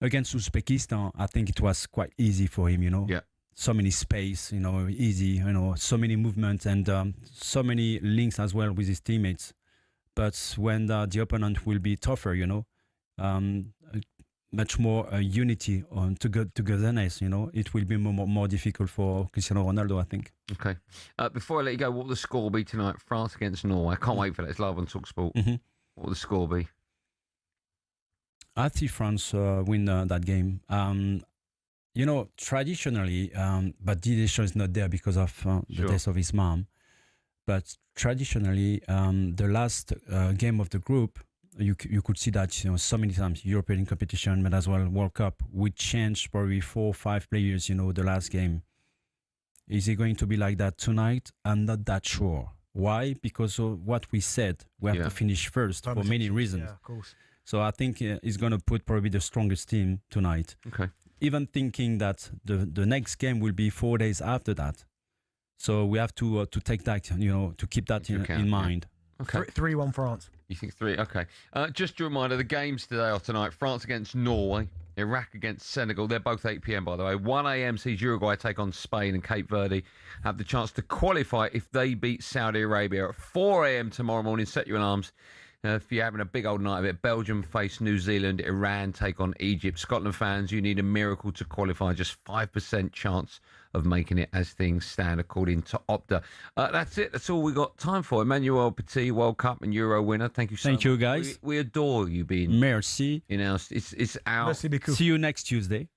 Against Uzbekistan, I think it was quite easy for him, you know. Yeah. So many space, you know, easy, you know, so many movements and so many links as well with his teammates. But when the opponent will be tougher, you know, much more unity on togetherness, you know, it will be more difficult for Cristiano Ronaldo, I think. Okay. Before I let you go, what will the score be tonight? France against Norway. I can't wait for that. It's live on talkSPORT. What will the score be? I see France win that game. You know, traditionally, but Didier Deschamps is not there because of the death of his mom. But traditionally, the last game of the group, you could see that, you know, so many times, European competition, but as well World Cup, we changed probably 4 or 5 players, you know, the last game. Is it going to be like that tonight? I'm not that sure. Why? Because of what we said, we have to finish first for many reasons. Yeah, of course. So I think he's going to put probably the strongest team tonight. Okay. Even thinking that the next game will be 4 days after that. So we have to take that, you know, to keep that in mind. Okay. 3-1 France. You think 3? Okay. Just a reminder, the games today are tonight. France against Norway, Iraq against Senegal. They're both 8 p.m, by the way. 1 a.m. sees Uruguay take on Spain, and Cape Verde have the chance to qualify if they beat Saudi Arabia. At 4 a.m. tomorrow morning, set your alarms. If you're having a big old night of it, Belgium face New Zealand, Iran take on Egypt. Scotland fans, you need a miracle to qualify. Just 5% chance of making it as things stand, according to Opta. That's it. That's all we got time for. Emmanuel Petit, World Cup and Euro winner. Thank you so much. Thank you, guys. We adore you being. Merci. You know, it's our. Merci beaucoup. See you next Tuesday.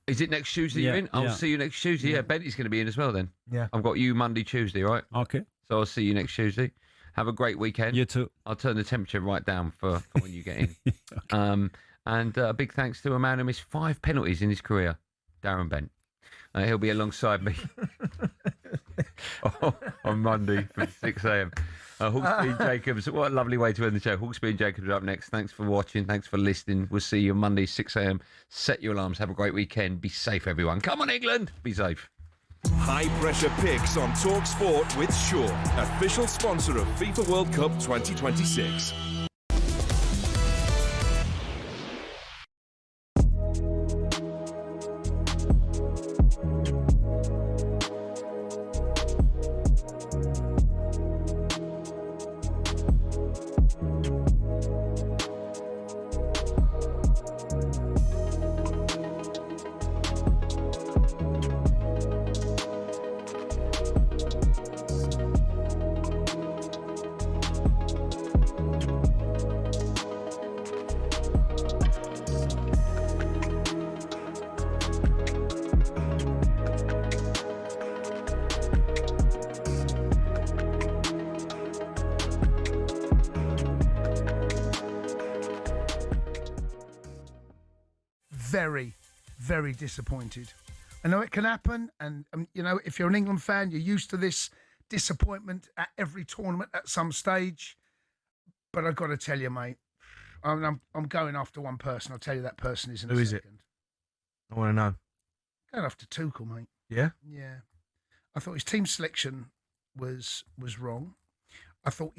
Is it next Tuesday you're in? I'll see you next Tuesday. Yeah, Bentley's going to be in as well then. Yeah. I've got you Monday, Tuesday, right? Okay. So I'll see you next Tuesday. Have a great weekend. You too. I'll turn the temperature right down for when you get in. Okay. And a big thanks to a man who missed 5 penalties in his career, Darren Bent. He'll be alongside me on Monday from 6 a.m. Hawksby and Jacobs. What a lovely way to end the show. Hawksby and Jacobs are up next. Thanks for watching. Thanks for listening. We'll see you on Monday, 6 a.m. Set your alarms. Have a great weekend. Be safe, everyone. Come on, England. Be safe. High pressure picks on talkSPORT with Shaw, official sponsor of FIFA World Cup 2026. Very, very disappointed. I know it can happen, and you know, if you're an England fan, you're used to this disappointment at every tournament at some stage. But I've got to tell you, mate, I'm going after one person. I'll tell you that person is in a second. Who is it? I want to know. Going after Tuchel, mate. Yeah? Yeah. I thought his team selection was wrong. I thought